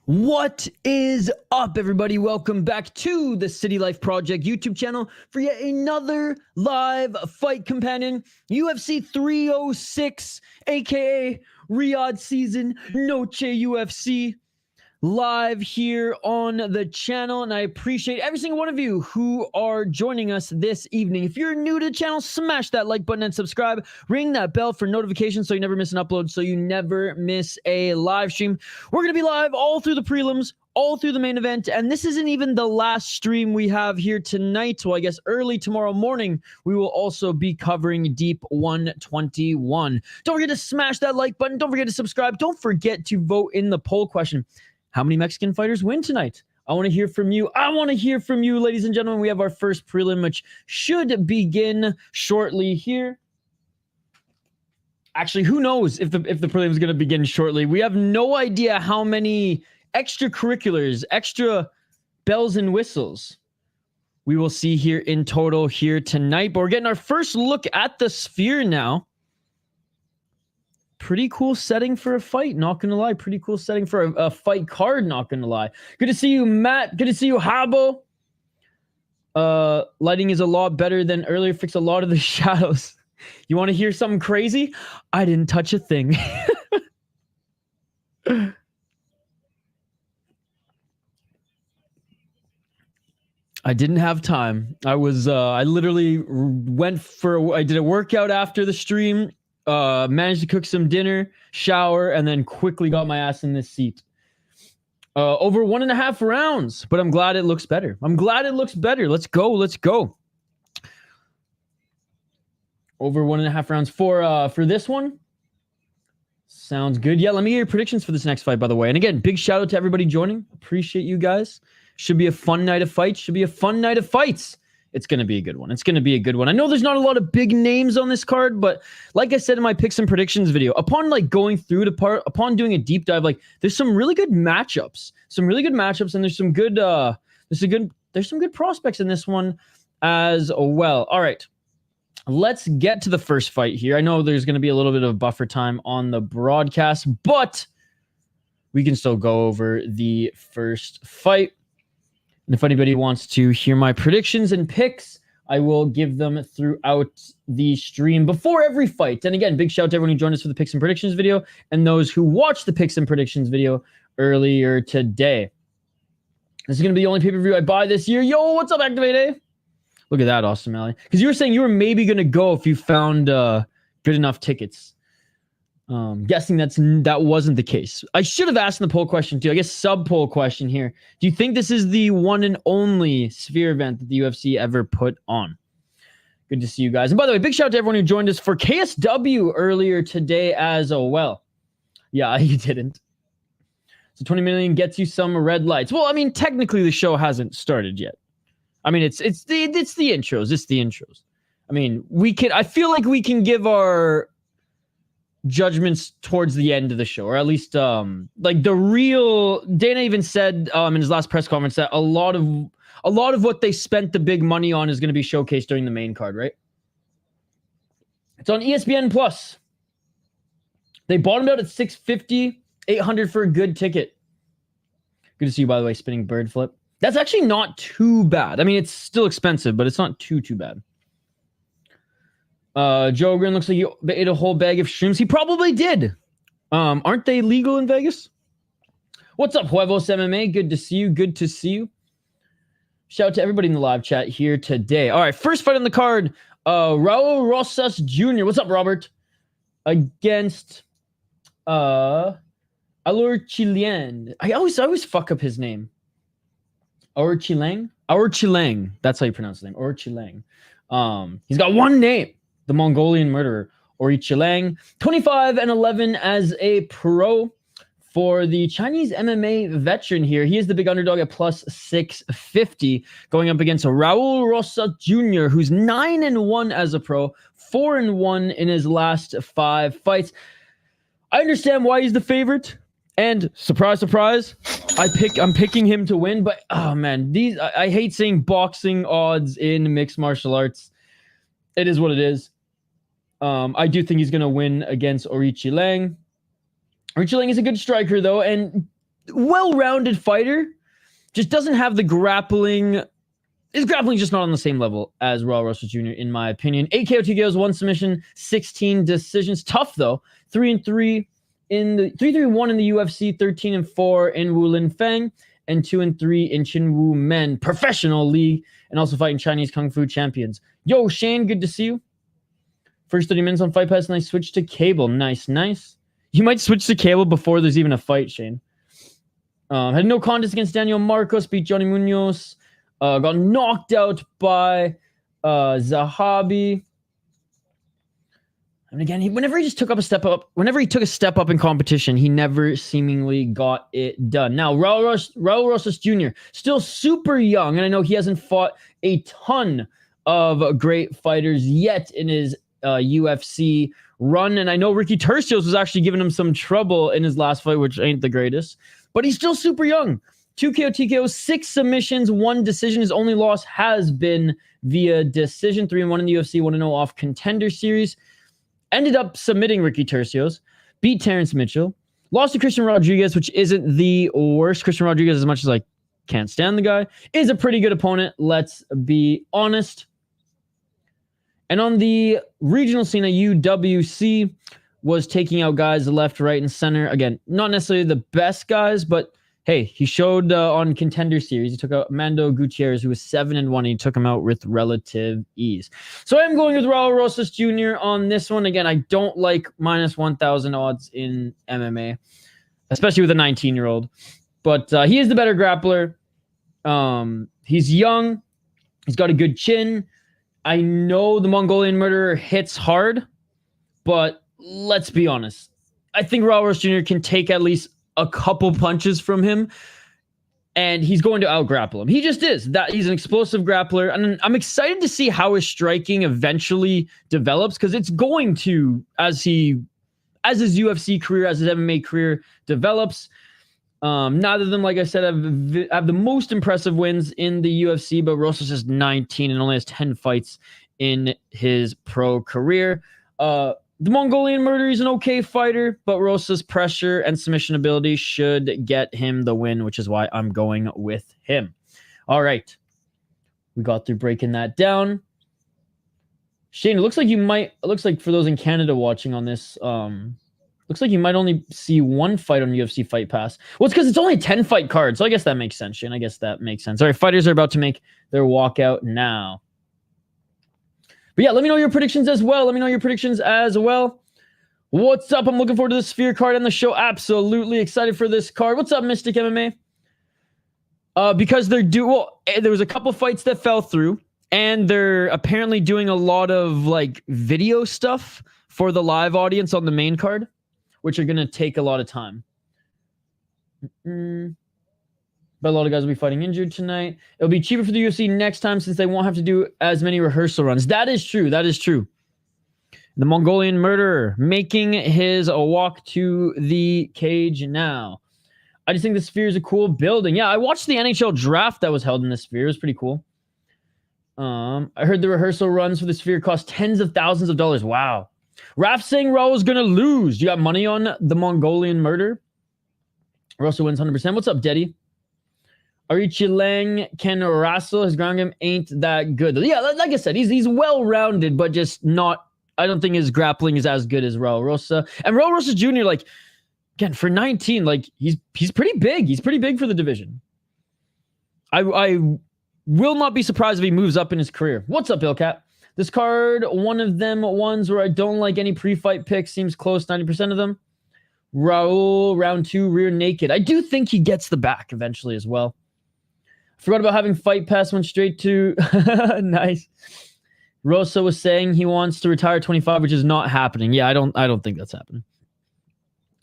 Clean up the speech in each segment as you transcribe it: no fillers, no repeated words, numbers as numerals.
What is up, everybody? Welcome back to the City Life Project YouTube channel for yet another live fight companion. UFC 306, aka Riyadh season, Noche UFC, live here on the channel, and I appreciate every single one of you who are joining us this evening. If you're new to the channel, smash that like button and subscribe. Ring that bell for notifications so you never miss an upload, so you never miss a live stream. We're going to be live all through the prelims, all through the main event, and this isn't even the last stream we have here tonight. Well, I guess early tomorrow morning, we will also be covering Deep 121. Don't forget to smash that like button. Don't forget to subscribe. Don't forget to vote in the poll question. How many Mexican fighters win tonight? I want to hear from you. I want to hear from you, ladies and gentlemen. We have our first prelim, which should begin shortly here. Actually, who knows if the prelim is going to begin shortly? We have no idea how many extracurriculars, extra bells and whistles we will see here in total here tonight. But we're getting our first look at the sphere now. Pretty cool setting for a fight, not gonna lie. Pretty cool setting for a fight card, not gonna lie. Good to see you, Matt. Good to see you, Habo. Lighting is a lot better than earlier. Fix a lot of the shadows. You want to hear something crazy? I didn't touch a thing. I didn't have time. I literally I did a workout after the stream. Managed to cook some dinner, shower, and then quickly got my ass in this seat. Over 1.5 rounds, but I'm glad it looks better. Let's go. Over 1.5 rounds for this one. Sounds good. Yeah, let me hear your predictions for this next fight, by the way. And again, big shout out to everybody joining. Appreciate you guys. Should be a fun night of fights. It's going to be a good one. I know there's not a lot of big names on this card, but like I said in my picks and predictions video, upon going through the part, upon doing a deep dive, there's some really good matchups, and there's some good prospects in this one as well. All right, let's get to the first fight here. I know there's going to be a little bit of buffer time on the broadcast, but we can still go over the first fight. And if anybody wants to hear my predictions and picks, I will give them throughout the stream before every fight. And again, big shout out to everyone who joined us for the picks and predictions video and those who watched the picks and predictions video earlier today. This is going to be the only pay-per-view I buy this year. Yo, what's up, Activate A? Look at that, Austin Alley. Because you were saying you were maybe going to go if you found good enough tickets. Guessing that wasn't the case. I should have asked in the poll question too. I guess sub-poll question here. Do you think this is the one and only Sphere event that the UFC ever put on? Good to see you guys. And by the way, big shout out to everyone who joined us for KSW earlier today as well. Yeah, you didn't. So 20 million gets you some red lights. Well, I mean, technically the show hasn't started yet. I mean, it's the intros. I mean, I feel like we can give our judgments towards the end of the show, or at least the real Dana even said in his last press conference that a lot of what they spent the big money on is going to be showcased during the main card, right? It's on ESPN Plus. They bottomed out at $650, $800 for a good ticket. Good to see you, by the way, spinning bird flip. That's actually not too bad. I mean, it's still expensive, but it's not too bad. Joe Grin looks like he ate a whole bag of shrooms. He probably did. Aren't they legal in Vegas? What's up, Huevos MMA? Good to see you. Shout out to everybody in the live chat here today. All right, first fight on the card. Raul Rosas Jr. What's up, Robert? Against Alur Chilean. I always fuck up his name. Aur Chilang. That's how you pronounce his name. Aur Chilang. He's got one name. The Mongolian murderer, Ori Chilang, 25-11 as a pro for the Chinese MMA veteran here. He is the big underdog at plus 650, going up against Raul Rosas Jr., who's 9-1 as a pro, 4-1 in his last 5 fights. I understand why he's the favorite, and surprise, surprise, I'm picking him to win. But oh man, I hate seeing boxing odds in mixed martial arts. It is what it is. I do think he's going to win against Ori Chilang. Ori Chilang is a good striker, though, and well-rounded fighter, just doesn't have the grappling. His grappling just not on the same level as Raul Rosas Jr., in my opinion. 8 KO, 2 KOs, 1 submission, 16 decisions. Tough, though. 3-3 in the 3-3-1 in the UFC, 13-4 in Wulin Feng, and 2-3 in Chinwu Men Professional League, and also fighting Chinese Kung Fu champions. Yo, Shane, good to see you. First 30 minutes on Fight Pass, and I switched to cable. Nice, nice. You might switch to cable before there's even a fight, Shane. Had no contest against Daniel Marcos, beat Johnny Munoz. Got knocked out by Zahabi. And again, whenever he just took whenever he took a step up in competition, he never seemingly got it done. Now, Raul Rosas Jr., still super young, and I know he hasn't fought a ton of great fighters yet in his UFC run, and I know Ricky Tercios was actually giving him some trouble in his last fight, which ain't the greatest, but he's still super young. 2 KO, TKO, 6 submissions, 1 decision. His only loss has been via decision. 3-1 in the UFC, 1-0 off Contender Series. Ended up submitting Ricky Tercios. Beat Terrence Mitchell. Lost to Christian Rodríguez, which isn't the worst. Christian Rodríguez, as much as I can't stand the guy, is a pretty good opponent. Let's be honest. And on the regional scene at UWC, was taking out guys left, right, and center. Again, not necessarily the best guys, but hey, he showed on Contender Series. He took out Mando Gutierrez, who was 7-1, and he took him out with relative ease. So I am going with Raul Rosas Jr. on this one. Again, I don't like minus 1,000 odds in MMA, especially with a 19-year-old. But he is the better grappler. He's young. He's got a good chin. I know the Mongolian Murderer hits hard, but let's be honest. I think Raul Rosas Jr. can take at least a couple punches from him, and he's going to out-grapple him. He just is. He's an explosive grappler, and I'm excited to see how his striking eventually develops, because it's going to, as his UFC career, as his MMA career develops. Neither of them, like I said, have the most impressive wins in the UFC, but Rosas is 19 and only has 10 fights in his pro career. The Mongolian Murderer is an okay fighter, but Rosas' pressure and submission ability should get him the win, which is why I'm going with him. All right. We got through breaking that down. Shane, it looks like for those in Canada watching on this, looks like you might only see one fight on UFC Fight Pass. Well, it's because it's only a 10-fight card, so I guess that makes sense, Shane. I guess that makes sense. All right, fighters are about to make their walkout now. But yeah, let me know your predictions as well. What's up? I'm looking forward to the Sphere card on the show. Absolutely excited for this card. What's up, Mystic MMA? Because there was a couple fights that fell through, and they're apparently doing a lot of like video stuff for the live audience on the main card, which are going to take a lot of time. But a lot of guys will be fighting injured tonight. It'll be cheaper for the UFC next time since they won't have to do as many rehearsal runs. That is true. The Mongolian Murderer making his walk to the cage now. I just think the Sphere is a cool building. Yeah, I watched the NHL draft that was held in the Sphere. It was pretty cool. I heard the rehearsal runs for the Sphere cost tens of thousands of dollars. Wow. Raf saying Raul's going to lose. You got money on the Mongolian Murder? Russell wins 100%. What's up, Deddy? Arichilang Ken Rassel, his ground game ain't that good. Yeah, like I said, he's well-rounded, but just not, I don't think his grappling is as good as Raul Rosas. And Raul Rosas Jr., like, again, for 19, like, he's pretty big. He's pretty big for the division. I will not be surprised if he moves up in his career. What's up, Billcat? This card, one of them ones where I don't like any pre-fight picks, seems close, 90% of them. Raul, round 2, rear naked. I do think he gets the back eventually as well. Forgot about having Fight Pass, went straight to... Nice. Rosa was saying he wants to retire 25, which is not happening. Yeah, I don't think that's happening.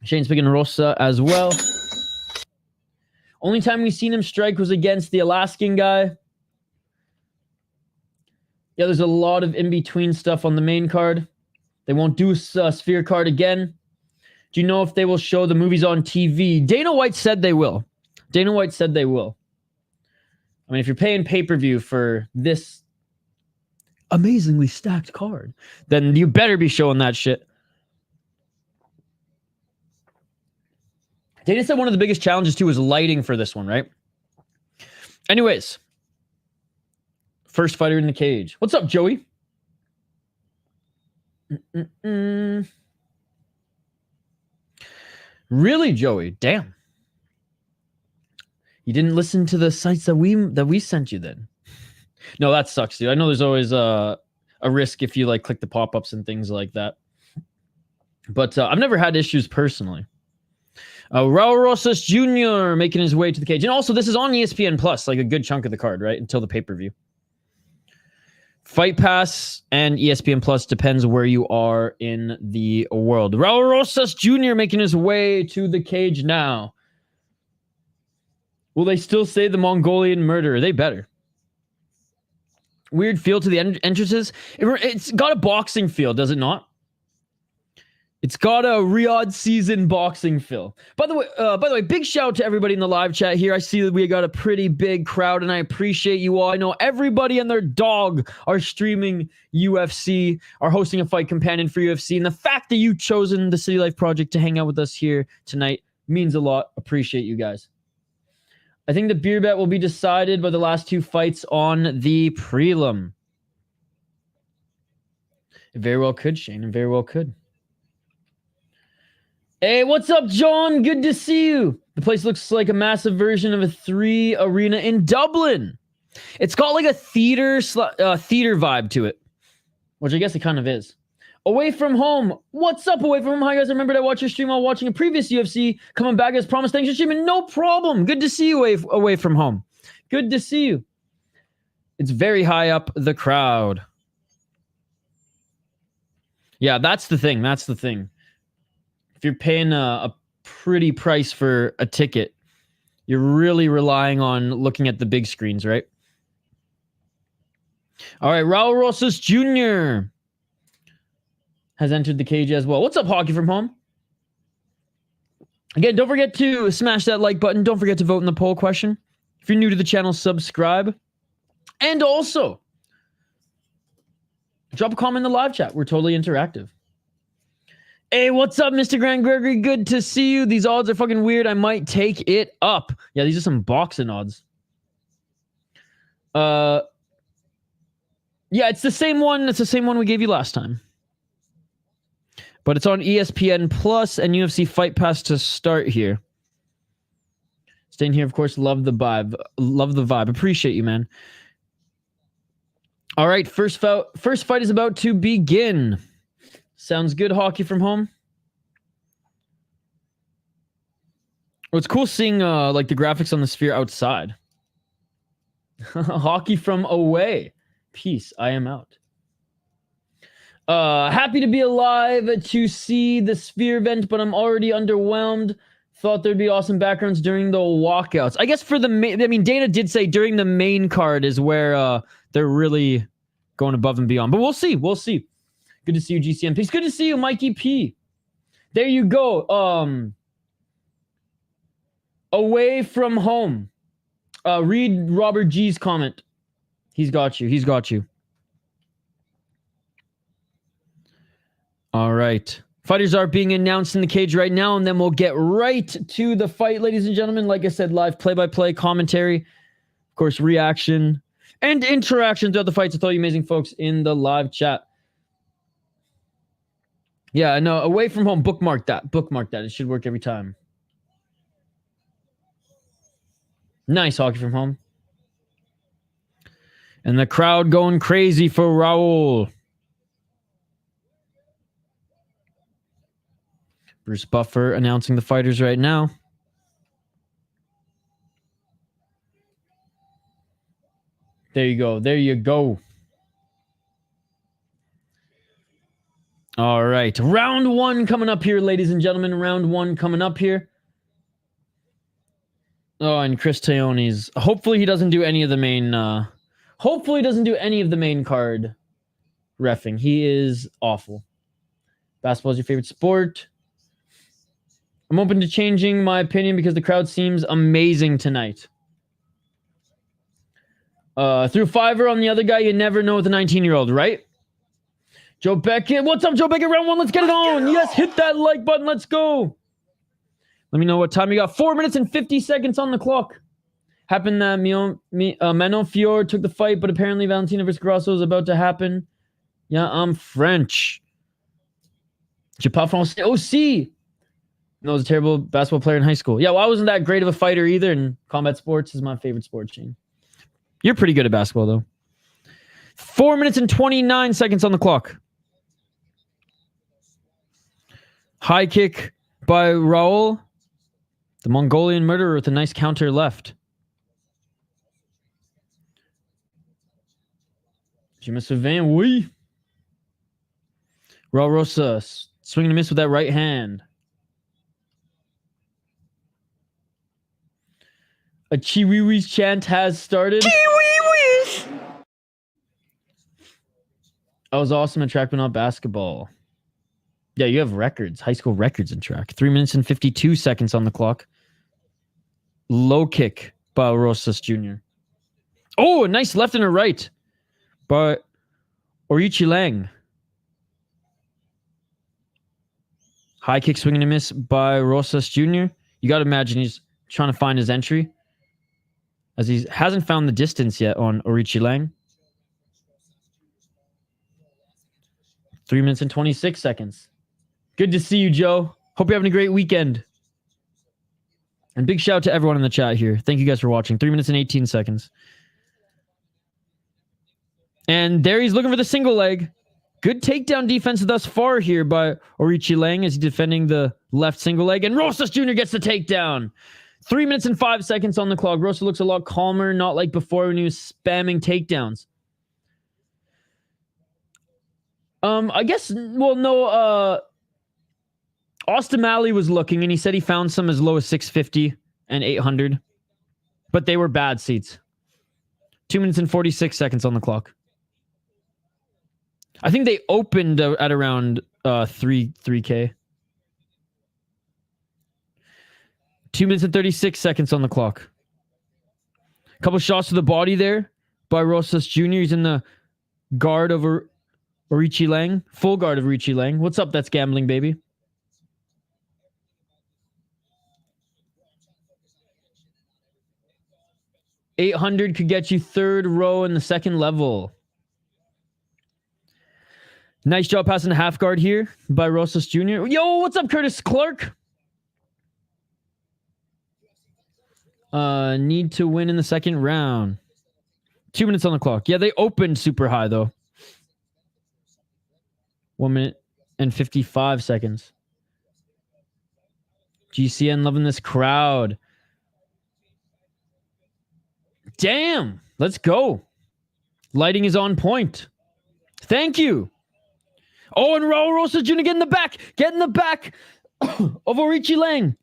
Shane's picking Rosa as well. Only time we've seen him strike was against the Alaskan guy. Yeah, there's a lot of in-between stuff on the main card. They won't do a Sphere card again. Do you know if they will show the movies on TV? Dana White said they will. I mean, if you're paying pay-per-view for this amazingly stacked card, then you better be showing that shit. Dana said one of the biggest challenges too was lighting for this one, right? Anyways, first fighter in the cage. What's up, Joey? Really, Joey? Damn. You didn't listen to the sites that we sent you then. No, that sucks, dude. I know there's always a risk if you like click the pop-ups and things like that. But I've never had issues personally. Raul Rosas Jr. making his way to the cage. And also, this is on ESPN Plus, like a good chunk of the card, right? Until the pay-per-view. Fight Pass and ESPN Plus depends where you are in the world. Raul Rosas Jr. making his way to the cage now. Will they still say the Mongolian murderer? They better. Weird feel to the entrances. It's got a boxing feel, does it not? It's got a Riyadh season boxing feel. By the way, big shout out to everybody in the live chat here. I see that we got a pretty big crowd, and I appreciate you all. I know everybody and their dog are streaming UFC, are hosting a fight companion for UFC, and the fact that you've chosen the City Life Project to hang out with us here tonight means a lot. Appreciate you guys. I think the beer bet will be decided by the last two fights on the prelim. It very well could, Shane. It very well could. Hey, what's up, John? Good to see you. The place looks like a massive version of a 3 arena in Dublin. It's got like a theater vibe to it, which I guess it kind of is. Away from home. What's up, Away from home? Hi, guys. I remembered I watched your stream while watching a previous UFC. Coming back as promised. Thanks for streaming. No problem. Good to see you, away from home. Good to see you. It's very high up the crowd. Yeah, that's the thing. That's the thing. If you're paying a pretty price for a ticket, you're really relying on looking at the big screens, right? All right, Raul Rosas Jr. has entered the cage as well. What's up, Hockey from Home? Again, don't forget to smash that like button. Don't forget to vote in the poll question. If you're new to the channel, subscribe. And also, drop a comment in the live chat. We're totally interactive. Hey, what's up, Mr. Grant Gregory? Good to see you. These odds are fucking weird. I might take it up. Yeah, these are some boxing odds. Yeah, it's the same one. It's the same one we gave you last time. But it's on ESPN Plus and UFC Fight Pass to start here. Staying here, of course. Love the vibe. Love the vibe. Appreciate you, man. All right, first fight is about to begin. Sounds good, Hockey from Home. Well, it's cool seeing like the graphics on the sphere outside. Hockey from away. Peace. I am out. Happy to be alive to see the sphere event, but I'm already underwhelmed. Thought there'd be awesome backgrounds during the walkouts. I guess for the main, I mean, Dana did say during the main card is where they're really going above and beyond. But we'll see. We'll see. Good to see you, GCM. Peace. Good to see you, Mikey P. There you go. Away from home. Read Robert G's comment. He's got you. He's got you. All right. Fighters are being announced in the cage right now, and then we'll get right to the fight, ladies and gentlemen. Like I said, live play-by-play commentary, of course, reaction, and interaction throughout the fights with all you amazing folks in the live chat. Yeah, I know. Away from home. Bookmark that. Bookmark that. It should work every time. Nice, Hockey from Home. And the crowd going crazy for Raul. Bruce Buffer announcing the fighters right now. There you go. There you go. All right. Round one coming up here, ladies and gentlemen. Round one coming up here. Oh, and Chris Teone's. Hopefully he doesn't do any of the main... hopefully he doesn't do any of the main card reffing. He is awful. Basketball is your favorite sport. I'm open to changing my opinion because the crowd seems amazing tonight. Through Fiverr on the other guy, you never know with a 19-year-old, right? Joe Beckett. What's up, Joe Beckett? Round one. Let's get it on. Yes, hit that like button. Let's go. Let me know what time you got. 4 minutes and 50 seconds on the clock. Happened that Manon Fior took the fight, but apparently Valentina versus Grasso is about to happen. Yeah, I'm French. Je parle français aussi. No, I was a terrible basketball player in high school. Yeah, well, I wasn't that great of a fighter either, and combat sports is my favorite sport, Shane. You're pretty good at basketball, though. 4 minutes and 29 seconds on the clock. High kick by Raul. The Mongolian murderer with a nice counter left. Je me souviens, oui. Raul Rosa swinging a miss with that right hand. A Chiwiwis chant has started. Chiwiwis! I was awesome at track, but not basketball. Yeah, you have records, high school records in track. 3 minutes and 52 seconds on the clock. Low kick by Rosas Jr. Oh, a nice left and a right by Orichi Lang. High kick swing and a miss by Rosas Jr. You got to imagine he's trying to find his entry, as he hasn't found the distance yet on Orichi Lang. 3 minutes and 26 seconds. Good to see you, Joe. Hope you're having a great weekend. And big shout out to everyone in the chat here. Thank you guys for watching. 3 minutes and 18 seconds. And there he's looking for the single leg. Good takedown defense thus far here by Orichi Lang as he's defending the left single leg. And Rosas Jr. gets the takedown. 3 minutes and 5 seconds on the clock. Rosa looks a lot calmer, not like before when he was spamming takedowns. I guess, well, no, Austin Malley was looking, and he said he found some as low as 650 and 800. But they were bad seats. 2 minutes and 46 seconds on the clock. I think they opened at around 3K. 2 minutes and 36 seconds on the clock. A couple shots to the body there by Rosas Jr. He's in the guard over Orichi Lang. Full guard of Orichi Lang. What's up? That's gambling, baby. $800 could get you third row in the second level. Nice job passing the half guard here by Rosas Jr. Yo, what's up, Curtis Clark? Need to win in the second round. 2 minutes on the clock. Yeah, they opened super high, though. 1 minute and 55 seconds. GCN loving this crowd. Damn. Let's go. Lighting is on point. Thank you. Oh, and Raul Rosas Jr. get in the back. Get in the back of Orichi Lang.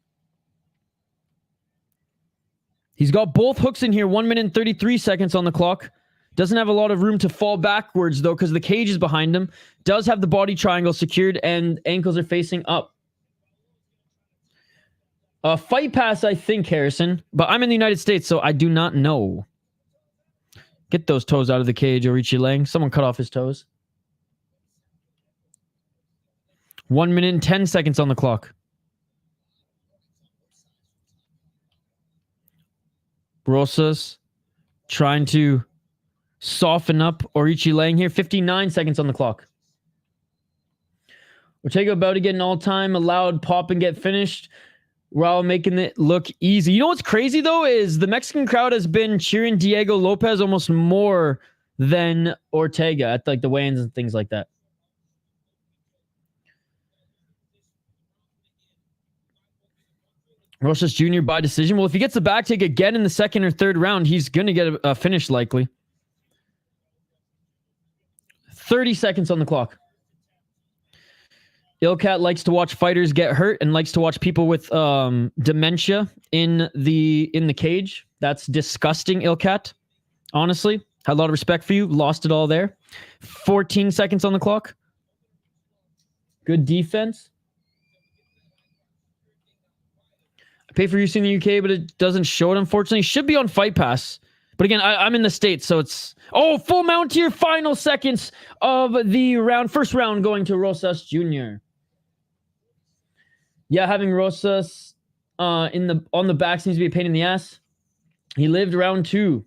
He's got both hooks in here. 1 minute and 33 seconds on the clock. Doesn't have a lot of room to fall backwards, though, because the cage is behind him. Does have the body triangle secured, and ankles are facing up. Fight pass, I think, Harrison. But I'm in the United States, so I do not know. Get those toes out of the cage, Orichi Lang. Someone cut off his toes. 1 minute and 10 seconds on the clock. Rosas trying to soften up Orichi Lang here. 59 seconds on the clock. Ortega about to get an all-time allowed pop and get finished. Raul making it look easy. You know what's crazy, though, is the Mexican crowd has been cheering Diego Lopes almost more than Ortega at like the weigh-ins and things like that. Rosas Jr. by decision. Well, if he gets the back take again in the second or third round, he's going to get a finish likely. 30 seconds on the clock. Ilkat likes to watch fighters get hurt and likes to watch people with dementia in the cage. That's disgusting, Ilkat. Honestly, had a lot of respect for you. Lost it all there. 14 seconds on the clock. Good defense. I pay for use in the UK, but it doesn't show it, unfortunately. Should be on Fight Pass. But again, I'm in the States, so it's... Oh, full mount here. Final seconds of the round. First round going to Rosas Jr. Yeah, having Rosas on the back seems to be a pain in the ass. He lived round 2.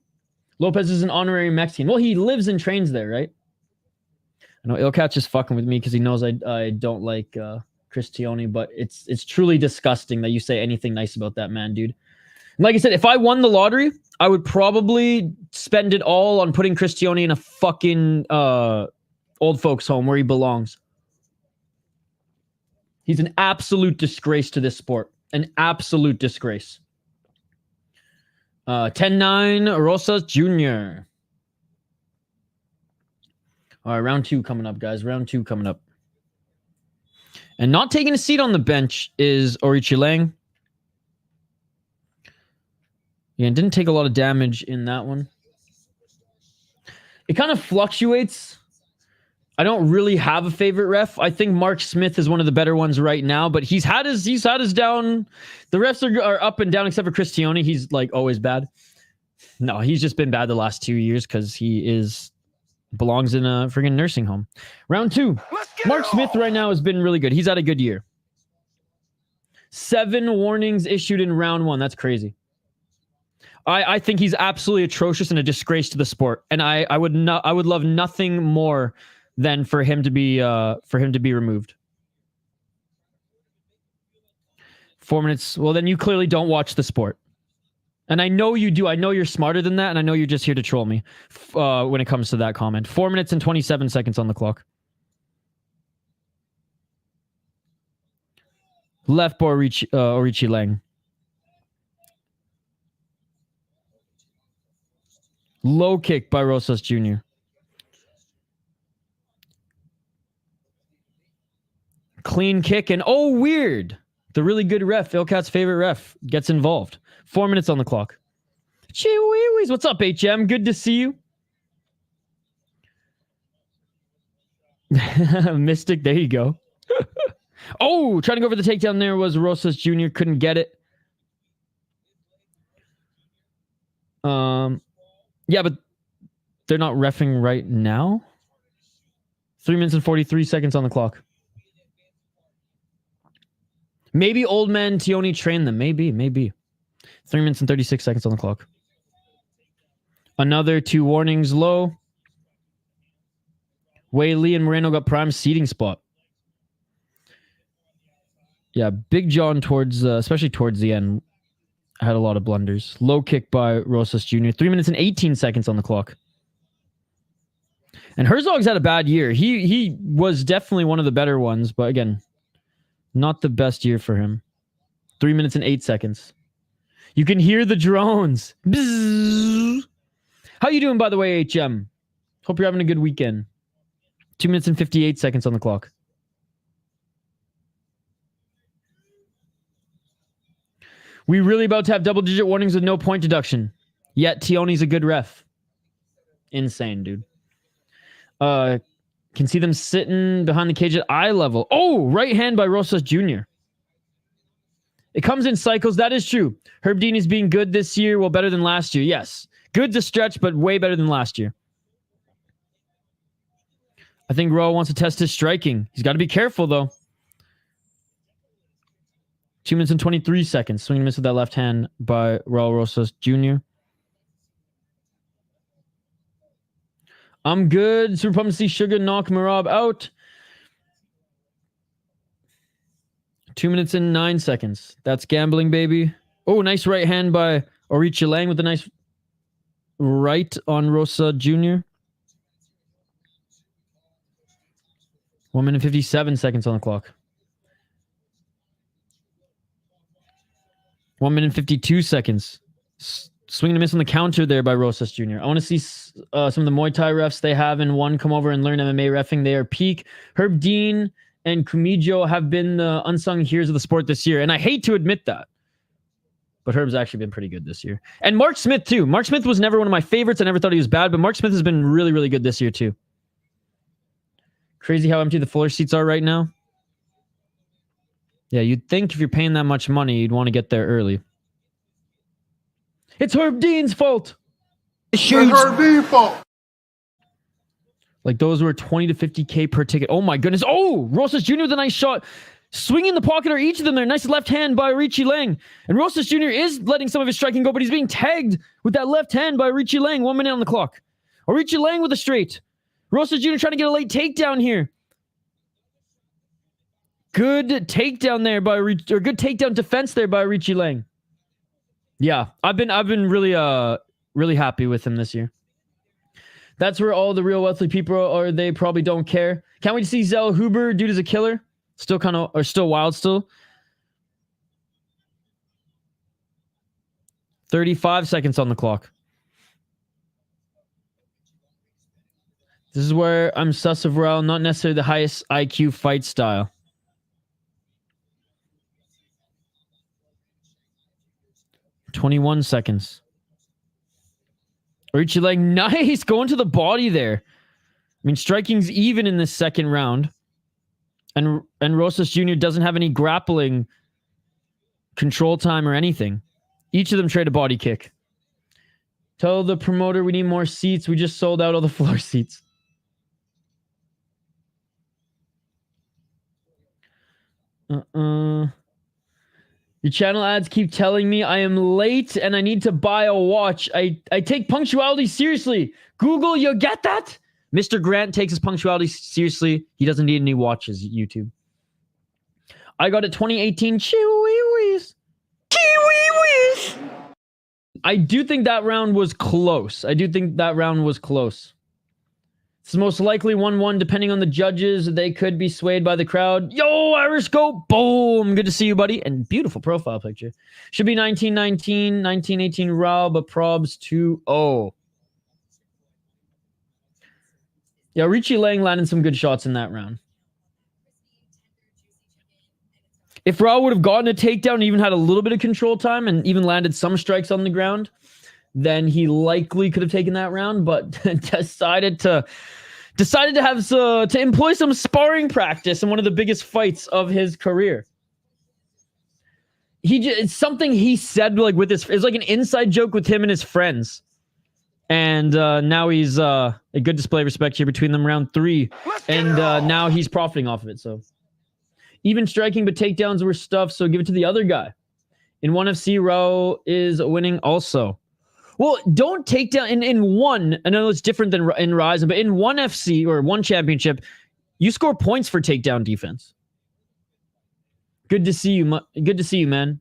Lopes is an honorary Mexican. Well, he lives and trains there, right? I know Ilcat's just fucking with me because he knows I don't like Cristioni, but it's truly disgusting that you say anything nice about that man, dude. And like I said, if I won the lottery, I would probably spend it all on putting Cristioni in a fucking old folks home where he belongs. He's an absolute disgrace to this sport. An absolute disgrace. 10-9, Rosas Jr. All right, round 2 coming up, guys. Round 2 coming up. And not taking a seat on the bench is Orichi Lang. Yeah, didn't take a lot of damage in that one. It kind of fluctuates. I don't really have a favorite ref. I think Mark Smith is one of the better ones right now, but he's had his down. The refs are up and down except for Cristioni. He's like always bad. No, he's just been bad the last 2 years because he belongs in a friggin' nursing home. Round 2. Mark Smith right now has been really good. He's had a good year. 7 warnings issued in round 1. That's crazy. I think he's absolutely atrocious and a disgrace to the sport. And I would love nothing more than for him to be removed. 4 minutes. Well, then you clearly don't watch the sport. And I know you do. I know you're smarter than that, and I know you're just here to troll me when it comes to that comment. 4 minutes and 27 seconds on the clock. Left bar Orichi Lang. Low kick by Rosas Jr. Clean kick, and oh, weird. The really good ref, Ilcat's favorite ref, gets involved. 4 minutes on the clock. Chee-wee-wees. What's up, HM? Good to see you. Mystic, there you go. Oh, trying to go over the takedown there was Rosas Jr. Couldn't get it. Yeah, but they're not reffing right now. 3 minutes and 43 seconds on the clock. Maybe old man Tioni trained them. Maybe. 3 minutes and 36 seconds on the clock. Another 2 warnings low. Wei Lee and Moreno got prime seating spot. Yeah, Big John especially towards the end, had a lot of blunders. Low kick by Rosas Jr. 3 minutes and 18 seconds on the clock. And Herzog's had a bad year. He was definitely one of the better ones, but again, not the best year for him. 3 minutes and 8 seconds. You can hear the drones. Bzzz. How you doing, by the way, HM? Hope you're having a good weekend. 2 minutes and 58 seconds on the clock. We really about to have double-digit warnings with no point deduction. Yet Tioni's a good ref. Insane, dude. Can see them sitting behind the cage at eye level. Oh, right hand by Rosas Jr. It comes in cycles. That is true. Herb Dean is being good this year. Well, better than last year. Yes. Good to stretch, but way better than last year. I think Roa wants to test his striking. He's got to be careful, though. 2 minutes and 23 seconds. Swing and miss with that left hand by Raul Rosas Jr. I'm good. Super pumped to see Sugar knock Merab out. 2 minutes and 9 seconds. That's gambling, baby. Oh, nice right hand by Orichi Lang with a nice right on Rosa Jr. 1 minute 57 seconds on the clock. 1 minute 52 seconds. Swing and a miss on the counter there by Rosas Jr. I want to see some of the Muay Thai refs they have in one come over and learn MMA reffing. They are peak. Herb Dean and Kumijo have been the unsung heroes of the sport this year. And I hate to admit that. But Herb's actually been pretty good this year. And Mark Smith, too. Mark Smith was never one of my favorites. I never thought he was bad. But Mark Smith has been really, really good this year, too. Crazy how empty the fuller seats are right now. Yeah, you'd think if you're paying that much money, you'd want to get there early. It's Herb Dean's fault. It's Herb Dean's fault. Like those were 20 to 50K per ticket. Oh my goodness. Oh, Rosas Jr. with a nice shot. Swinging the pocket are each of them there. Nice left hand by Richie Lang. And Rosas Jr. is letting some of his striking go, but he's being tagged with that left hand by Richie Lang. 1 minute on the clock. Richie Lang with a straight. Rosas Jr. trying to get a late takedown here. Good takedown there by good takedown defense there by Richie Lang. Yeah, I've been really happy with him this year. That's where all the real wealthy people are. They probably don't care. Can't wait to see Zellhuber. Dude is a killer. Still still wild still. 35 seconds on the clock. This is where I'm sus of Raul, not necessarily the highest IQ fight style. "21 seconds. Richie Lang, nice. Going to the body there. I mean, striking's even in this second round. And Rosas Jr. doesn't have any grappling control time or anything. Each of them trade a body kick. Tell the promoter we need more seats. We just sold out all the floor seats. Your channel ads keep telling me I am late and I need to buy a watch. I take punctuality seriously. Google, you get that? Mr. Grant takes his punctuality seriously. He doesn't need any watches, YouTube. I got it 2018. Chiwi-wees. Chiwi-wees. I do think that round was close. It's most likely 1-1, depending on the judges. They could be swayed by the crowd. Yo, Irish Goat. Boom. Good to see you, buddy. And beautiful profile picture. Should be 19-19, 19-18 Raw, but probs 2-0. Yeah, Richie Lang landed some good shots in that round. If Raw would have gotten a takedown and even had a little bit of control time and even landed some strikes on the ground, then he likely could have taken that round, but decided to employ some sparring practice in one of the biggest fights of his career. It's something he said like with it's like an inside joke with him and his friends. And now he's a good display of respect here between them, round 3. And now he's profiting off of it. So even striking, but takedowns were stuff. So give it to the other guy. In ONE FC, Raul is winning also. Well, don't take down in one. I know it's different than in Rise, but in ONE FC or one championship, you score points for takedown defense. Good to see you. Good to see you, man.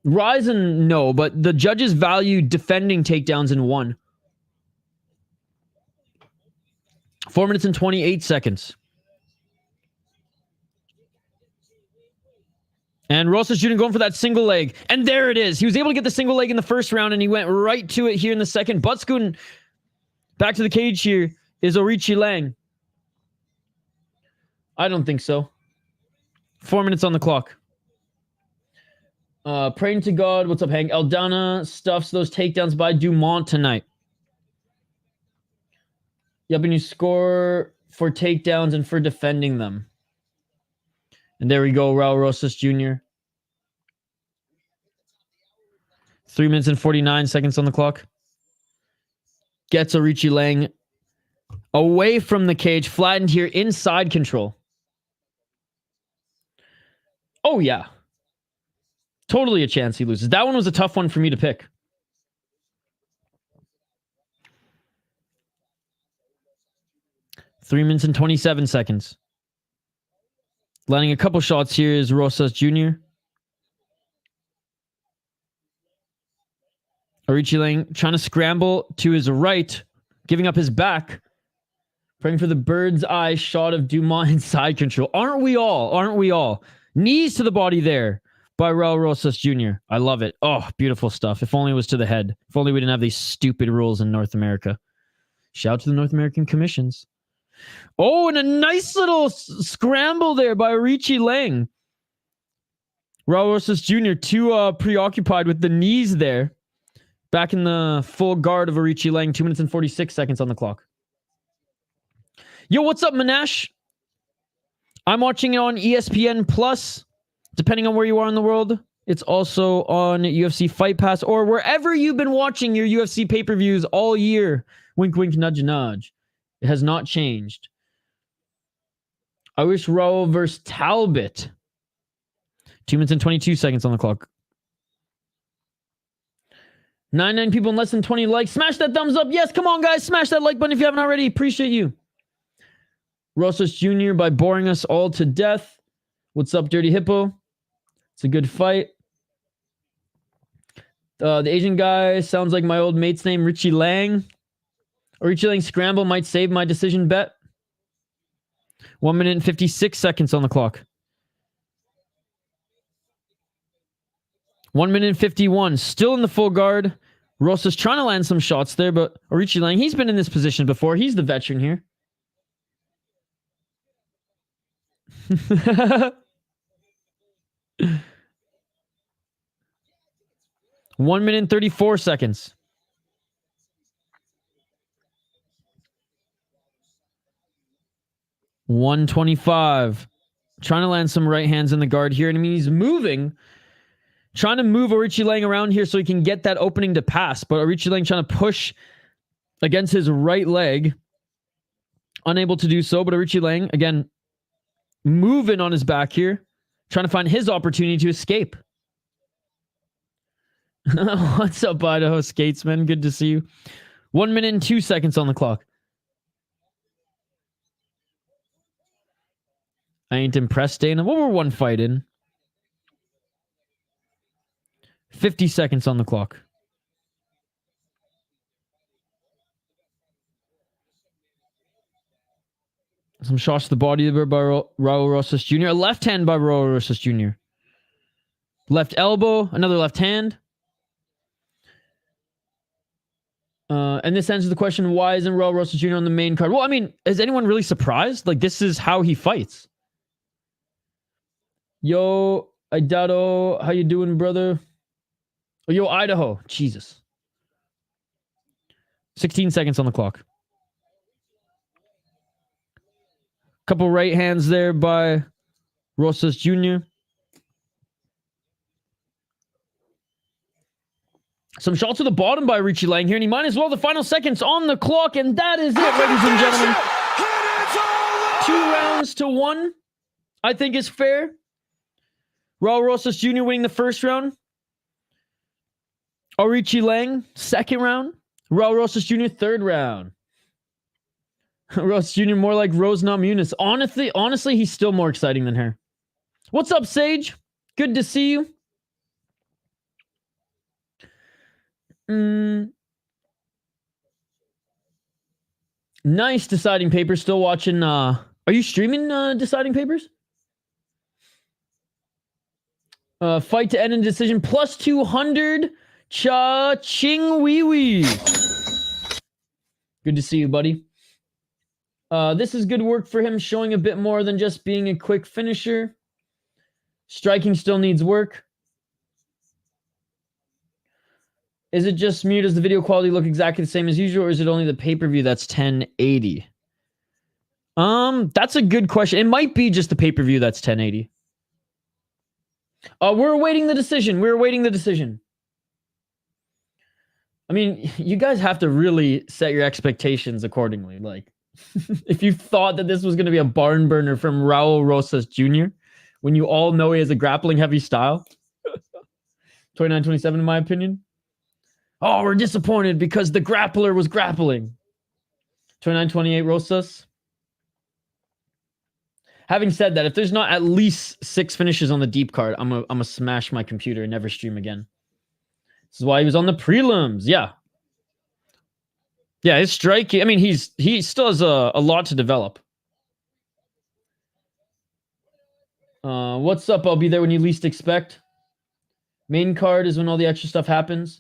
Ryzen, no, but the judges value defending takedowns in one. 4 minutes and 28 seconds. And Rosas Jr. going for that single leg. And there it is. He was able to get the single leg in the first round, and he went right to it here in the second. Butt scooting back to the cage here is Richie Lang. I don't think so. 4 minutes on the clock. Praying to God. What's up, Hank? Aldana stuffs those takedowns by Dumont tonight. Yep, and you score for takedowns and for defending them. And there we go, Raul Rosas Jr. 3 minutes and 49 seconds on the clock. Gets a Richie Lang away from the cage, flattened here, inside control. Oh, yeah. Totally a chance he loses. That one was a tough one for me to pick. Three minutes and 27 seconds. Landing a couple shots here is Rosas Jr. Richie Lang trying to scramble to his right, giving up his back. Praying for the bird's eye shot of Dumont inside control. Aren't we all? Aren't we all? Knees to the body there by Raul Rosas Jr. I love it. Oh, beautiful stuff. If only it was to the head. If only we didn't have these stupid rules in North America. Shout out to the North American commissions. Oh, and a nice little scramble there by Richie Lang. Raul Rosas Jr. too preoccupied with the knees there. Back in the full guard of Richie Lang. 2 minutes and 46 seconds on the clock. Yo, what's up, Manash? I'm watching it on ESPN Plus. Depending on where you are in the world, it's also on UFC Fight Pass or wherever you've been watching your UFC pay-per-views all year. Wink, wink, nudge, nudge. It has not changed. I wish Raul versus Talbot. 2 minutes and 22 seconds on the clock. 99 people and less than 20 likes. Smash that thumbs up. Yes, come on, guys. Smash that like button if you haven't already. Appreciate you. Rosas Jr. by boring us all to death. What's up, Dirty Hippo? It's a good fight. The Asian guy sounds like my old mate's name, Richie Lang. Or Richie Lang scramble might save my decision bet. 1 minute and 56 seconds on the clock. 1 minute and 51. Still in the full guard. Rosas trying to land some shots there, but Richie Lang, he's been in this position before. He's the veteran here. One minute and 34 seconds. $125. Trying to land some right hands in the guard here. And I mean, he's moving. Trying to move Richie Lang around here so he can get that opening to pass. But Richie Lang trying to push against his right leg. Unable to do so. But Richie Lang, again, moving on his back here. Trying to find his opportunity to escape. What's up, Idaho Skatesman? Good to see you. 1 minute and 2 seconds on the clock. I ain't impressed, Dana. What were one fight in? 50 seconds on the clock. Some shots to the body by Raul Rosas Jr. A left hand by Raul Rosas Jr. Left elbow, another left hand. And this answers the question, why isn't Raul Rosas Jr. on the main card? Well, I mean, is anyone really surprised? Like, this is how he fights. Yo, Idaho, how you doing, brother? Oh, yo, Idaho. Jesus. 16 seconds on the clock. Couple right hands there by Rosas Jr. Some shots to the bottom by Richie Lang here, and he might as well the final seconds on the clock, and that is it, ladies and gentlemen. 2 rounds to 1, I think is fair. Raul Rosas Jr. winning the first round. Richie Lang, second round. Raul Rosas Jr., third round. Rosas Jr. more like Rose Namajunas. Honestly, he's still more exciting than her. What's up, Sage? Good to see you. Nice Deciding Papers. Still watching. Are you streaming Deciding Papers? Fight to end in decision. Plus 200. Cha-ching wee-wee. Good to see you, buddy. This is good work for him, showing a bit more than just being a quick finisher. Striking still needs work. Is it just me? Does the video quality look exactly the same as usual, or is it only the pay-per-view that's 1080? That's a good question. It might be just the pay-per-view that's 1080. We're awaiting the decision. We're awaiting the decision. I mean, you guys have to really set your expectations accordingly. Like, if you thought that this was going to be a barn burner from Raul Rosas Jr., when you all know he has a grappling heavy style. 29-27 in my opinion. Oh, we're disappointed because the grappler was grappling. 29-28 Rosas. Having said that, if there's not at least 6 finishes on the deep card, I'm gonna smash my computer and never stream again. This is why he was on the prelims. Yeah. Yeah, his striking. I mean, he still has a lot to develop. What's up? I'll be there when you least expect. Main card is when all the extra stuff happens.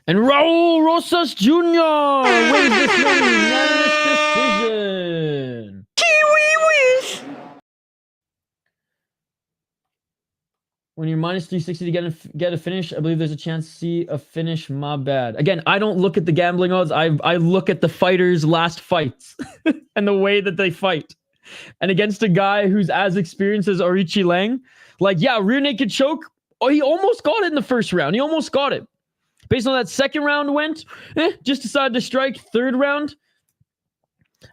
And Raul Rosas Jr. wins this one. Unanimous decision. When you're minus 360 to get a finish, I believe there's a chance to see a finish. My bad. Again, I don't look at the gambling odds. I look at the fighters' last fights and the way that they fight. And against a guy who's as experienced as Richie Lang, like, yeah, rear naked choke. Oh, he almost got it in the first round. He almost got it. Based on that second round went, just decided to strike. Third round,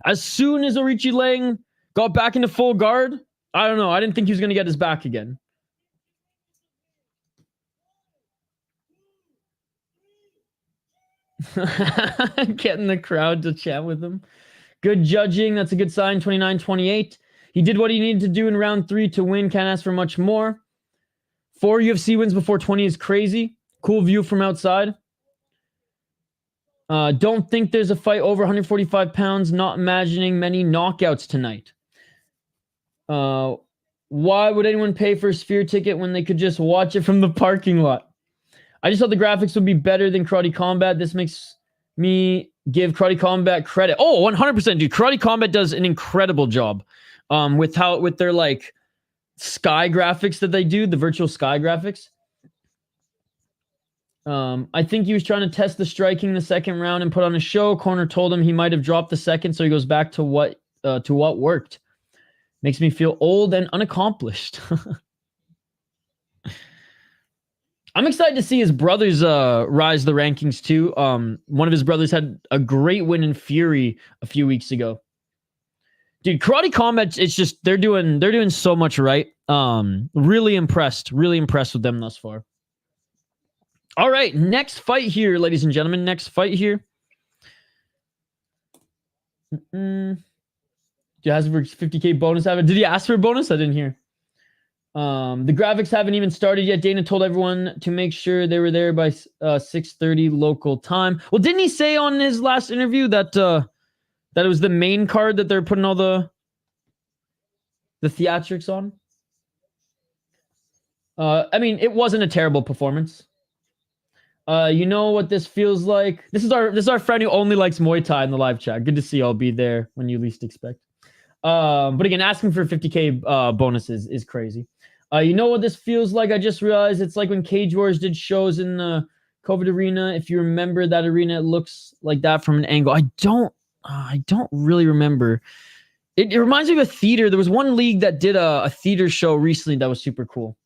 as soon as Richie Lang got back into full guard, I don't know. I didn't think he was going to get his back again. Getting the crowd to chat with him. Good judging. That's a good sign. 29-28. He did what he needed to do in round 3 to win. Can't ask for much more. 4 UFC wins before 20 is crazy. Cool view from outside. Don't think there's a fight over 145 pounds. Not imagining many knockouts tonight. Why would anyone pay for a Sphere ticket when they could just watch it from the parking lot? I just thought the graphics would be better than Karate Combat. This makes me give Karate Combat credit. Oh, 100%, dude. Karate Combat does an incredible job with their like sky graphics that they do, the virtual sky graphics. I think he was trying to test the striking in the second round and put on a show. Corner told him he might have dropped the second, so he goes back to what worked. Makes me feel old and unaccomplished. I'm excited to see his brothers rise the rankings too. One of his brothers had a great win in Fury a few weeks ago. Dude, Karate Combat, it's just they're doing so much right. Really impressed with them thus far. All right, next fight here, ladies and gentlemen. Next fight here. Do you ask for 50K bonus? Did he ask for a bonus? I didn't hear. The graphics haven't even started yet. Dana told everyone to make sure they were there by 6:30 local time. Well, didn't he say on his last interview that it was the main card that they're putting all the theatrics on? I mean, it wasn't a terrible performance. You know what this feels like? This is our friend who only likes Muay Thai in the live chat. Good to see you. I'll be there when you least expect. But again, asking for 50K bonuses is crazy. You know what this feels like? I just realized it's like when Cage Wars did shows in the COVID arena. If you remember that arena, it looks like that from an angle. I don't really remember. It reminds me of a theater. There was one league that did a theater show recently that was super cool.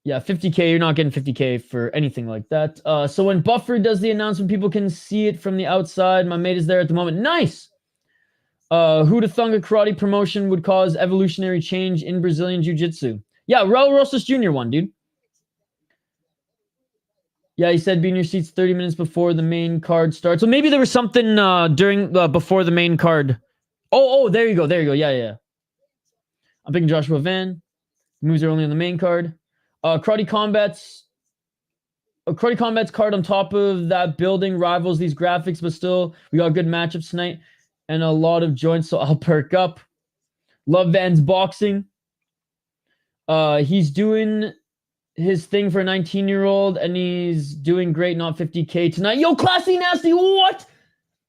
Yeah, 50K, you're not getting 50K for anything like that. So when Buffer does the announcement, people can see it from the outside. My mate is there at the moment. Nice! Hudathunga Karate promotion would cause evolutionary change in Brazilian Jiu-Jitsu. Yeah, Raul Rosas Jr. won, dude. Yeah, he said be in your seats 30 minutes before the main card starts. So maybe there was something before the main card. Oh, there you go. Yeah. I'm picking Joshua Van. Moves are only on the main card. Karate Combat's card on top of that building rivals these graphics, but still, we got good matchups tonight and a lot of joints, so I'll perk up. Love Van's boxing. He's doing his thing for a 19-year-old, and he's doing great, not 50K tonight. Yo, Classy Nasty, what?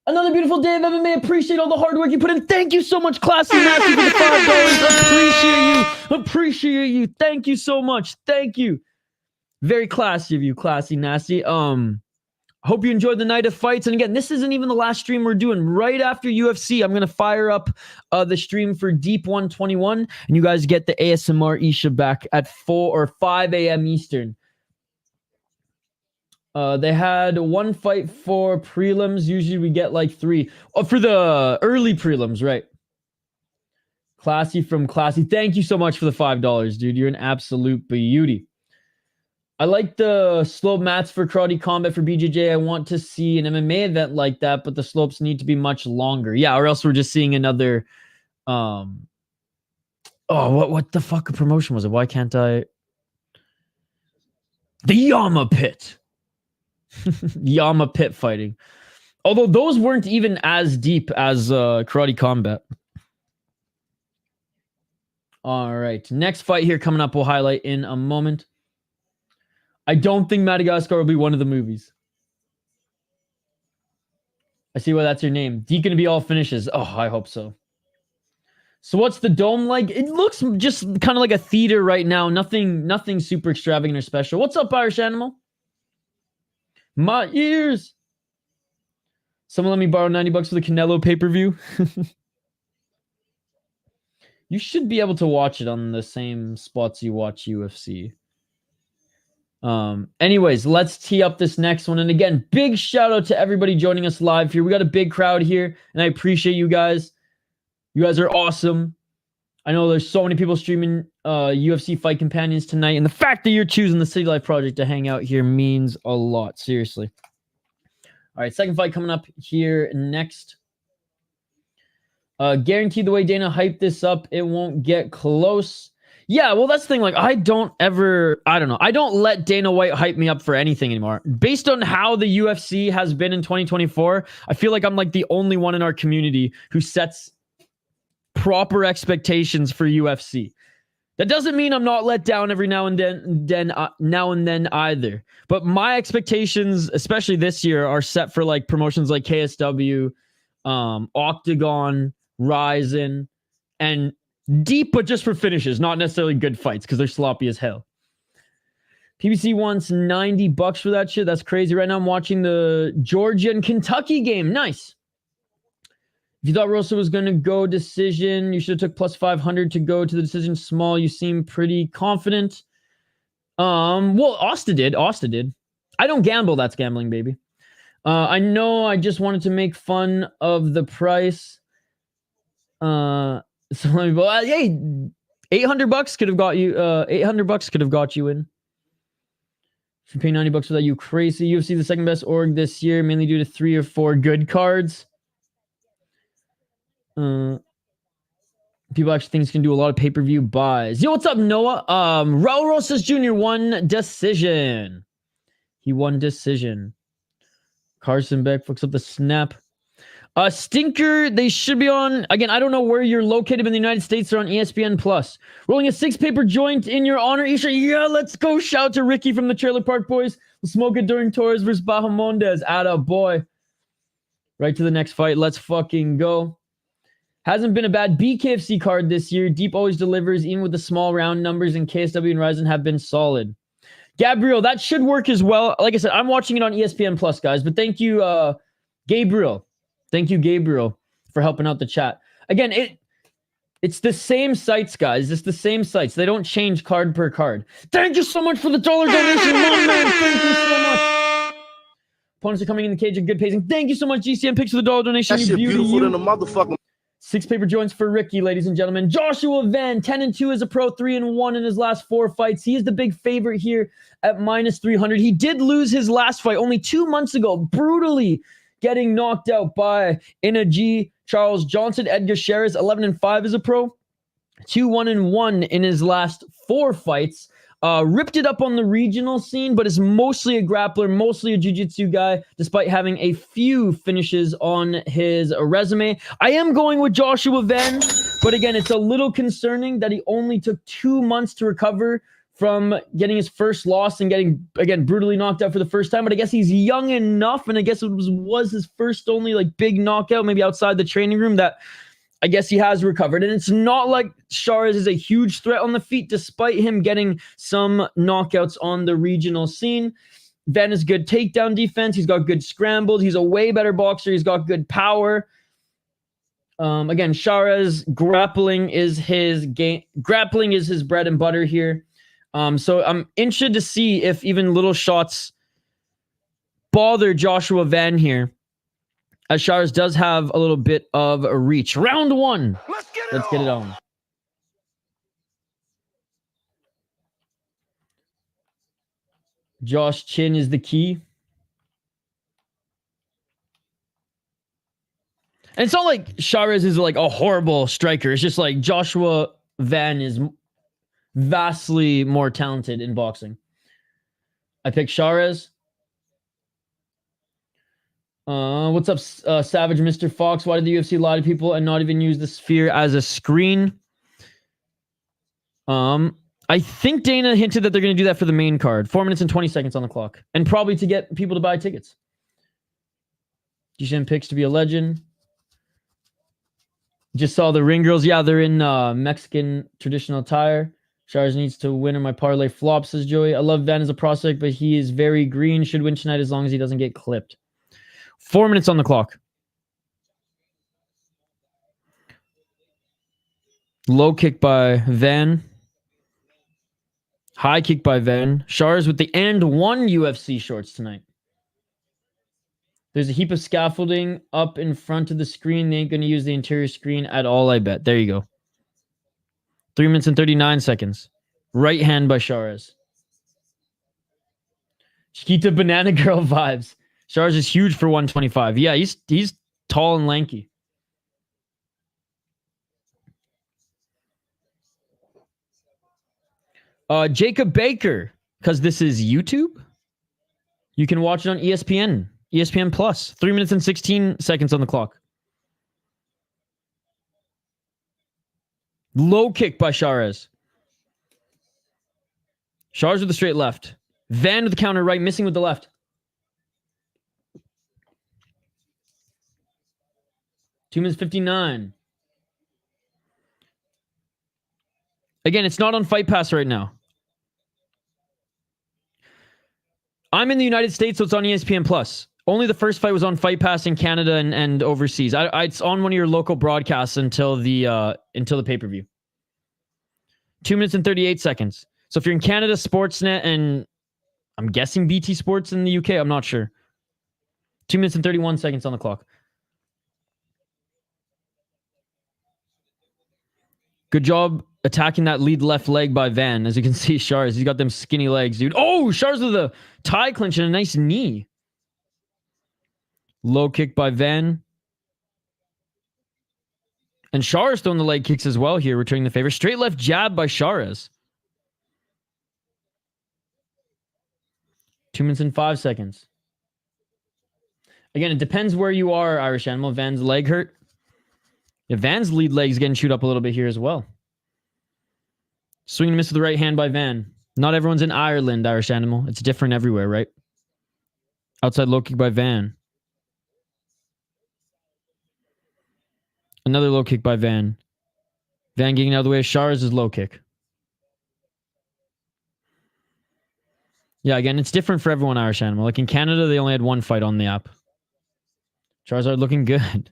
Another beautiful day of MMA. Appreciate all the hard work you put in. Thank you so much, Classy Nasty, for the $5. Appreciate you. Thank you so much. Thank you. Very classy of you, Classy Nasty. Hope you enjoyed the night of fights. And again, this isn't even the last stream we're doing. Right after UFC, I'm going to fire up the stream for Deep 121. And you guys get the ASMR Isha back at 4 or 5 a.m. Eastern. They had one fight for prelims. Usually we get like 3. Oh, for the early prelims, right? Classy from Classy. Thank you so much for the $5, dude. You're an absolute beauty. I like the slope mats for Karate Combat for BJJ. I want to see an MMA event like that, but the slopes need to be much longer. Yeah, or else we're just seeing another... what the fuck a promotion was it? Why can't I... The Yama Pit. Yama Pit fighting. Although those weren't even as deep as Karate Combat. All right. Next fight here coming up we'll highlight in a moment. I don't think Madagascar will be one of the movies. I see why that's your name. Deacon to be all finishes. Oh, I hope so. So what's the dome like? It looks just kind of like a theater right now. Nothing super extravagant or special. What's up, Irish Animal? My ears. Someone let me borrow $90 for the Canelo pay-per-view. You should be able to watch it on the same spots you watch UFC. Anyways, let's tee up this next one. And again, big shout out to everybody joining us live here. We got a big crowd here, and I appreciate you guys. You guys are awesome. I know there's so many people streaming UFC Fight Companions tonight, and the fact that you're choosing the City Life Project to hang out here means a lot. Seriously. All right, second fight coming up here next. Guaranteed the way Dana hyped this up, it won't get close. Yeah, well, that's the thing. Like, I don't let Dana White hype me up for anything anymore. Based on how the UFC has been in 2024, I feel like I'm like the only one in our community who sets proper expectations for UFC. That doesn't mean I'm not let down every now and then either. But my expectations, especially this year, are set for like promotions like KSW, Octagon, Ryzen, and deep, but just for finishes, not necessarily good fights because they're sloppy as hell. PBC wants $90 for that shit. That's crazy. Right now I'm watching the Georgia and Kentucky game. Nice. If you thought Rosa was going to go decision, you should have took plus 500 to go to the decision small. You seem pretty confident. Well, Asta did. I don't gamble. That's gambling, baby. I know I just wanted to make fun of the price. So let me go. Hey, $800 could have got you. $800 could have got you in. If you pay $90 for that, you crazy. UFC the second best org this year, mainly due to 3 or 4 good cards. People actually think can do a lot of pay-per-view buys. Yo, what's up, Noah? Raul Rosas Jr. won decision. He won decision. Carson Beck fucks up the snap. Stinker, they should be on. Again, I don't know where you're located in the United States. They're on ESPN Plus. Rolling a 6-paper joint in your honor, Isha. Yeah, let's go. Shout out to Ricky from the Trailer Park Boys. We'll smoke it during Torres versus Bahamondes. Atta boy. Right to the next fight. Let's fucking go. Hasn't been a bad BKFC card this year. Deep always delivers, even with the small round numbers, and KSW and Ryzen have been solid. Gabriel, that should work as well. Like I said, I'm watching it on ESPN Plus, guys. But thank you, Gabriel. Thank you, Gabriel, for helping out the chat. Again, it's the same sites, guys. It's the same sites. They don't change card per card. Thank you so much for the $1 donation, my man. Thank you so much. Opponents are coming in the cage at good pacing. Thank you so much, GCM Picks, for the $1 donation. That shit beautiful than a motherfucking. 6-paper joints for Ricky, ladies and gentlemen. Joshua Van, 10-2 as a pro, 3-1 in his last 4 fights. He is the big favorite here at minus 300. He did lose his last fight only 2 months ago, brutally getting knocked out by Ina G. Charles Johnson. Edgar Sheares, 11-5 as a pro, 2-1-1 in his last 4 fights. Ripped it up on the regional scene, but is mostly a grappler, mostly a jiu-jitsu guy, despite having a few finishes on his resume. I am going with Joshua Van, but again, it's a little concerning that he only took 2 months to recover from getting his first loss and getting, again, brutally knocked out for the first time. But I guess he's young enough, and I guess it was his first only like big knockout, maybe outside the training room, that I guess he has recovered. And it's not like Sheares is a huge threat on the feet, despite him getting some knockouts on the regional scene. Van is good takedown defense. He's got good scrambles. He's a way better boxer. He's got good power. Again, Sheares, grappling is his game. Grappling is his bread and butter here. So I'm interested to see if even little shots bother Joshua Van here, as Sheares does have a little bit of a reach. Round 1. Let's get it on. Josh Chin is the key. And it's not like Sheares is like a horrible striker. It's just like Joshua Van is vastly more talented in boxing. I picked Sheares. What's up, Savage Mr. Fox? Why did the UFC lie to people and not even use the Sphere as a screen? I think Dana hinted that they're going to do that for the main card. 4 minutes and 20 seconds on the clock. And probably to get people to buy tickets. GSM picks to be a legend. Just saw the ring girls. Yeah, they're in Mexican traditional attire. Sheares needs to win or my parlay flops, says Joey. I love Van as a prospect, but he is very green. Should win tonight as long as he doesn't get clipped. 4 minutes on the clock. Low kick by Van. High kick by Van. Sheares with the and 1 UFC shorts tonight. There's a heap of scaffolding up in front of the screen. They ain't going to use the interior screen at all, I bet. There you go. 3 minutes and 39 seconds. Right hand by Shahrez. Chiquita Banana Girl vibes. Shahrez is huge for 125. Yeah, he's tall and lanky. Jacob Baker, because this is YouTube. You can watch it on ESPN. ESPN Plus. 3 minutes and 16 seconds on the clock. Low kick by Shahrez. Shahrez with the straight left. Van with the counter right, missing with the left. 2 minutes 59. Again, it's not on Fight Pass right now. I'm in the United States, so it's on ESPN Plus. Only the first fight was on Fight Pass in Canada and overseas. It's on one of your local broadcasts until the pay-per-view. 2 minutes and 38 seconds. So if you're in Canada, Sportsnet, and I'm guessing BT Sports in the UK, I'm not sure. 2 minutes and 31 seconds on the clock. Good job attacking that lead left leg by Van. As you can see, Shahrez, he's got them skinny legs, dude. Oh, Shahrez with a tie clinch and a nice knee. Low kick by Van. And Shahrez throwing the leg kicks as well here, returning the favor. Straight left jab by Shahrez. 2 minutes and 5 seconds. Again, it depends where you are, Irish Animal. Van's leg hurt. Yeah, Van's lead leg's getting chewed up a little bit here as well. Swing and miss with the right hand by Van. Not everyone's in Ireland, Irish Animal. It's different everywhere, right? Outside low kick by Van. Another low kick by Van. Van getting out of the way of Shahrez's low kick. Yeah, again, it's different for everyone, Irish Animal. Like in Canada, they only had one fight on the app. Charizard looking good.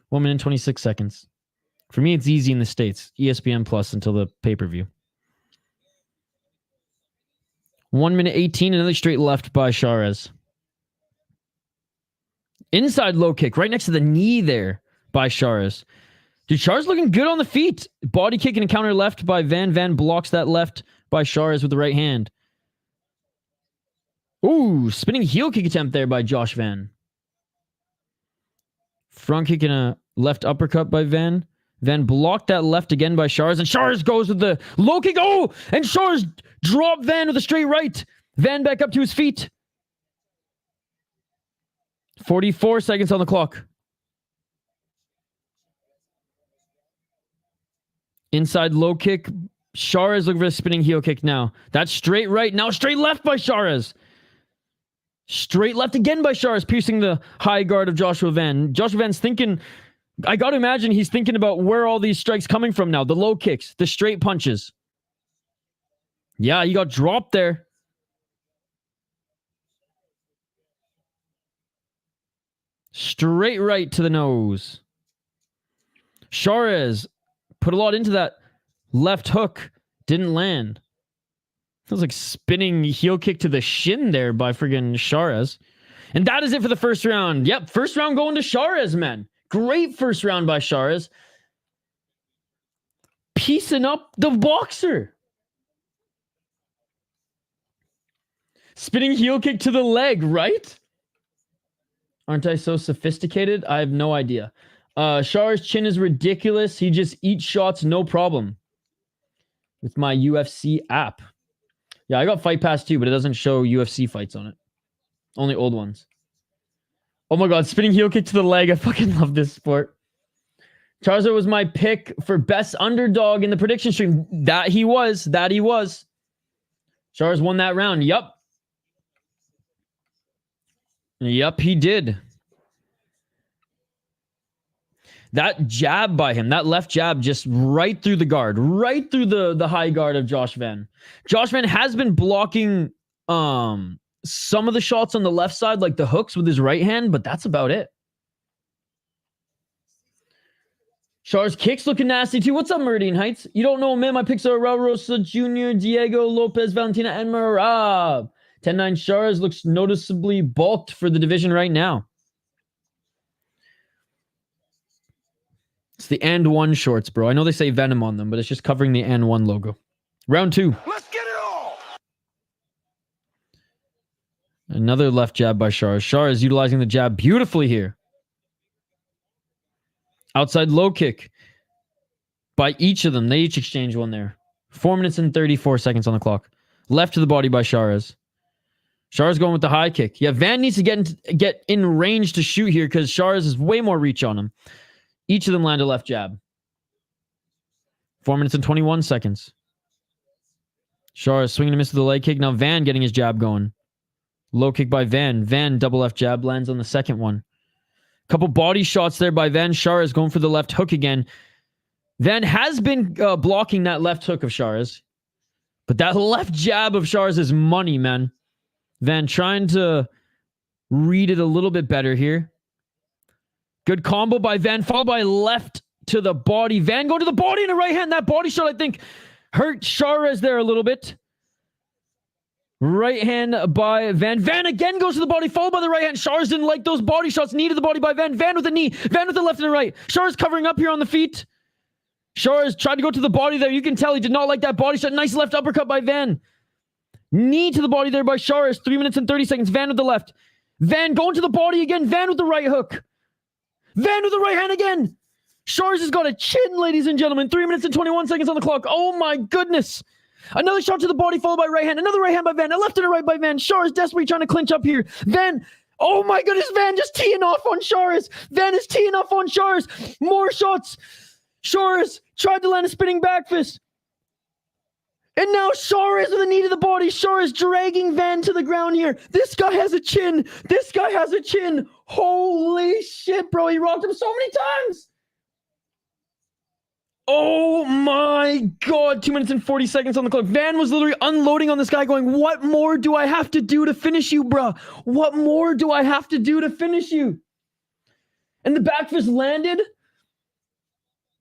1 minute and 26 seconds. For me, it's easy in the States. ESPN Plus until the pay-per-view. 1 minute 18, another straight left by Shahrez. Inside low kick, right next to the knee there by Shahrez. Dude, Shahrez looking good on the feet. Body kick and a counter left by Van. Van blocks that left by Shahrez with the right hand. Ooh, spinning heel kick attempt there by Josh Van. Front kick and a left uppercut by Van. Van blocked that left again by Shahrez. And Shahrez goes with the low kick. Oh! And Shahrez dropped Van with a straight right. Van back up to his feet. 44 seconds on the clock. Inside low kick. Shahrez looking for a spinning heel kick now. That's straight right. Now straight left by Shahrez. Straight left again by Shahrez, piercing the high guard of Joshua Van. Joshua Van's thinking, I got to imagine he's thinking about where all these strikes coming from now. The low kicks, the straight punches. Yeah, he got dropped there. Straight right to the nose. Shahrez put a lot into that left hook. Didn't land. It was like spinning heel kick to the shin there by friggin' Shahrez. And that is it for the first round. Yep, first round going to Shahrez, man. Great first round by Shahrez. Piecing up the boxer. Spinning heel kick to the leg, right? Aren't I so sophisticated? I have no idea. Shahrez's chin is ridiculous. He just eats shots, no problem. With my UFC app. Yeah, I got Fight Pass too, but it doesn't show UFC fights on it. Only old ones. Oh my god, spinning heel kick to the leg. I fucking love this sport. Charizard was my pick for best underdog in the prediction stream. That he was. Charizard won that round. Yup. Yup, he did. That jab by him, that left jab just right through the guard, right through the high guard of Josh Van. Josh Van has been blocking some of the shots on the left side, like the hooks with his right hand, but that's about it. Char's kicks looking nasty too. What's up, Meridian Heights? You don't know, man. My picks are Raul Rosa Jr., Diego, Lopes, Valentina, and Merab. 10-9 Char's looks noticeably bulked for the division right now. It's the and one shorts, bro. I know they say Venom on them, but it's just covering the and one logo. Round 2. Let's get it on. Another left jab by Shar. Shar is utilizing the jab beautifully here. Outside low kick by each of them. They each exchange one there. 4 minutes and 34 seconds on the clock. Left to the body by Sharaz. Sharaz going with the high kick. Yeah, Van needs to get in range to shoot here because Sharaz has way more reach on him. Each of them land a left jab. 4 minutes and 21 seconds. Sharaz swinging to miss with the leg kick. Now Van getting his jab going. Low kick by Van. Van double left jab lands on the second one. Couple body shots there by Van. Sharaz going for the left hook again. Van has been blocking that left hook of Sharaz. But that left jab of Sharaz is money, man. Van trying to read it a little bit better here. Good combo by Van, followed by left to the body. Van going to the body in a right hand. That body shot, I think, hurt Sharaz there a little bit. Right hand by Van. Van again goes to the body, followed by the right hand. Sharaz didn't like those body shots. Knee to the body by Van. Van with the knee. Van with the left and the right. Sharaz covering up here on the feet. Sharaz tried to go to the body there. You can tell he did not like that body shot. Nice left uppercut by Van. Knee to the body there by Sharaz. 3 minutes and 30 seconds. Van with the left. Van going to the body again. Van with the right hook. Van with the right hand again. Sharaz has got a chin, ladies and gentlemen. 3 minutes and 21 seconds on the clock. Oh my goodness. Another shot to the body followed by right hand. Another right hand by Van. A left and a right by Van. Sharaz desperately trying to clinch up here. Van. Oh my goodness. Van just teeing off on Sharaz. Van is teeing off on Sharaz. More shots. Sharaz tried to land a spinning back fist. And now Sharaz with a knee to the body. Sharaz dragging Van to the ground here. This guy has a chin. This guy has a chin. Holy shit, bro. He rocked him so many times. Oh my God. 2 minutes and 40 seconds on the clock. Van was literally unloading on this guy going, what more do I have to do to finish you, bro? What more do I have to do to finish you? And the back fist landed.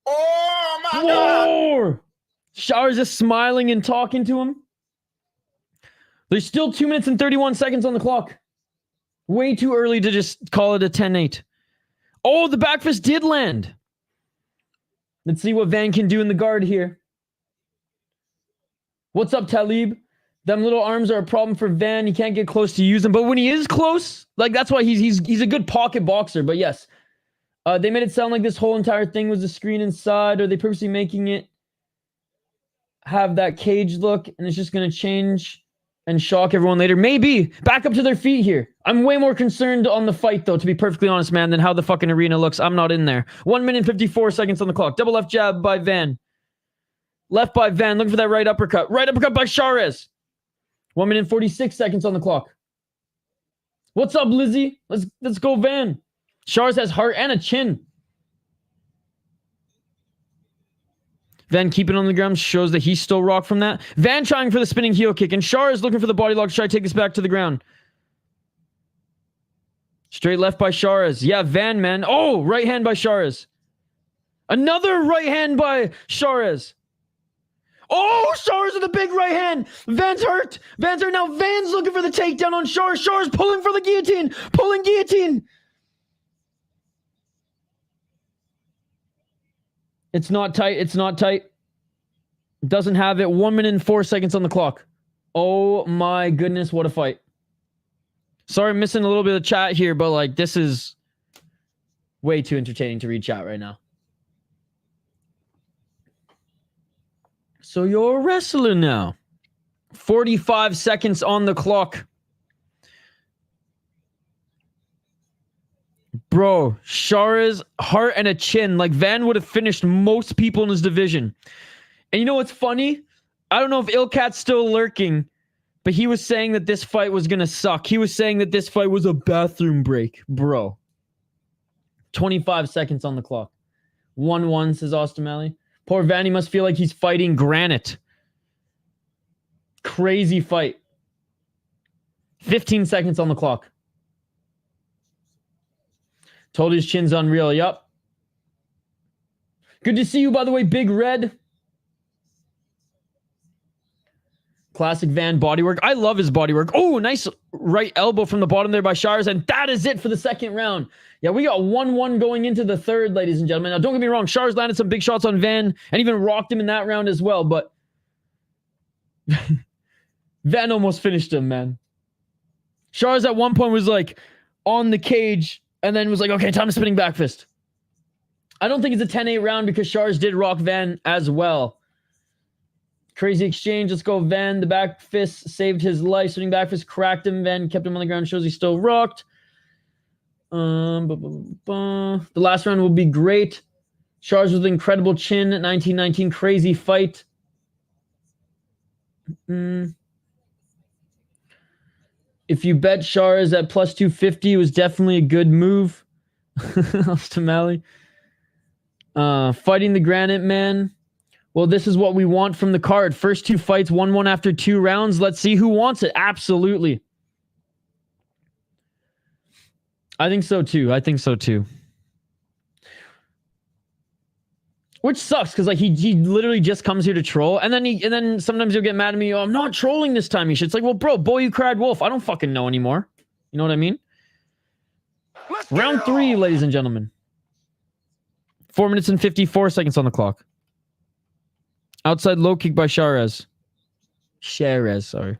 Oh my God. Sharaz just smiling and talking to him. There's still 2 minutes and 31 seconds on the clock. Way too early to just call it a 10-8. Oh, the back fist did land. Let's see what Van can do in the guard here. What's up, Talib? Them little arms are a problem for Van. He can't get close to use them. But when he is close, like that's why he's a good pocket boxer. But yes, they made it sound like this whole entire thing was a screen inside, or they purposely making it have that cage look, and it's just going to change and shock everyone later. Maybe. Back up to their feet here. I'm way more concerned on the fight, though, to be perfectly honest, man, than how the fucking arena looks. I'm not in there. 1 minute and 54 seconds on the clock. Double left jab by Van. Left by Van. Looking for that right uppercut. Right uppercut by Sharaz. 1 minute and 46 seconds on the clock. What's up, Lizzie? Let's go, Van. Sharaz has heart and a chin. Van keeping on the ground shows that he's still rocked from that. Van trying for the spinning heel kick, and Sharaz is looking for the body lock to try to take this back to the ground. Straight left by Sharaz. Yeah, Van, man. Oh, right hand by Sharaz. Another right hand by Sharaz. Oh, Sharaz with a big right hand. Van's hurt. Van's hurt. Now Van's looking for the takedown on Sharaz. Sharaz pulling for the guillotine. Pulling guillotine. It's not tight. It's not tight. Doesn't have it. 1 minute and 4 seconds on the clock. Oh my goodness, what a fight. Sorry, I'm missing a little bit of chat here, but like this is way too entertaining to read chat right now. So you're a wrestler now. 45 seconds on the clock. Bro, Sharaz, heart and a chin. Like Van would have finished most people in his division. And you know what's funny? I don't know if Ilkat's still lurking, but he was saying that this fight was going to suck. He was saying that this fight was a bathroom break. Bro. 25 seconds on the clock. 1-1, says Austin Alley. Poor Vanny must feel like he's fighting granite. Crazy fight. 15 seconds on the clock. Told his chin's unreal. Yup. Good to see you, by the way, Big Red. Classic Van bodywork. I love his bodywork. Oh, nice right elbow from the bottom there by Shars. And that is it for the second round. Yeah, we got 1-1 going into the third, ladies and gentlemen. Now, don't get me wrong. Shars landed some big shots on Van and even rocked him in that round as well. But Van almost finished him, man. Shars at one point was like on the cage and then was like, okay, time to spinning back fist. I don't think it's a 10-8 round because Shars did rock Van as well. Crazy exchange. Let's go, Van. The back fist saved his life. Spinning back fist cracked him. Van kept him on the ground. Shows he still rocked. The last round will be great. Shars with incredible chin. 1919. Crazy fight. If you bet Shars at plus 250, it was definitely a good move. Tamale. Fighting the Granite Man. Well, this is what we want from the card. First two fights, 1-1 after 2 rounds. Let's see who wants it. Absolutely. I think so too. Which sucks because like he literally just comes here to troll, and then sometimes he'll get mad at me. Oh, I'm not trolling this time. It's like, well, bro, boy, you cried wolf. I don't fucking know anymore. You know what I mean? Round 3, ladies and gentlemen. 4 minutes and 54 seconds on the clock. Outside low kick by Shars. Sorry.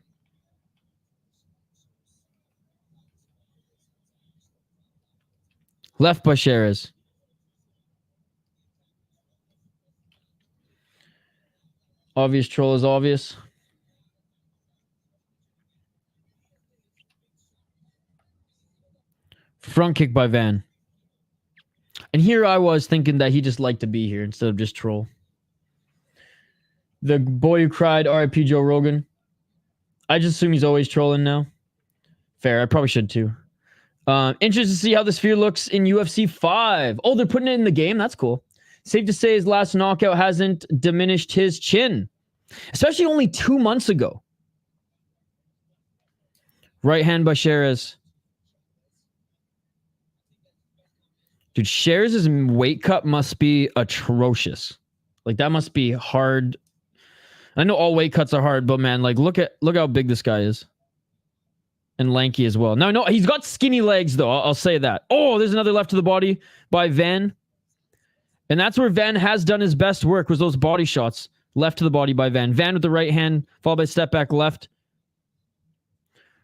Left by Shars. Obvious troll is obvious. Front kick by Van. And here I was thinking that he just liked to be here instead of just troll. The boy who cried, RIP Joe Rogan. I just assume he's always trolling now. Fair, I probably should too. Interested to see how the Sphere looks in UFC 5. Oh, they're putting it in the game? That's cool. Safe to say his last knockout hasn't diminished his chin. Especially only 2 months ago. Right hand by Shars. Dude, Shars' weight cut must be atrocious. Like, that must be hard. I know all weight cuts are hard, but man, like, look how big this guy is. And lanky as well. No, he's got skinny legs, though. I'll say that. Oh, there's another left to the body by Van. And that's where Van has done his best work, was those body shots. Left to the body by Van. Van with the right hand, followed by step back left.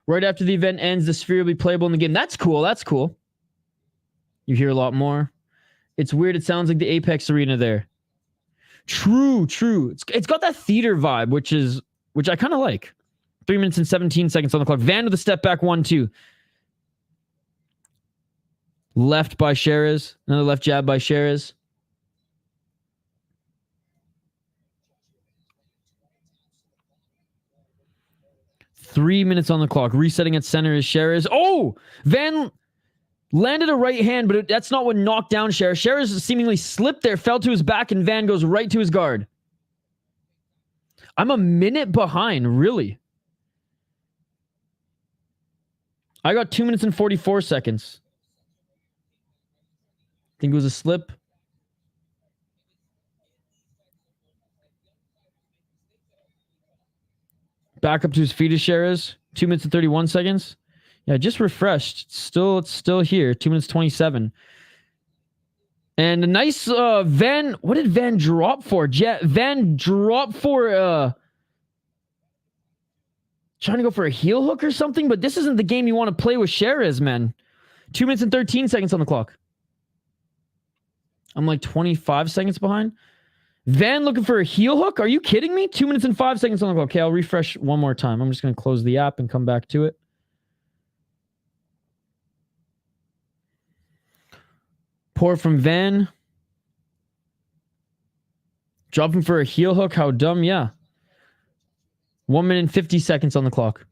Right after the event ends, the Sphere will be playable in the game. That's cool. That's cool. You hear a lot more. It's weird. It sounds like the Apex Arena there. True. It's got that theater vibe, which I kind of like. 3 minutes and 17 seconds on the clock. Van with a step back 1-2. Left by Shars. Another left jab by Shars. Three minutes on the clock. Resetting at center is Shars. Oh! Van landed a right hand, but that's not what knocked down Shars. Shars seemingly slipped there, fell to his back, and Van goes right to his guard. I'm a minute behind, really. I got 2 minutes and 44 seconds. Think it was a slip. Back up to his feet is Shars. 2 minutes and 31 seconds. Yeah, just refreshed. It's still here. 2 minutes 27. And a nice Van. What did Van drop for? Van dropped for trying to go for a heel hook or something, but this isn't the game you want to play with Shars, man. 2 minutes and 13 seconds on the clock. I'm like 25 seconds behind. Van looking for a heel hook? Are you kidding me? 2 minutes and 5 seconds on the clock. Okay, I'll refresh one more time. I'm just going to close the app and come back to it. Pour from Van. Dropping for a heel hook. How dumb, yeah. 1 minute and 50 seconds on the clock.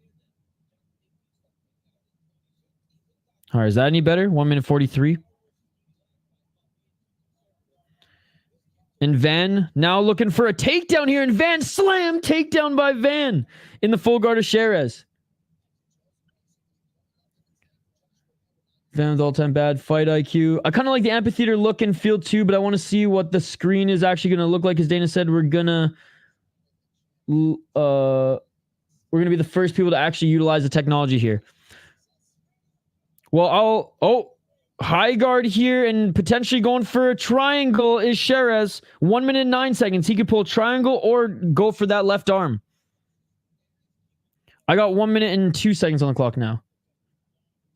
All right, is that any better? 1 minute 43. And Van now looking for a takedown here. And Van slam. Takedown by Van in the full guard of Shars. Van with all-time bad fight IQ. I kind of like the amphitheater look and feel too, but I want to see what the screen is actually going to look like. As Dana said, we're going to we're going to be the first people to actually utilize the technology here. Well, high guard here and potentially going for a triangle is Sherez. 1 minute and 9 seconds. He could pull triangle or go for that left arm. I got 1 minute and 2 seconds on the clock now.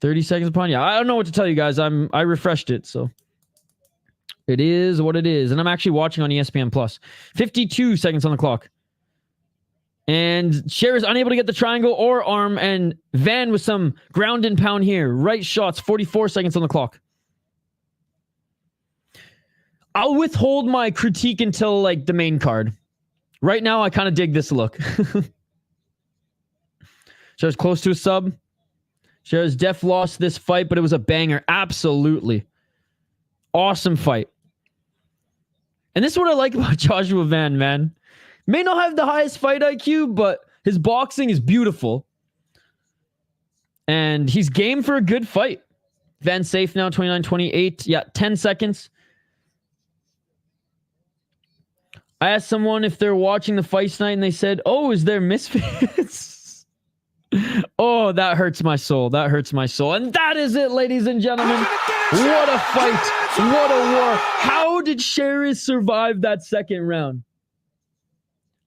30 seconds upon. Yeah, I don't know what to tell you guys. I refreshed it, so it is what it is. And I'm actually watching on ESPN Plus. 52 seconds on the clock. And Cher is unable to get the triangle or arm, and Van with some ground and pound here. Right shots, 44 seconds on the clock. I'll withhold my critique until like the main card. Right now, I kind of dig this look. Cher's close to a sub. Cher's def lost this fight, but it was a banger. Absolutely. Awesome fight. And this is what I like about Joshua Van, man. May not have the highest fight IQ, but his boxing is beautiful. And he's game for a good fight. Van safe now, 29-28. Yeah, 10 seconds. I asked someone if they're watching the fight tonight, and they said, oh, is there misfits? Oh, that hurts my soul. That hurts my soul. And that is it, ladies and gentlemen. What a fight. What a war. How did Sherez survive that second round?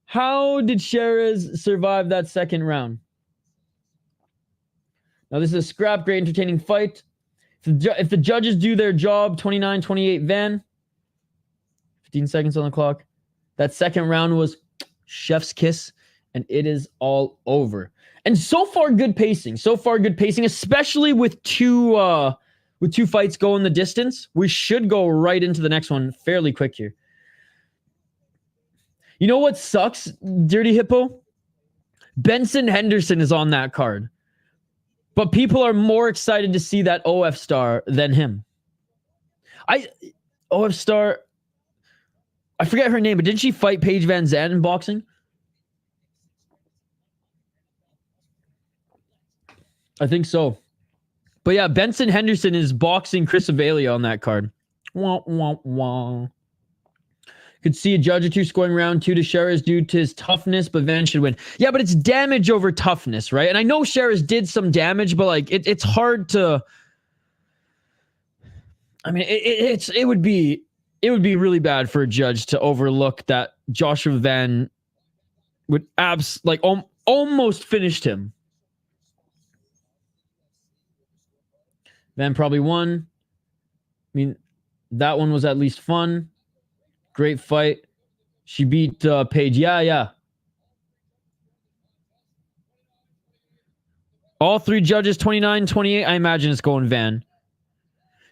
How did Sherez survive that second round? Now, this is a scrap, great, entertaining fight. If the judges do their job, 29-28 Van. 15 seconds on the clock. That second round was chef's kiss, and it is all over. And so far, good pacing. So far, good pacing, especially with two fights going the distance. We should go right into the next one fairly quick here. You know what sucks, Dirty Hippo? Benson Henderson is on that card. But people are more excited to see that OF star than him. OF star, I forget her name, but didn't she fight Paige Van Zandt in boxing? I think so. But yeah, Benson Henderson is boxing Chris Avellio on that card. Wah, wah, wah. Could see a judge or two scoring round 2 to Sherez due to his toughness, but Van should win. Yeah, but it's damage over toughness, right? And I know Sherez did some damage, but like it's hard to. I mean, it would be really bad for a judge to overlook that Joshua Van would almost finished him. Van probably won. I mean, that one was at least fun. Great fight. She beat Paige. Yeah. All three judges, 29-28. I imagine it's going Van.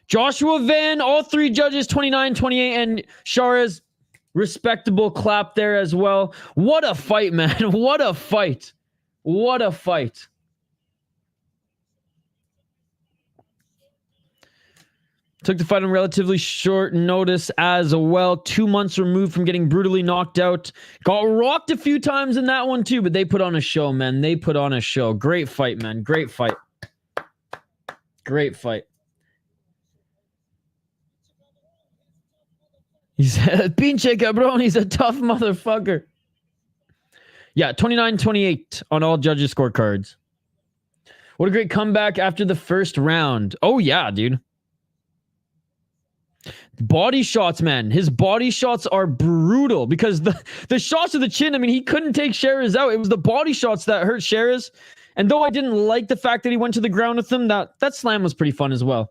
Joshua Van, all three judges, 29-28. And Sherez, respectable clap there as well. What a fight, man. What a fight. What a fight. Took the fight on relatively short notice as well. 2 months removed from getting brutally knocked out. Got rocked a few times in that one too, but they put on a show, man. They put on a show. Great fight, man. Great fight. Great fight. He said, Pinche cabron, he's a tough motherfucker. Yeah, 29-28 on all judges' scorecards. What a great comeback after the first round. Oh, yeah, dude. Body shots, man. His body shots are brutal because the shots to the chin, I mean, he couldn't take Sherez out. It was the body shots that hurt Sherez. And though I didn't like the fact that he went to the ground with them, that slam was pretty fun as well.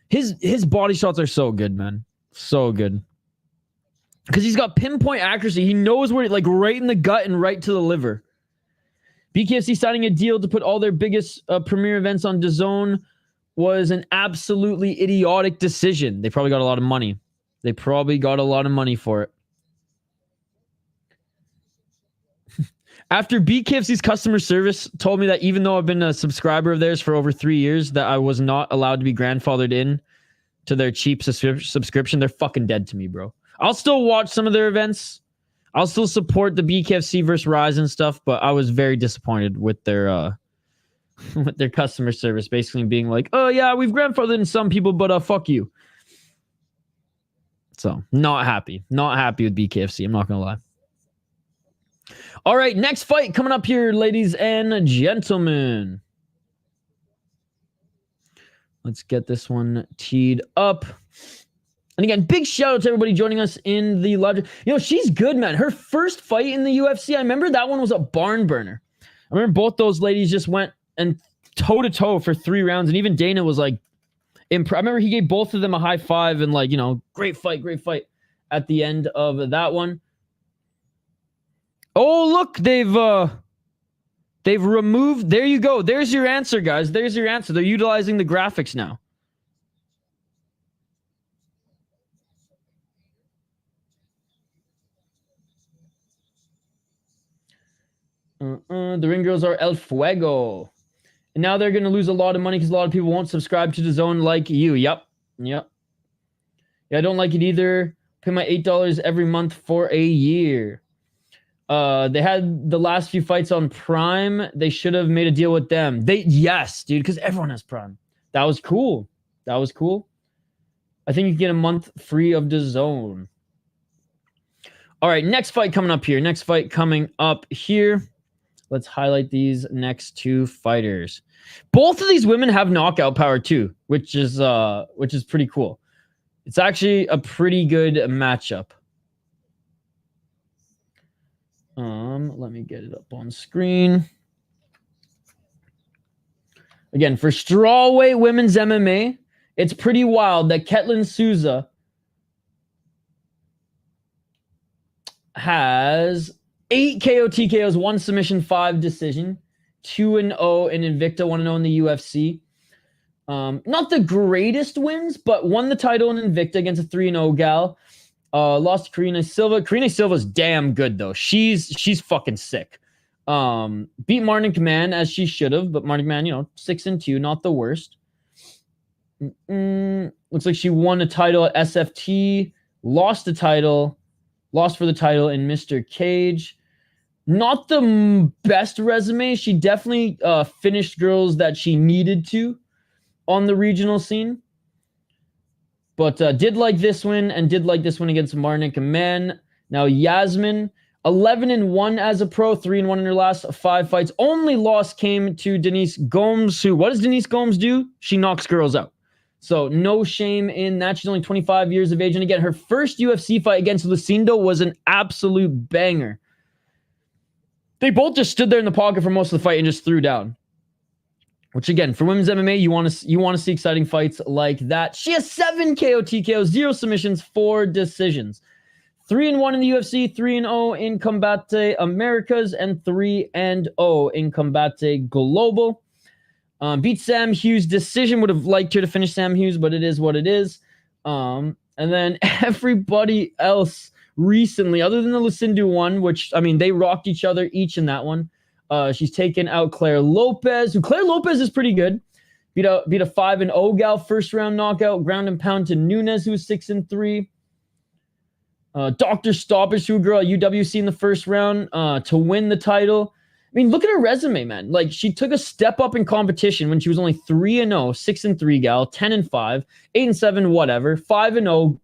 His body shots are so good, man. So good. Because he's got pinpoint accuracy. He knows where, like, right in the gut and right to the liver. BKFC signing a deal to put all their biggest premier events on DAZN was an absolutely idiotic decision. They probably got a lot of money. They probably got a lot of money for it. After BKFC's customer service told me that even though I've been a subscriber of theirs for over 3 years, that I was not allowed to be grandfathered in to their cheap subscription, they're fucking dead to me, bro. I'll still watch some of their events. I'll still support the BKFC versus Rise and stuff, but I was very disappointed with their with their customer service, basically being like, oh yeah, we've grandfathered in some people, but fuck you. So, not happy. Not happy with BKFC, I'm not gonna lie. All right, next fight coming up here, ladies and gentlemen. Let's get this one teed up. And again, big shout out to everybody joining us in the live. You know, she's good, man. Her first fight in the UFC, I remember that one was a barn burner. I remember both those ladies just went and toe-to-toe for 3 rounds. And even Dana was like, I remember he gave both of them a high five and like, you know, great fight at the end of that one. Oh, look, they've removed. There you go. There's your answer, guys. There's your answer. They're utilizing the graphics now. The ring girls are El Fuego. And now they're going to lose a lot of money because a lot of people won't subscribe to the zone like you. Yep. Yeah, I don't like it either. Pay my $8 every month for a year. They had the last few fights on Prime. They should have made a deal with them. Yes, dude, because everyone has Prime. That was cool. I think you can get a month free of the zone. All right, next fight coming up here. Let's highlight these next 2 fighters. Both of these women have knockout power too, which is pretty cool. It's actually a pretty good matchup. Let me get it up on screen. Again, for strawweight women's MMA, it's pretty wild that Ketlen Souza has 8 KO TKOs, 1 submission, 5 decision, 2-0 in Invicta, 1-0 in the UFC. Not the greatest wins, but won the title in Invicta against a 3-0 gal. Lost to Karina Silva. Karina Silva's damn good though. She's fucking sick. Beat Martin Command as she should have, but Martin Command, 6-2, not the worst. Looks like she won a title at SFT, lost for the title in Mr. Cage. Not the best resume. She definitely finished girls that she needed to on the regional scene. But did like this win and did like this win against Marnik Men. Now Yazmin, 11-1 as a pro, 3-1 in her last 5 fights. Only loss came to Denise Gomes, who, what does Denise Gomes do? She knocks girls out. So no shame in that. She's only 25 years of age. And again, her first UFC fight against Lucindo was an absolute banger. They both just stood there in the pocket for most of the fight and just threw down. Which again, for women's MMA, you want to see exciting fights like that. She has 7 KO TKOs, 0 submissions, 4 decisions. 3-1 in the UFC, 3-0 in Combate Americas, and 3-0 in Combate Global. Beat Sam Hughes decision. Would have liked her to finish Sam Hughes, but it is what it is. And then everybody else recently, other than the Lucindu one, which, I mean, they rocked each other each in that one. She's taken out Claire Lopes, who Claire Lopes is pretty good. Beat a 5-0 gal, first round knockout, ground and pound to Nunes, who's 6-3. Dr. Stoppage to a girl at UWC in the first round to win the title. I mean, look at her resume, man. Like, she took a step up in competition when she was only 3-0, 6-3 gal, 10-5, 8-7, whatever, 5-0,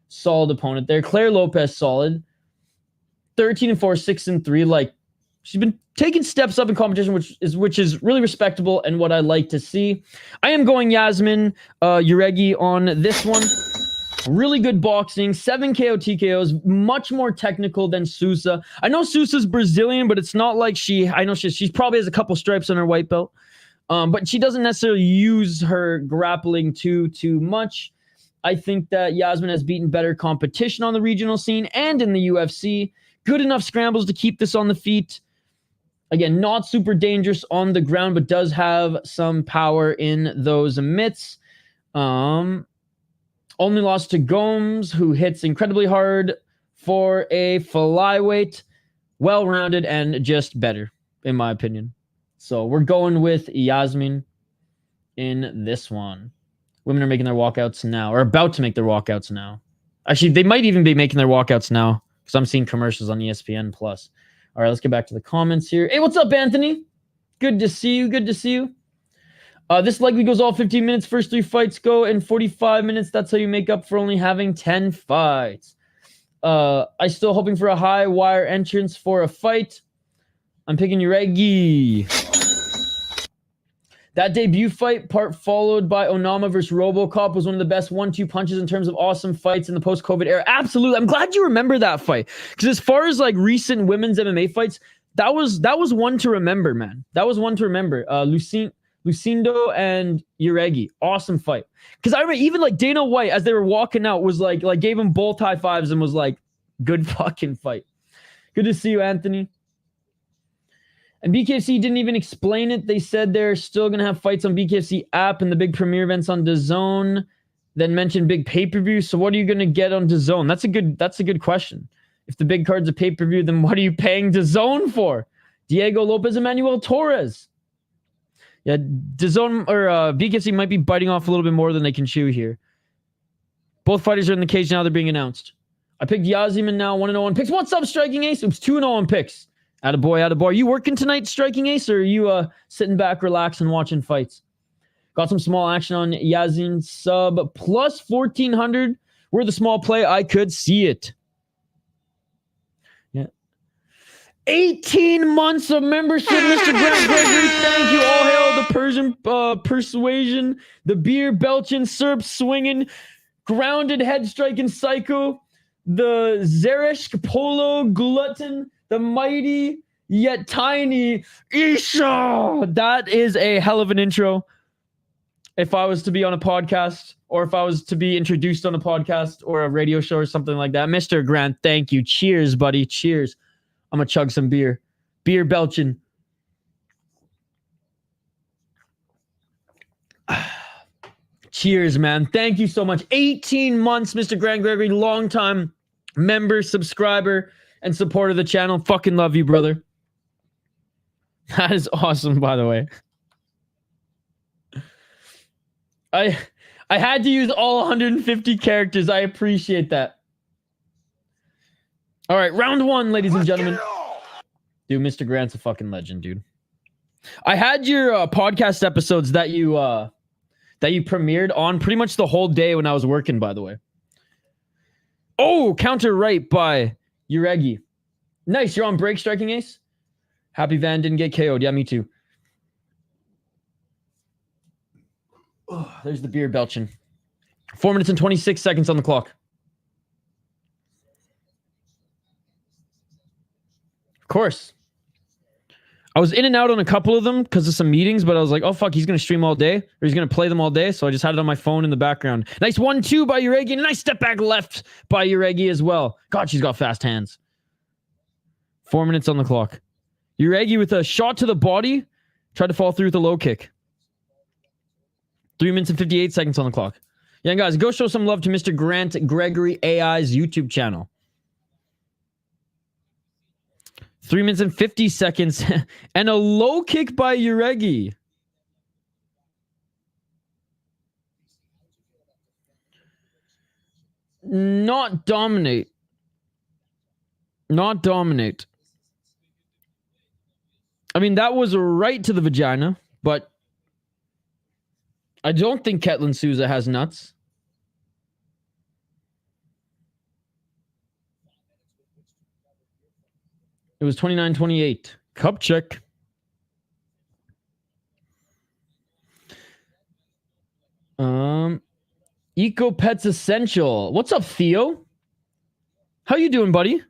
solid opponent there. Claire Lopes, solid. 13-4, 6-3. Like, she's been taking steps up in competition, which is really respectable and what I like to see. I am going Yazmin Jauregui on this one. Really good boxing, 7 KO TKOs, much more technical than Souza. I know Souza's Brazilian, but it's not like I know she probably has a couple stripes on her white belt. But she doesn't necessarily use her grappling too much. I think that Yazmin has beaten better competition on the regional scene and in the UFC. Good enough scrambles to keep this on the feet. Again, not super dangerous on the ground, but does have some power in those mitts. Only lost to Gomes, who hits incredibly hard for a flyweight. Well-rounded and just better, in my opinion. So we're going with Yazmin in this one. Women are making their walkouts now, or about to make their walkouts now. Actually, they might even be making their walkouts now, because I'm seeing commercials on ESPN+. All right, let's get back to the comments here. Hey, what's up, Anthony? Good to see you. This likely goes all 15 minutes. First 3 fights go in 45 minutes. That's how you make up for only having 10 fights. I still hoping for a high wire entrance for a fight. I'm picking Jauregui. That debut fight, part followed by Onama versus RoboCop, was one of the best 1-2 punches in terms of awesome fights in the post-COVID era. Absolutely. I'm glad you remember that fight. Because as far as like recent women's MMA fights, that was one to remember, man. That was one to remember. Lucindo and Jauregui. Awesome fight. Because I remember even like Dana White, as they were walking out, was like gave him both high fives and was like, good fucking fight. Good to see you, Anthony. And BKFC didn't even explain it. They said they're still going to have fights on BKFC app and the big premiere events on DAZN. Then mentioned big pay-per-view. So what are you going to get on DAZN? That's a good question. If the big card's a pay-per-view, then what are you paying DAZN for? Diego Lopes and Manuel Torres. Yeah, DAZN or BKFC might be biting off a little bit more than they can chew here. Both fighters are in the cage now. They're being announced. I picked Yazmin now, 1-0 on picks. What's up, Striking Ace? Oops, 2-0 on picks. Attaboy, attaboy. You working tonight, Striking Ace, or are you sitting back, relaxing, watching fights? Got some small action on Yazmin sub plus 1,400. We're the small play. I could see it. Yeah. 18 months of membership, Mr. Grant Gregory. Thank you. All hail the Persian persuasion, the beer belching, syrup swinging, grounded head striking psycho, the Zeresh Polo glutton, the mighty yet tiny Isha. That is a hell of an intro. If I was to be on a podcast, or if I was to be introduced on a podcast or a radio show or something like that. Mr. Grant, thank you. Cheers, buddy. Cheers. I'm going to chug some beer. Beer belching. Cheers, man. Thank you so much. 18 months, Mr. Grant Gregory. Long-time member, subscriber, and supporter of the channel. Fucking love you, brother. That is awesome, by the way. I had to use all 150 characters. I appreciate that. All right, round one, ladies and gentlemen. Dude, Mr. Grant's a fucking legend, dude. I had your podcast episodes that you premiered on pretty much the whole day when I was working, by the way. Oh, counter right by Jauregui. Nice, you're on break, Striking Ace. Happy Van didn't get KO'd. Yeah, me too. Oh, there's the beer belching. 4 minutes and 26 seconds on the clock. Of course. I was in and out on a couple of them because of some meetings, but I was like, oh, fuck, he's going to stream all day, or he's going to play them all day, so I just had it on my phone in the background. Nice 1-2 by Jauregui, and a nice step back left by Jauregui as well. God, she's got fast hands. 4 minutes on the clock. Jauregui with a shot to the body, tried to fall through with a low kick. 3 minutes and 58 seconds on the clock. Yeah, guys, go show some love to Mr. Grant Gregory AI's YouTube channel. 3 minutes and 50 seconds. And a low kick by Jauregui. Not dominate. Not dominate. I mean, that was right to the vagina, but I don't think Ketlen Souza has nuts. It was 29-28. Cup check. Eco Pets Essential. What's up, Theo? How you doing, buddy?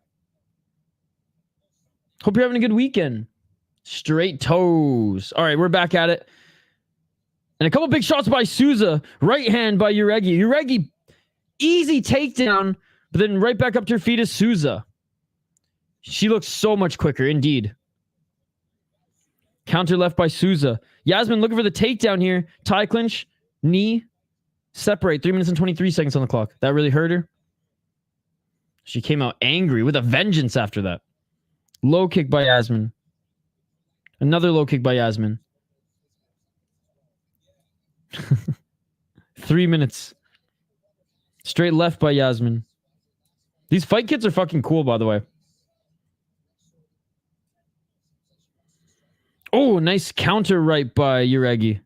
Hope you're having a good weekend. Straight toes. All right, we're back at it. And a couple big shots by Souza. Right hand by Jauregui. Jauregui, easy takedown, but then right back up to her feet is Souza. She looks so much quicker, indeed. Counter left by Souza. Yazmin looking for the takedown here. Tie clinch, knee, separate. 3 minutes and 23 seconds on the clock. That really hurt her. She came out angry with a vengeance after that. Low kick by Yazmin. Another low kick by Yazmin. 3 minutes. Straight left by Yazmin. These fight kits are fucking cool, by the way. Oh, nice counter right by Jauregui.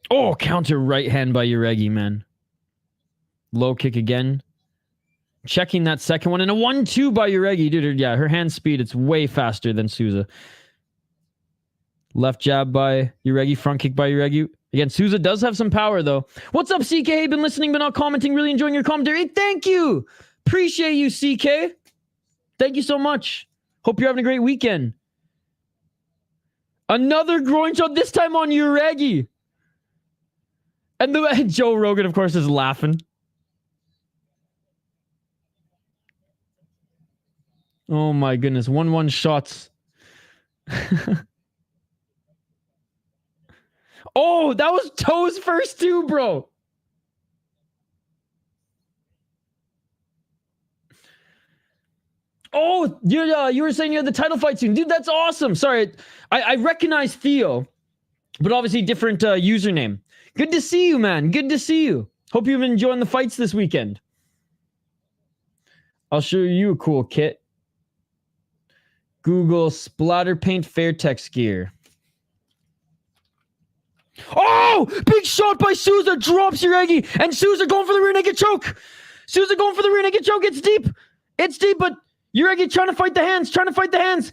Oh, counter right hand by Jauregui, man. Low kick again. Checking that second one. And a 1-2 by Jauregui. Dude, yeah, her hand speed, it's way faster than Souza. Left jab by Jauregui. Front kick by Jauregui. Again, Souza does have some power, though. What's up, CK? Hey, been listening but not commenting. Really enjoying your commentary. Hey, thank you. Appreciate you, CK. Thank you so much. Hope you're having a great weekend. Another groin shot, this time on Jauregui. And the Joe Rogan, of course, is laughing. Oh my goodness. 1-1 shots. Oh, that was Toe's first two, bro. Oh, you were saying you had the title fight soon. Dude, that's awesome. Sorry, I recognize Theo, but obviously different username. Good to see you, man. Good to see you. Hope you've been enjoying the fights this weekend. I'll show you a cool kit. Google splatter paint Fairtex gear. Oh! Big shot by Souza. Drops Jauregui. And Souza going for the rear naked choke. Souza going for the rear naked choke. It's deep. It's deep, but Jauregui trying to fight the hands. Trying to fight the hands.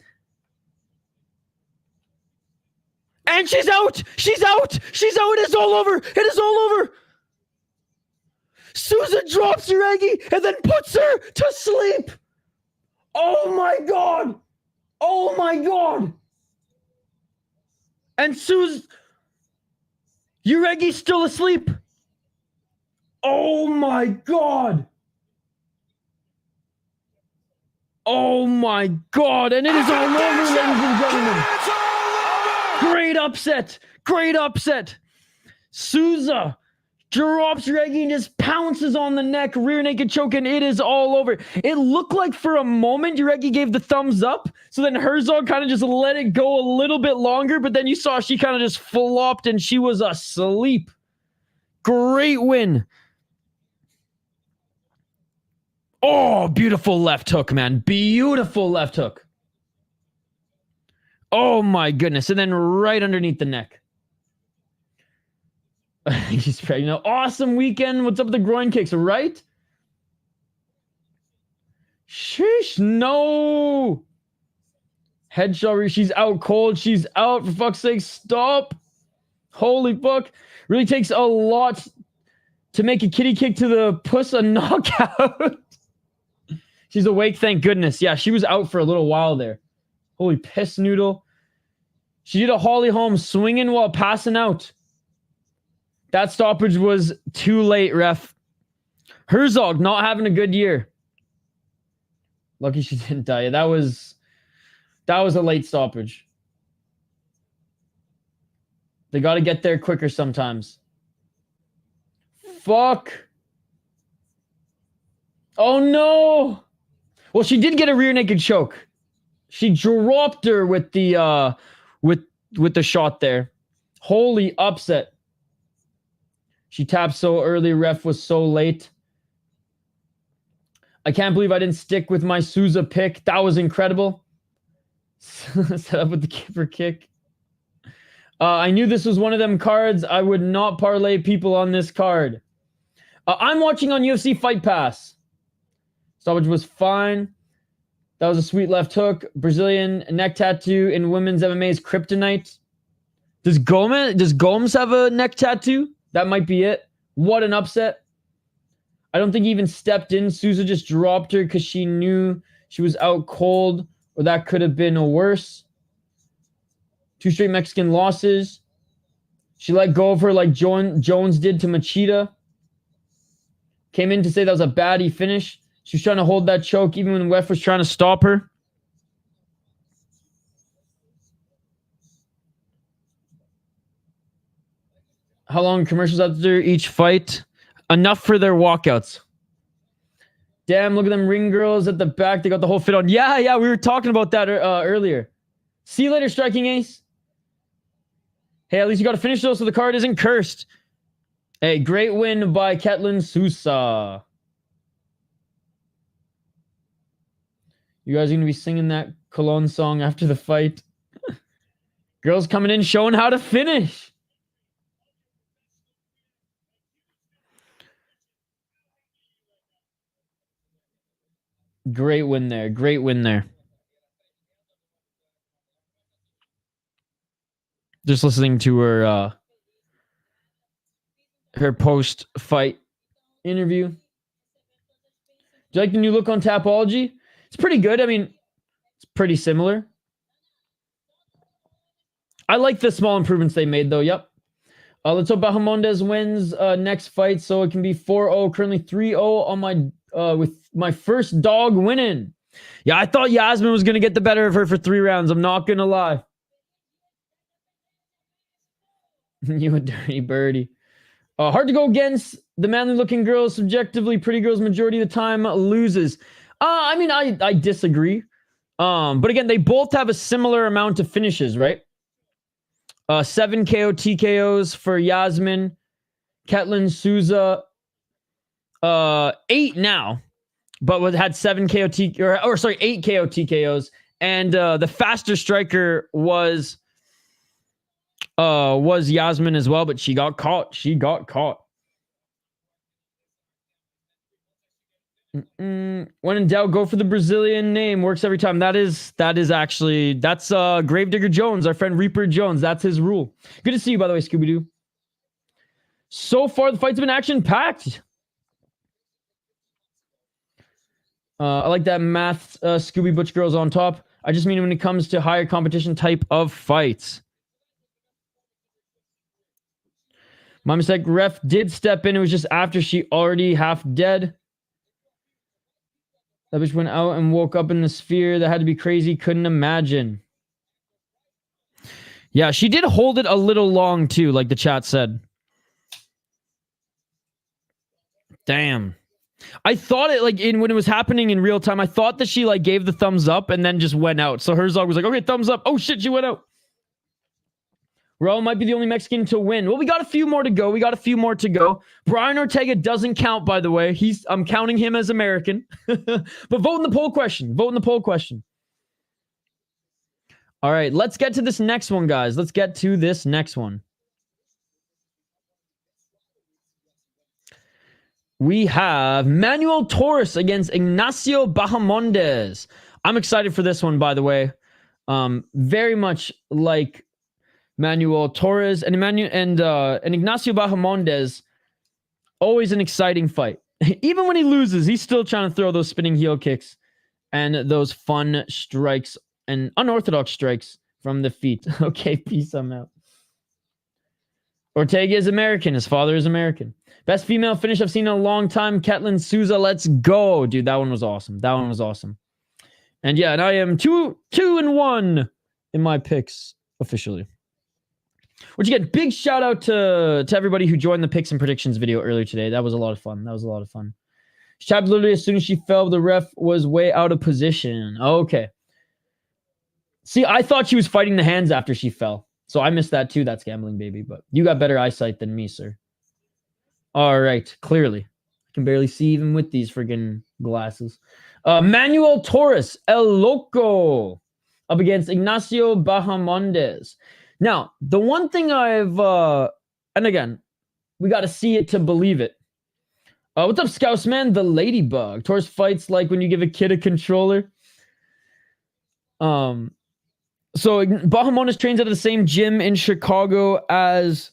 And she's out. She's out. She's out. It is all over. It is all over. Souza drops Jauregui and then puts her to sleep. Oh my God. Oh my God. And Jauregui's still asleep. Oh my God. Oh my God. And it is all over, ladies and gentlemen. Great upset. Great upset. Souza drops Jauregui and just pounces on the neck, rear naked choke, and it is all over. It looked like for a moment Jauregui gave the thumbs up, so then Herzog kind of just let it go a little bit longer, but then you saw she kind of just flopped and she was asleep. Great win. Oh, beautiful left hook, man. Beautiful left hook. Oh my goodness. And then right underneath the neck. He's pregnant. Awesome weekend. What's up with the groin kicks, right? Sheesh, no. Headshot, she's out cold. She's out, for fuck's sake. Stop. Holy fuck. Really takes a lot to make a kitty kick to the puss a knockout. She's awake, thank goodness. Yeah, she was out for a little while there. Holy piss noodle. She did a Holly Holm swinging while passing out. That stoppage was too late, ref. Herzog not having a good year. Lucky she didn't die. That was a late stoppage. They got to get there quicker sometimes. Fuck. Oh no. Well, she did get a rear naked choke. She dropped her with the with the shot there. Holy upset. She tapped so early, ref was so late. I can't believe I didn't stick with my Souza pick. That was incredible. Set up with the keeper kick. I knew this was one of them cards. I would not parlay people on this card. I'm watching on UFC Fight Pass. Stoppage was fine. That was a sweet left hook. Brazilian neck tattoo in women's MMA's kryptonite. Does Gomes have a neck tattoo? That might be it. What an upset. I don't think he even stepped in. Souza just dropped her because she knew she was out cold, or that could have been worse. 2 straight Mexican losses. She let go of her like Jones did to Machida. Came in to say that was a baddie finish. She was trying to hold that choke even when Wef was trying to stop her. How long commercials after each fight? Enough for their walkouts. Damn, look at them ring girls at the back. They got the whole fit on. Yeah, we were talking about that earlier. See you later, Striking Ace. Hey, at least you got to finish those so the card isn't cursed. Hey, great win by Ketlen Souza. You guys are going to be singing that Cologne song after the fight. Girls coming in showing how to finish. Great win there. Great win there. Just listening to her her post-fight interview. Do you like the new look on Tapology? It's pretty good. I mean, it's pretty similar. I like the small improvements they made, though. Yep. Let's hope Bahamondes wins next fight, so it can be 4-0. Currently 3-0 on my with my first dog winning. Yeah, I thought Yazmin was gonna get the better of her for 3 rounds. I'm not gonna lie. You a dirty birdie. Hard to go against the manly-looking girls. Subjectively, pretty girls majority of the time loses. I mean, I disagree. But again, they both have a similar amount of finishes, right? 7 KO TKOs for Yazmin, Ketlen, Souza, 8 now, but had 7 KO or sorry, 8 KO TKOs, and the faster striker was Yazmin as well, but she got caught. When in doubt, go for the Brazilian name. Works every time. That is actually, that's Gravedigger Jones, our friend Reaper Jones. That's his rule. Good to see you, by the way, Scooby-Doo. So far, the fight's been action-packed. I like that math, Scooby Butch Girls on top. I just mean when it comes to higher competition type of fights. My mistake, ref did step in. It was just after she already half dead. That bitch went out and woke up in the sphere. That had to be crazy. Couldn't imagine. Yeah, she did hold it a little long too, like the chat said. Damn. I thought it, like, when it was happening in real time, I thought that she, like, gave the thumbs up and then just went out. So Herzog was like, okay, thumbs up. Oh, shit, she went out. Raul might be the only Mexican to win. Well, we got a few more to go. Brian Ortega doesn't count, by the way. I'm counting him as American. But vote in the poll question. All right, let's get to this next one, guys. We have Manuel Torres against Ignacio Bahamondes. I'm excited for this one, by the way. Very much like Manuel Torres and Ignacio Bahamondes. Always an exciting fight. Even when he loses, he's still trying to throw those spinning heel kicks and those fun strikes and unorthodox strikes from the feet. Okay, peace. I'm out. Ortega is American. His father is American. Best female finish I've seen in a long time. Ketlen, Souza, let's go. Dude, that one was awesome. And yeah, and I am 2-1 in my picks officially. Which again, big shout out to everybody who joined the picks and predictions video earlier today. That was a lot of fun. She tapped literally as soon as she fell, the ref was way out of position. Okay. See, I thought she was fighting the hands after she fell. So I missed that too. That's gambling, baby. But you got better eyesight than me, sir. All right. Clearly. I can barely see even with these friggin' glasses. Manuel Torres, El Loco, up against Ignacio Bahamondes. Now, the one thing I've... and again, we got to see it to believe it. What's up, Scousman? The Ladybug. Torres fights like when you give a kid a controller. So Bahamondes trains out of the same gym in Chicago as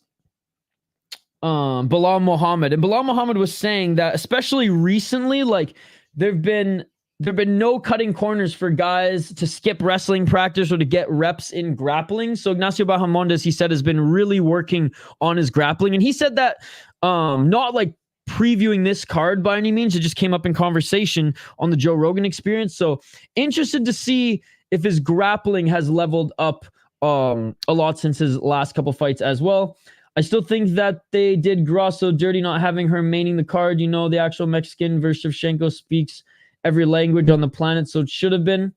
Bilal Muhammad. And Bilal Muhammad was saying that especially recently, like there've been no cutting corners for guys to skip wrestling practice or to get reps in grappling. So Ignacio Bahamondes, he said, has been really working on his grappling. And he said that not like previewing this card by any means. It just came up in conversation on the Joe Rogan Experience. So interested to see if his grappling has leveled up a lot since his last couple fights as well. I still think that they did Grasso dirty not having her maining the card. You know, the actual Mexican versus Shevchenko speaks every language on the planet, so it should have been.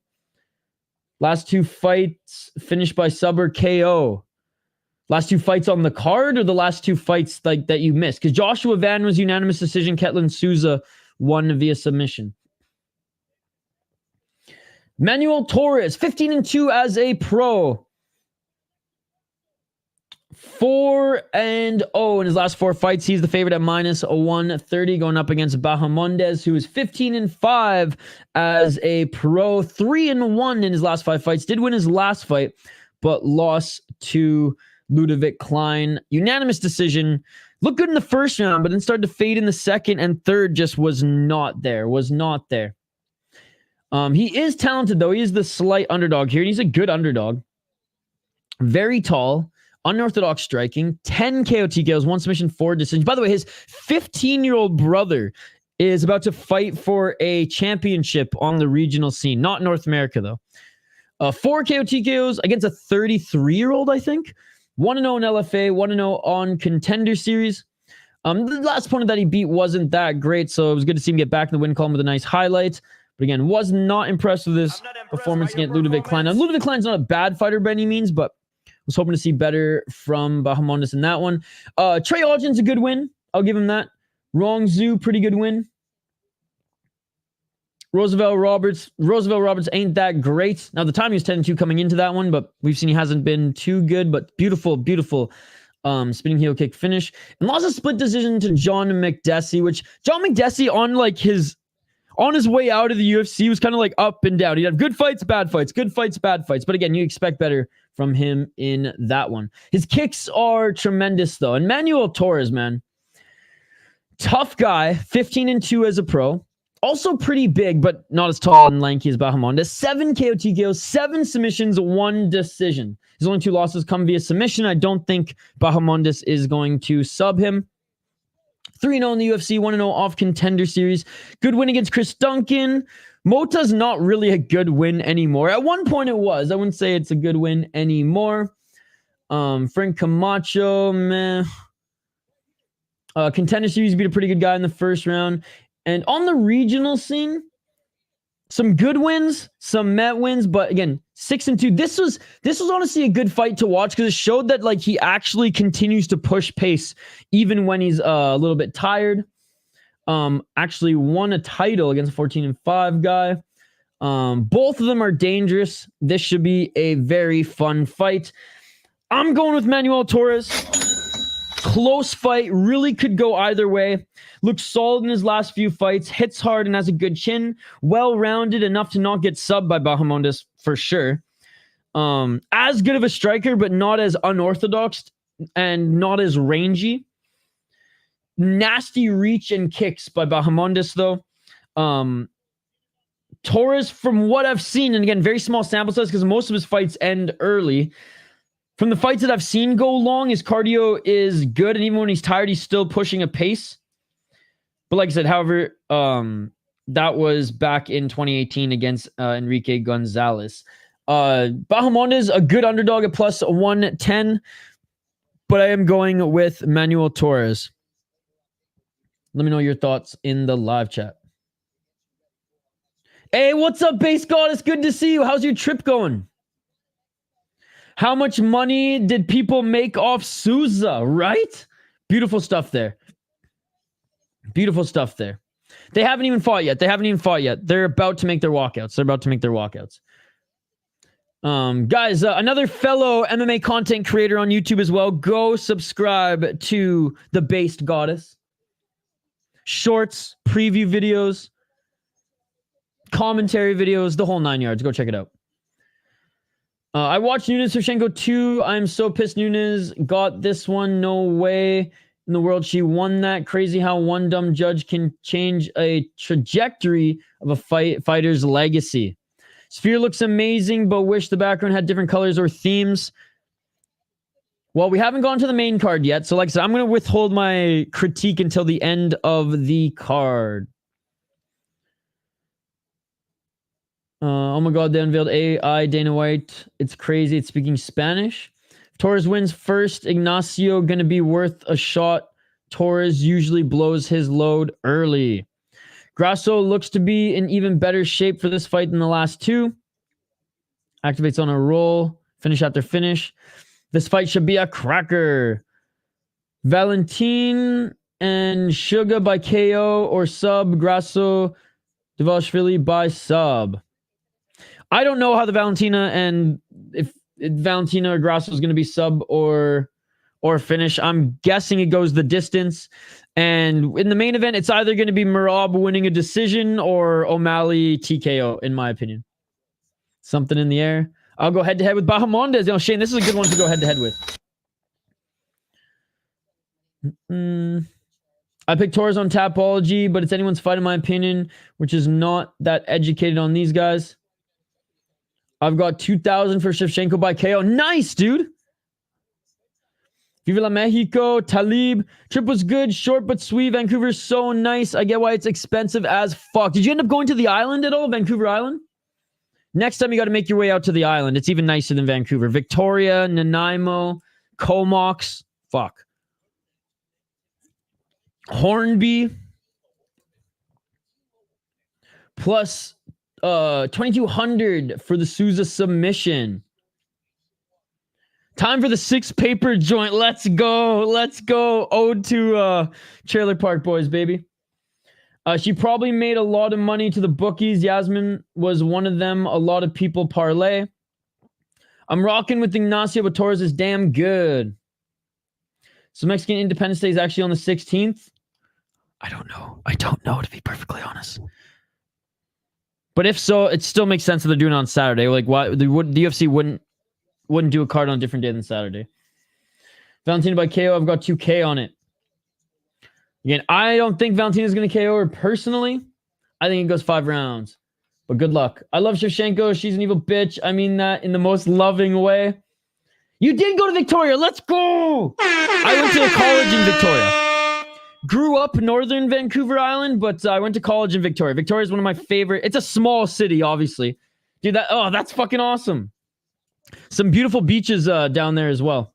Last 2 fights finished by sub or KO. Last 2 fights on the card or the last 2 fights like that you missed? Because Joshua Van was unanimous decision. Ketlen Souza won via submission. Manuel Torres, 15-2 as a pro. 4-0 in his last 4 fights. He's the favorite at -130, going up against Bahamondes, who is 15-5 as a pro, 3-1 in his last 5 fights. Did win his last fight, but lost to Ludovic Klein. Unanimous decision. Looked good in the first round, but then started to fade in the second, and third just was not there. He is talented, though. He is the slight underdog here, and he's a good underdog. Very tall. Unorthodox striking, 10 KO TKOs, 1 submission, 4 decisions. By the way, his 15-year-old brother is about to fight for a championship on the regional scene. Not North America, though. 4 KO TKOs against a 33-year-old, I think. 1-0 in LFA, 1-0 on Contender Series. The last opponent that he beat wasn't that great, so it was good to see him get back in the win column with a nice highlight. But again, was not impressed with his performance against Ludovic Klein. Now, Ludovic Klein's not a bad fighter by any means, but was hoping to see better from Bahamondes in that one. Trey Algin's a good win. I'll give him that. Rong Zhu, pretty good win. Roosevelt Roberts ain't that great. Now, the time he was 10-2 coming into that one, but we've seen he hasn't been too good, but beautiful spinning heel kick finish. And lost a split decision to John McDessie, which John McDessie on his way out of the UFC was kind of like up and down. He'd have good fights, bad fights, good fights, bad fights. But again, you expect better from him in that one. His kicks are tremendous, though. And Manuel Torres, man. Tough guy, 15-2 as a pro. Also pretty big, but not as tall and lanky as Bahamondes. 7 KO TKOs, 7 submissions, 1 decision. His only 2 losses come via submission. I don't think Bahamondes is going to sub him. 3-0 in the UFC, 1-0 off Contender Series. Good win against Chris Duncan. Mota's not really a good win anymore. At one point it was. I wouldn't say it's a good win anymore. Frank Camacho, meh. Contender Series beat a pretty good guy in the first round. And on the regional scene, some good wins, some meh wins, but again, 6-2. This was honestly a good fight to watch because it showed that he actually continues to push pace even when he's a little bit tired. Actually won a title against a 14-5 guy. Both of them are dangerous. This should be a very fun fight. I'm going with Manuel Torres. Close fight, really could go either way. Looks solid in his last few fights, hits hard and has a good chin. Well-rounded enough to not get subbed by Bahamondes for sure. As good of a striker, but not as unorthodox and not as rangy. Nasty reach and kicks by Bahamondes, though. Torres, from what I've seen, and again, very small sample size because most of his fights end early. From the fights that I've seen go long, his cardio is good, and even when he's tired, he's still pushing a pace. But like I said, however, that was back in 2018 against Enrique Gonzalez. Bahamondes, a good underdog at +110, but I am going with Manuel Torres. Let me know your thoughts in the live chat. Hey, what's up, Base Goddess? Good to see you. How's your trip going? How much money did people make off Souza, right? Beautiful stuff there. Beautiful stuff there. They haven't even fought yet. They're about to make their walkouts. Guys, another fellow MMA content creator on YouTube as well. Go subscribe to the Based Goddess. Shorts, preview videos, commentary videos, the whole 9 yards. Go check it out. I watched Nunes Shevchenko 2. I'm so pissed Nunes got this one. No way in the world she won that. Crazy how one dumb judge can change a trajectory of a fighter's legacy. Sphere looks amazing, but wish the background had different colors or themes. Well, we haven't gone to the main card yet. So like I said, I'm going to withhold my critique until the end of the card. Oh my God, they unveiled AI Dana White. It's crazy. It's speaking Spanish. If Torres wins first, Ignacio going to be worth a shot. Torres usually blows his load early. Grasso looks to be in even better shape for this fight than the last two. Activates on a roll. Finish after finish. This fight should be a cracker. Valentina and Sugar by KO or sub. Grasso, Dvalishvili by sub. I don't know how the Valentina and if Valentina or Grasso is going to be sub or or finish. I'm guessing it goes the distance. And in the main event, it's either going to be Merab winning a decision or O'Malley TKO, in my opinion. Something in the air. I'll go head-to-head with Bahamondes. You know, Shane, this is a good one to go head-to-head with. I picked Torres on Tapology, but it's anyone's fight, in my opinion, which is not that educated on these guys. I've got 2,000 for Shevchenko by KO. Nice, dude. Viva la Mexico. Talib. Trip was good. Short but sweet. Vancouver's so nice. I get why it's expensive as fuck. Did you end up going to the island at all? Vancouver Island? Next time you got to make your way out to the island. It's even nicer than Vancouver. Victoria, Nanaimo, Comox. Fuck. Hornby. Plus 2,200 for the Souza submission. Time for the 6 paper joint. Let's go. Let's go. Ode to Trailer Park Boys, baby. She probably made a lot of money to the bookies. Yazmin was one of them. A lot of people parlay. I'm rocking with Ignacio, but Torres is damn good. So Mexican Independence Day is actually on the 16th. I don't know. I don't know, to be perfectly honest. But if so, it still makes sense that they're doing it on Saturday. Like, why the UFC wouldn't do a card on a different day than Saturday. Valentina by KO, I've got 2K on it. Again, I don't think Valentina's going to KO her personally. I think it goes 5 rounds. But good luck. I love Shevchenko. She's an evil bitch. I mean that in the most loving way. You did go to Victoria. Let's go! I went to college in Victoria. Grew up northern Vancouver Island, but I went to college in Victoria. Victoria is one of my favorite. It's a small city, obviously. Dude, that's fucking awesome. Some beautiful beaches down there as well.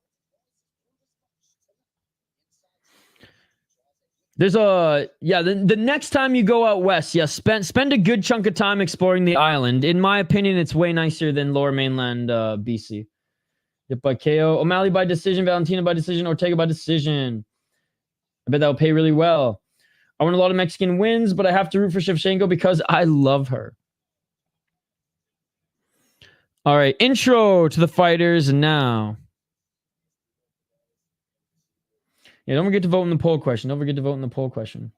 There's the next time you go out west, spend a good chunk of time exploring the island. In my opinion, it's way nicer than lower mainland BC. Yep, by KO. O'Malley by decision, Valentina by decision, Ortega by decision. I bet that'll pay really well. I want a lot of Mexican wins, but I have to root for Shevchenko because I love her. All right, intro to the fighters now. Yeah, don't forget to vote in the poll question. Don't forget to vote in the poll question.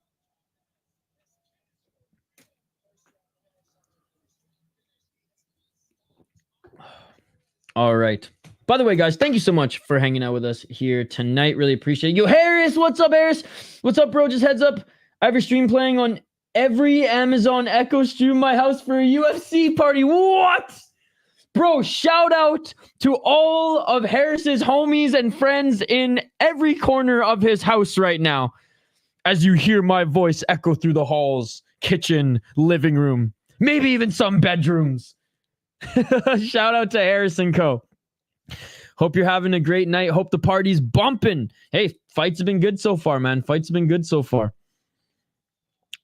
All right. By the way, guys, thank you so much for hanging out with us here tonight. Really appreciate it. Yo, Harris, what's up, Harris? What's up, bro? Just heads up. I have your stream playing on every Amazon Echo stream my house for a UFC party. What? Bro, shout out to all of Harris's homies and friends in every corner of his house right now as you hear my voice echo through the halls, kitchen, living room, maybe even some bedrooms. Shout out to Harris & Co. Hope you're having a great night. Hope the party's bumping. Hey, fights have been good so far, man. Fights have been good so far.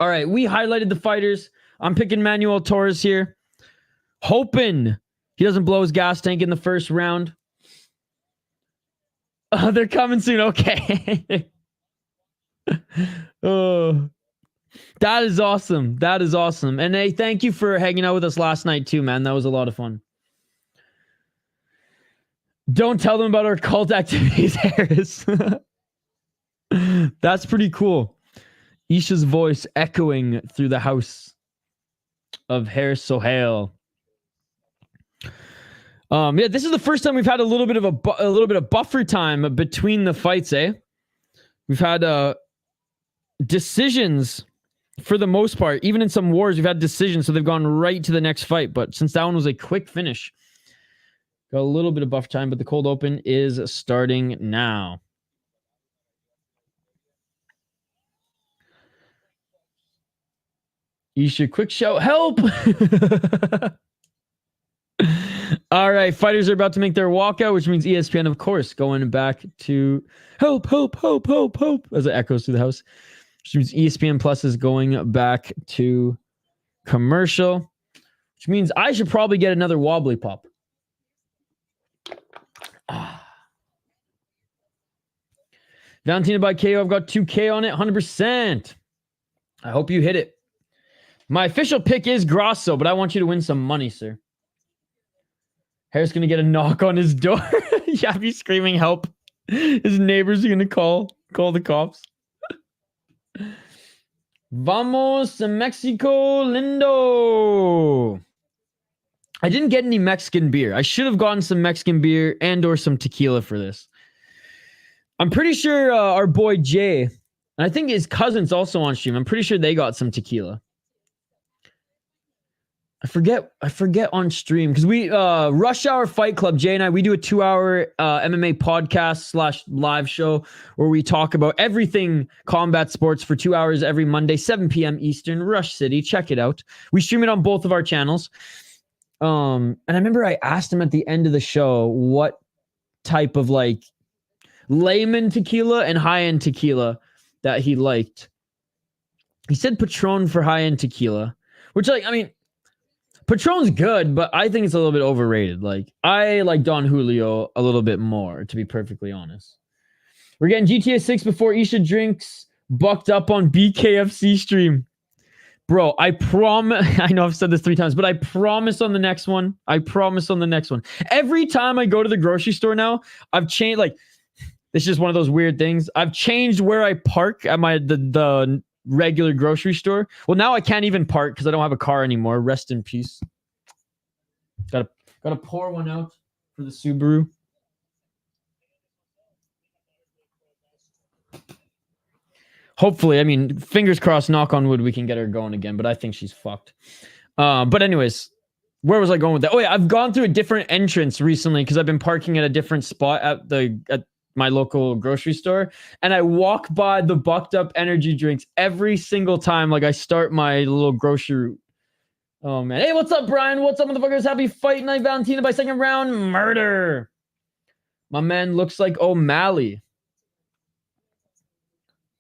All right, we highlighted the fighters. I'm picking Manuel Torres here. Hoping he doesn't blow his gas tank in the first round. Oh, they're coming soon. Okay. Oh, that is awesome. That is awesome. And hey, thank you for hanging out with us last night too, man. That was a lot of fun. Don't tell them about our cult activities, Harris. That's pretty cool. Isha's voice echoing through the house of Harris Sohail. Yeah, this is the first time we've had a little bit of buffer time between the fights, eh? We've had decisions for the most part. Even in some wars, we've had decisions, so they've gone right to the next fight. But since that one was a quick finish, got a little bit of buffer time, but the cold open is starting now. Isha, quick shout, help! All right, fighters are about to make their walkout, which means ESPN, of course, going back to help, hope, hope, hope, hope, as it echoes through the house. Which means ESPN Plus is going back to commercial, which means I should probably get another wobbly pop. Valentina by KO, I've got 2K on it, 100%. I hope you hit it. My official pick is Grasso, but I want you to win some money, sir. Harris going to get a knock on his door. Yeah, be screaming help. His neighbors are gonna call the cops. Vamos a Mexico, lindo. I didn't get any Mexican beer. I should have gotten some Mexican beer and or some tequila for this. I'm pretty sure our boy Jay, and I think his cousin's also on stream. I'm pretty sure they got some tequila. I forget on stream because we Rush Hour Fight Club, Jay and I, we do a 2-hour MMA podcast / live show where we talk about everything combat sports for 2 hours every Monday, 7 p.m. Eastern, Rush City. Check it out. We stream it on both of our channels. And I remember I asked him at the end of the show what type of like layman tequila and high-end tequila that he liked. He said Patron for high-end tequila, which, like, I mean, Patron's good, but I think it's a little bit overrated. Like, I like Don Julio a little bit more, to be perfectly honest. We're getting GTA 6 before Isha drinks bucked up on BKFC stream. Bro, I promise. I know I've said this 3 times, but I promise on the next one. I promise on the next one. Every time I go to the grocery store now, I've changed, like, this is just one of those weird things. I've changed where I park at the regular grocery store. Well, now I can't even park because I don't have a car anymore. Rest in peace. Gotta pour one out for the Subaru. Hopefully, I mean, fingers crossed, knock on wood, we can get her going again, but I think she's fucked. But anyways, where was I going with that? Oh yeah, I've gone through a different entrance recently because I've been parking at a different spot at my local grocery store, and I walk by the bucked up energy drinks every single time. Like I start my little grocery route. Oh man, hey, what's up, Brian? What's up, motherfuckers? Happy fight night, Valentina by second round murder. My man looks like O'Malley.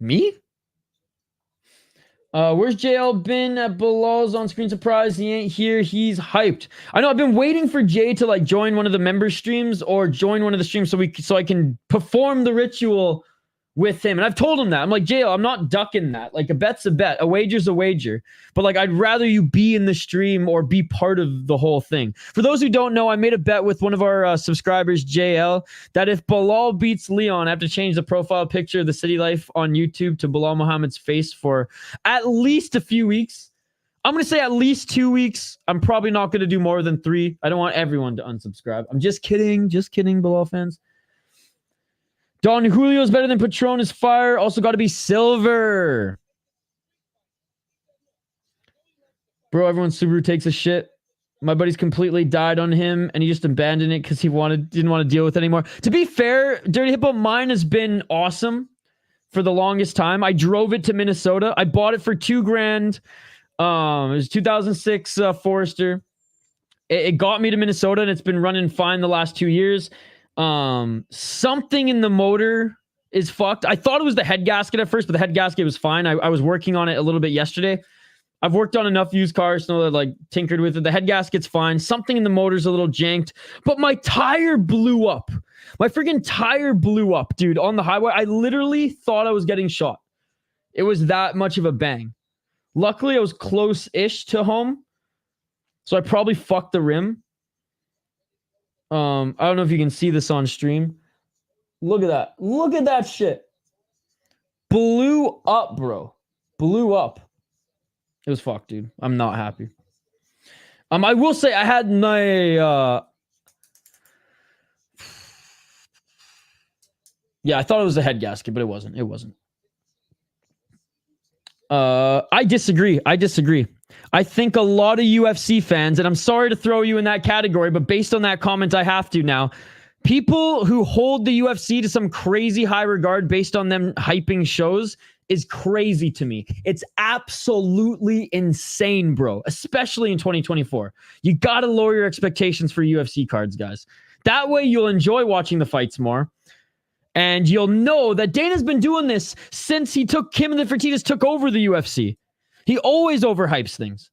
Me? Where's JL been at Bilal's on screen? Surprise, he ain't here. He's hyped. I know I've been waiting for Jay to like join one of the member streams or join one of the streams so I can perform the ritual with him. And I've told him that. I'm like, JL, I'm not ducking that. Like, a bet's a bet. A wager's a wager. But like, I'd rather you be in the stream or be part of the whole thing. For those who don't know, I made a bet with one of our subscribers, JL, that if Bilal beats Leon, I have to change the profile picture of the City Life on YouTube to Bilal Muhammad's face for at least a few weeks. I'm going to say at least 2 weeks. I'm probably not going to do more than 3. I don't want everyone to unsubscribe. I'm just kidding. Just kidding, Bilal fans. Don Julio is better than Patron is fire. Also got to be silver. Bro, everyone's Subaru takes a shit. My buddy's completely died on him, and he just abandoned it because he didn't want to deal with it anymore. To be fair, Dirty Hippo, mine has been awesome for the longest time. I drove it to Minnesota. I bought it for $2,000. It was 2006 Forester. It got me to Minnesota, and it's been running fine the last 2 years. Something in the motor is fucked. I thought it was the head gasket at first, but the head gasket was fine. I was working on it a little bit yesterday. I've worked on enough used cars to know that, like, tinkered with it. The head gasket's fine. Something in the motor's a little janked, but my tire blew up. My freaking tire blew up, dude, on the highway. I literally thought I was getting shot. It was that much of a bang. Luckily, I was close-ish to home, so I probably fucked the rim. I don't know if you can see this on stream. Look at that. Look at that shit. Blew up, bro. Blew up. It was fucked, dude. I'm not happy. I will say I had my yeah, I thought it was a head gasket, but it wasn't. It wasn't. I disagree. I think a lot of UFC fans, and I'm sorry to throw you in that category, but based on that comment, I have to now. People who hold the UFC to some crazy high regard based on them hyping shows is crazy to me. It's absolutely insane, bro, especially in 2024. You got to lower your expectations for UFC cards, guys. That way you'll enjoy watching the fights more. And you'll know that Dana's been doing this since Kim and the Fertitas took over the UFC. He always overhypes things.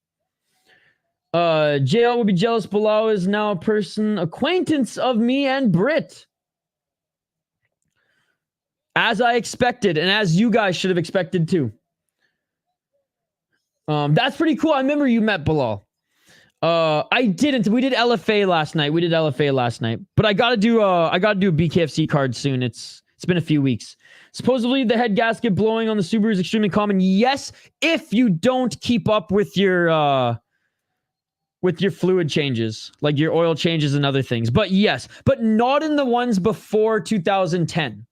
JL will be jealous. Bilal is now a person acquaintance of me and Brit. As I expected, and as you guys should have expected too. That's pretty cool. I remember you met Bilal. I didn't. We did LFA last night. But I gotta do a BKFC card soon. It's It's been a few weeks. Supposedly, the head gasket blowing on the Subaru is extremely common. Yes, if you don't keep up with your fluid changes, like your oil changes and other things. But yes, but not in the ones before 2010.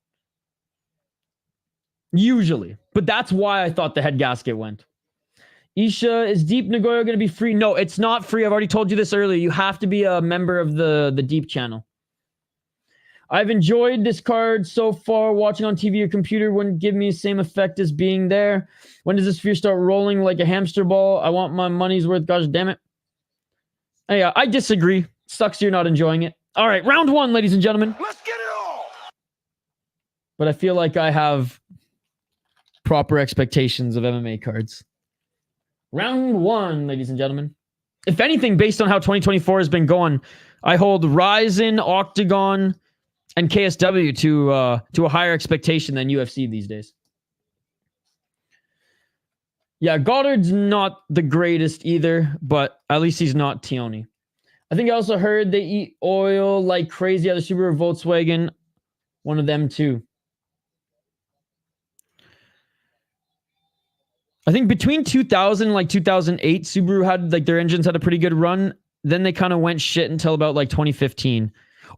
Usually. But that's why I thought the head gasket went. Isha, is Deep Nagoya going to be free? No, it's not free. I've already told you this earlier. You have to be a member of the Deep channel. I've enjoyed this card so far. Watching on TV or computer wouldn't give me the same effect as being there. When does this fear start rolling like a hamster ball? I want my money's worth. Gosh damn it. Yeah, I disagree. Sucks you're not enjoying it. All right, round 1, ladies and gentlemen. Let's get it on. But I feel like I have proper expectations of MMA cards. Round 1, ladies and gentlemen. If anything, based on how 2024 has been going, I hold Ryzen, Octagon, and KSW to a higher expectation than UFC these days. Yeah, Goddard's not the greatest either, but at least he's not Tioni. I think I also heard they eat oil like crazy out of the Subaru Volkswagen. One of them too. I think between 2000 and like 2008, Subaru had like their engines had a pretty good run. Then they kind of went shit until about like 2015.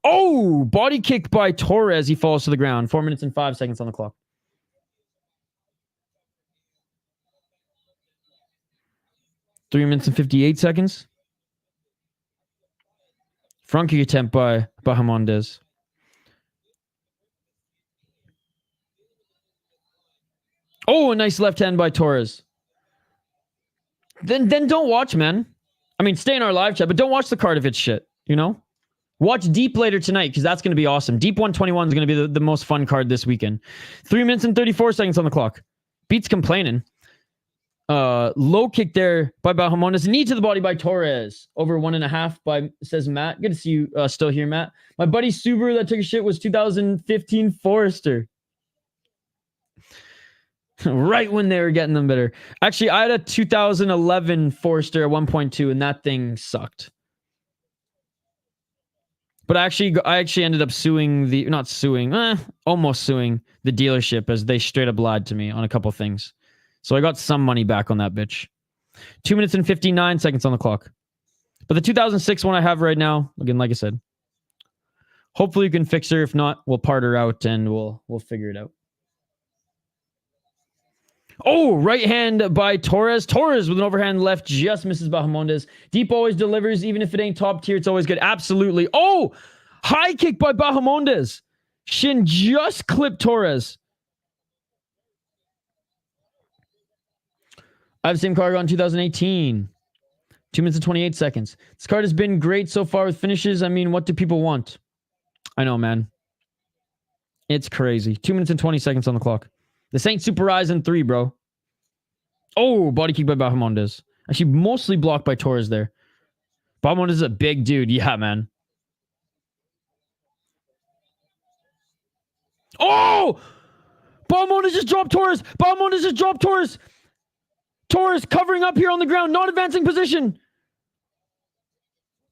Oh, body kick by Torres. He falls to the ground. 4 minutes and 5 seconds on the clock. Three minutes and 58 seconds. Front kick attempt by Bahamondes. Oh, a nice left hand by Torres. Then don't watch, man. I mean, stay in our live chat, but don't watch the card if it's shit, you know? Watch Deep later tonight, because that's going to be awesome. Deep 121 is going to be the most fun card this weekend. 3 minutes and 34 seconds on the clock. Beats complaining. Low kick there by Bahamondes. Knee to the body by Torres. Over 1.5 by, says Matt. Good to see you still here, Matt. My buddy Subaru that took a shit was 2015 Forester. Right when they were getting them better. Actually, I had a 2011 Forester at 1.2, and that thing sucked. But I actually ended up almost suing the dealership, as they straight up lied to me on a couple things. So I got some money back on that bitch. 2 minutes and 59 seconds on the clock. But the 2006 one I have right now, again, like I said, hopefully you can fix her. If not, we'll part her out and we'll figure it out. Oh, right hand by Torres. Torres with an overhand left just misses Bahamondes. Deep always delivers. Even if it ain't top tier, it's always good. Absolutely. Oh, high kick by Bahamondes. Shin just clipped Torres. I have the same card on 2018. 2 minutes and 28 seconds. This card has been great so far with finishes. I mean, what do people want? I know, man. It's crazy. 2 minutes and 20 seconds on the clock. This ain't Super Ryzen 3, bro. Oh, body kick by Bahamondes. Actually, mostly blocked by Torres there. Bahamondes is a big dude. Yeah, man. Oh! Bahamondes just dropped Torres. Bahamondes just dropped Torres. Torres covering up here on the ground. Not advancing position.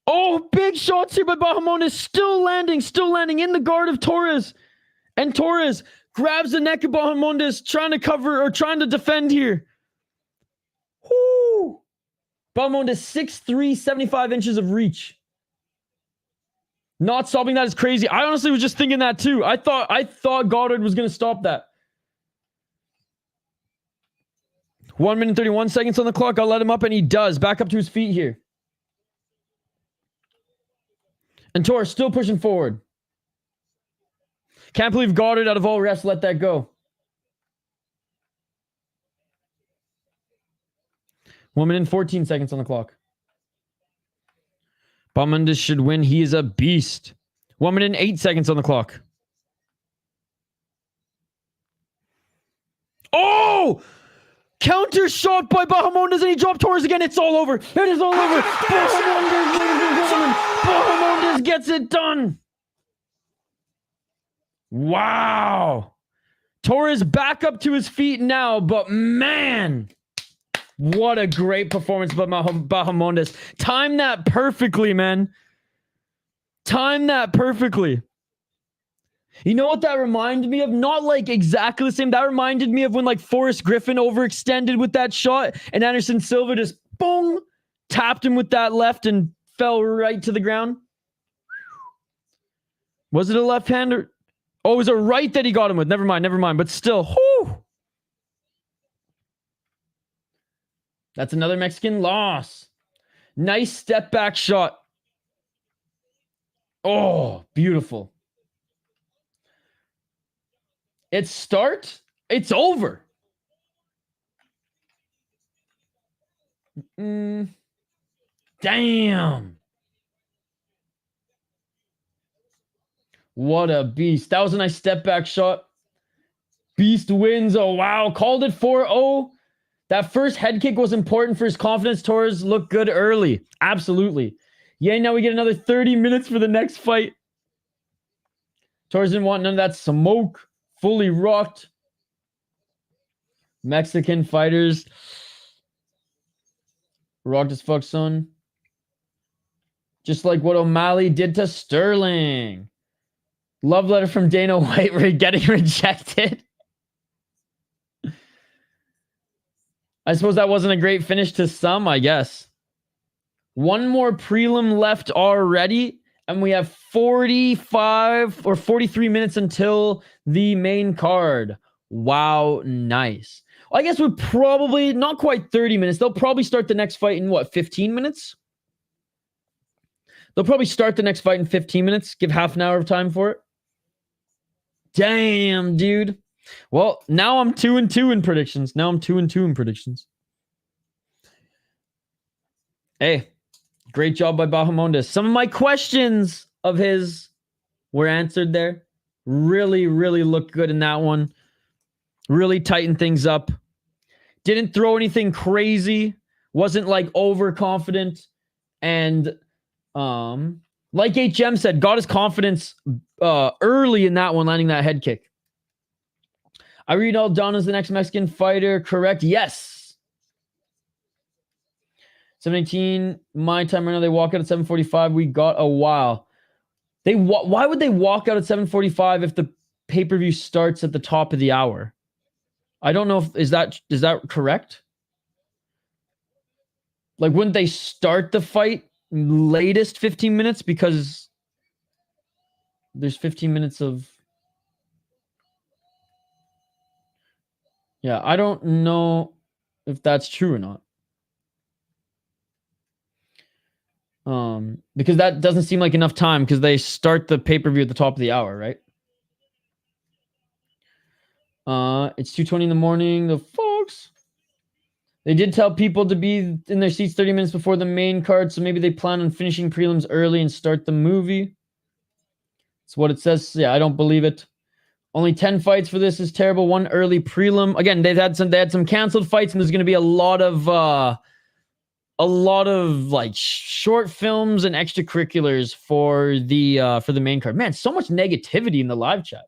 Oh, big shots here by Bahamondes. Still landing in the guard of Torres. And Torres grabs the neck of Bahamondes, trying to cover or trying to defend here. Whoo! Bahamondes 6'3", 75 inches of reach. Not stopping that is crazy. I honestly was just thinking that too. I thought Goddard was going to stop that. 1 minute 31 seconds on the clock. I'll let him up, and he does. Back up to his feet here. And Torres still pushing forward. Can't believe Goddard, out of all refs, let that go. 1 minute and 14 seconds on the clock. Bahamondes should win. He is a beast. 1 minute and 8 seconds on the clock. Oh! Counter shot by Bahamondes, and he dropped Torres again. It's all over. It is all over. Bahamondes, ladies and gentlemen. Bahamondes gets it done. Wow. Torres back up to his feet now, but man, what a great performance by Bahamondes. Timed that perfectly, man. Timed that perfectly. You know what that reminded me of? Not like exactly the same. That reminded me of when like Forrest Griffin overextended with that shot and Anderson Silva just boom, tapped him with that left and fell right to the ground. Was it a left hand or? Oh, it was a right that he got him with. Never mind. But still, whoo. That's another Mexican loss. Nice step back shot. Oh, beautiful. It's start. It's over. Damn. What a beast. That was a nice step back shot. Beast wins. Oh, wow. Called it 4-0. That first head kick was important for his confidence. Torres looked good early. Absolutely. Yay, now we get another 30 minutes for the next fight. Torres didn't want none of that smoke. Fully rocked. Mexican fighters. Rocked as fuck, son. Just like what O'Malley did to Sterling. Love letter from Dana White. We're getting rejected. I suppose that wasn't a great finish to some, I guess. One more prelim left already, and we have 45 or 43 minutes until the main card. Wow, nice. Well, I guess we're probably not quite 30 minutes. They'll probably start the next fight in what, 15 minutes? They'll probably start the next fight in 15 minutes. Give half an hour of time for it. Damn, dude. Well, now I'm 2-2 in predictions. Hey, great job by Bahamondes. Some of my questions of his were answered there. Really, really looked good in that one. Really tightened things up. Didn't throw anything crazy. Wasn't like overconfident. And like HM said, got his confidence early in that one, landing that head kick. I read Aldana's the next Mexican fighter. Correct? Yes. 7:18 my time right now. They walk out at 7:45. We got a while. Why would they walk out at 7:45 if the pay-per-view starts at the top of the hour? I don't know if is that correct? Like, wouldn't they start the fight latest 15 minutes because there's 15 minutes of... Yeah, I don't know if that's true or not. Because that doesn't seem like enough time because they start the pay-per-view at the top of the hour, right? It's 2:20 in the morning. The Fox. They did tell people to be in their seats 30 minutes before the main card, so maybe they plan on finishing prelims early and start the movie. That's what it says. Yeah, I don't believe it. Only 10 fights for this is terrible. One early prelim. Again, they had some canceled fights, and there's going to be a lot of like short films and extracurriculars for the main card. Man, so much negativity in the live chat.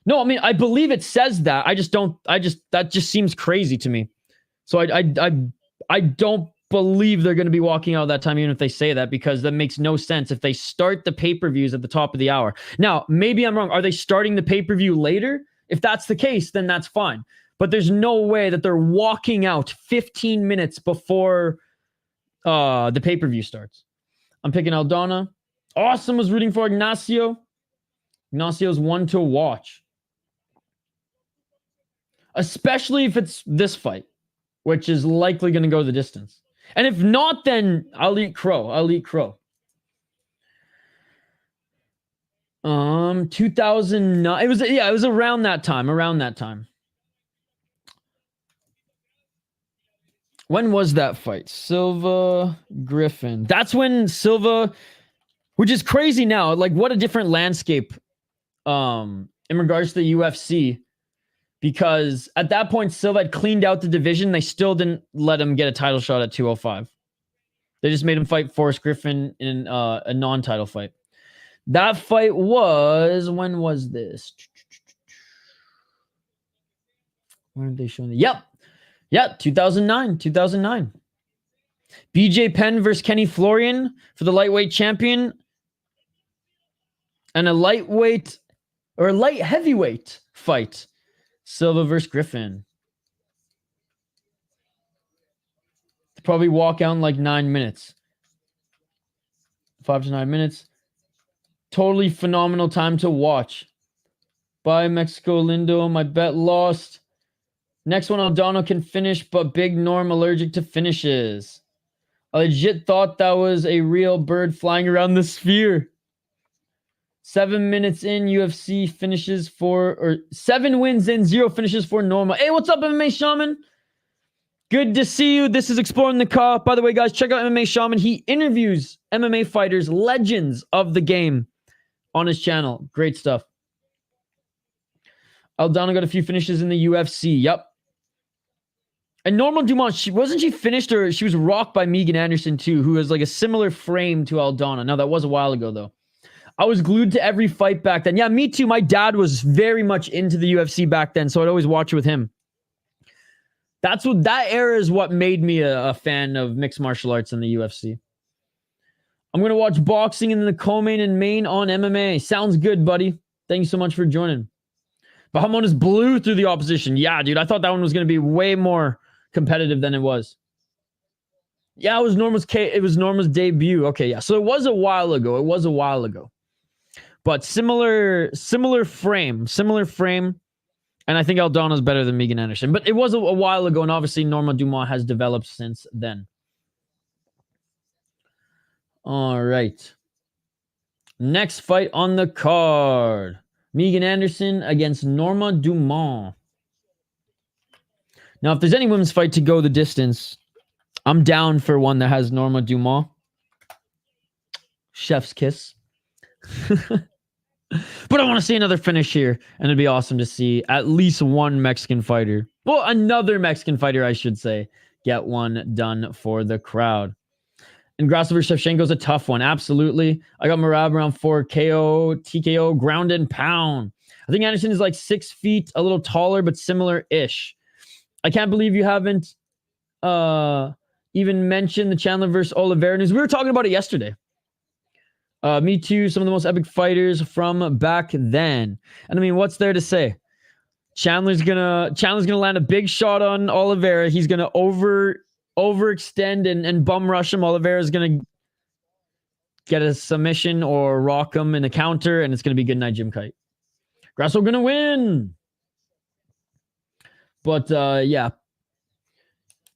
No, I mean, I believe it says that. That just seems crazy to me. So I don't believe they're going to be walking out at that time, even if they say that, because that makes no sense if they start the pay-per-views at the top of the hour. Now, maybe I'm wrong. Are they starting the pay-per-view later? If that's the case, then that's fine. But there's no way that they're walking out 15 minutes before the pay-per-view starts. I'm picking Aldana. Awesome was rooting for Ignacio. Ignacio's one to watch. Especially if it's this fight, which is likely going to go the distance. And if not, then I'll eat crow. 2009. It was around that time. When was that fight? Silva Griffin. That's when Silva, which is crazy now. Like, what a different landscape in regards to the UFC. Because at that point, Silva had cleaned out the division. They still didn't let him get a title shot at 205. They just made him fight Forrest Griffin in a non-title fight. That fight was... When was this? Where are they showing it? Yep. 2009. BJ Penn versus Kenny Florian for the lightweight champion. And a lightweight or a light heavyweight fight. Silva versus Griffin. Probably walk out in like 9 minutes. 5 to 9 minutes. Totally phenomenal time to watch. Bye, Mexico Lindo. My bet lost. Next one, Aldana can finish, but Big Norm allergic to finishes. I legit thought that was a real bird flying around the sphere. 7 minutes in, UFC finishes for, or 7 wins in, 0 finishes for Norma. Hey, what's up, MMA Shaman? Good to see you. This is Exploring the Car. By the way, guys, check out MMA Shaman. He interviews MMA fighters, legends of the game on his channel. Great stuff. Aldana got a few finishes in the UFC. Yep. And Norma Dumont, wasn't she finished, or she was rocked by Megan Anderson too, who has like a similar frame to Aldana. Now, that was a while ago, though. I was glued to every fight back then. Yeah, me too. My dad was very much into the UFC back then, so I'd always watch it with him. That era is what made me a fan of mixed martial arts in the UFC. I'm going to watch boxing in the co-main and main on MMA. Sounds good, buddy. Thank you so much for joining. Bahamondes blew through the opposition. Yeah, dude, I thought that one was going to be way more competitive than it was. Yeah, it was Norma's debut. Okay, yeah. So it was a while ago. But similar frame. And I think Aldana's better than Megan Anderson. But it was a while ago, and obviously Norma Dumont has developed since then. All right. Next fight on the card. Megan Anderson against Norma Dumont. Now, if there's any women's fight to go the distance, I'm down for one that has Norma Dumont. Chef's kiss. But I want to see another finish here, and it'd be awesome to see at least one Mexican fighter. Well, another Mexican fighter, I should say, get one done for the crowd. And Grasso versus Shevchenko is a tough one. Absolutely. I got Merab around 4 KO, TKO, ground and pound. I think Anderson is like 6 feet, a little taller, but similar-ish. I can't believe you haven't even mentioned the Chandler versus Oliveira news. We were talking about it yesterday. Me too. Some of the most epic fighters from back then. And I mean, what's there to say? Chandler's gonna land a big shot on Oliveira. He's gonna overextend and bum rush him. Oliveira's gonna get a submission or rock him in a counter, and it's gonna be good night, Jim Kite. Grasso gonna win. But yeah.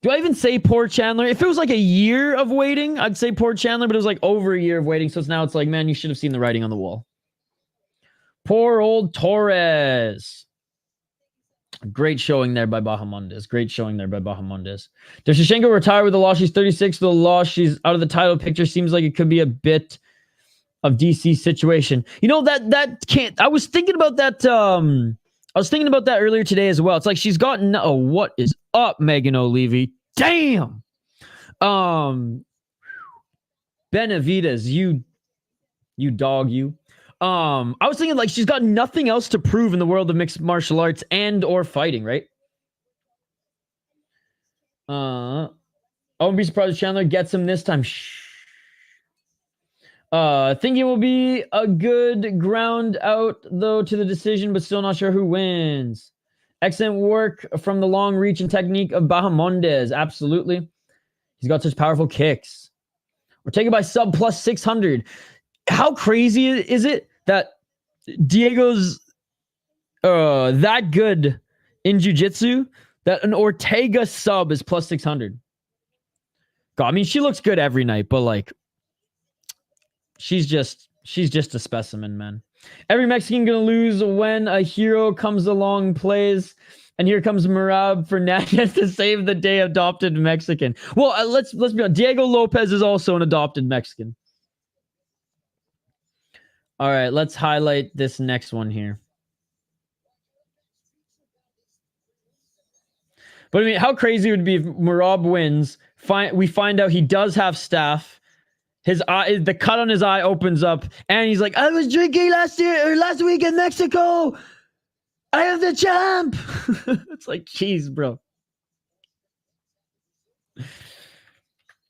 Do I even say poor Chandler? If it was like a year of waiting, I'd say poor Chandler, but it was like over a year of waiting. So now it's like, man, you should have seen the writing on the wall. Poor old Torres. Great showing there by Bahamondes. Does Shevchenko retire with a loss? She's 36 with a loss. She's out of the title picture. Seems like it could be a bit of DC situation. You know, that can't. I was thinking about that. I was thinking about that earlier today as well. It's like she's gotten. Oh, what is up, Megan O'Leary? Damn. Benavides, you dog, you. I was thinking like she's got nothing else to prove in the world of mixed martial arts and or fighting, right? I wouldn't be surprised if Chandler gets him this time. Think it will be a good ground out though to the decision, but still not sure who wins. Excellent work from the long reach and technique of Bahamondes. Absolutely. He's got such powerful kicks. Ortega by sub plus 600. How crazy is it that Diego's that good in jiu-jitsu that an Ortega sub is plus 600? God, I mean, she looks good every night, but like she's just a specimen, man. Every Mexican gonna lose when a hero comes along, plays, and here comes Merab Fernandez to save the day. Adopted Mexican. Well, let's be honest. Diego Lopes is also an adopted Mexican. All right, let's highlight this next one here. But I mean, how crazy would it be if Merab wins? We find out he does have staph. His eye, the cut on his eye opens up, and he's like, "I was drinking last week in Mexico. I am the champ." It's like, jeez, bro.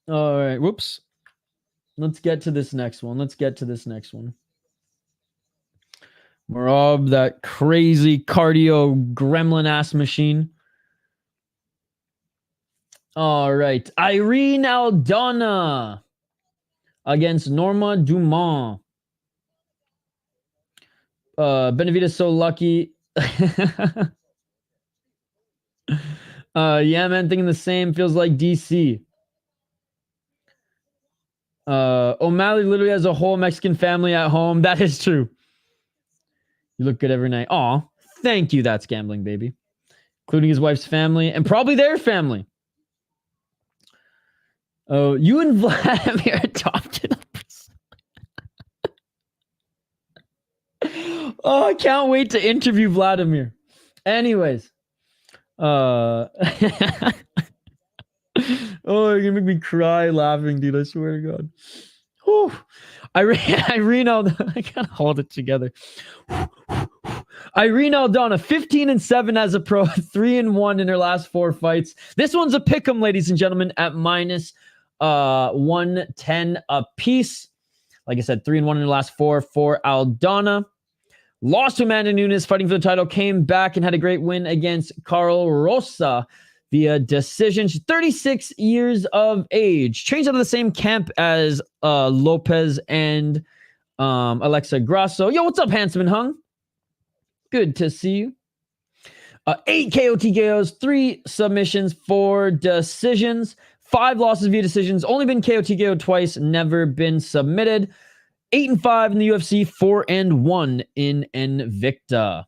All right, whoops. Let's get to this next one. Merab, that crazy cardio gremlin-ass machine. All right. Irene Aldana against Norma Dumont. Benavidez so lucky. Yeah, man, thinking the same. Feels like DC. O'Malley literally has a whole Mexican family at home. That is true. You look good every night. Aw, thank you. That's gambling, baby. Including his wife's family and probably their family. Oh, you and Vladimir adopted us. Oh, I can't wait to interview Vladimir. Anyways. Oh, you're gonna make me cry laughing, dude. I swear to God. Whew. Irene Aldana, I gotta hold it together. Irene Aldana, 15-7 as a pro, 3-1 in her last 4 fights. This one's a pick'em, ladies and gentlemen, at minus 110 a piece. Like I said, 3-1 in her last 4 for Aldana. Lost to Amanda Nunes, fighting for the title, came back and had a great win against Carl Rosa via decision. She's 36 years of age. Trains out of the same camp as Lopes and Alexa Grasso. Yo, what's up, handsome and hung? Good to see you. 8 KO TKOs, 3 submissions, 4 decisions, 5 losses via decisions. Only been KO TKO twice, never been submitted. 8-5 in the UFC, 4-1 in Invicta.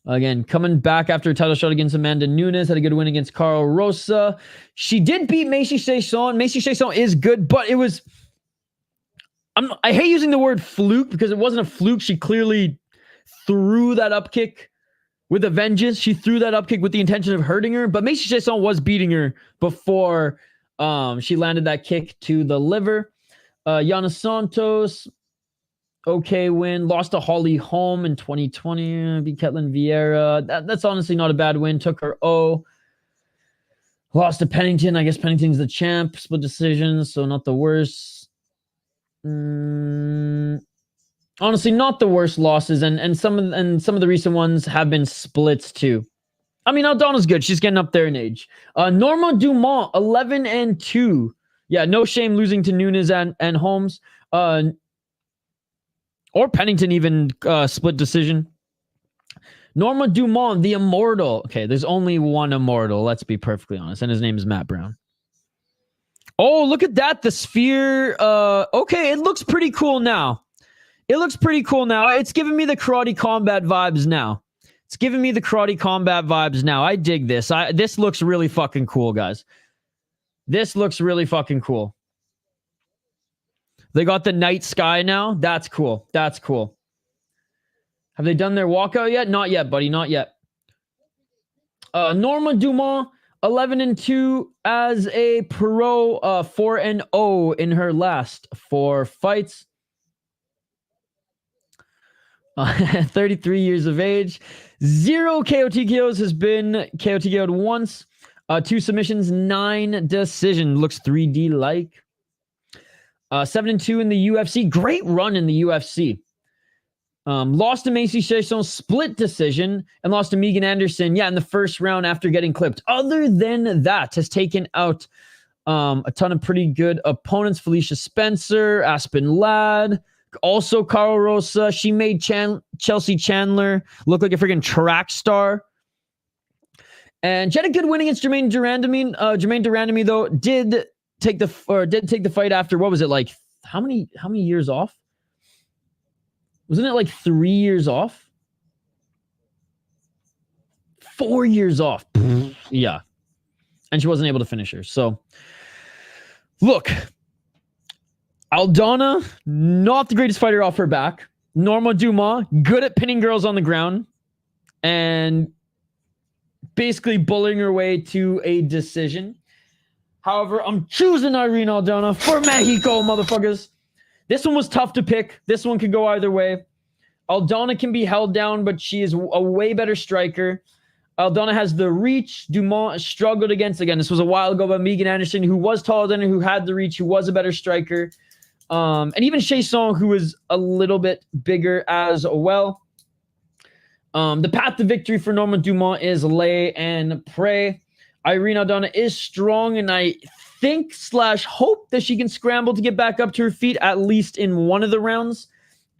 Again, coming back after a title shot against Amanda Nunes, had a good win against Carl Rosa. She did beat Macy Chiasson. Macy Chiasson is good, but it was... I hate using the word fluke because it wasn't a fluke. She clearly threw that up kick with a vengeance. She threw that up kick with the intention of hurting her, but Macy Chiasson was beating her before she landed that kick to the liver. Yana Santos, okay win. Lost to Holly Holm in 2020. Beat Ketlen Vieira. That's honestly not a bad win. Took her O. Lost to Pennington. I guess Pennington's the champ. Split decisions, so not the worst. Honestly, not the worst losses, and some of the recent ones have been splits too. I mean, Aldana's good. She's getting up there in age. Norma Dumont, 11-2. Yeah, no shame losing to Nunes and Holmes. Or Pennington even split decision. Norma Dumont, the immortal. Okay, there's only one immortal, let's be perfectly honest, and his name is Matt Brown. Oh, look at that. The sphere. Okay, it looks pretty cool now. It's giving me the Karate Combat vibes now. I dig this. This looks really fucking cool, guys. This looks really fucking cool. They got the night sky now. That's cool. Have they done their walkout yet? Not yet, buddy. Not yet. Norma Dumont, 11-2 as a pro, 4-0 in her last 4 fights. 33 years of age. 0 KO TKOs, has been KO TKO'd once. 2 submissions, 9 decision. Looks 3D like. 7-2 in the UFC. Great run in the UFC. Lost to Macy Chiasson, split decision, and lost to Megan Anderson, in the first round after getting clipped. Other than that, has taken out a ton of pretty good opponents. Felicia Spencer, Aspen Ladd, also Carl Rosa. She made Chelsea Chandler look like a freaking track star. And she had a good win against Jermaine Durandamy. Jermaine Durandamy, though, did take the fight after, what was it, like, how many years off? Wasn't it like 3 years off? 4 years off. Yeah. And she wasn't able to finish her. So, look, Aldana, not the greatest fighter off her back. Norma Dumont, good at pinning girls on the ground. And basically bullying her way to a decision. However, I'm choosing Irene Aldana for Mexico, motherfuckers. This one was tough to pick. This one could go either way. Aldana can be held down, but she is a way better striker. Aldana has the reach. Dumont struggled against, again, this was a while ago, but Megan Anderson, who was taller than her, who had the reach, who was a better striker. And even Chason, who is a little bit bigger as well. The path to victory for Norma Dumont is lay and pray. Irene Aldana is strong, and I think / hope that she can scramble to get back up to her feet at least in one of the rounds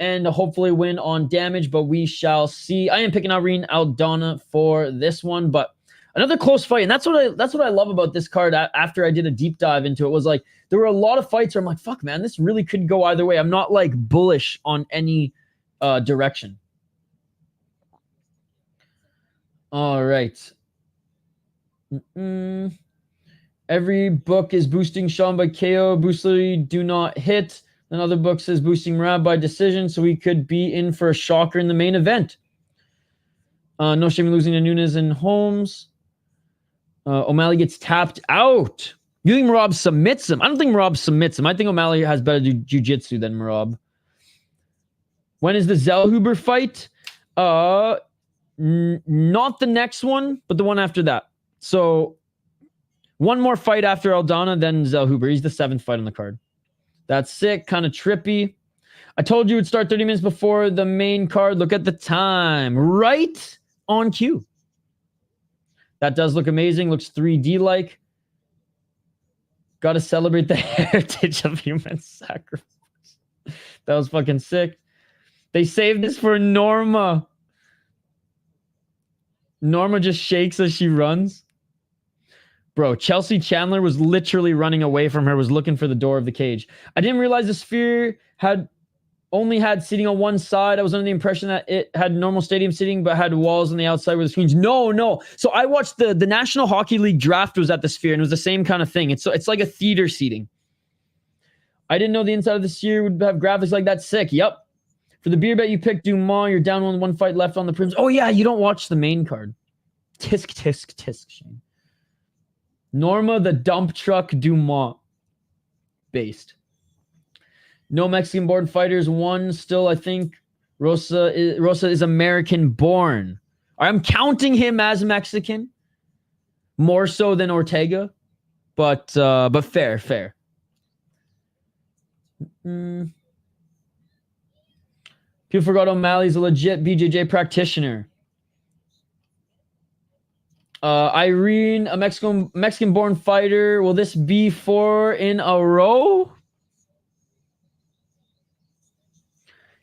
and hopefully win on damage, but we shall see. I am picking Irene Aldana for this one, but another close fight, and that's what I love about this card. After I did a deep dive into it, was like there were a lot of fights where I'm like, fuck, man, this really could go either way. I'm not like bullish on any direction. All right. Every book is boosting Sean by KO. Boostly do not hit. Another book says boosting Merab by decision, so we could be in for a shocker in the main event. No shame in losing to Nunes and Holmes. O'Malley gets tapped out. You think Merab submits him? I don't think Merab submits him. I think O'Malley has better jiu-jitsu than Merab. When is the Zellhuber fight? Not the next one, but the one after that. So one more fight after Aldana, then Zellhuber. He's the 7th fight on the card. That's sick, kind of trippy. I told you it would start 30 minutes before the main card. Look at the time. Right on cue. That does look amazing. Looks 3D-like. Got to celebrate the heritage of human sacrifice. That was fucking sick. They saved this for Norma. Norma just shakes as she runs. Bro, Chelsea Chandler was literally running away from her, was looking for the door of the cage. I didn't realize the sphere only had seating on one side. I was under the impression that it had normal stadium seating, but had walls on the outside with the screens. No. So I watched the National Hockey League draft was at the sphere, and it was the same kind of thing. It's like a theater seating. I didn't know the inside of the sphere would have graphics like that. Sick. Yep. For the beer bet, you picked Dumont. You're down on one fight left on the Prelims. Oh, yeah, you don't watch the main card. Tisk, Shane. Norma, the dump truck Dumont. Based. No Mexican-born fighters. One still, I think. Rosa is American-born. I'm counting him as Mexican. More so than Ortega. But fair. People forgot O'Malley's a legit BJJ practitioner. Irene, a Mexican-born fighter. Will this be 4 in a row?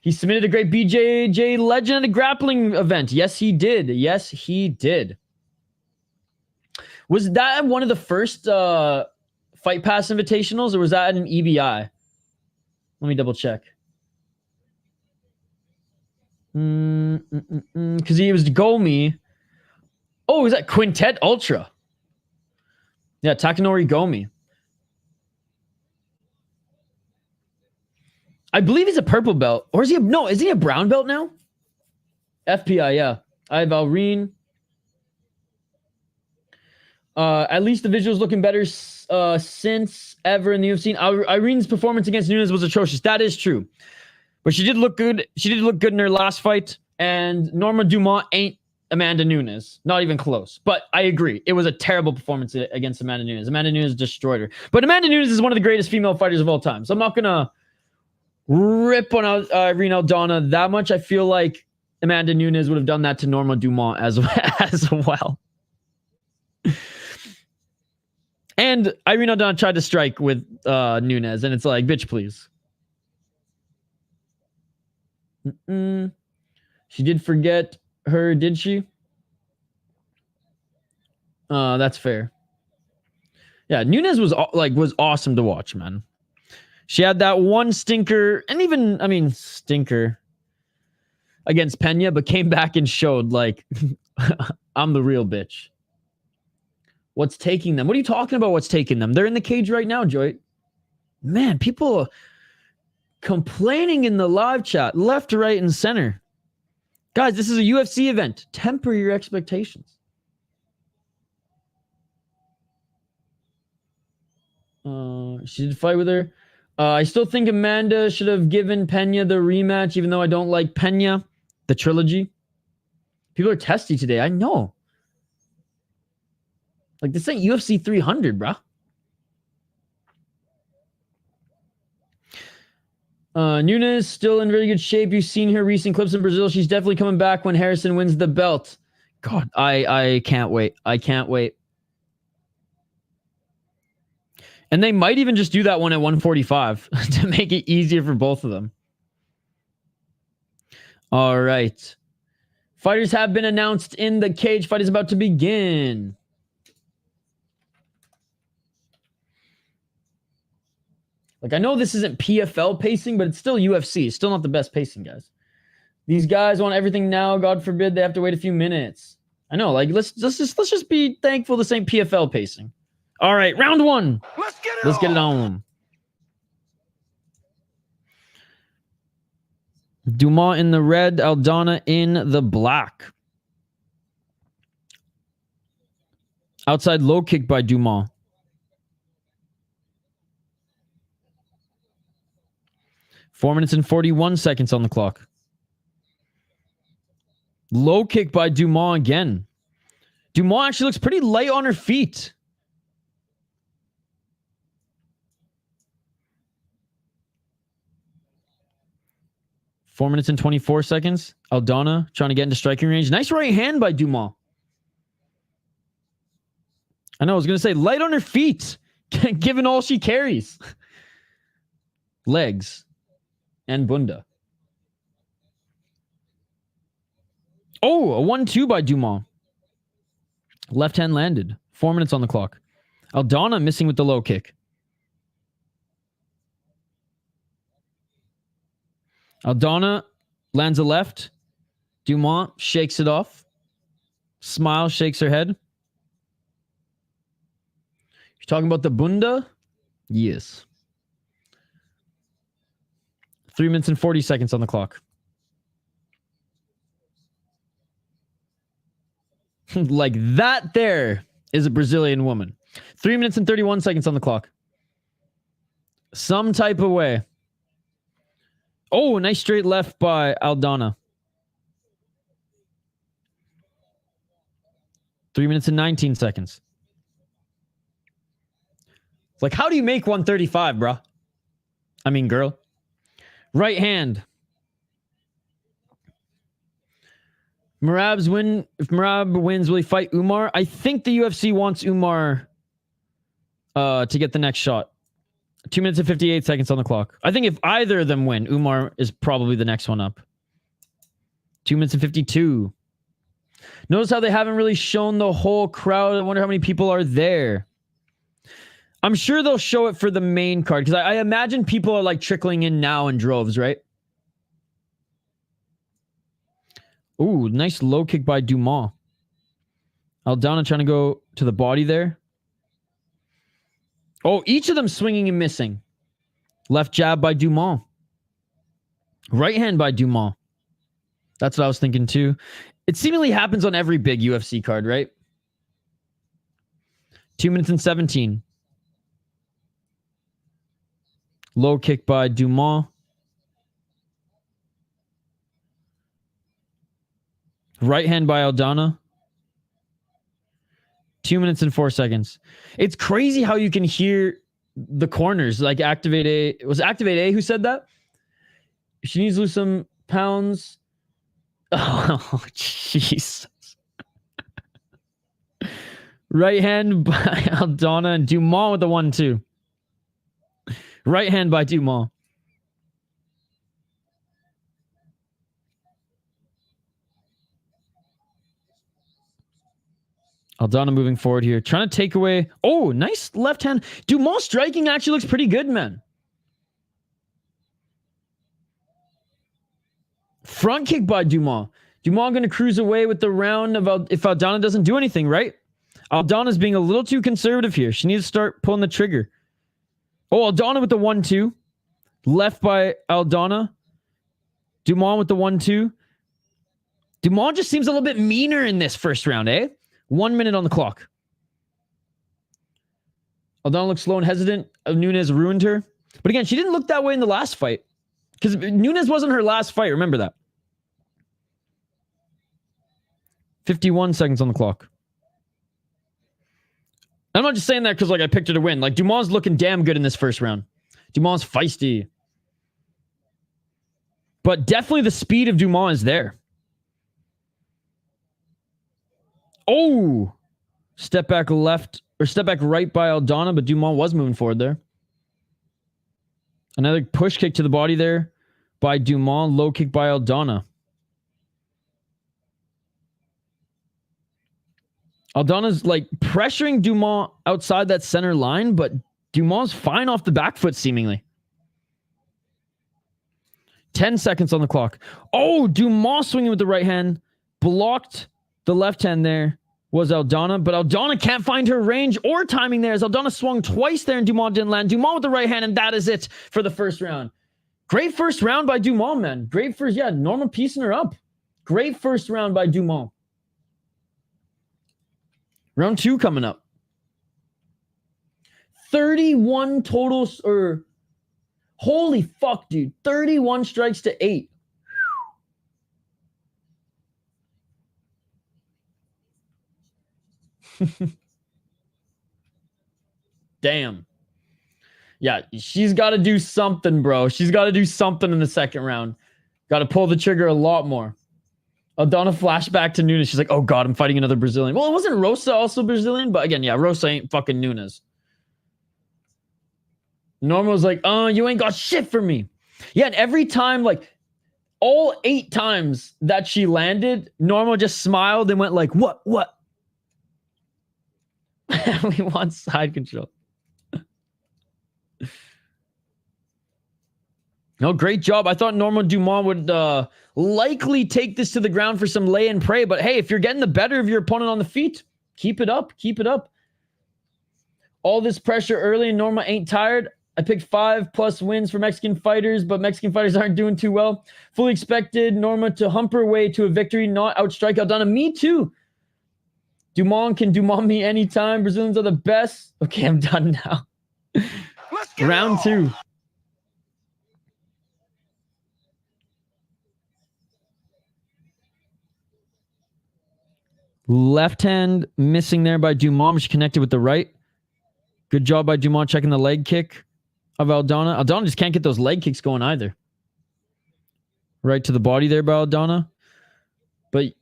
He submitted a great BJJ legend at a grappling event. Yes, he did. Was that one of the first Fight Pass invitationals, or was that at an EBI? Let me double check. Because he was Gomi. Oh, was that Quintet Ultra? Yeah, Takanori Gomi. I believe he's a purple belt. Or is he is he a brown belt now? FPI, yeah. I have Irene. At least the visual's looking better since ever in the UFC. Irene's performance against Nunes was atrocious. That is true. But she did look good. She did look good in her last fight. And Norma Dumont ain't Amanda Nunes. Not even close. But I agree. It was a terrible performance against Amanda Nunes. Amanda Nunes destroyed her. But Amanda Nunes is one of the greatest female fighters of all time. So I'm not going to rip on Irene Aldana that much. I feel like Amanda Nunes would have done that to Norma Dumont as well. And Irene Aldana tried to strike with Nunes, and it's like, bitch, please. She did forget her, did she? That's fair. Yeah, Nunes was awesome to watch, man. She had that one stinker, and even, stinker against Pena, but came back and showed, like, I'm the real bitch. What's taking them? What are you talking about, what's taking them? They're in the cage right now, Joy. Man, people are complaining in the live chat, left, right, and center. Guys, this is a UFC event. Temper your expectations. She did fight with her. I still think Amanda should have given Pena the rematch, even though I don't like Pena, the trilogy. People are testy today. I know. Like, this ain't UFC 300, bro. Nunes still in very good shape. You've seen her recent clips in Brazil. She's definitely coming back when Harrison wins the belt. God, I can't wait. I can't wait. And they might even just do that one at 145 to make it easier for both of them. All right. Fighters have been announced in the cage. Fight is about to begin. Like, I know this isn't PFL pacing, but it's still UFC. It's still not the best pacing, guys. These guys want everything now. God forbid they have to wait a few minutes. I know, like, let's just be thankful this ain't PFL pacing. All right, round one. Let's get it on. Dumont in the red, Aldana in the black. Outside low kick by Dumont. Four minutes and 41 seconds on the clock. Low kick by Dumont again. Dumont actually looks pretty light on her feet. Four minutes and 24 seconds. Aldana trying to get into striking range. Nice right hand by Dumont. I know, I was going to say light on her feet, given all she carries. Legs and bunda. Oh, a 1-2 by Dumont. Left hand landed. 4 minutes on the clock. Aldana missing with the low kick. Aldana lands a left. Dumont shakes it off. Smiles, shakes her head. You're talking about the bunda? Yes. 3 minutes and 40 seconds on the clock. Like that there is a Brazilian woman. 3 minutes and 31 seconds on the clock. Some type of way. Oh, nice straight left by Aldana. 3 minutes and 19 seconds. Like, how do you make 135, bro? I mean, girl. Right hand. Merab's win. If Merab wins, will he fight Umar? I think the UFC wants Umar to get the next shot. 2 minutes and 58 seconds on the clock. I think if either of them win, Umar is probably the next one up. 2 minutes and 52. Notice how they haven't really shown the whole crowd. I wonder how many people are there. I'm sure they'll show it for the main card, because I imagine people are like trickling in now in droves, right? Ooh, nice low kick by Dumont. Aldana trying to go to the body there. Oh, each of them swinging and missing. Left jab by Dumont. Right hand by Dumont. That's what I was thinking too. It seemingly happens on every big UFC card, right? 2 minutes and 17. Low kick by Dumont. Right hand by Aldana. 2 minutes and 4 seconds. It's crazy how you can hear the corners. Like Activate A. Was Activate A who said that? She needs to lose some pounds. Oh, jeez. Right hand by Aldana and Dumont with the 1-2. Right hand by Dumont. Aldana moving forward here. Trying to take away. Oh, nice left hand. Dumont striking actually looks pretty good, man. Front kick by Dumont. Dumont going to cruise away with the round of if Aldana doesn't do anything, right? Aldana's being a little too conservative here. She needs to start pulling the trigger. Oh, Aldana with the 1-2. Left by Aldana. Dumont with the 1-2. Dumont just seems a little bit meaner in this first round, eh? 1 minute on the clock. Aldana looks slow and hesitant. Nunes ruined her. But again, she didn't look that way in the last fight. Because Nunes wasn't her last fight. Remember that. 51 seconds on the clock. I'm not just saying that because like I picked her to win. Like Dumont's looking damn good in this first round. Dumont's feisty. But definitely the speed of Dumont is there. Oh! Step back left, or step back right by Aldana, but Dumont was moving forward there. Another push kick to the body there by Dumont. Low kick by Aldana. Aldana's like pressuring Dumont outside that center line, but Dumont's fine off the back foot seemingly. 10 seconds on the clock. Oh, Dumont swinging with the right hand. Blocked the left hand there was Aldana, but Aldana can't find her range or timing there as Aldana swung twice there and Dumont didn't land. Dumont with the right hand, and that is it for the first round. Great first round by Dumont, man. Great first, yeah, Norma piecing her up. Great first round by Dumont. Round 2 coming up. 31 totals, or holy fuck, dude. 31 strikes to 8. Damn. Yeah, she's got to do something, bro. She's got to do something in the second round. Got to pull the trigger a lot more. Aldana flashback to Nunes. She's like, oh God, I'm fighting another Brazilian. Well, it wasn't Rosa also Brazilian? But again, yeah, Rosa ain't fucking Nunes. Norma was like, you ain't got shit for me. Yeah, and every time, like, all 8 times that she landed, Norma just smiled and went like, what? We want side control. No, great job. I thought Norma Dumont would likely take this to the ground for some lay and pray, but hey, if you're getting the better of your opponent on the feet, keep it up. Keep it up. All this pressure early and Norma ain't tired. I picked 5+ wins for Mexican fighters, but Mexican fighters aren't doing too well. Fully expected Norma to hump her way to a victory, not outstrike Aldana. Me too. Dumont can Dumont me anytime. Brazilians are the best. Okay, I'm done now. Round 2. Left hand missing there by Dumont. She connected with the right. Good job by Dumont checking the leg kick of Aldana. Aldana just can't get those leg kicks going either. Right to the body there by Aldana. But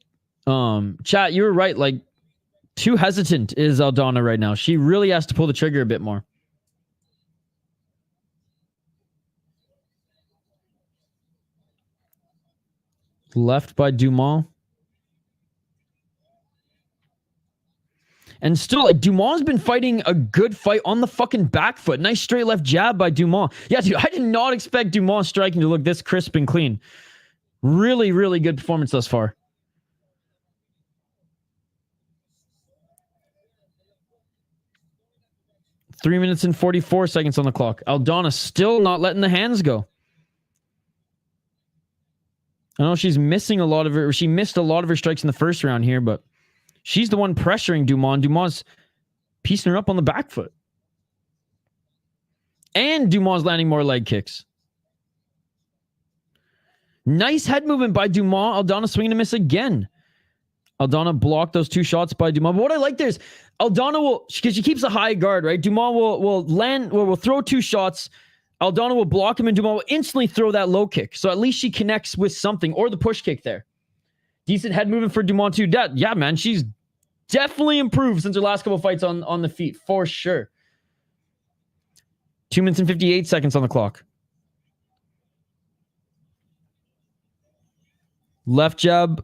chat, you were right. Like, too hesitant is Aldana right now. She really has to pull the trigger a bit more. Left by Dumont. And still, like, Dumont's been fighting a good fight on the fucking back foot. Nice straight left jab by Dumont. Yeah, dude, I did not expect Dumont striking to look this crisp and clean. Really, really good performance thus far. Three minutes and 44 seconds on the clock. Aldana still not letting the hands go. I know she's missing a lot of her. She missed a lot of her strikes in the first round here, but she's the one pressuring Dumont. Dumont's piecing her up on the back foot. And Dumont's landing more leg kicks. Nice head movement by Dumont. Aldana swinging to miss again. Aldana blocked those 2 shots by Dumont. But what I like there is Aldana will, because she keeps a high guard, right? Dumont will land, or will throw 2 shots. Aldana will block him, and Dumont will instantly throw that low kick. So at least she connects with something, or the push kick there. Decent head movement for Dumont too. Yeah, man, she's definitely improved since her last couple fights on the feet, for sure. 2 minutes and 58 seconds on the clock. Left jab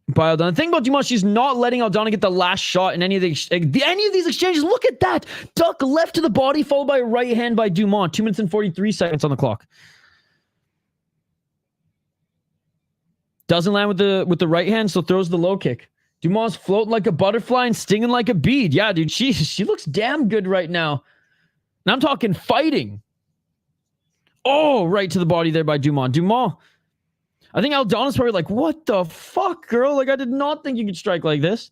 by Aldana. The thing about Dumont, she's not letting Aldana get the last shot in any of these exchanges. Look at that. Duck left to the body, followed by a right hand by Dumont. 2 minutes and 43 seconds on the clock. Doesn't land with the right hand, so throws the low kick. Dumont's floating like a butterfly and stinging like a bead. Yeah, dude, she looks damn good right now. And I'm talking fighting. Oh, right to the body there by Dumont. Dumont, I think Aldana's probably like, what the fuck, girl? Like, I did not think you could strike like this.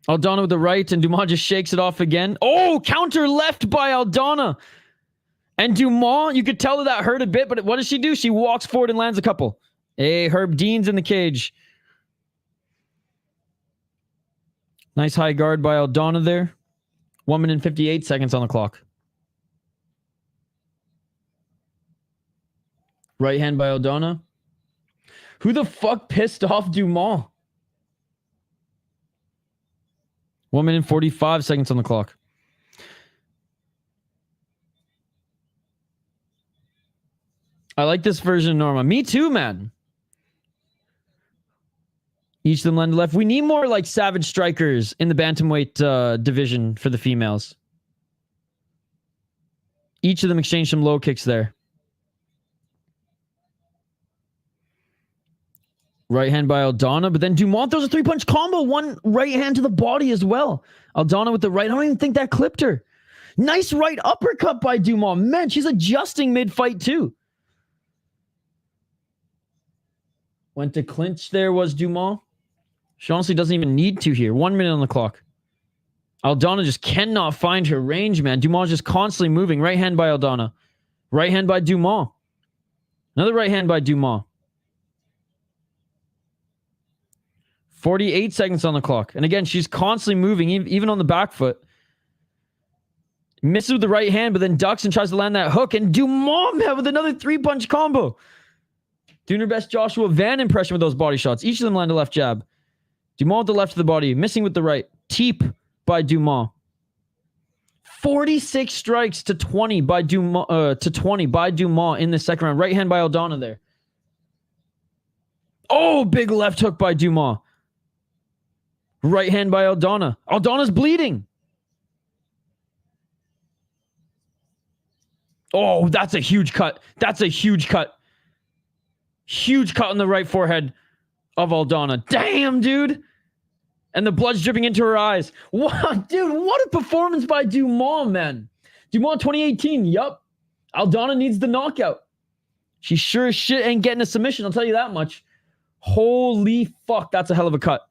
Aldana with the right, and Dumont just shakes it off again. Oh, counter left by Aldana. And Dumont, you could tell that hurt a bit, but what does she do? She walks forward and lands a couple. Hey, Herb Dean's in the cage. Nice high guard by Aldana there. 1 minute and 58 seconds on the clock. Right hand by Aldana. Who the fuck pissed off Dumont? 1 minute 45 seconds on the clock. I like this version of Norma. Me too, man. Each of them land left. We need more like savage strikers in the bantamweight division for the females. Each of them exchange some low kicks there. Right hand by Aldana, but then Dumont throws a three-punch combo. One right hand to the body as well. Aldana with the right. I don't even think that clipped her. Nice right uppercut by Dumont. Man, she's adjusting mid-fight too. Went to clinch there was Dumont. She honestly doesn't even need to here. 1 minute on the clock. Aldana just cannot find her range, man. Dumont's just constantly moving. Right hand by Aldana. Right hand by Dumont. Another right hand by Dumont. 48 seconds on the clock. And again, she's constantly moving, even on the back foot. Misses with the right hand, but then ducks and tries to land that hook. And Dumont, man, with another three-punch combo. Doing her best Joshua Van impression with those body shots. Each of them land a left jab. Dumont with the left of the body, missing with the right. Teep by Dumont. 46 strikes to 20 by Dumont in the second round. Right hand by Aldana there. Oh, big left hook by Dumont. Right hand by Aldana. Aldana's bleeding. Oh, that's a huge cut. That's a huge cut. Huge cut on the right forehead of Aldana. Damn, dude. And the blood's dripping into her eyes. What, dude, what a performance by Dumont, man. Dumont 2018, yup. Aldana needs the knockout. She sure as shit ain't getting a submission, I'll tell you that much. Holy fuck, that's a hell of a cut.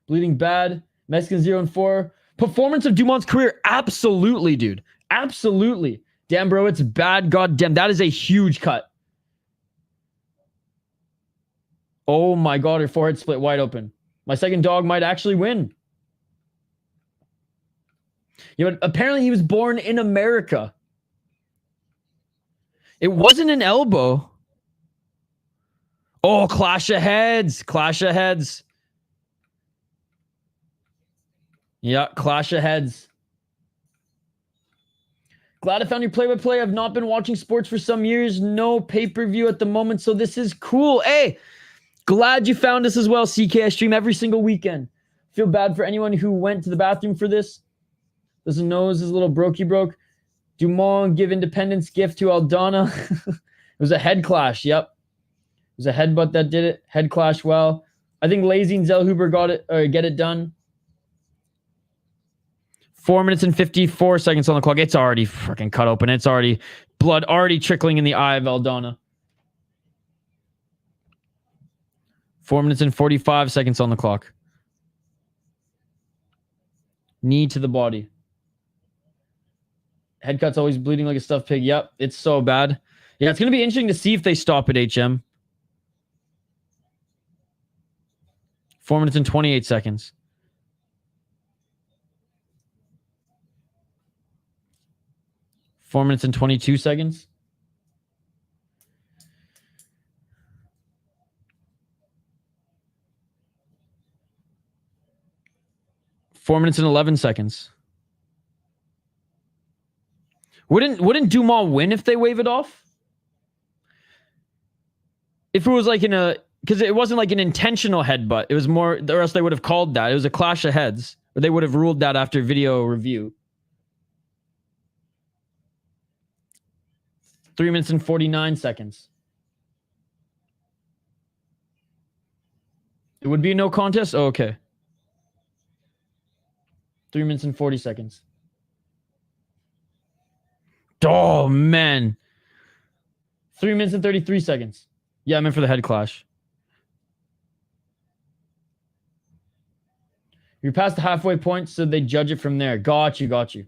Bleeding bad. Mexican 0-4. Performance of Dumont's career? Absolutely, dude. Absolutely. Damn, bro, it's bad. God damn, that is a huge cut. Oh my God, her forehead split wide open. My second dog might actually win. You know, apparently he was born in America. It wasn't an elbow. Oh, clash of heads. Clash of heads. Yeah, clash of heads. Glad I found your play-by-play. I've not been watching sports for some years. No pay-per-view at the moment, so this is cool. Hey, glad you found us as well, CK. I stream every single weekend. Feel bad for anyone who went to the bathroom for this. Doesn't know his little brokey broke. Dumont give independence gift to Aldana. It was a head clash. Yep. It was a headbutt that did it. Head clash well. I think Lazy and Zellhuber got it or get it done. 4 minutes and 54 seconds on the clock. It's already freaking cut open. It's already blood already trickling in the eye of Aldana. 4 minutes and 45 seconds on the clock. Knee to the body. Head cut's always bleeding like a stuffed pig. Yep, it's so bad. Yeah, it's going to be interesting to see if they stop at HM. 4 minutes and 28 seconds. Four minutes and 22 seconds. Four minutes and 11 seconds. Wouldn't Dumont win if they wave it off? If it was like in a... Because it wasn't like an intentional headbutt. It was more... Or else they would have called that. It was a clash of heads. Or they would have ruled that after video review. 3 minutes and 49 seconds. It would be a no contest? Oh, okay. 3 minutes and 40 seconds. Oh, man. 3 minutes and 33 seconds. Yeah, I meant for the head clash. You're past the halfway point, so they judge it from there. Got you, got you.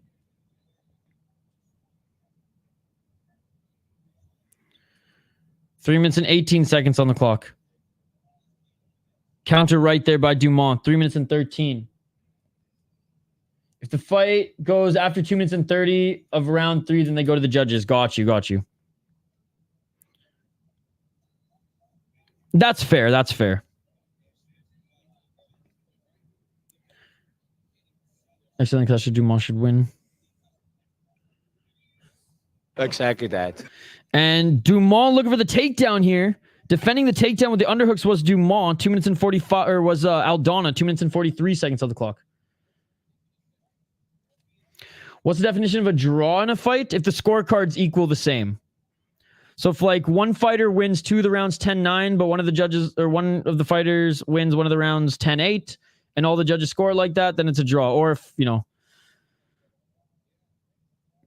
Three minutes and 18 seconds on the clock. Counter right there by Dumont. 3 minutes and 13. If the fight goes after 2 minutes and 30 of round 3, then they go to the judges. Got you, got you. That's fair. That's fair. I still think that Dumont should win. Exactly that. And Dumont looking for the takedown here. Defending the takedown with the underhooks was Dumont. 2 minutes and 45, or was Aldana. 2 minutes and 43 seconds on the clock. What's the definition of a draw in a fight? If the scorecards equal the same. So if like one fighter wins 2 of the rounds 10-9, but one of the judges or one of the fighters wins one of the rounds 10-8, and all the judges score like that, then it's a draw. Or if, you know,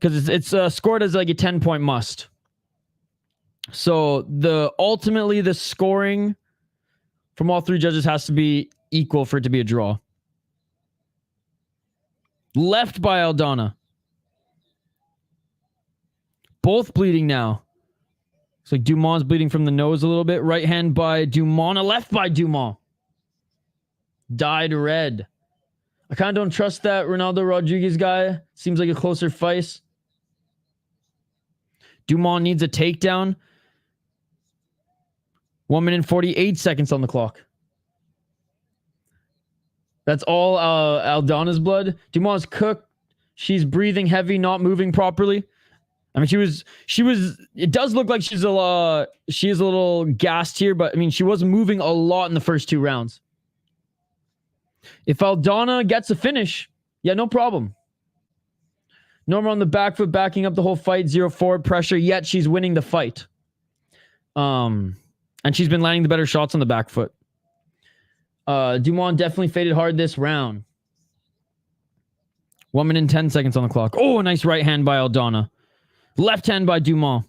because it's scored as like a 10-point must. So ultimately the scoring from all 3 judges has to be equal for it to be a draw. Left by Aldana. Both bleeding now. It's like Dumont's bleeding from the nose a little bit. Right hand by Dumont. A left by Dumont. Dyed red. I kind of don't trust that Ronaldo Rodríguez guy. Seems like a closer fight. Dumont needs a takedown. 1 minute and 48 seconds on the clock. That's all Aldana's blood. Dumont's cooked. She's breathing heavy, not moving properly. I mean, she was, it does look like she is a little gassed here, but I mean, she was moving a lot in the first 2 rounds. If Aldana gets a finish, yeah, no problem. Norma on the back foot, backing up the whole fight, 0 forward pressure, yet she's winning the fight. And she's been landing the better shots on the back foot. Dumont definitely faded hard this round. 1 minute and 10 seconds on the clock. Oh, a nice right hand by Aldana. Left hand by Dumont.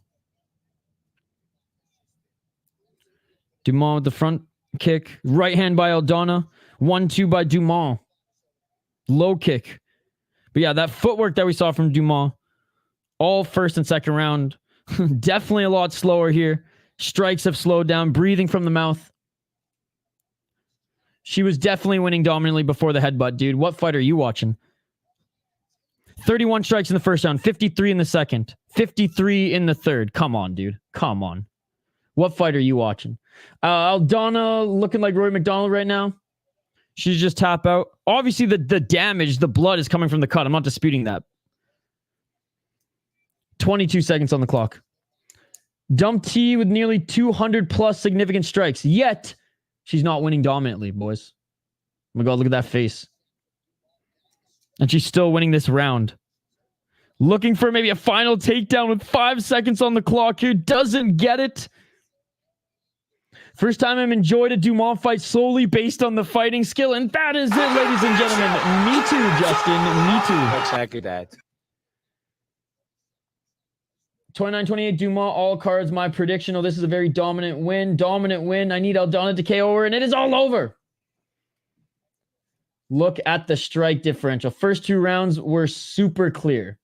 Dumont with the front kick. Right hand by Aldana. 1-2 by Dumont. Low kick. But yeah, that footwork that we saw from Dumont, all first and second round, definitely a lot slower here. Strikes have slowed down. Breathing from the mouth. She was definitely winning dominantly before the headbutt, dude. What fight are you watching? 31 strikes in the first round, 53 in the second, 53 in the third. Come on, dude. Come on. What fight are you watching? Aldana looking like Rory McDonald right now. She's just tap out. Obviously, the damage, the blood is coming from the cut. I'm not disputing that. 22 seconds on the clock. Dump T with nearly 200 plus significant strikes. Yet, she's not winning dominantly, boys. Oh my God, look at that face. And she's still winning this round. Looking for maybe a final takedown with 5 seconds on the clock here. Doesn't get it. First time I've enjoyed a Dumont fight solely based on the fighting skill. And that is it, ladies and gentlemen. Me too, Justin. Me too. Exactly that. 29-28 Dumont, all cards, my prediction. Oh, this is a very dominant win. Dominant win. I need Aldana to KO her, and it is all over. Look at the strike differential. First 2 rounds were super clear.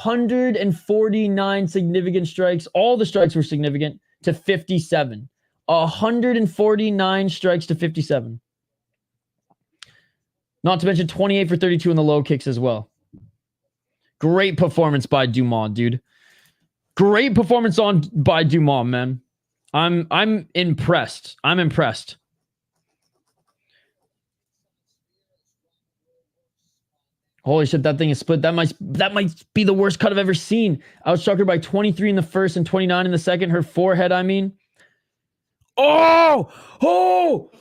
149 significant strikes. All the strikes were significant to 57. 149 strikes to 57. Not to mention 28 for 32 in the low kicks as well. Great performance by Dumont, dude. Great performance by Dumont, man. I'm impressed. I'm impressed. Holy shit, that thing is split. That might be the worst cut I've ever seen. Outstruck her by 23 in the first and 29 in the second. Her forehead, I mean. Oh! Oh!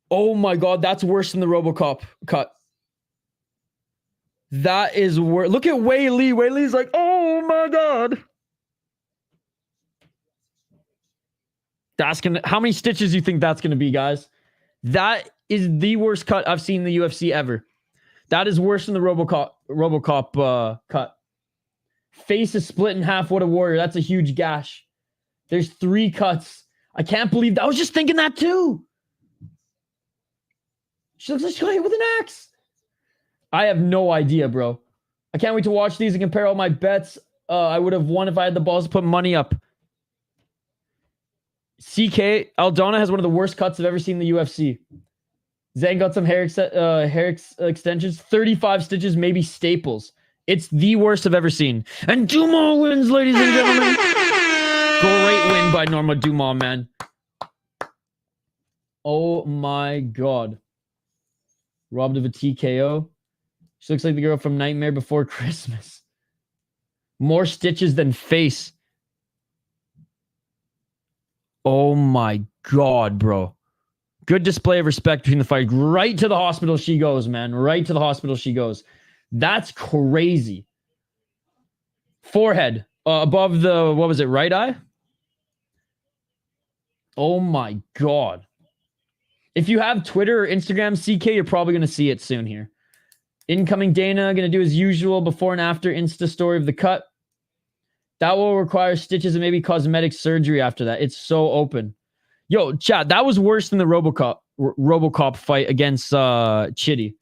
Oh my God, that's worse than the RoboCop cut. That is worse. Look at Wei Li. Wei Li's like, oh my God. That's gonna. How many stitches do you think that's gonna be, guys? That is the worst cut I've seen in the UFC ever. That is worse than the RoboCop cut. Face is split in half. What a warrior. That's a huge gash. There's 3 cuts. I can't believe that. I was just thinking that too. She looks like she got hit with an axe. I have no idea, bro. I can't wait to watch these and compare all my bets. I would have won if I had the balls to put money up. CK, Aldana has one of the worst cuts I've ever seen in the UFC. Zhang got some hair extensions. 35 stitches, maybe staples. It's the worst I've ever seen. And Dumont wins, ladies and gentlemen. Great win by Norma Dumont, man. Oh my god. Robbed of a TKO. She looks like the girl from Nightmare Before Christmas. More stitches than face. Oh my god, bro. Good display of respect between the fight. Right to the hospital she goes, man. Right to the hospital she goes. That's crazy. Forehead. Above the, what was it, right eye? Oh my god. If you have Twitter or Instagram, CK, you're probably going to see it soon here. Incoming Dana, going to do his usual before and after Insta story of the cut. That will require stitches and maybe cosmetic surgery after that. It's so open. Yo, chat, that was worse than the RoboCop fight against Chitty.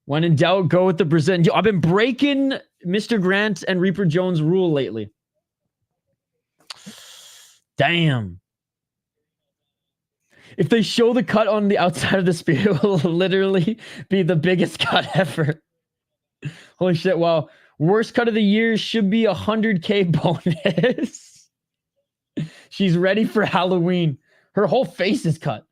When in doubt, go with the Brazilian. Yo, I've been breaking Mr. Grant and Reaper Jones rule lately. Damn. If they show the cut on the outside of the spear, it will literally be the biggest cut ever. Holy shit, wow. Worst cut of the year should be 100K bonus. She's ready for Halloween. Her whole face is cut.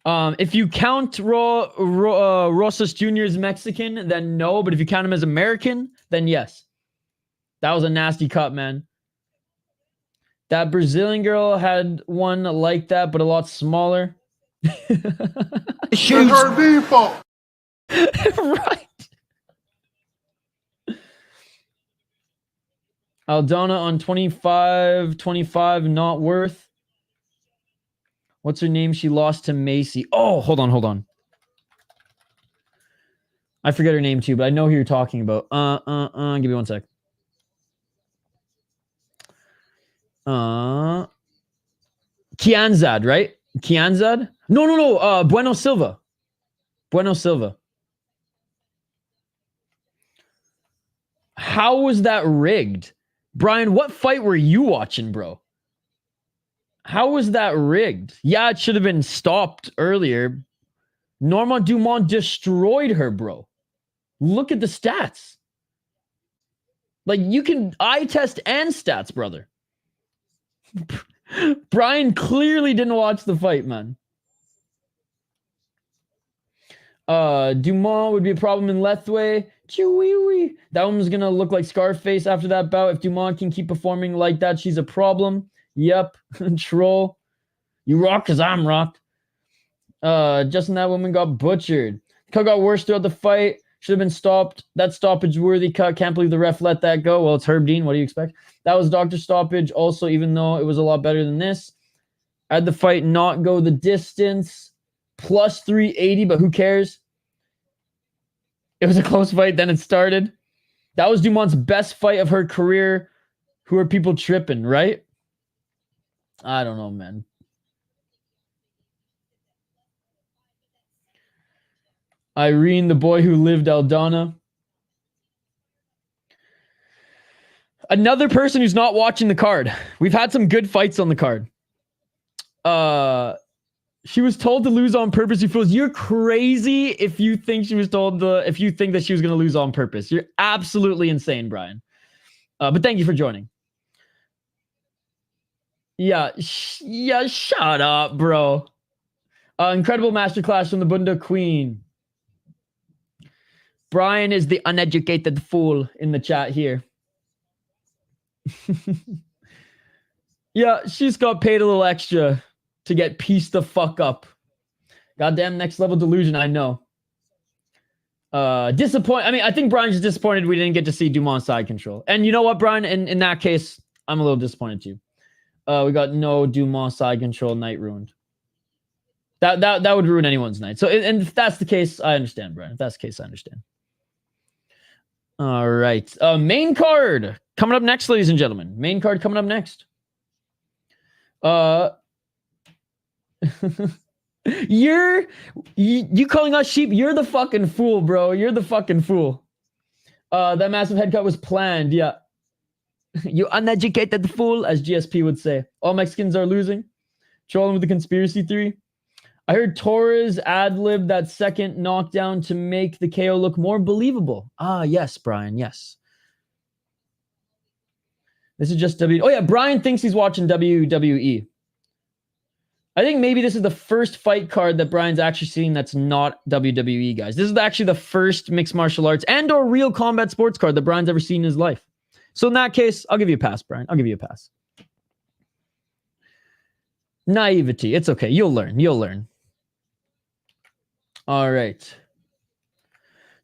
If you count Rosas Jr. as Mexican, then no. But if you count him as American, then yes. That was a nasty cut, man. That Brazilian girl had one like that, but a lot smaller. It's her default. Right. Aldana on 25, not worth. What's her name? She lost to Macy. Oh, hold on. I forget her name too, but I know who you're talking about. Give me one sec. Kianzad, right? Kianzad? No. Bueno Silva. How was that rigged? Brian, what fight were you watching, bro? How was that rigged? Yeah, it should have been stopped earlier. Norma Dumont destroyed her, bro. Look at the stats. Like, you can eye test and stats, brother. Brian clearly didn't watch the fight, man. Dumont would be a problem in Lethway. Chewie. That one was gonna look like Scarface after that bout. If Dumont can keep performing like that, she's a problem. Yep. Troll. You rock because I'm rocked. Justin, that woman got butchered. Cut got worse throughout the fight. Should have been stopped. That stoppage worthy cut. Can't believe the ref let that go. Well, it's Herb Dean. What do you expect? That was doctor stoppage. Also, even though it was a lot better than this. I had the fight not go the distance. Plus 380, but who cares? It was a close fight. Then it started. That was Dumont's best fight of her career. Who are people tripping, right? I don't know, man. Irene, the boy who lived Aldana. Another person who's not watching the card. We've had some good fights on the card. She was told to lose on purpose. You fools. You're crazy if you think she was told if you think that she was going to lose on purpose. You're absolutely insane, Brian. But thank you for joining. Yeah, shut up, bro. Incredible masterclass from the Bunda Queen. Brian is the uneducated fool in the chat here. Yeah, she's got paid a little extra to get pieced the fuck up. Goddamn next level delusion, I know. Disappoint. I mean, I think Brian's disappointed we didn't get to see Dumont side control. And you know what, Brian? In that case, I'm a little disappointed too. We got no Dumont side control, night ruined. That would ruin anyone's night. So, and if that's the case, I understand, Brian. If that's the case, I understand. All right. Main card coming up next, ladies and gentlemen. Main card coming up next. You calling us sheep? You're the fucking fool, bro. You're the fucking fool. That massive head cut was planned. Yeah. You uneducated fool, as GSP would say. All Mexicans are losing. Trolling with the conspiracy theory. I heard Torres ad-lib that second knockdown to make the KO look more believable. Ah, yes, Brian, yes. This is just Oh yeah, Brian thinks he's watching WWE. I think maybe this is the first fight card that Brian's actually seeing that's not WWE, guys. This is actually the first mixed martial arts and or real combat sports card that Brian's ever seen in his life. So in that case, I'll give you a pass, Brian. I'll give you a pass. Naivety. It's okay. You'll learn. You'll learn. All right.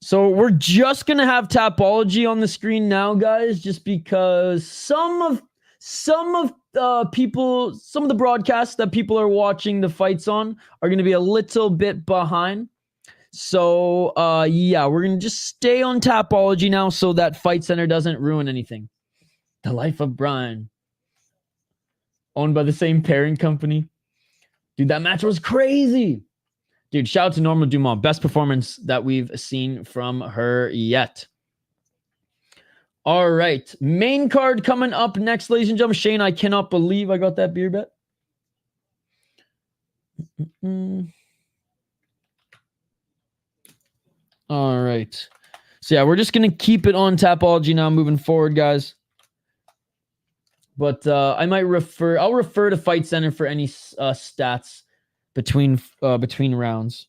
So we're just going to have Tapology on the screen now, guys, just because some of the broadcasts that people are watching the fights on are going to be a little bit behind. So, yeah, we're going to just stay on Tapology now so that Fight Center doesn't ruin anything. The Life of Brian. Owned by the same parent company. Dude, that match was crazy. Dude, shout out to Norma Dumont. Best performance that we've seen from her yet. All right. Main card coming up next, ladies and gentlemen. Shane, I cannot believe I got that beer bet. All right. So, yeah, we're just going to keep it on Tapology now moving forward, guys. But I might I'll refer to Fight Center for any stats between rounds.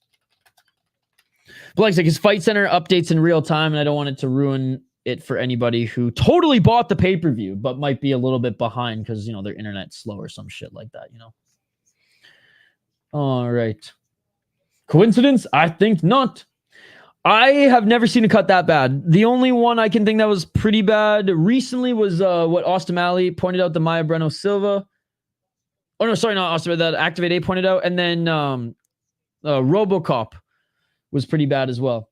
But like I said, because Fight Center updates in real time, and I don't want it to ruin it for anybody who totally bought the pay-per-view, but might be a little bit behind because, you know, their internet's slow or some shit like that, you know? All right. Coincidence? I think not. I have never seen a cut that bad. The only one I can think that was pretty bad recently was what Austin Malley pointed out, the Maya Breno Silva. Oh, no, sorry, not Austin, that Activate A pointed out. And then Robocop was pretty bad as well.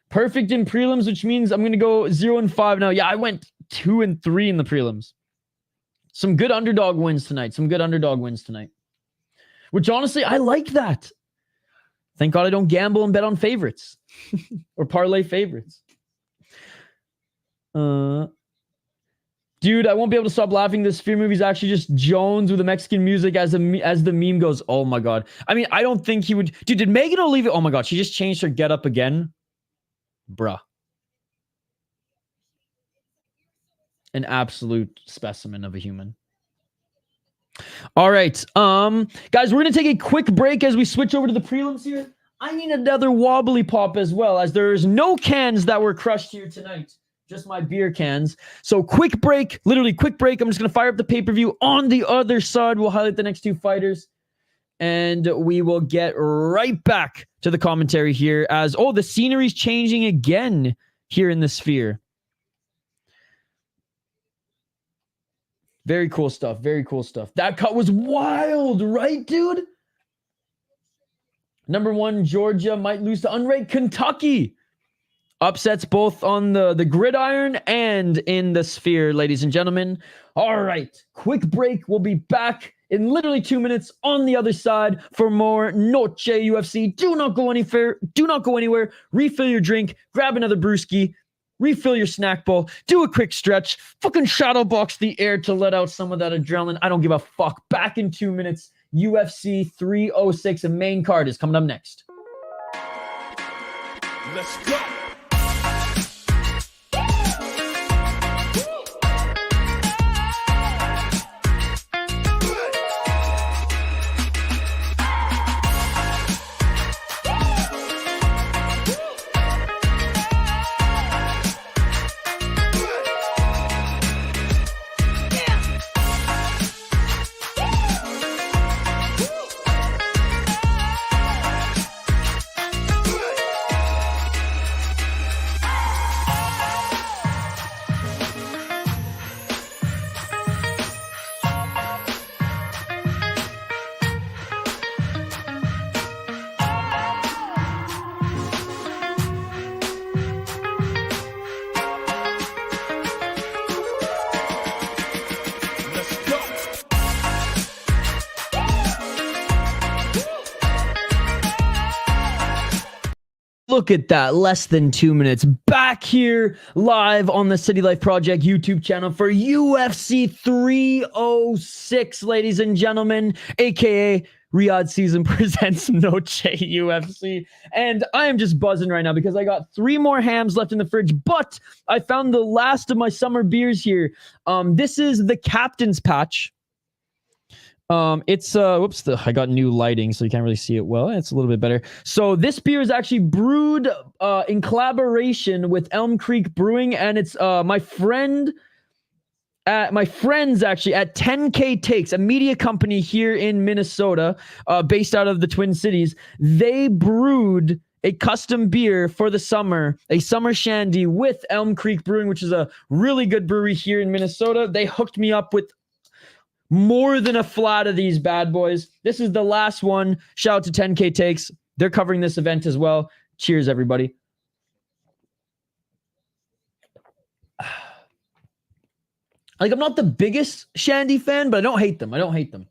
Perfect in prelims, which means I'm going to go 0-5 now. Yeah, I went 2-3 in the prelims. Some good underdog wins tonight. Which, honestly, I like that. Thank God I don't gamble and bet on favorites. Or parlay favorites. Dude, I won't be able to stop laughing. This Sphere movie is actually just Jones with the Mexican music as the meme goes. Oh my God. I mean, I don't think he would. Dude, did Megan Oliva? Oh my God, she just changed her getup again. Bruh. An absolute specimen of a human. All right. Guys, we're going to take a quick break as we switch over to the prelims here. I need another wobbly pop as well, as there's no cans that were crushed here tonight. Just my beer cans. So quick break, literally quick break. I'm just going to fire up the pay-per-view. On the other side, we'll highlight the next two fighters. And we will get right back to the commentary here as, oh, the scenery's changing again here in the Sphere. Very cool stuff. Very cool stuff. That cut was wild, right, dude? Number 1, Georgia might lose to unranked Kentucky. Upsets both on the gridiron and in the Sphere, ladies and gentlemen. All right, quick break. We'll be back in literally 2 minutes on the other side for more Noche UFC. Do not go anywhere. Refill your drink. Grab another brewski. Refill your snack bowl. Do a quick stretch. Fucking shadow box the air to let out some of that adrenaline. I don't give a fuck. Back in 2 minutes. UFC 306, a main card is coming up next. Let's go. Look at that, less than 2 minutes. Back here live on the City Life Project YouTube channel for UFC 306, ladies and gentlemen, aka Riyadh season presents Noche UFC. And I am just buzzing right now because I got 3 more hams left in the fridge, but I found the last of my summer beers here. This is the Captain's Patch. It's I got new lighting, so you can't really see it well. It's a little bit better. So this beer is actually brewed in collaboration with Elm Creek Brewing, and it's my friends actually at 10K Takes, a media company here in Minnesota, based out of the Twin Cities. They brewed a custom beer for the summer, a summer shandy with Elm Creek Brewing, which is a really good brewery here in Minnesota. They hooked me up with more than a flat of these bad boys. This is the last one. Shout out to 10K Takes. They're covering this event as well. Cheers, everybody. Like, I'm not the biggest shandy fan, but I don't hate them.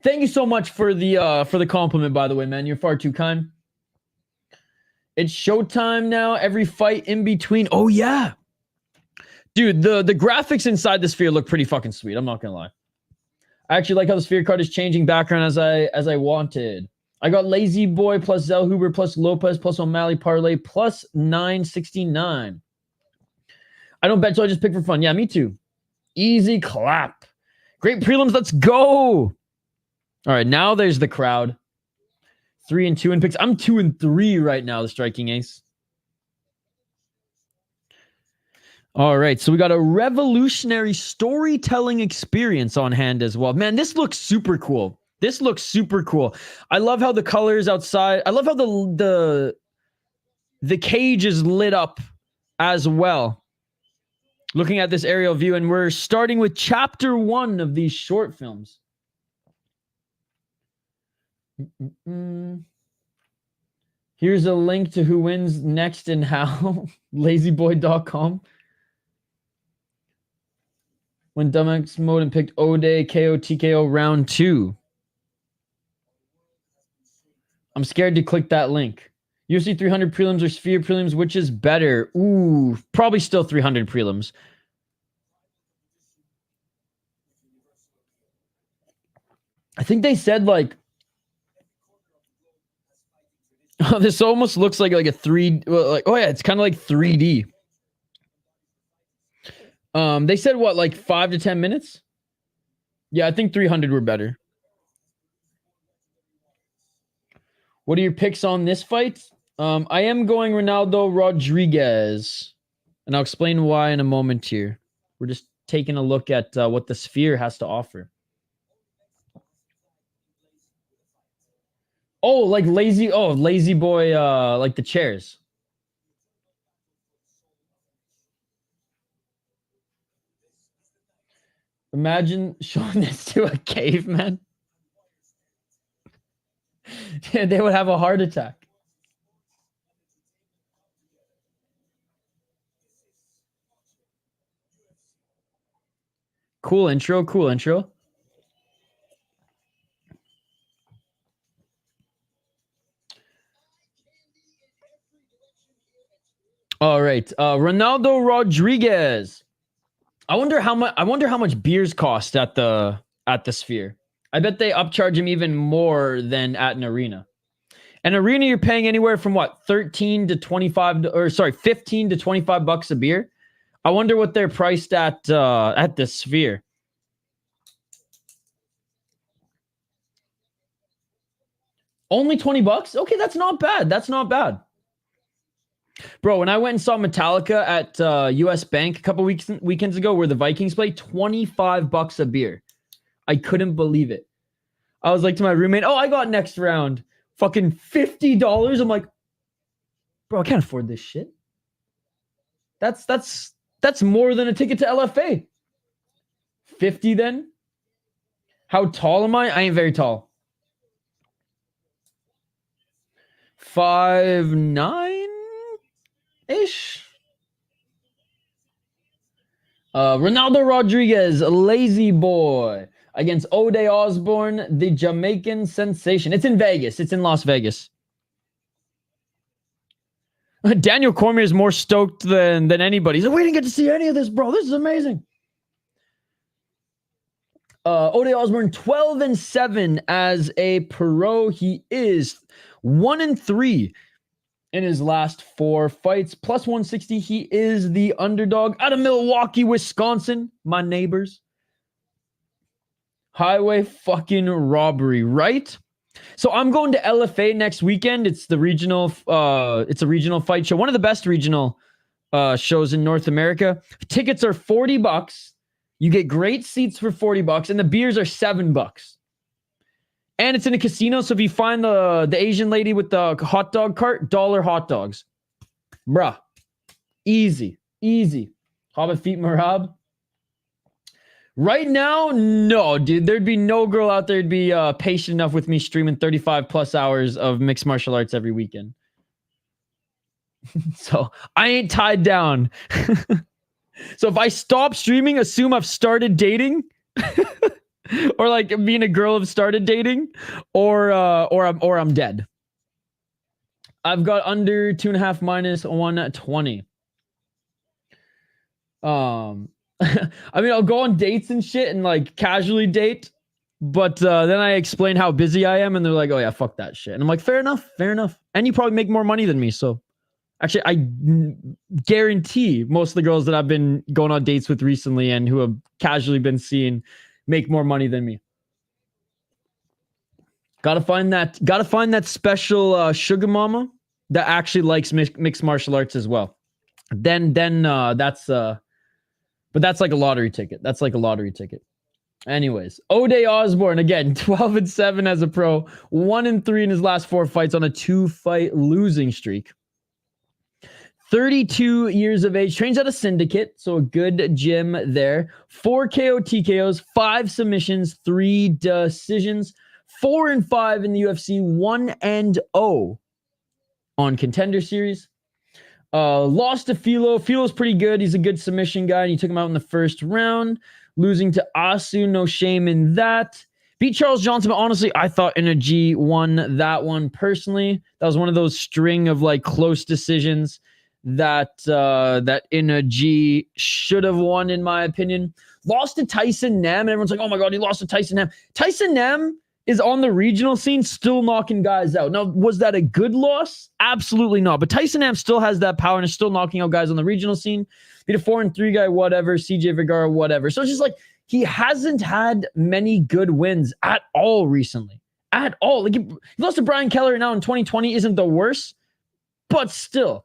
Thank you so much for the compliment, by the way, man. You're far too kind. It's showtime now. Every fight in between. Oh, yeah. Dude, the graphics inside the sphere look pretty fucking sweet. I'm not going to lie. I actually like how the sphere card is changing background as I wanted. I got Lazy Boy plus Zellhuber plus Lopes plus O'Malley parlay plus 969. I don't bet, so I just pick for fun. Yeah, me too. Easy clap. Great prelims. Let's go. All right, now there's the crowd. 3 and 2 in picks. I'm 2 and 3 right now, the striking ace. All right, so we got a revolutionary storytelling experience on hand as well. Man, this looks super cool. I love how the colors outside. I love how the cage is lit up as well. Looking at this aerial view, and we're starting with chapter 1 of these short films. Here's a link to who wins next and how. Lazyboy.com. When Dumbax mode and picked Ode KO TKO round 2. I'm scared to click that link. UFC 300 prelims or Sphere prelims, which is better? Ooh, probably still 300 prelims. I think they said like, oh, this almost looks like a 3D, like, oh yeah, it's kind of like 3D. They said what, like 5 to 10 minutes? Yeah, I think 300 were better. What are your picks on this fight? I am going Ronaldo Rodríguez, and I'll explain why in a moment here. We're just taking a look at what the Sphere has to offer. Oh, like lazy boy, like the chairs. Imagine showing this to a caveman. They would have a heart attack. Cool intro. All right, Ronaldo Rodríguez. I wonder how much beers cost at the Sphere. I bet they upcharge him even more than at an arena. An arena, you're paying anywhere from what, 15 to 25 bucks a beer. I wonder what they're priced at the Sphere. Only 20 bucks? Okay, that's not bad. Bro, when I went and saw Metallica at US Bank a couple weekends ago where the Vikings play, 25 bucks a beer. I couldn't believe it. I was like to my roommate, oh, I got next round. Fucking $50. I'm like, bro, I can't afford this shit. That's more than a ticket to LFA. 50 then? How tall am I? I ain't very tall. 5'9"-ish. Ronaldo Rodríguez, lazy boy, against Ode Osbourne, the Jamaican sensation. It's in Vegas. It's in Las Vegas. Daniel Cormier is more stoked than anybody. He's like, we didn't get to see any of this, bro. This is amazing. Ode Osbourne 12-7 as a pro. He is 1-3 in his last 4 fights. Plus 160. He is the underdog out of Milwaukee, Wisconsin. My neighbors. Highway fucking robbery, right? So I'm going to LFA next weekend. It's the regional. It's a regional fight show. One of the best regional shows in North America. Tickets are $40. You get great seats for $40, and the beers are $7. And it's in a casino. So if you find the Asian lady with the hot dog cart, $1 hot dogs, bruh, easy. Hobbit feet Merab. Right now, no, dude. There'd be no girl out there who'd be patient enough with me streaming 35 plus hours of mixed martial arts every weekend. So I ain't tied down. So if I stop streaming, assume I've started dating, or like being a girl have started dating, or I'm dead. I've got under 2.5 minus 120. I mean, I'll go on dates and shit and like casually date, but then I explain how busy I am, and they're like, "Oh yeah, fuck that shit." And I'm like, "Fair enough." And you probably make more money than me, so actually, I guarantee most of the girls that I've been going on dates with recently and who have casually been seeing make more money than me. Gotta find that special sugar mama that actually likes mixed martial arts as well. Then that's but that's like a lottery ticket. Anyways, Ode Osbourne, again, 12-7 as a pro, 1-3 in his last 4 fights on a 2-fight losing streak. 32 years of age, trains at a syndicate, so a good gym there. 4 KO TKOs, 5 submissions, 3 decisions, 4-5 in the UFC, 1-0 on Contender Series. Lost to Philo. Philo's pretty good. He's a good submission guy, and he took him out in the first round. Losing to Asu, no shame in that. Beat Charles Johnson, but honestly, I thought Energy won that one personally. That was one of those string of like close decisions that Energy should have won, in my opinion. Lost to Tyson Nam, and everyone's like, "Oh my god, he lost to Tyson Nam." Tyson Nam is on the regional scene, still knocking guys out. Now, was that a good loss? Absolutely not. But Tyson Nam still has that power and is still knocking out guys on the regional scene. Beat a 4-3 guy, whatever. CJ Vergara, whatever. So it's just like he hasn't had many good wins at all recently. At all. Like he lost to Brian Keller now in 2020 isn't the worst, but still.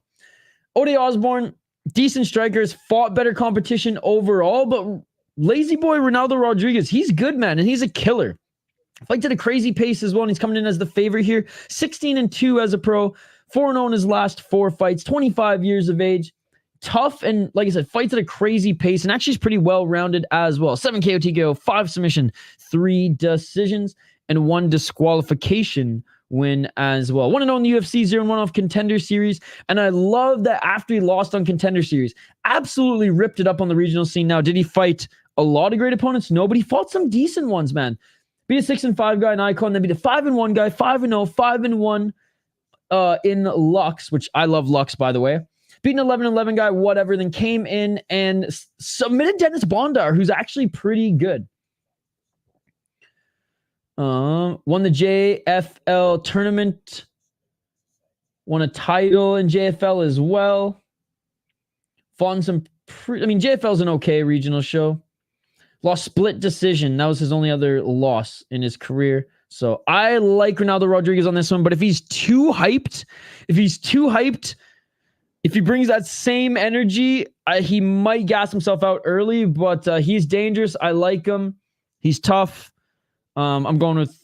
Ode Osbourne, decent strikers, fought better competition overall, but lazy boy Ronaldo Rodríguez, he's good, man, and he's a killer. Fights at a crazy pace as well, and he's coming in as the favorite here. 16-2 as a pro, 4-0 in his last 4 fights, 25 years of age. Tough, and like I said, fights at a crazy pace, and actually is pretty well-rounded as well. 7 KO TKO, 5 submission, 3 decisions, and 1 disqualification win as well. 1-0 in the UFC, 0-1 off Contender Series, and I love that after he lost on Contender Series, absolutely ripped it up on the regional scene. Now, did he fight a lot of great opponents? No, but he fought some decent ones, man. Beat a 6-5 guy in Icon, then beat a 5-1 guy, 5-0, 5-1 in Lux, which I love Lux, by the way. Beat an 11-11 guy, whatever, then came in and submitted Dennis Bondar, who's actually pretty good. Won the JFL tournament. Won a title in JFL as well. Fought in some... JFL's an okay regional show. Lost split decision. That was his only other loss in his career. So I like Ronaldo Rodríguez on this one, but if he's too hyped, if he brings that same energy, he might gas himself out early, but he's dangerous. I like him. He's tough. I'm going with,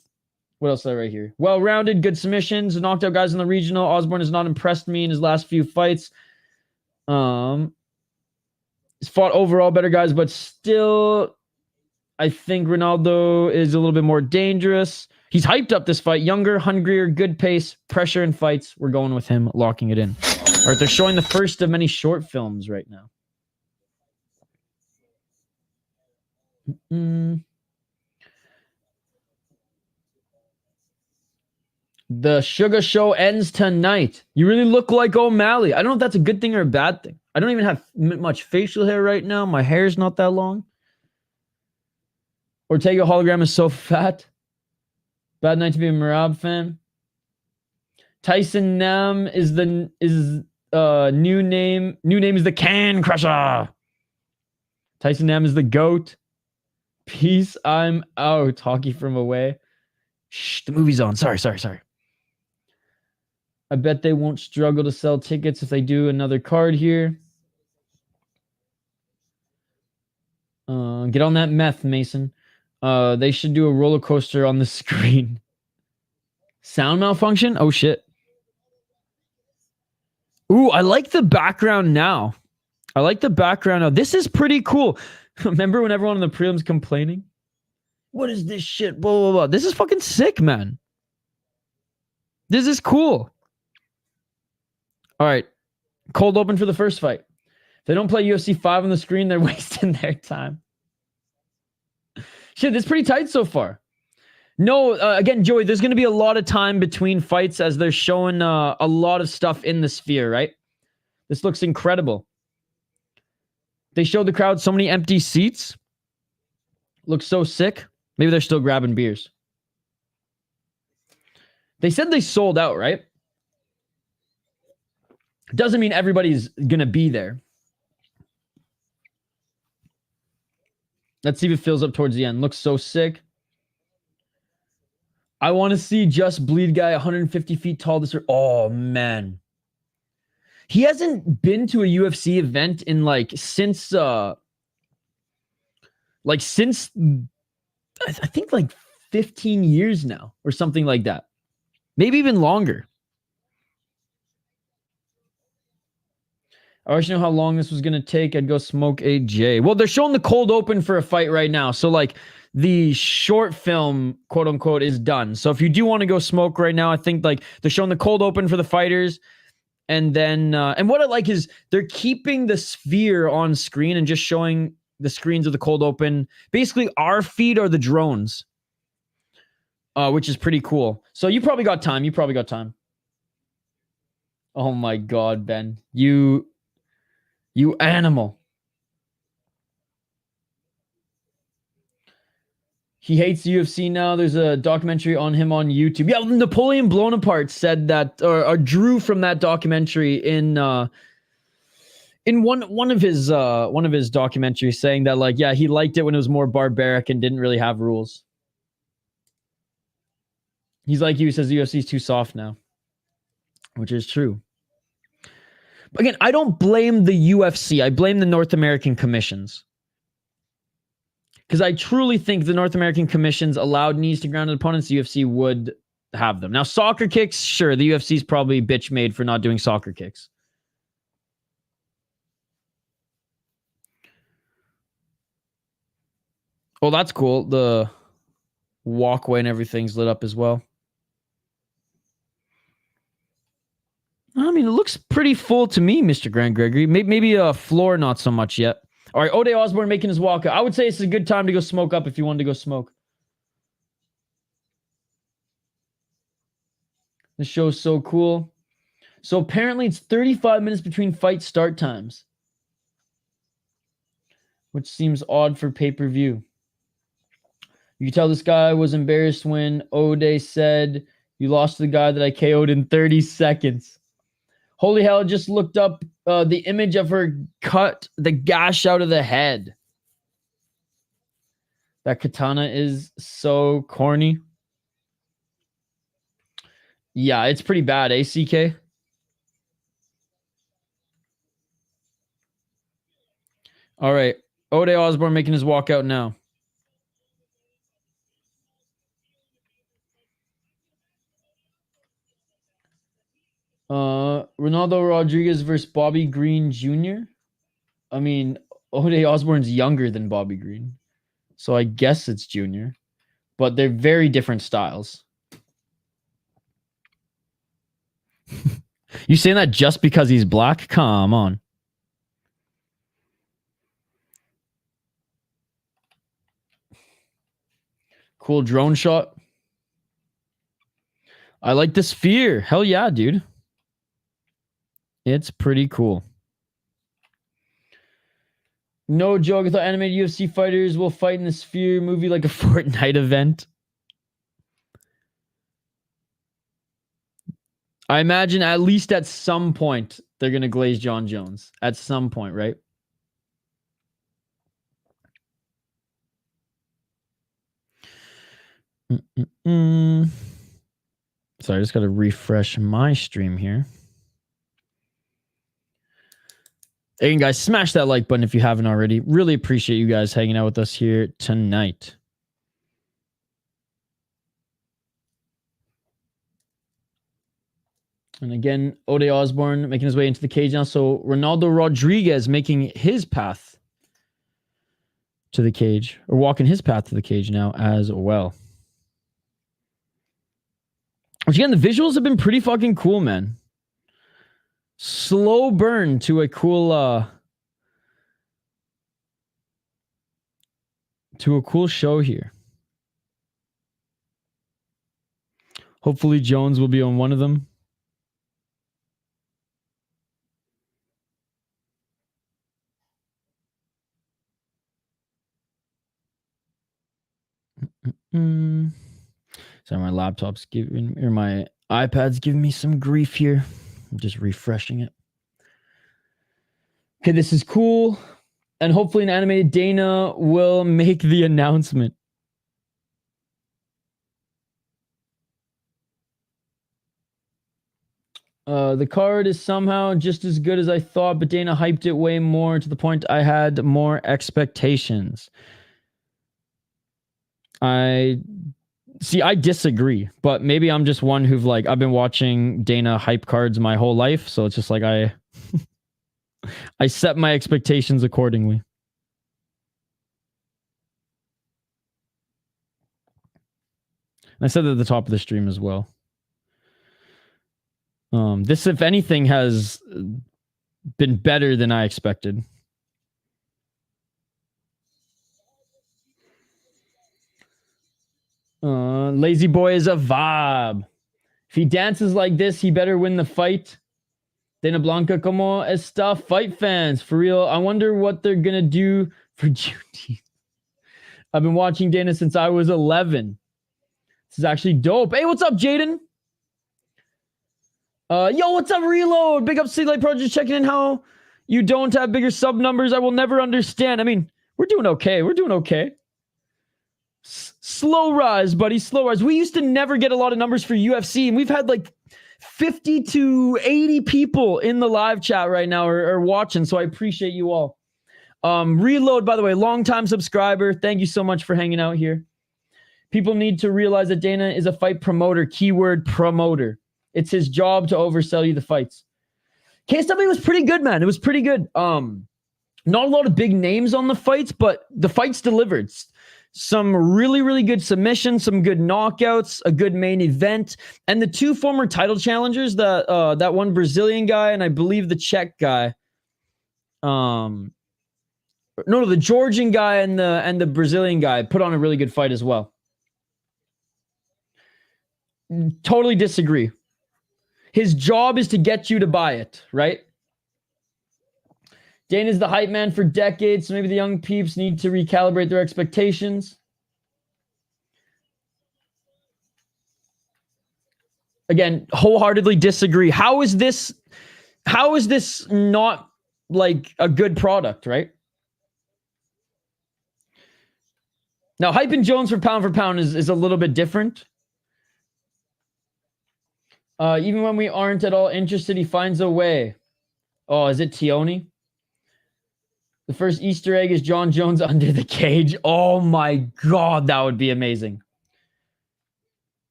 what else did I write here? Well-rounded, good submissions, knocked out guys in the regional. Osbourne has not impressed me in his last few fights. He's fought overall better guys, but still... I think Ronaldo is a little bit more dangerous. He's hyped up this fight. Younger, hungrier, good pace, pressure in fights. We're going with him, locking it in. All right, they're showing the first of many short films right now. The Sugar Show ends tonight. You really look like O'Malley. I don't know if that's a good thing or a bad thing. I don't even have much facial hair right now. My hair's not that long. Ortega hologram is so fat. Bad night to be a Merab fan. Tyson Nam is new name. New name is the Can Crusher. Tyson Nam is the GOAT. Peace, I'm out. Hockey from away. Shh, the movie's on. Sorry. I bet they won't struggle to sell tickets if they do another card here. Get on that meth, Mason. They should do a roller coaster on the screen. Sound malfunction? Oh, shit. Ooh, I like the background now. This is pretty cool. Remember when everyone in the prelims complaining? What is this shit? Blah, blah, blah. This is fucking sick, man. This is cool. All right. Cold open for the first fight. If they don't play UFC 5 on the screen, they're wasting their time. Shit, this is pretty tight so far. No, again, Joey, there's going to be a lot of time between fights as they're showing a lot of stuff in the sphere, right? This looks incredible. They showed the crowd so many empty seats. Looks so sick. Maybe they're still grabbing beers. They said they sold out, right? Doesn't mean everybody's going to be there. Let's see if it fills up towards the end. Looks so sick. I want to see Just Bleed guy 150 feet tall. Oh, man. He hasn't been to a UFC event in since I think 15 years now or something like that. Maybe even longer. I wish I knew how long this was going to take. I'd go smoke a J. Well, they're showing the cold open for a fight right now. So the short film, quote unquote, is done. So if you do want to go smoke right now, I think they're showing the cold open for the fighters. And then, and what I like is they're keeping the sphere on screen and just showing the screens of the cold open. Basically, our feed are the drones, which is pretty cool. So you probably got time. Oh my God, Ben. You animal. He hates the UFC now. There's a documentary on him on YouTube. Yeah, Napoleon Blown Apart said that, or drew from that documentary in one of his documentaries, saying that he liked it when it was more barbaric and didn't really have rules. He's like you. He says the UFC is too soft now, which is true. Again, I don't blame the UFC. I blame the North American commissions. Because I truly think the North American commissions allowed knees to grounded opponents, the UFC would have them. Now, soccer kicks, sure, the UFC's probably bitch made for not doing soccer kicks. Oh, that's cool. The walkway and everything's lit up as well. I mean, it looks pretty full to me, Mr. Grant Gregory. Maybe a floor, not so much yet. All right, Ode Osbourne making his walk. I would say it's a good time to go smoke up if you wanted to go smoke. This show's so cool. So apparently it's 35 minutes between fight start times, which seems odd for pay-per-view. You can tell this guy was embarrassed when Ode said, "You lost to the guy that I KO'd in 30 seconds." Holy hell, I just looked up the image of her cut the gash out of the head. That katana is so corny. Yeah, it's pretty bad, CK? All right. Ode Osbourne making his walkout now. Ronaldo Rodríguez versus Bobby Green Jr. I mean, Ode Osbourne's younger than Bobby Green, so I guess it's Junior, but they're very different styles. You saying that just because he's black? Come on. Cool drone shot. I like the sphere. Hell yeah, dude. It's pretty cool. No joke. I thought animated UFC fighters will fight in the Sphere movie like a Fortnite event. I imagine at least at some point they're going to glaze John Jones. At some point, right? Sorry, I just got to refresh my stream here. Again, guys, smash that like button if you haven't already. Really appreciate you guys hanging out with us here tonight. And again, Ode Osbourne making his way into the cage now. So Ronaldo Rodríguez making his path to the cage, or walking his path to the cage now as well. Which again, the visuals have been pretty fucking cool, man. Slow burn to a cool show here. Hopefully Jones will be on one of them. So my laptop's giving, or my iPad's giving me some grief here. I'm just refreshing it. Okay, this is cool. And hopefully an animated Dana will make the announcement. The card is somehow just as good as I thought, but Dana hyped it way more to the point I had more expectations. I disagree, but maybe I'm just one who've like, I've been watching Dana hype cards my whole life. So it's just like, I set my expectations accordingly. And I said that at the top of the stream as well. This, if anything, has been better than I expected. Lazy boy is a vibe. If he dances like this, he better win the fight. Dana Blanca, como esta, fight fans? For real, I wonder what they're gonna do for Juneteenth. I've been watching Dana since I was 11. This is actually dope. Hey, what's up, Jaden? Yo, what's up, Reload? Big up City Light Pro, just checking in how you don't have bigger sub numbers. I will never understand. I mean, we're doing okay. We're doing okay. Slow rise, buddy. Slow rise. We used to never get a lot of numbers for UFC, and we've had like 50 to 80 people in the live chat right now are watching, so I appreciate you all. Reload, by the way, longtime subscriber. Thank you so much for hanging out here. People need to realize that Dana is a fight promoter. Keyword promoter. It's his job to oversell you the fights. KSW was pretty good, man. It was pretty good. Not a lot of big names on the fights, but the fights delivered. Some really, really good submissions, some good knockouts, a good main event, and the two former title challengers, that one Brazilian guy and I believe the Czech guy. No, the Georgian guy and the Brazilian guy put on a really good fight as well. Totally disagree. His job is to get you to buy it, right? Dana's the hype man for decades, so maybe the young peeps need to recalibrate their expectations. Again, wholeheartedly disagree. How is this not like a good product, right? Now, hyping Jones for pound is a little bit different. Even when we aren't at all interested, he finds a way. Oh, is it Tioni? The first Easter egg is John Jones under the cage. Oh my God, that would be amazing.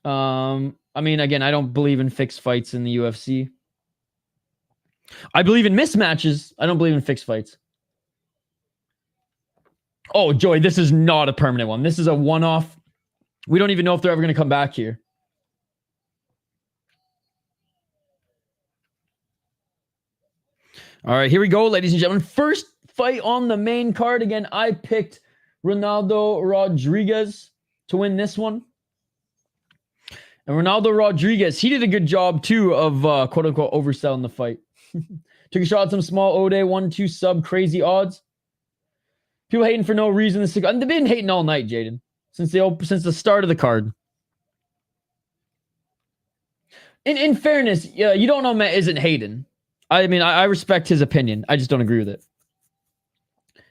I mean, again, I don't believe in fixed fights in the UFC. I believe in mismatches. I don't believe in fixed fights. Oh, Joey, this is not a permanent one. This is a one-off. We don't even know if they're ever going to come back here. All right, here we go, ladies and gentlemen. First fight on the main card. Again, I picked Ronaldo Rodríguez to win this one. And Ronaldo Rodríguez, he did a good job, too, of quote-unquote overselling the fight. Took a shot at some small Ode 1-2 sub crazy odds. People hating for no reason. They've been hating all night, Jaden, since the start of the card. In fairness, yeah, you don't know Matt isn't hating. I mean, I respect his opinion. I just don't agree with it.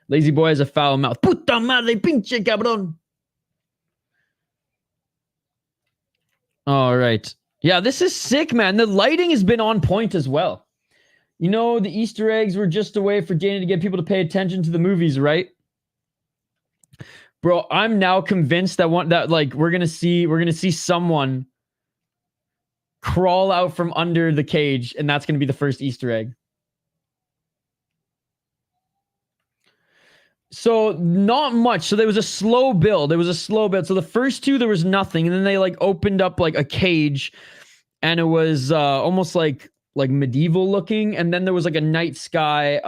Lazy boy has a foul mouth. Puta madre, pinche cabrón. All right. Yeah, this is sick, man. The lighting has been on point as well. You know, the Easter eggs were just a way for Dana to get people to pay attention to the movies, right? Bro, I'm now convinced that we're gonna see someone crawl out from under the cage, and that's gonna be the first Easter egg. So not much. So there was a slow build. So the first two there was nothing, and then they like opened up like a cage, and it was almost like medieval looking, and then there was like a night sky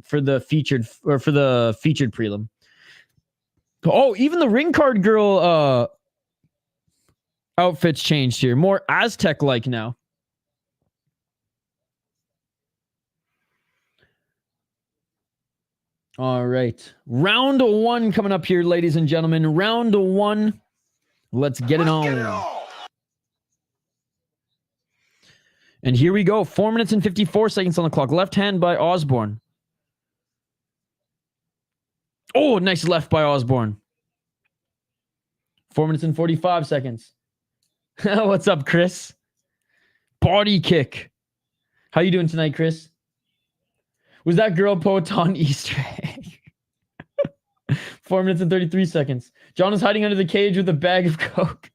for the featured prelim. Oh, even the ring card girl outfits changed here. More Aztec-like now. All right. Round 1 coming up here, ladies and gentlemen. Round 1. Let's get it on. And here we go. 4 minutes and 54 seconds on the clock. Left hand by Osbourne. Oh, nice left by Osbourne. 4 minutes and 45 seconds. What's up, Chris? Body kick. How you doing tonight, Chris? Was that girl Poton Easter egg? 4 minutes and 33 seconds. John is hiding under the cage with a bag of coke.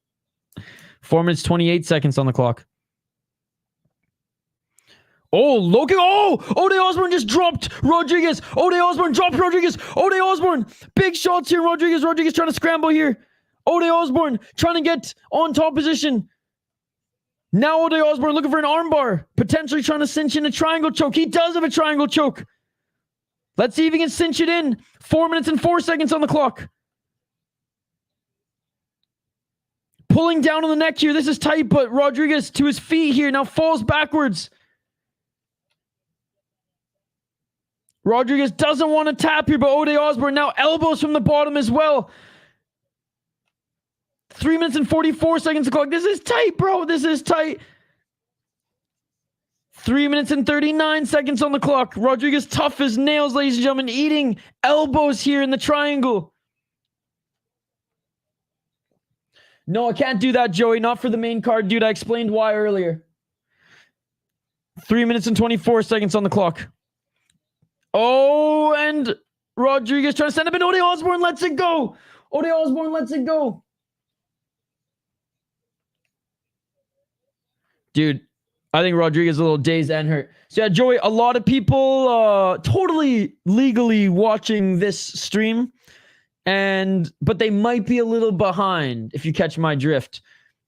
4 minutes 28 seconds on the clock. Oh, Logan. Oh, Ode Osbourne just dropped Rodríguez. Ode Osbourne dropped Rodríguez. Ode Osbourne. Big shots here. Rodríguez trying to scramble here. Ode Osbourne trying to get on top position. Now Ode Osbourne looking for an armbar. Potentially trying to cinch in a triangle choke. He does have a triangle choke. Let's see if he can cinch it in. 4 minutes and 4 seconds on the clock. Pulling down on the neck here. This is tight, but Rodríguez to his feet here. Now falls backwards. Rodríguez doesn't want to tap here, but Ode Osbourne now elbows from the bottom as well. 3 minutes and 44 seconds to clock. This is tight, bro. This is tight. 3 minutes and 39 seconds on the clock. Rodríguez tough as nails, ladies and gentlemen, eating elbows here in the triangle. No, I can't do that, Joey. Not for the main card, dude. I explained why earlier. 3 minutes and 24 seconds on the clock. Oh, and Rodríguez trying to send up, and Ode Osbourne lets it go. Ode Osbourne lets it go. Dude, I think Rodríguez is a little dazed and hurt. So yeah, Joey, a lot of people totally legally watching this stream, but they might be a little behind, if you catch my drift.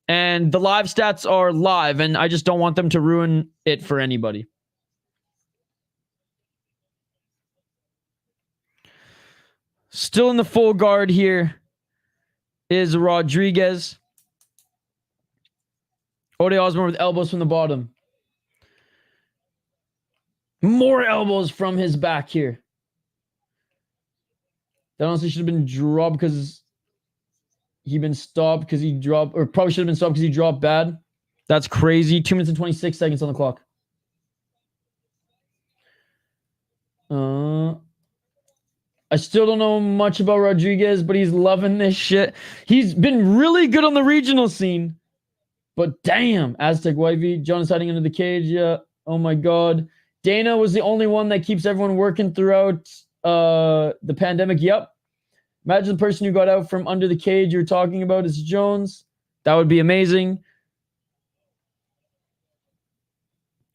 And the live stats are live, and I just don't want them to ruin it for anybody. Still in the full guard here is Rodríguez. Ode Osbourne with elbows from the bottom. More elbows from his back here. That honestly should have been dropped because he been stopped because he dropped, or probably should have been stopped because he dropped bad. That's crazy. 2 minutes and 26 seconds on the clock. I still don't know much about Rodríguez, but he's loving this shit. He's been really good on the regional scene. But damn, Aztec Wifey. John is hiding under the cage. Yeah. Oh my God. Dana was the only one that keeps everyone working throughout the pandemic. Yep. Imagine the person who got out from under the cage you're talking about is Jones. That would be amazing.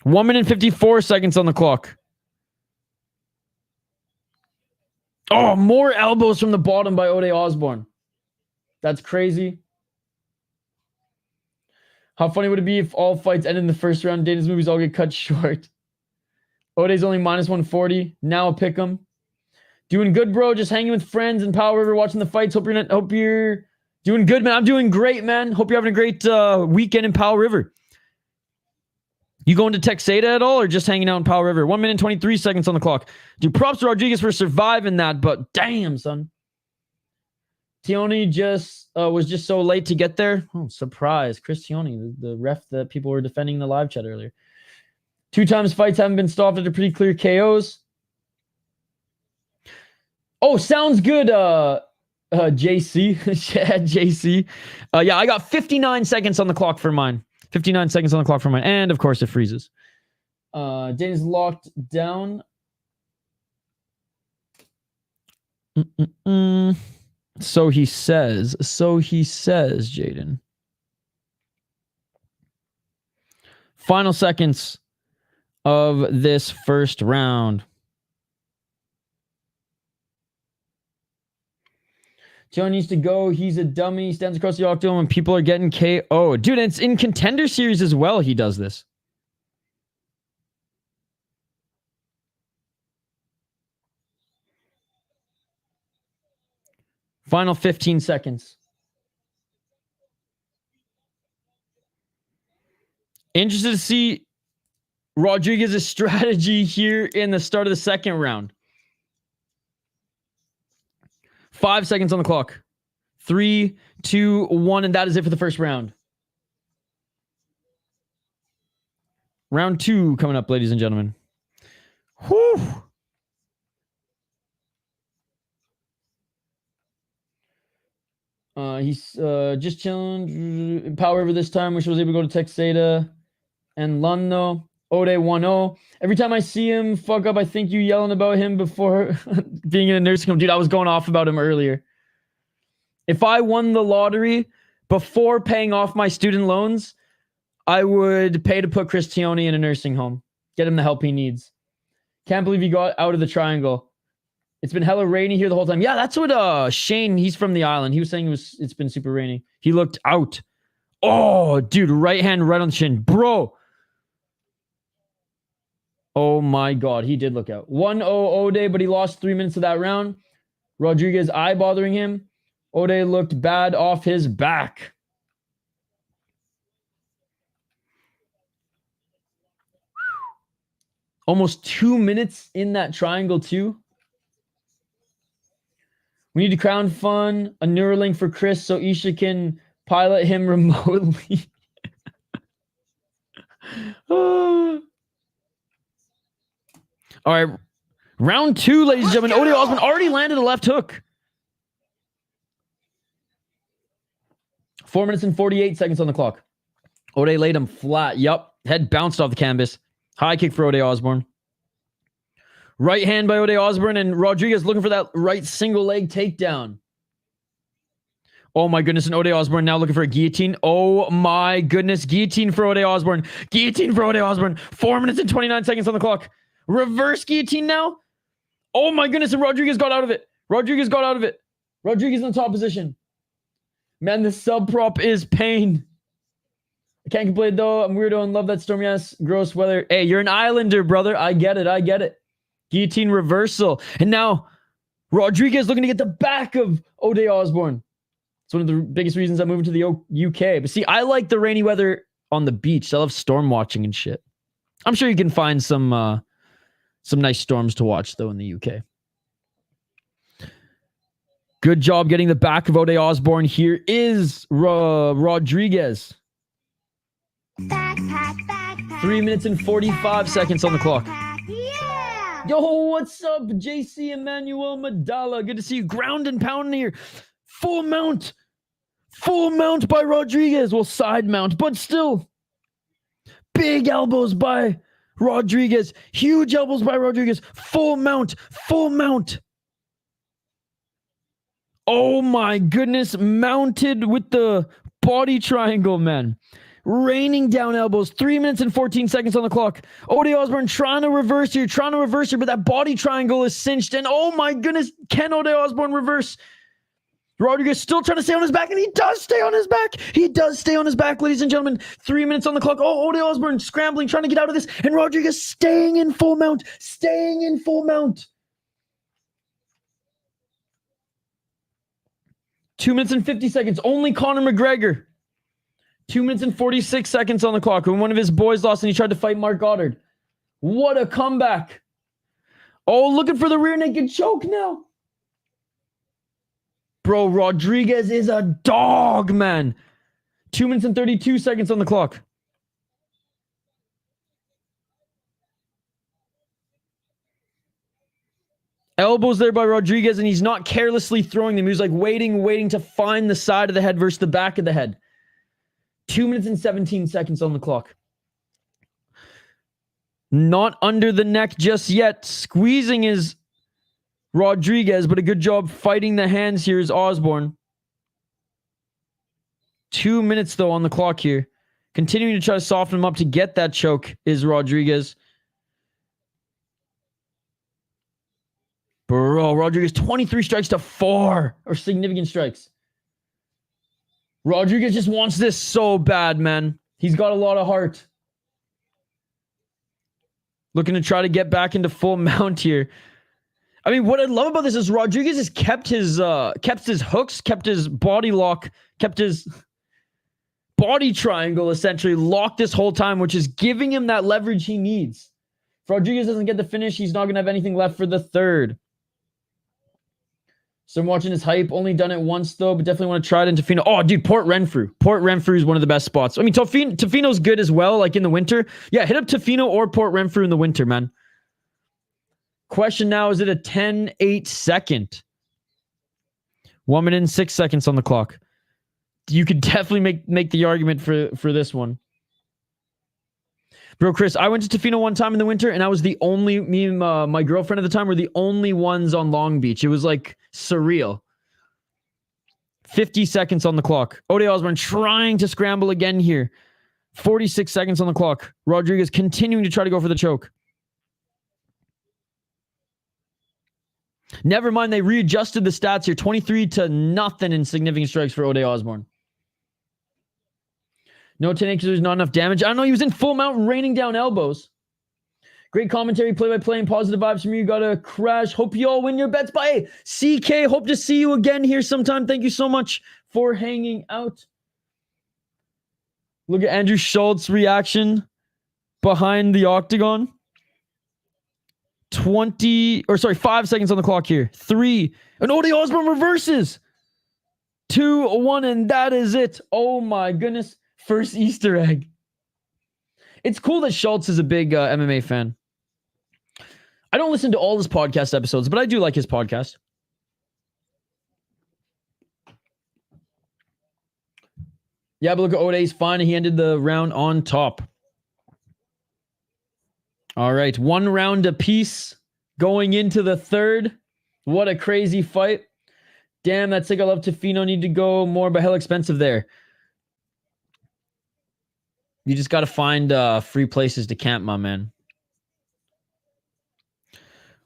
1 minute 54 seconds on the clock. Oh, more elbows from the bottom by Ode Osbourne. That's crazy. How funny would it be if all fights ended in the first round? Dana's movies all get cut short. Ode's only minus 140. Now I'll pick him. Doing good, bro. Just hanging with friends in Powell River, watching the fights. Hope you're doing good, man. I'm doing great, man. Hope you're having a great weekend in Powell River. You going to Texada at all or just hanging out in Powell River? 1 minute, 23 seconds on the clock. Dude, props to Rodríguez for surviving that, but damn, son. Tioni was just so late to get there. Oh, surprise. Chris Tioni, the ref that people were defending in the live chat earlier. 2 times fights haven't been stopped after pretty clear KOs. Oh, sounds good, JC. JC. Yeah, I got 59 seconds on the clock for mine. 59 seconds on the clock for mine. And, of course, it freezes. Dana's locked down. So he says. So he says, Jaden. Final seconds of this first round. Joe needs to go. He's a dummy. He stands across the octagon when people are getting KO. Dude, and it's in Contender Series as well. He does this. Final 15 seconds. Interested to see Rodríguez's strategy here in the start of the second round. 5 seconds on the clock. 3, 2, 1, and that is it for the first round. Round 2 coming up, ladies and gentlemen. Whew. He's just chilling. Powell River this time. Wish I was able to go to Texada and Lunno. Ode 1-0. Every time I see him fuck up, I think you yelling about him before being in a nursing home. Dude, I was going off about him earlier. If I won the lottery before paying off my student loans, I would pay to put Chris Tioni in a nursing home. Get him the help he needs. Can't believe he got out of the triangle. It's been hella rainy here the whole time. Yeah, that's what Shane, he's from the island. He was saying it's been super rainy. He looked out. Oh, dude, right hand right on the chin. Bro. Oh my God, he did look out. 1-0 Ode, but he lost 3 minutes of that round. Rodríguez eye bothering him. Ode looked bad off his back. Almost 2 minutes in that triangle too. We need to crowdfund a Neuralink for Chris so Isha can pilot him remotely. All right, round 2, ladies and gentlemen. Ode Osbourne already landed a left hook. 4 minutes and 48 seconds on the clock. Ode laid him flat. Yup, head bounced off the canvas. High kick for Ode Osbourne. Right hand by Ode Osbourne, and Rodríguez looking for that right single leg takedown. Oh my goodness, and Ode Osbourne now looking for a guillotine. Oh my goodness, guillotine for Ode Osbourne. Guillotine for Ode Osbourne. 4 minutes and 29 seconds on the clock. Reverse guillotine now. Oh my goodness, and Rodríguez got out of it. Rodríguez got out of it. Rodríguez in the top position. Man, the sub prop is pain. I can't complain though. I'm weirdo and love that stormy ass gross weather. Hey, you're an islander, brother. I get it. I get it. Guillotine reversal. And now Rodríguez looking to get the back of Ode Osbourne. It's one of the biggest reasons I'm moving to the UK. But see, I like the rainy weather on the beach. I love storm watching and shit. I'm sure you can find some nice storms to watch though in the UK. Good job getting the back of Ode Osbourne. Here is Rodríguez. 3 minutes and 45 seconds on the clock. Yeah! Yo, what's up, JC Emmanuel Madala? Good to see you. Ground and pound here. Full mount. Full mount by Rodríguez. Well, side mount, but still. Big elbows by Rodríguez. Huge elbows by Rodríguez. Full mount. Full mount. Oh my goodness. Mounted with the body triangle, man. Raining down elbows. 3 minutes and 14 seconds on the clock. Ode Osbourne trying to reverse here, but that body triangle is cinched. And oh my goodness, can Ode Osbourne reverse? Rodríguez still trying to stay on his back, and he does stay on his back. He does stay on his back, ladies and gentlemen. 3 minutes on the clock. Oh, Ode Osbourne scrambling, trying to get out of this. And Rodríguez staying in full mount. Staying in full mount. 2 minutes and 50 seconds. Only Conor McGregor 2 minutes and 46 seconds on the clock. When one of his boys lost and he tried to fight Mark Goddard. What a comeback. Oh, looking for the rear naked choke now. Bro, Rodríguez is a dog, man. 2 minutes and 32 seconds on the clock. Elbows there by Rodríguez, and he's not carelessly throwing them. He was like waiting to find the side of the head versus the back of the head. 2 minutes and 17 seconds on the clock. Not under the neck just yet. Squeezing is Rodríguez, but a good job fighting the hands here is Osbourne. 2 minutes, though, on the clock here. Continuing to try to soften him up to get that choke is Rodríguez. Bro, Rodríguez 23 strikes to 4 or significant strikes. Rodríguez just wants this so bad, man. He's got a lot of heart. Looking to try to get back into full mount here. I mean, what I love about this is Rodríguez has kept his hooks, kept his body lock, kept his body triangle essentially locked this whole time, which is giving him that leverage he needs. If Rodríguez doesn't get the finish, he's not going to have anything left for the third. So I'm watching his hype. Only done it once, though, but definitely want to try it in Tofino. Oh, dude, Port Renfrew. Port Renfrew is one of the best spots. I mean, Tofino's good as well, like in the winter. Yeah, hit up Tofino or Port Renfrew in the winter, man. Question now, is it a 10-8 second? 1 minute and 6 seconds on the clock. You could definitely make the argument for this one. Bro, Chris, I went to Tofino one time in the winter, and I was the only, me and my girlfriend at the time were the only ones on Long Beach. It was like surreal. 50 seconds on the clock. Ode Osbourne trying to scramble again here. 46 seconds on the clock. Rodríguez continuing to try to go for the choke. Never mind, they readjusted the stats here. 23-0 in significant strikes for Ode Osbourne. No 10 acres, there's not enough damage. I don't know, he was in full mount raining down elbows. Great commentary, play-by-play, and positive vibes from you. Got to crash. Hope you all win your bets. Bye. CK, hope to see you again here sometime. Thank you so much for hanging out. Look at Andrew Schultz's reaction behind the octagon. 5 seconds on the clock here. 3. And Ode Osbourne reverses. 2-1, and that is it. Oh my goodness. First Easter egg. It's cool that Schultz is a big MMA fan. I don't listen to all his podcast episodes, but I do like his podcast. Yeah, but look at Ode. He's fine. He ended the round on top. All right. 1 round apiece going into the third. What a crazy fight. Damn, that sick. I love Tofino. Need to go more, but hell expensive there. You just got to find free places to camp, my man.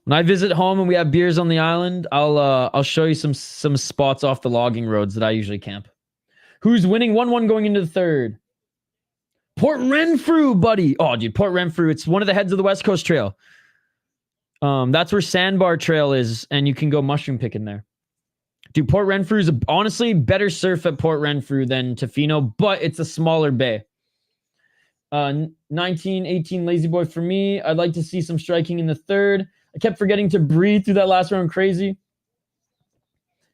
When I visit home and we have beers on the island, I'll show you some spots off the logging roads that I usually camp. Who's winning? 1-1 going into the third. Port Renfrew, buddy. Oh, dude, Port Renfrew. It's one of the heads of the West Coast Trail. That's where Sandbar Trail is, and you can go mushroom picking there. Dude, Port Renfrew is honestly better surf at Port Renfrew than Tofino, but it's a smaller bay. 19-18 lazy boy for me. I'd like to see some striking in the third. I kept forgetting to breathe through that last round. Crazy.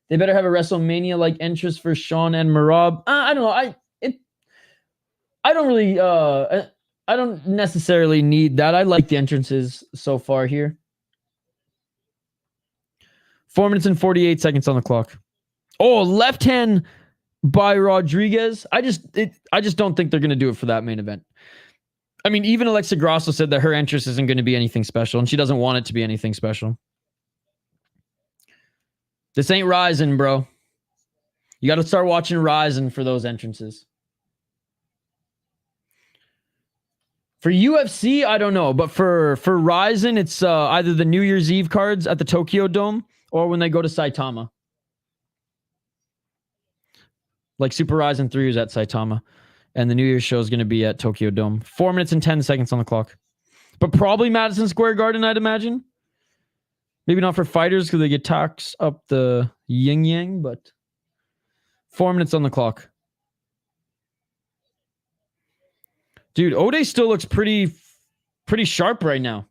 They better have a WrestleMania-like entrance for Sean and Merab. I don't know. I don't necessarily need that. I like the entrances so far here. 4 minutes and 48 seconds on the clock. Oh, left hand by Rodríguez. I just don't think they're going to do it for that main event. I mean, even Alexa Grasso said that her entrance isn't going to be anything special, and she doesn't want it to be anything special. This ain't Ryzen, bro. You got to start watching Ryzen for those entrances. For UFC, I don't know, but for Ryzen, it's either the New Year's Eve cards at the Tokyo Dome or when they go to Saitama. Like Super Ryzen 3 is at Saitama. And the New Year's show is going to be at Tokyo Dome. 4 minutes and 10 seconds on the clock. But probably Madison Square Garden, I'd imagine. Maybe not for fighters because they get tax up the yin-yang, but 4 minutes on the clock. Dude, Ode still looks pretty sharp right now.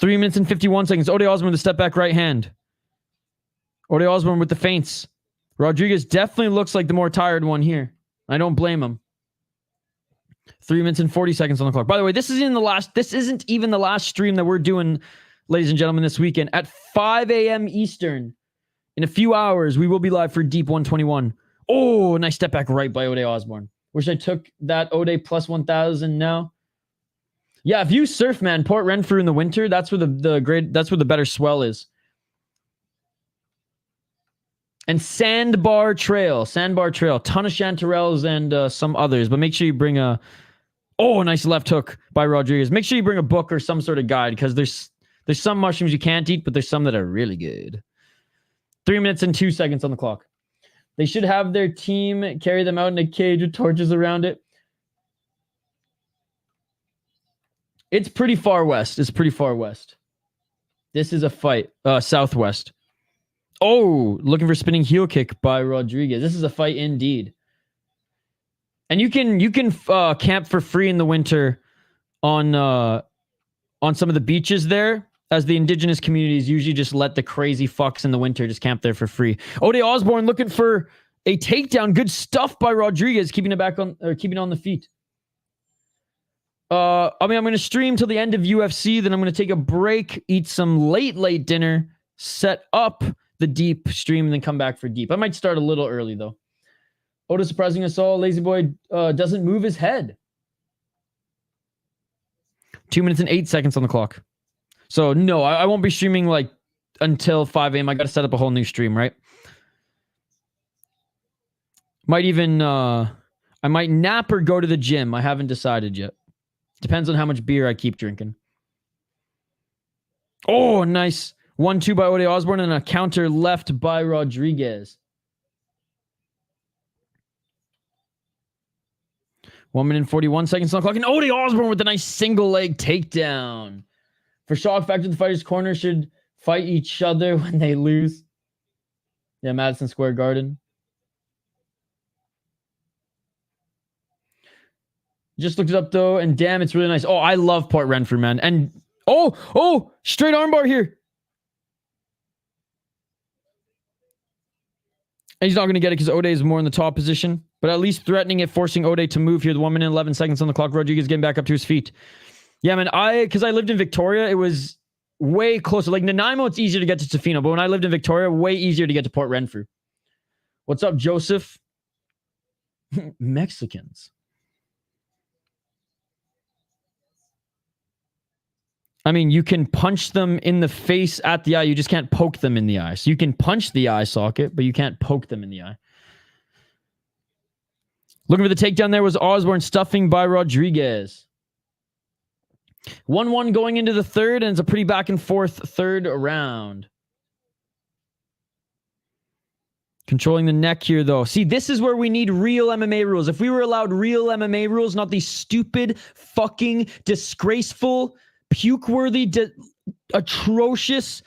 3 minutes and 51 seconds. Ode Osbourne with the step back right hand. Ode Osbourne with the feints. Rodríguez definitely looks like the more tired one here. I don't blame him. 3 minutes and 40 seconds on the clock. By the way, this isn't even the last stream that we're doing, ladies and gentlemen, this weekend. At 5 a.m. Eastern, in a few hours, we will be live for Deep 121. Oh, nice step back right by Ode Osbourne. Wish I took that Ode plus 1,000 now. Yeah, if you surf, man, Port Renfrew in the winter, that's where that's where the better swell is. And Sandbar Trail, ton of chanterelles and some others, but make sure you bring a nice left hook by Rodríguez. Make sure you bring a book or some sort of guide, because there's some mushrooms you can't eat, but there's some that are really good. 3 minutes and 2 seconds on the clock. They should have their team carry them out in a cage with torches around it. It's pretty far west. This is a fight. Southwest. Oh, looking for spinning heel kick by Rodríguez. This is a fight indeed. And you can camp for free in the winter on some of the beaches there, as the indigenous communities usually just let the crazy fucks in the winter just camp there for free. Ode Osbourne looking for a takedown. Good stuff by Rodríguez, keeping it on the feet. I'm going to stream till the end of UFC, then I'm going to take a break, eat some late dinner, set up the Deep stream, and then come back for Deep. I might start a little early, though. Oda surprising us all. Lazy boy doesn't move his head. 2 minutes and 8 seconds on the clock. So, no, I won't be streaming like until 5 a.m. I got to set up a whole new stream, right? Might even... I might nap or go to the gym. I haven't decided yet. Depends on how much beer I keep drinking. Oh, nice. 1-2 by Ode Osbourne and a counter left by Rodríguez. 1 minute and 41 seconds on the clock. And Ode Osbourne with a nice single leg takedown. For shock factor, the fighters' corner should fight each other when they lose. Yeah, Madison Square Garden. Just looked it up, though, and damn, it's really nice. Oh, I love Port Renfrew, man. And, straight armbar here. And he's not going to get it because Ode is more in the top position, but at least threatening it, forcing Ode to move here. The 1 minute and 11 seconds on the clock. Rodríguez getting back up to his feet. Yeah, man, because I lived in Victoria, it was way closer. Like, Nanaimo, it's easier to get to Tofino, but when I lived in Victoria, way easier to get to Port Renfrew. What's up, Joseph? Mexicans. I mean, you can punch them in the face at the eye. You just can't poke them in the eye. So you can punch the eye socket, but you can't poke them in the eye. Looking for the takedown there was Osbourne, stuffing by Rodríguez. 1-1 going into the third, and it's a pretty back and forth third round. Controlling the neck here, though. See, this is where we need real MMA rules. If we were allowed real MMA rules, not these stupid, fucking, disgraceful, puke-worthy, atrocious,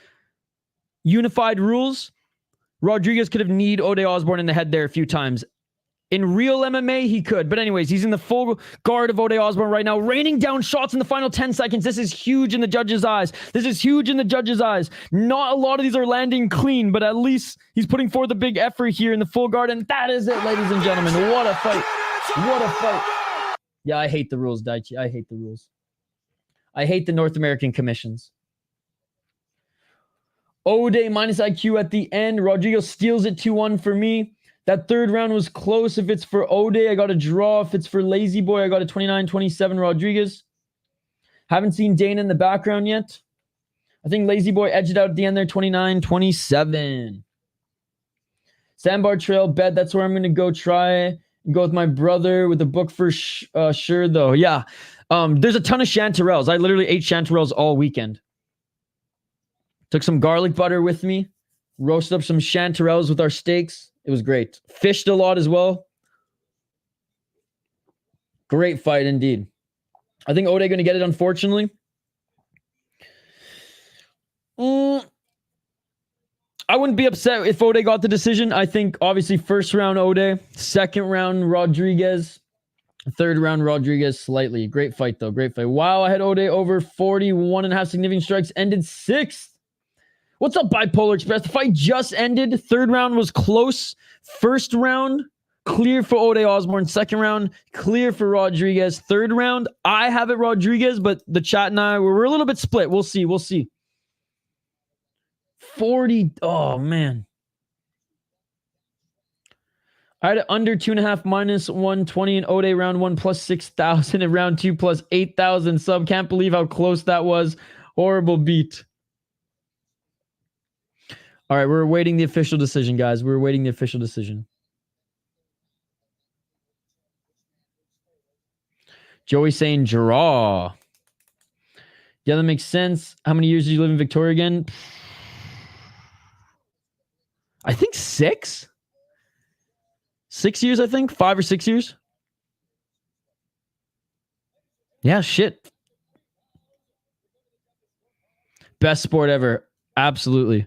unified rules, Rodríguez could have kneed Ode Osbourne in the head there a few times. In real MMA, he could. But anyways, he's in the full guard of Ode Osbourne right now, raining down shots in the final 10 seconds. This is huge in the judges' eyes. Not a lot of these are landing clean, but at least he's putting forth a big effort here in the full guard. And that is it, ladies and gentlemen. What a fight. Yeah, I hate the rules, Daichi. I hate the rules. I hate the North American commissions. Ode minus IQ at the end. Rodríguez steals it 2-1 for me. That third round was close. If it's for Ode, I got a draw. If it's for Lazy Boy, I got a 29-27 Rodríguez. Haven't seen Dana in the background yet. I think Lazy Boy edged out at the end there, 29-27. Sandbar Trail bet. That's where I'm going to go try and go with my brother with the book for sure, though. Yeah. There's a ton of chanterelles. I literally ate chanterelles all weekend. Took some garlic butter with me. Roasted up some chanterelles with our steaks. It was great. Fished a lot as well. Great fight indeed. I think Ode going to get it, unfortunately. I wouldn't be upset if Ode got the decision. I think, obviously, first round Ode. Second round Rodríguez. Third round, Rodríguez slightly. Great fight, though. Great fight. Wow, I had Ode over 41.5 significant strikes. Ended 6th. What's up, Bipolar Express? The fight just ended. Third round was close. First round, clear for Ode Osbourne. Second round, clear for Rodríguez. Third round, I have it Rodríguez, but the chat and I, we're a little bit split. We'll see. We'll see. 40. Oh, man. I had it under 2.5 minus 120 in Ode round 1 plus 6,000 in round 2 plus 8,000 sub. Can't believe how close that was. Horrible beat. All right, we're awaiting the official decision, guys. We're awaiting the official decision. Joey saying draw. Yeah, that makes sense. How many years did you live in Victoria again? I think 6. 6 years, I think. 5 or 6 years. Yeah, shit. Best sport ever. Absolutely.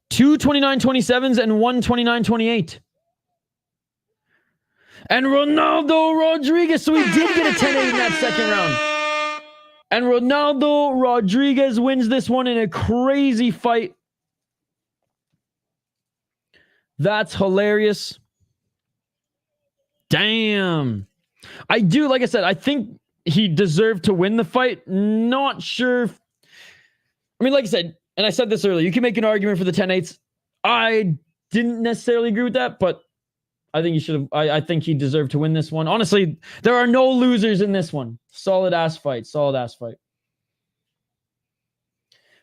Two 29-27s and one 29-28. And Ronaldo Rodríguez. So he did get a 10-8 in that second round. And Ronaldo Rodríguez wins this one in a crazy fight. That's hilarious. Damn. I do, like I said, I think he deserved to win the fight. Not sure. I mean, like I said, and I said this earlier, you can make an argument for the 10-8s. I didn't necessarily agree with that, but I think he should have. I think he deserved to win this one. Honestly, there are no losers in this one. Solid ass fight. Solid ass fight.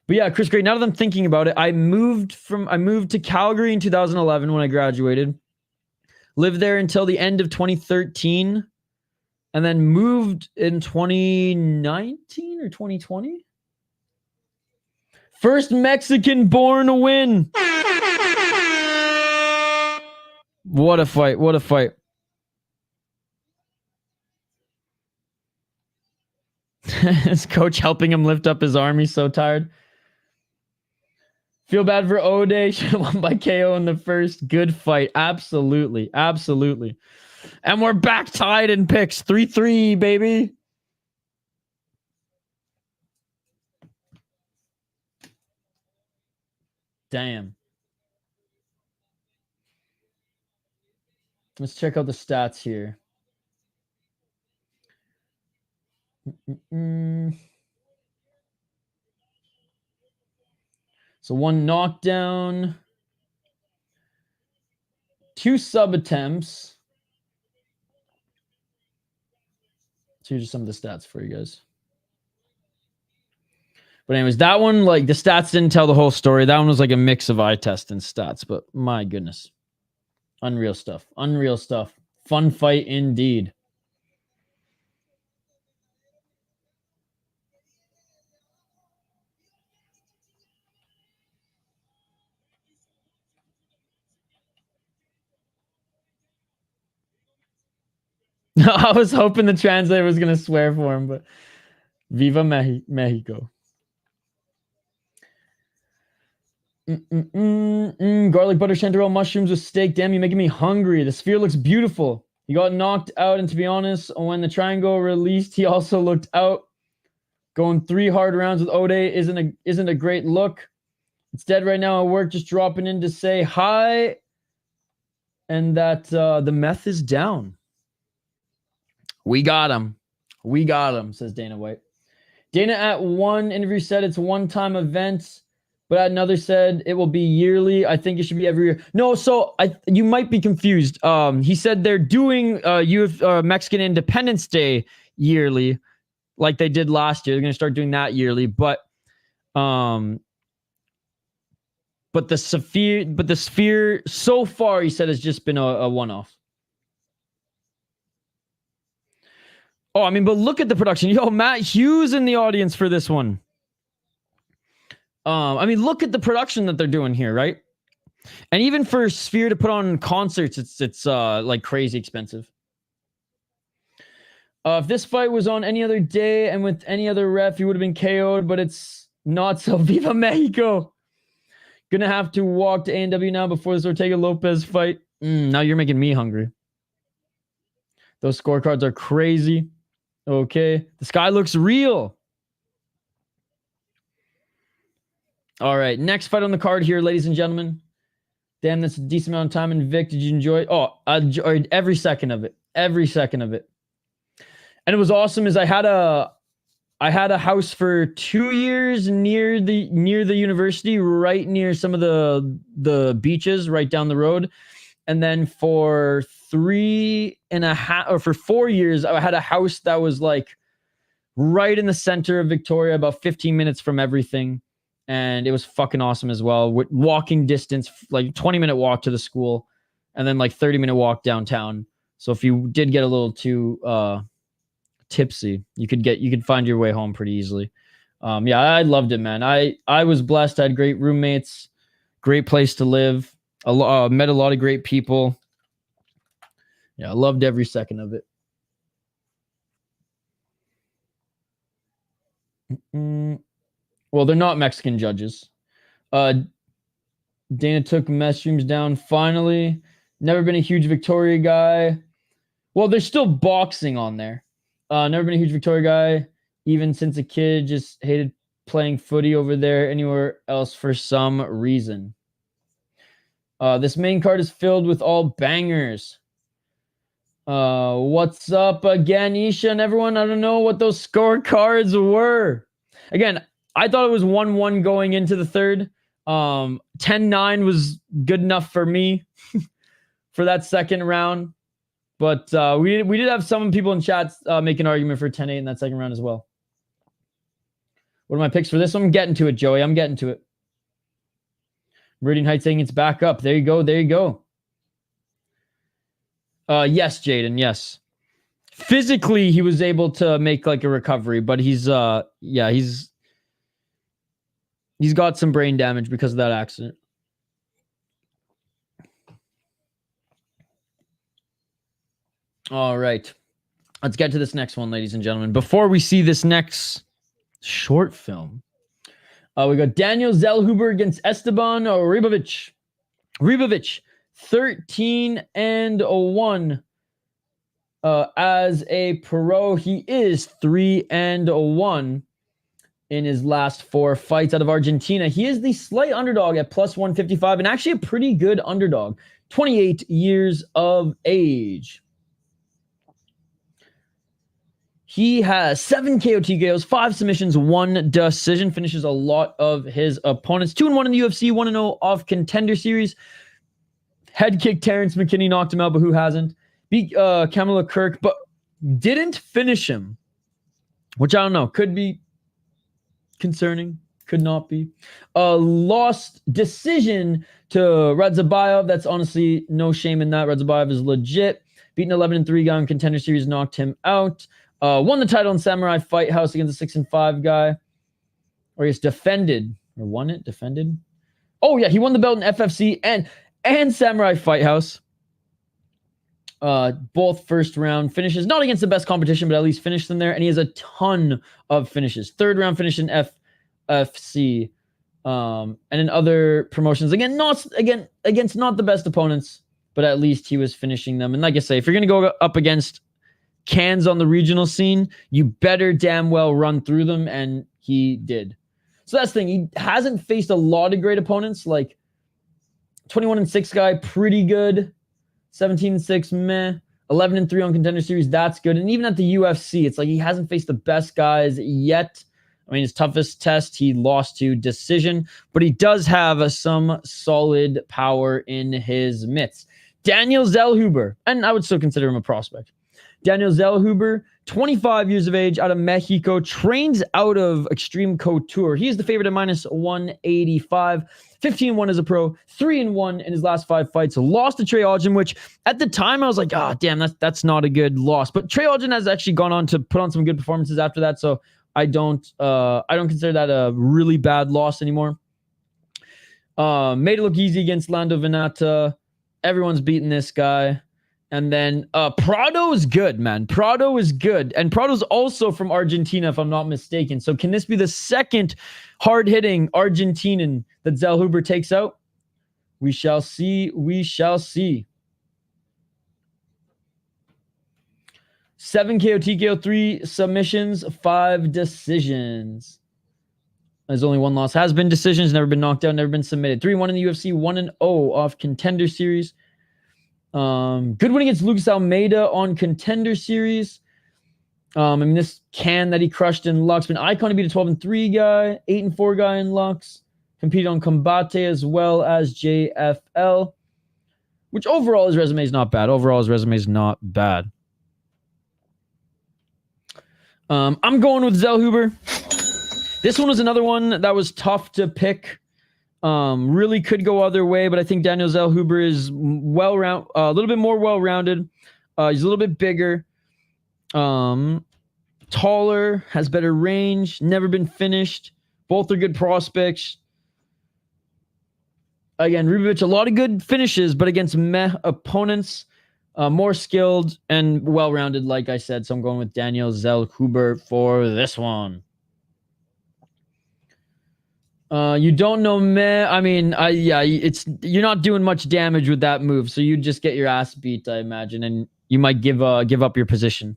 But yeah, Chris Gray, now that I'm thinking about it, I moved to Calgary in 2011 when I graduated. Lived there until the end of 2013. And then moved in 2019 or 2020. First Mexican born to win. What a fight. What a fight. His coach helping him lift up his arm. He's so tired. Feel bad for Ode. Should have won by KO in the first. Good fight. Absolutely. Absolutely. And we're back tied in picks. 3-3, baby. Damn. Let's check out the stats here. So 1 knockdown, 2 sub attempts. So here's just some of the stats for you guys. But anyways, that one, like, the stats didn't tell the whole story. That one was like a mix of eye test and stats, but my goodness. Unreal stuff. Unreal stuff. Fun fight indeed. I was hoping the translator was going to swear for him, but Viva Mexico. Garlic butter chanterelle mushrooms with steak. Damn, you're making me hungry. The sphere looks beautiful. He got knocked out, and to be honest, when the triangle released, he also looked out. Going 3 hard rounds with Ode isn't a great look. It's dead right now at work, just dropping in to say hi, and that the meth is down. We got him. We got him, says Dana White. Dana at one interview said it's a one-time event, but at another said it will be yearly. I think it should be every year. No, so you might be confused. He said they're doing Mexican Independence Day yearly, like they did last year. They're going to start doing that yearly, but the sphere so far, he said, has just been a one-off. Oh, I mean, but look at the production. Yo, Matt Hughes in the audience for this one. I mean, look at the production that they're doing here, right? And even for Sphere to put on concerts, it's like crazy expensive. If this fight was on any other day and with any other ref, he would have been KO'd, but it's not, so Viva Mexico. Gonna have to walk to A&W now before this Ortega Lopes fight. Now you're making me hungry. Those scorecards are crazy. Okay. The sky looks real. All right. Next fight on the card here, ladies and gentlemen. Damn, that's a decent amount of time. And Vic, did you enjoy it? Oh, I enjoyed every second of it. Every second of it. And it was awesome is I had a house for 2 years near the university, right near some of the beaches right down the road. And then for 3.5 or for 4 years, I had a house that was like right in the center of Victoria, about 15 minutes from everything. And it was fucking awesome as well. With walking distance, like 20-minute walk to the school, and then like 30-minute walk downtown. So if you did get a little too tipsy, you could find your way home pretty easily. Yeah, I loved it, man. I was blessed. I had great roommates, great place to live. Met a lot of great people. Yeah, I loved every second of it. Well, they're not Mexican judges. Dana took mess streams down finally. Never been a huge Victoria guy. Well, there's still boxing on there. Never been a huge Victoria guy. Even since a kid, just hated playing footy over there. Anywhere else for some reason. This main card is filled with all bangers. What's up again, Isha and everyone? I don't know what those scorecards were. Again, I thought it was 1-1 going into the third. 10-9 was good enough for me for that second round. But we did have some people in chats make an argument for 10-8 in that second round as well. What are my picks for this one? I'm getting to it, Joey. I'm getting to it. Meridian Heights saying it's back up. There you go. There you go. Yes, Jaden. Yes. Physically, he was able to make like a recovery, but he's got some brain damage because of that accident. All right. Let's get to this next one, ladies and gentlemen. Before we see this next short film, we got Daniel Zellhuber against Esteban Ribovics. Ribovics, 13-1. As a pro, he is 3-1 in his last 4 fights out of Argentina. He is the slight underdog at plus 155 and actually a pretty good underdog. 28 years of age. He has 7 KO TKOs, 5 submissions, 1 decision. Finishes a lot of his opponents. 2-1 in the UFC, 1-0 off Contender Series. Head kick Terrence McKinney, knocked him out, but who hasn't? Beat Kamala Kirk, but didn't finish him. Which I don't know. Could be concerning. Could not be. Lost decision to Radzabayev. That's honestly no shame in that. Radzabayev is legit. Beaten 11-3 guy in Contender Series, knocked him out. Won the title in Samurai Fight House against a 6-5 guy. Or he's defended. Or won it? Defended? Oh, yeah. He won the belt in FFC and Samurai Fight House. Both first round finishes. Not against the best competition, but at least finished them there. And he has a ton of finishes. Third round finish in FFC. And in other promotions. Again, against not the best opponents, but at least he was finishing them. And like I say, if you're going to go up against cans on the regional scene, you better damn well run through them, and he did. So that's the thing. He hasn't faced a lot of great opponents, like 21-6 guy, pretty good. 17-6, meh. 11-3 on Contender Series, that's good. And even at the UFC, it's like he hasn't faced the best guys yet. I mean, his toughest test, he lost to decision, but he does have some solid power in his mitts. Daniel Zellhuber, and I would still consider him a prospect. Daniel Zellhuber, 25 years of age, out of Mexico, trains out of Extreme Couture. He is the favorite at minus 185. 15-1 as a pro, 3-1 in his last 5 fights. Lost to Trey Ogden, which at the time I was like, damn, that's not a good loss. But Trey Ogden has actually gone on to put on some good performances after that, so I don't consider that a really bad loss anymore. Made it look easy against Lando Venata. Everyone's beating this guy. And then Prado is good, man. Prado is good. And Prado's also from Argentina, if I'm not mistaken. So can this be the second hard-hitting Argentinian that Zellhuber takes out? We shall see. We shall see. 7 KO, TKO, 3 submissions, 5 decisions. There's only one loss. Has been decisions, never been knocked out, never been submitted. 3-1 in the UFC, 1-0 off Contender Series. Good win against Lucas Almeida on Contender Series. I mean, this can that he crushed in Lux. Been icon to beat a 12-3 guy, 8-4 guy in Lux. Competed on Combate as well as JFL. Which overall his resume is not bad. Overall his resume is not bad. I'm going with Zellhuber. This one was another one that was tough to pick. Really could go other way, but I think Daniel Zellhuber is a little bit more well-rounded. He's a little bit bigger, taller, has better range, never been finished. Both are good prospects. Again, Ribovics, a lot of good finishes, but against meh opponents, more skilled and well-rounded, like I said. So I'm going with Daniel Zellhuber for this one. You don't know meh. I mean, you're not doing much damage with that move, so you just get your ass beat, I imagine, and you might give up your position.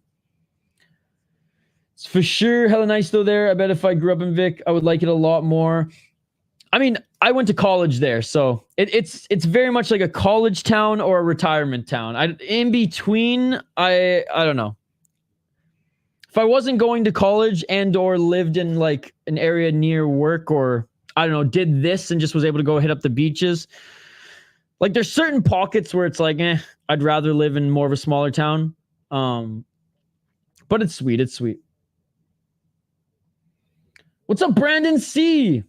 It's for sure hella nice though there. I bet if I grew up in Vic, I would like it a lot more. I mean, I went to college there, so it's very much like a college town or a retirement town. In between, I don't know. If I wasn't going to college and or lived in like an area near work, or I don't know, did this and just was able to go hit up the beaches. Like there's certain pockets where it's like, I'd rather live in more of a smaller town. But it's sweet. It's sweet. What's up, Brandon C?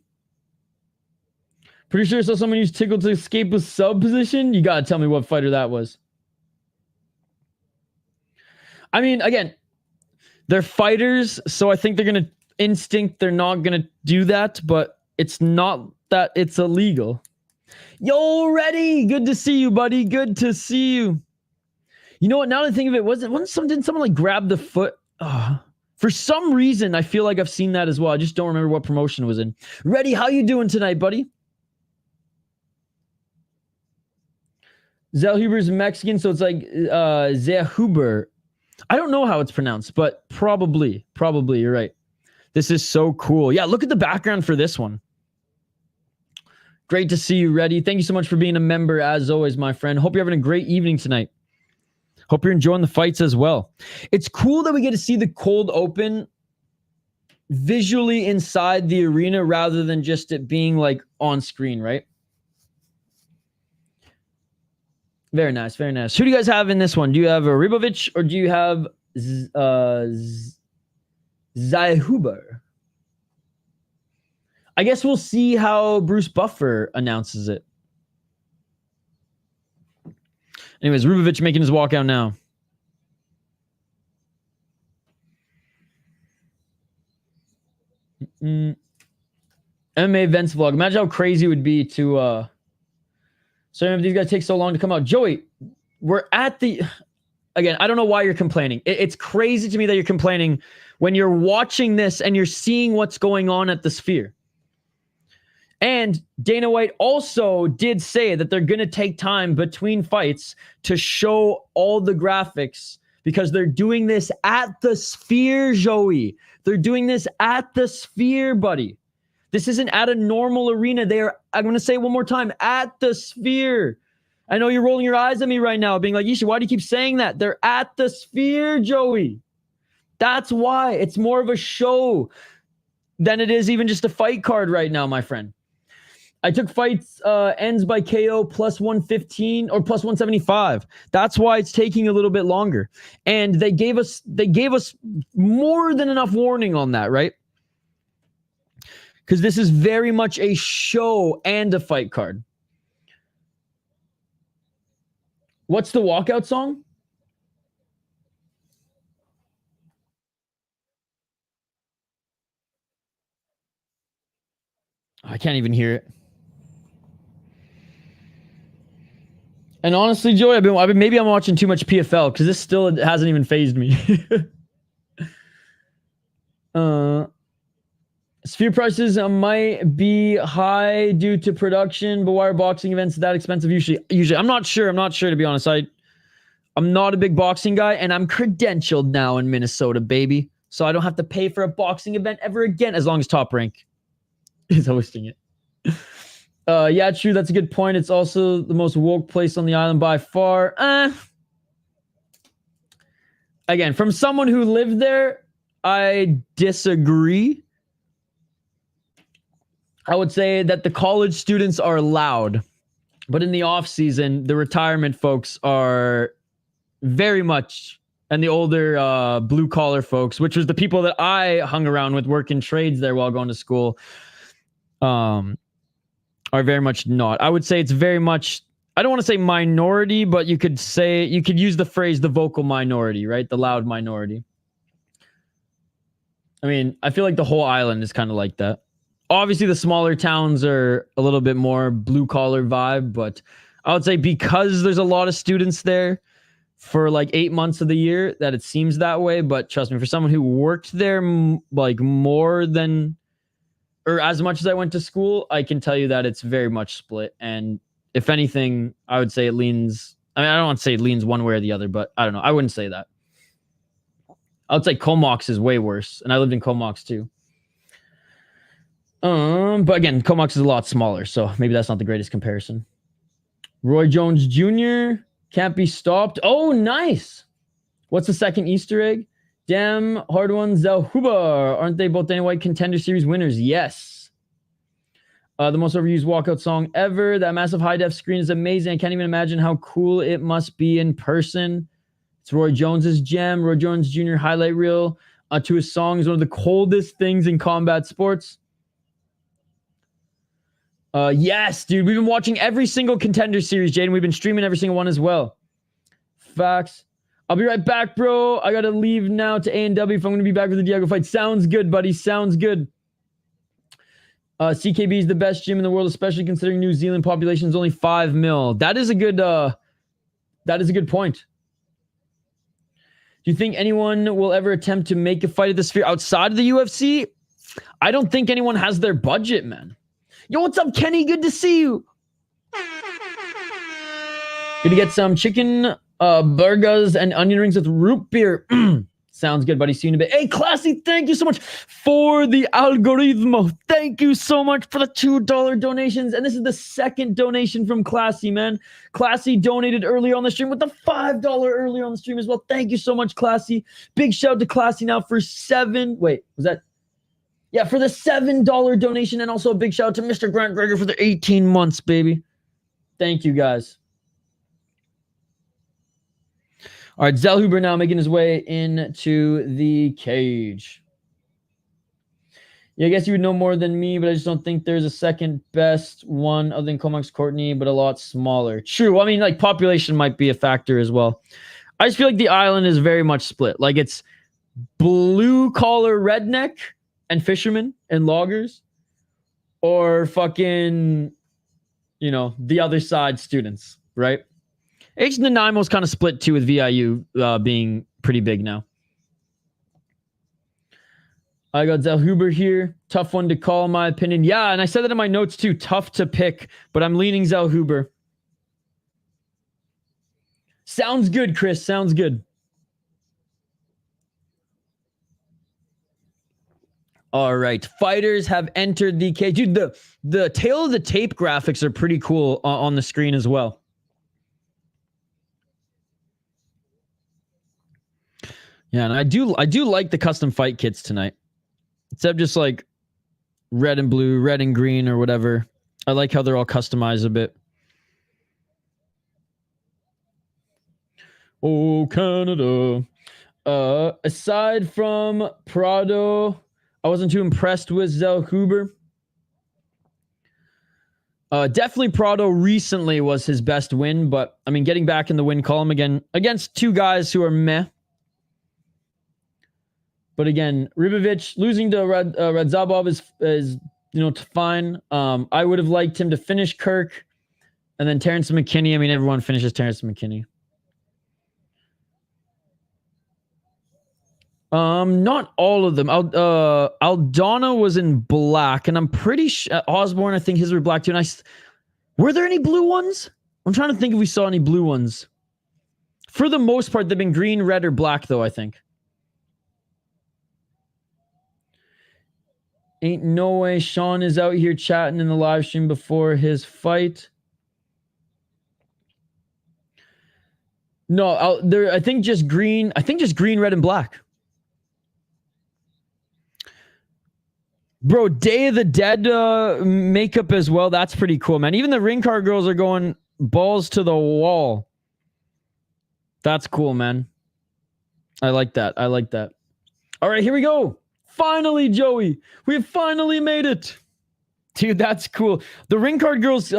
Pretty sure I saw someone use Tickle to escape a sub position. You gotta tell me what fighter that was. I mean, again, they're fighters, so I think they're gonna instinct. They're not gonna do that, but it's not that it's illegal. Yo, Ready? Good to see you, buddy. Good to see you. You know what? Now that I think of it, didn't someone like grab the foot? For some reason, I feel like I've seen that as well. I just don't remember what promotion it was in. Ready? How you doing tonight, buddy? Zellhuber's Mexican, so it's like Zellhuber. I don't know how it's pronounced, but probably you're right. This is so cool. Yeah, look at the background for this one. Great to see you, Ready. Thank you so much for being a member, as always, my friend. Hope you're having a great evening tonight. Hope you're enjoying the fights as well. It's cool that we get to see the cold open visually inside the arena rather than just it being like on screen, right? Very nice, very nice. Who do you guys have in this one? Do you have a Ribovics or do you have Zellhuber? I guess we'll see how Bruce Buffer announces it. Anyways, Ribovics making his walkout now. MMA events vlog. Imagine how crazy it would be to sorry if these guys take so long to come out. Joey, we're at the... Again, I don't know why you're complaining. It's crazy to me that you're complaining when you're watching this and you're seeing what's going on at the Sphere. And Dana White also did say that they're going to take time between fights to show all the graphics because they're doing this at the Sphere, Joey. They're doing this at the Sphere, buddy. This isn't at a normal arena. They're, I'm going to say it one more time, at the Sphere. I know you're rolling your eyes at me right now, being like, Isha, why do you keep saying that? They're at the Sphere, Joey. That's why. It's more of a show than it is even just a fight card right now, my friend. I took fights ends by KO plus 115 or plus 175. That's why it's taking a little bit longer. And they gave us more than enough warning on that, right? Because this is very much a show and a fight card. What's the walkout song? I can't even hear it. And honestly, Joey, maybe I'm watching too much PFL because this still hasn't even phased me. Sphere prices might be high due to production, but why are boxing events that expensive usually? I'm not sure to be honest. I'm not a big boxing guy, and I'm credentialed now in Minnesota, baby. So I don't have to pay for a boxing event ever again as long as Top Rank is hosting it. Yeah, true. That's a good point. It's also the most woke place on the island by far. Again, from someone who lived there, I disagree. I would say that the college students are loud, but in the off season, the retirement folks are very much, and the older blue collar folks, which was the people that I hung around with working trades there while going to school, are very much not. I would say it's very much, I don't want to say minority, but you could use the phrase the vocal minority, right? The loud minority. I mean, I feel like the whole island is kind of like that. Obviously, the smaller towns are a little bit more blue-collar vibe, but I would say because there's a lot of students there for like 8 months of the year that it seems that way. But trust me, for someone who worked there like more than or as much as I went to school, I can tell you that it's very much split. And if anything, I would say it leans... I mean, I don't want to say it leans one way or the other, but I don't know. I wouldn't say that. I would say Comox is way worse, and I lived in Comox too. But again, Comox is a lot smaller, so maybe that's not the greatest comparison. Roy Jones Jr. can't be stopped. Oh, nice. What's the second Easter egg? Damn hard one, Zellhuber. Aren't they both Dana White Contender Series winners? Yes. The most overused walkout song ever. That massive high-def screen is amazing. I can't even imagine how cool it must be in person. It's Roy Jones's gem. Roy Jones Jr. highlight reel to his song is one of the coldest things in combat sports. Yes, dude. We've been watching every single Contender Series, Jaden. We've been streaming every single one as well. Facts. I'll be right back, bro. I gotta leave now to A&W if I'm gonna be back for the Diego fight. Sounds good, buddy. Sounds good. CKB is the best gym in the world, especially considering New Zealand population is only 5 mil. That is a good point. Do you think anyone will ever attempt to make a fight at the Sphere outside of the UFC? I don't think anyone has their budget, man. Yo, what's up, Kenny? Good to see you. Gonna get some chicken burgers and onion rings with root beer. Sounds good, buddy. See you in a bit. Hey, Classy, thank you so much for the algoritmo. Thank you so much for the $2 donations. And this is the second donation from Classy, man. Classy donated earlier on the stream with the $5 earlier on the stream as well. Thank you so much, Classy. Big shout out to Classy now for for the $7 donation, and also a big shout out to Mr. Grant Greger for the 18 months, baby. Thank you, guys. All right, Zellhuber now making his way into the cage. Yeah, I guess you would know more than me, but I just don't think there's a second best one other than Comox Courtney, but a lot smaller. True. I mean, like, population might be a factor as well. I just feel like the island is very much split. Like, it's blue-collar redneck and fishermen and loggers, or fucking, the other side students, right? H Nanaimo's kind of split too, with VIU being pretty big now. I got Zellhuber here. Tough one to call, in my opinion. Yeah, and I said that in my notes too. Tough to pick, but I'm leaning Zellhuber. Sounds good, Chris. Sounds good. All right, fighters have entered the cage. Dude, the tail of the tape graphics are pretty cool on the screen as well. Yeah, and I do like the custom fight kits tonight. Instead of just like red and blue, red and green, or whatever. I like how they're all customized a bit. Oh, Canada. Aside from Prado, I wasn't too impressed with Zellhuber. Definitely Prado recently was his best win, but I mean, getting back in the win column again against two guys who are meh. But again, Ribovics losing to Radzhabov is fine. I would have liked him to finish Kirk. And then Terrence McKinney. I mean, everyone finishes Terrence McKinney. Not all of them. Aldana was in black, and I'm pretty sure Osbourne, I think his were black too. And were there any blue ones? I'm trying to think if we saw any blue ones. For the most part, they've been green, red, or black, though, I think. Ain't no way Sean is out here chatting in the live stream before his fight. No, I think just green. I think just green, red, and black. Bro, Day of the Dead makeup as well. That's pretty cool, man. Even the ring card girls are going balls to the wall. That's cool, man. I like that. I like that. All right, here we go. Finally, Joey. We have finally made it. Dude, that's cool. The ring card girls'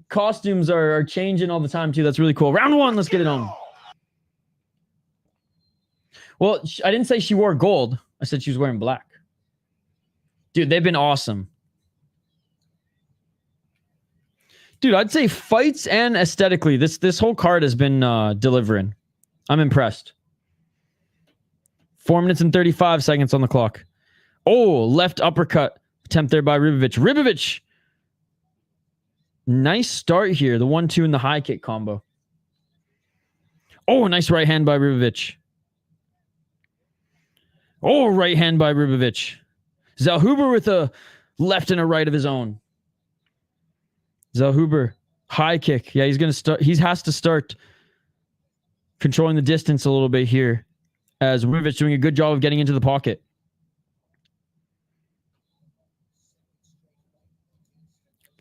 costumes are changing all the time, too. That's really cool. Round one. Let's get it on. Well, I didn't say she wore gold. I said she was wearing black. Dude, they've been awesome. Dude, I'd say fights and aesthetically, this whole card has been delivering. I'm impressed. 4 minutes and 35 seconds on the clock. Oh, left uppercut attempt there by Ribovics. Ribovics. Nice start here. The 1-2 and the high kick combo. Oh, nice right hand by Ribovics. Oh, right hand by Ribovics. Zellhuber with a left and a right of his own. Zellhuber, high kick. Yeah, he's going to start. He has to start controlling the distance a little bit here, as Ribovics doing a good job of getting into the pocket.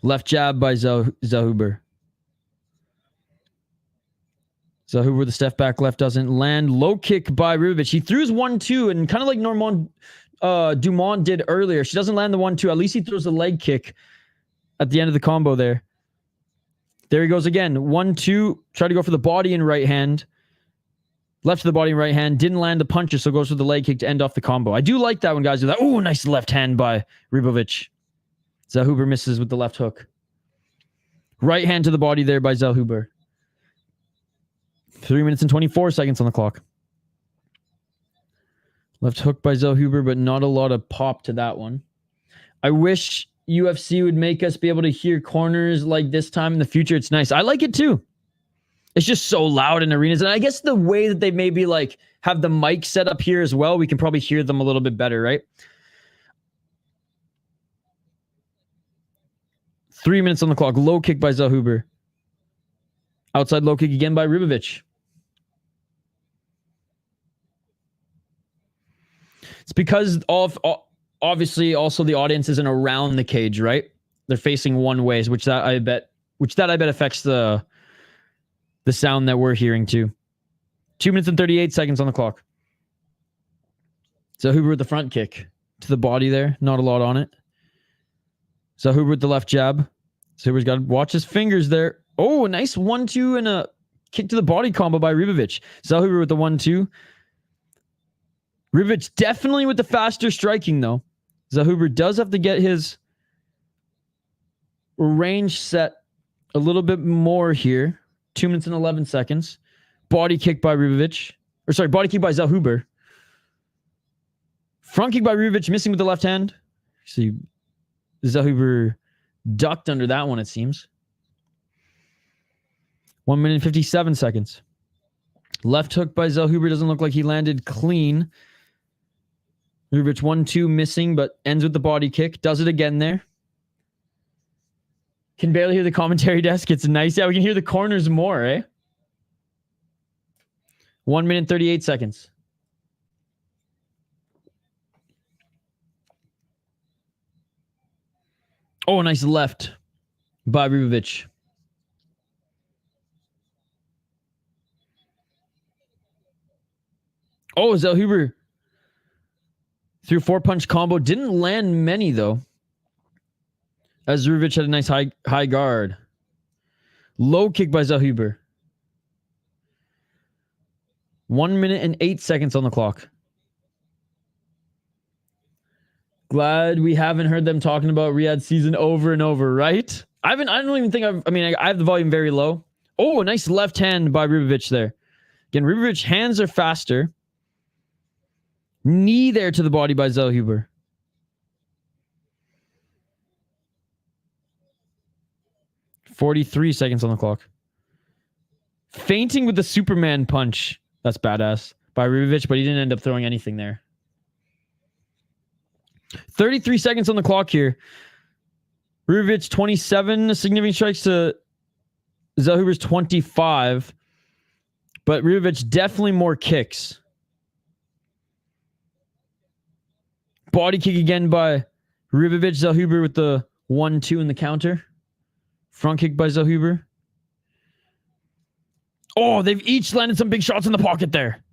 Left jab by Zellhuber. Zellhuber with the step back left doesn't land. Low kick by Ribovics. He threw his 1-2 and kind of like Dumont did earlier. She doesn't land the 1-2. At least he throws a leg kick at the end of the combo there. There he goes again. 1-2. Try to go for the body and right hand. Left to the body and right hand. Didn't land the punches, so goes for the leg kick to end off the combo. I do like that when guys do that. Oh, nice left hand by Ribovics. Zellhuber misses with the left hook. Right hand to the body there by Zellhuber. 3 minutes and 24 seconds on the clock. Left hook by Zellhuber, but not a lot of pop to that one. I wish UFC would make us be able to hear corners like this time in the future. It's nice. I like it too. It's just so loud in arenas. And I guess the way that they maybe like have the mic set up here as well, we can probably hear them a little bit better, right? 3 minutes on the clock. Low kick by Zellhuber. Outside low kick again by Ribovics. It's because obviously also the audience isn't around the cage, right? They're facing one ways, which I bet affects the sound that we're hearing too. 2 minutes and 38 seconds on the clock. Zellhuber with the front kick to the body there. Not a lot on it. Zellhuber with the left jab. Zellhuber's got to watch his fingers there. Oh, a nice 1-2 and a kick to the body combo by Ribovics. Zellhuber with the 1-2. Ribovics definitely with the faster striking, though. Zellhuber does have to get his range set a little bit more here. 2 minutes and 11 seconds. Body kick by Ribovics. Or sorry, body kick by Zellhuber. Front kick by Ribovics, missing with the left hand. See, Zellhuber ducked under that one, it seems. 1 minute and 57 seconds. Left hook by Zellhuber doesn't look like he landed clean. Ribovics 1-2 missing, but ends with the body kick. Does it again there. Can barely hear the commentary desk. It's nice. Yeah, we can hear the corners more, eh? 1 minute 38 seconds. Oh, nice left by Ribovics. Oh, Zellhuber through 4-punch combo. Didn't land many, though. As Ribovics had a nice high guard. Low kick by Zellhuber. 1 minute and 8 seconds on the clock. Glad we haven't heard them talking about Riyadh season over and over, right? I don't even think I have the volume very low. Oh, a nice left hand by Ribovics there. Again, Ribovics' hands are faster. Knee there to the body by Zellhuber. $43 seconds on the clock. Fainting with the Superman punch. That's badass by Ribovics, but he didn't end up throwing anything there. 33 seconds on the clock here. Ribovics 27 significant strikes to Zellhuber's 25. But Ribovics definitely more kicks. Body kick again by Ribovics. Zellhuber with the 1-2 in the counter. Front kick by Zellhuber. Oh, they've each landed some big shots in the pocket there.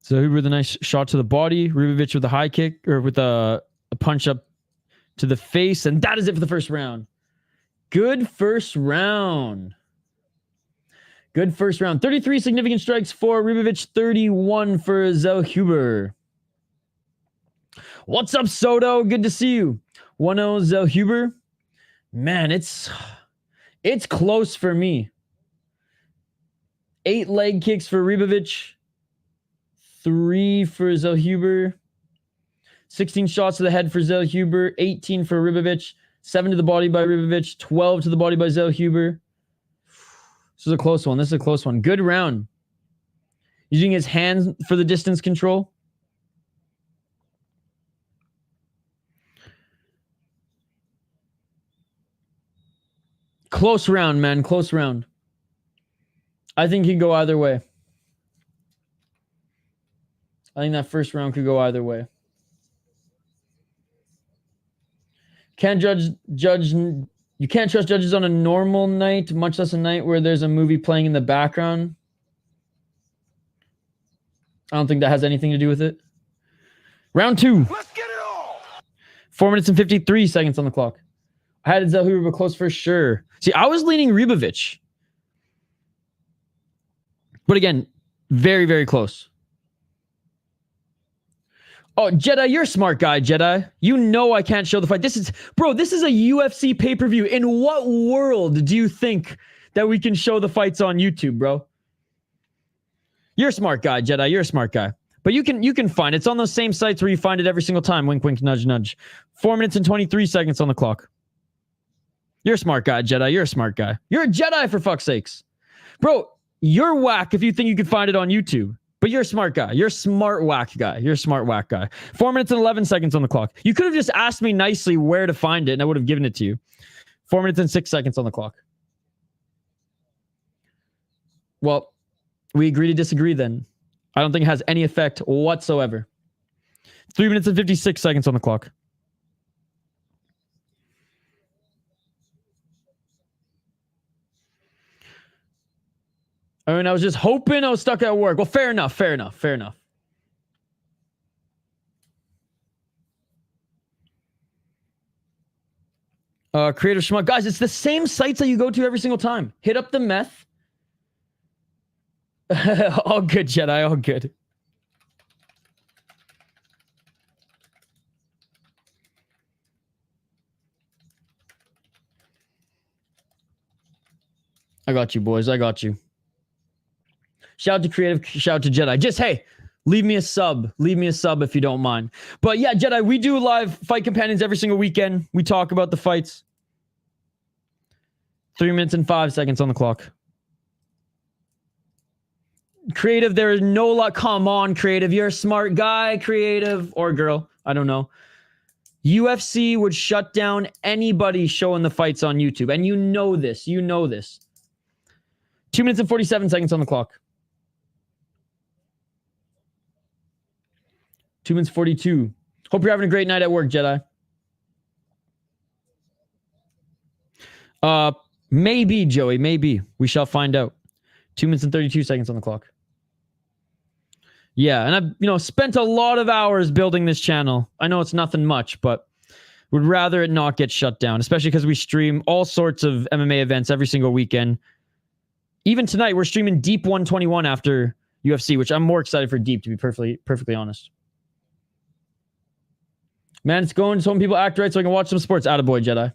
Zellhuber with a nice shot to the body. Ribovics with a high kick, or with a punch up to the face. And that is it for the first round. Good first round. Good first round. 33 significant strikes for Ribovics, 31 for Zellhuber. What's up, Soto? Good to see you. 1-0 Zellhuber. Man, it's close for me. 8 leg kicks for Ribovics. 3 for Zellhuber. 16 shots to the head for Zellhuber. 18 for Ribovics. 7 to the body by Ribovics. 12 to the body by Zellhuber. This is a close one. This is a close one. Good round. Using his hands for the distance control. Close round, man. Close round. I think he can go either way. I think that first round could go either way. Can't judge. You can't trust judges on a normal night, much less a night where there's a movie playing in the background. I don't think that has anything to do with it. Round 2. Let's get it all. 4 minutes and 53 seconds on the clock. I had Zellhuber, but close for sure. See, I was leaning Ribovics. But again, very, very close. Oh, Jedi, you're a smart guy, Jedi. You know I can't show the fight. This is a UFC pay-per-view. In what world do you think that we can show the fights on YouTube, bro? You're a smart guy, Jedi. You're a smart guy. But you can find it. It's on those same sites where you find it every single time. Wink, wink, nudge, nudge. 4 minutes and 23 seconds on the clock. You're a smart guy, Jedi. You're a smart guy. You're a Jedi, for fuck's sakes. Bro, you're whack if you think you can find it on YouTube. But you're a smart guy. You're a smart whack guy. You're a smart whack guy. 4 minutes and 11 seconds on the clock. You could have just asked me nicely where to find it, and I would have given it to you. 4 minutes and 6 seconds on the clock. Well, we agree to disagree then. I don't think it has any effect whatsoever. 3 minutes and 56 seconds on the clock. I mean, I was just hoping I was stuck at work. Well, fair enough, fair enough, fair enough. Creative Schmuck. Guys, it's the same sites that you go to every single time. Hit up the meth. All good, Jedi, all good. I got you, boys. I got you. Shout out to Creative, shout out to Jedi. Just, hey, leave me a sub. Leave me a sub if you don't mind. But yeah, Jedi, we do live fight companions every single weekend. We talk about the fights. 3 minutes and 5 seconds on the clock. Creative, there is no luck. Come on, Creative. You're a smart guy, Creative. Or girl. I don't know. UFC would shut down anybody showing the fights on YouTube. And you know this. You know this. 2 minutes and 47 seconds on the clock. 2 minutes 42. Hope you're having a great night at work, Jedi. Maybe, Joey. Maybe. We shall find out. 2 minutes and 32 seconds on the clock. Yeah, and I've spent a lot of hours building this channel. I know it's nothing much, but would rather it not get shut down, especially because we stream all sorts of MMA events every single weekend. Even tonight, we're streaming Deep 121 after UFC, which I'm more excited for Deep, to be perfectly honest. Man, it's going so many people act right so I can watch some sports. Attaboy, Jedi.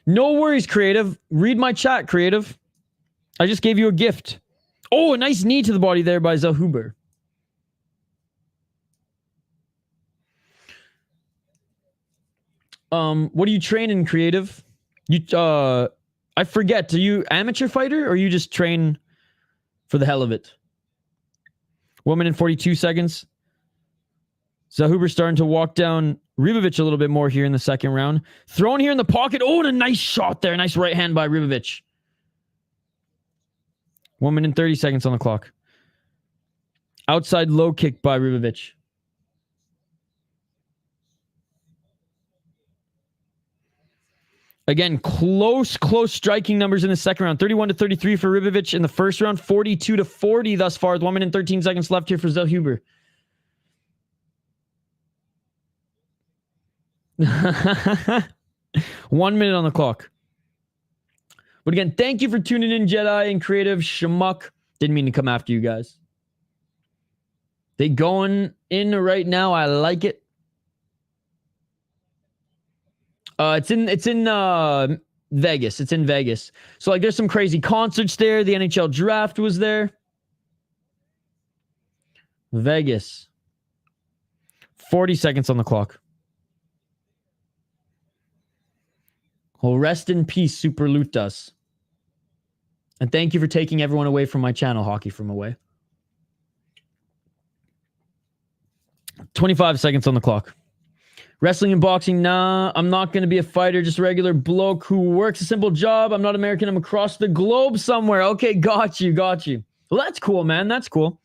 No worries, Creative. Read my chat, Creative. I just gave you a gift. Oh, a nice knee to the body there by Zellhuber. What do you train in, Creative? I forget. Are you amateur fighter or you just train for the hell of it? 1 minute 42 seconds. Zellhuber starting to walk down Ribovics a little bit more here in the second round. Thrown here in the pocket. Oh, and a nice shot there. Nice right hand by Ribovics. 1 minute 30 seconds on the clock. Outside low kick by Ribovics. Again, close striking numbers in the second round. 31-33 for Ribovics in the first round. 42-40 thus far with 1 minute 13 seconds left here for Zellhuber. 1 minute on the clock. But again, thank you for tuning in, Jedi and Creative. Shamuck. Didn't mean to come after you guys. They going in right now. I like it. It's in Vegas. It's in Vegas. So like there's some crazy concerts there. The NHL draft was there. Vegas. 40 seconds on the clock. Well, rest in peace, Super Lutas. And thank you for taking everyone away from my channel, Hockey From Away. 25 seconds on the clock. Wrestling and boxing, nah, I'm not going to be a fighter, just a regular bloke who works a simple job. I'm not American, I'm across the globe somewhere. Okay, got you. Well, that's cool, man, that's cool.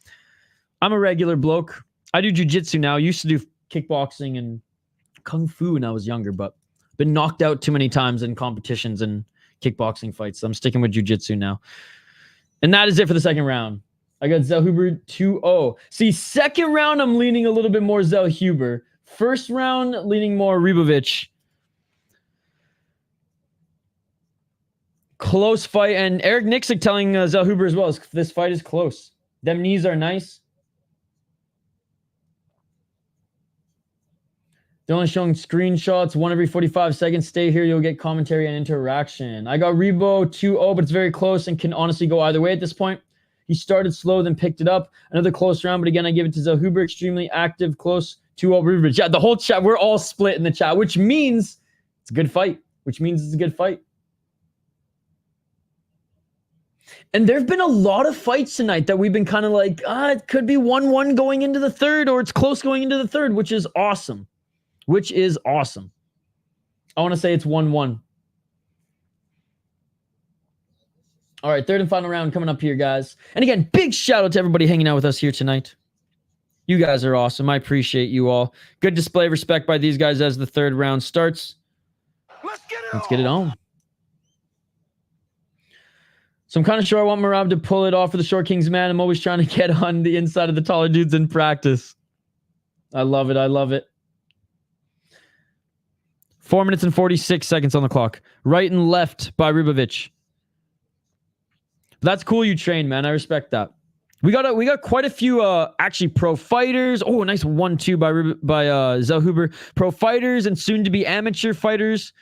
I'm a regular bloke. I do jiu-jitsu now. Used to do kickboxing and kung fu when I was younger, but been knocked out too many times in competitions and kickboxing fights. So I'm sticking with jiu-jitsu now. And that is it for the second round. I got Zellhuber 2-0. See, second round, I'm leaning a little bit more Zellhuber. First round, leaning more Ribovics. Close fight. And Eric Nixick telling Zellhuber as well, this fight is close. Them knees are nice. They're only showing screenshots, one every 45 seconds. Stay here, you'll get commentary and interaction. I got Rebo 2-0, but it's very close and can honestly go either way at this point. He started slow, then picked it up. Another close round, but again, I give it to Zellhuber. Extremely active, close, 2-0 Ribovics. Yeah, the whole chat, we're all split in the chat, which means it's a good fight. And there have been a lot of fights tonight that we've been kind of like, it could be 1-1 going into the third, or it's close going into the third, which is awesome. I want to say it's 1-1. All right, third and final round coming up here, guys. And again, big shout out to everybody hanging out with us here tonight. You guys are awesome. I appreciate you all. Good display of respect by these guys as the third round starts. Let's get it on. So I'm kind of sure I want Merab to pull it off for the Short Kings, man. I'm always trying to get on the inside of the taller dudes in practice. I love it. 4 minutes and 46 seconds on the clock. Right and left by Ribovics. That's cool you train, man. I respect that. We got quite a few actually pro fighters. Oh, a nice 1-2 by Zellhuber. Pro fighters and soon to be amateur fighters,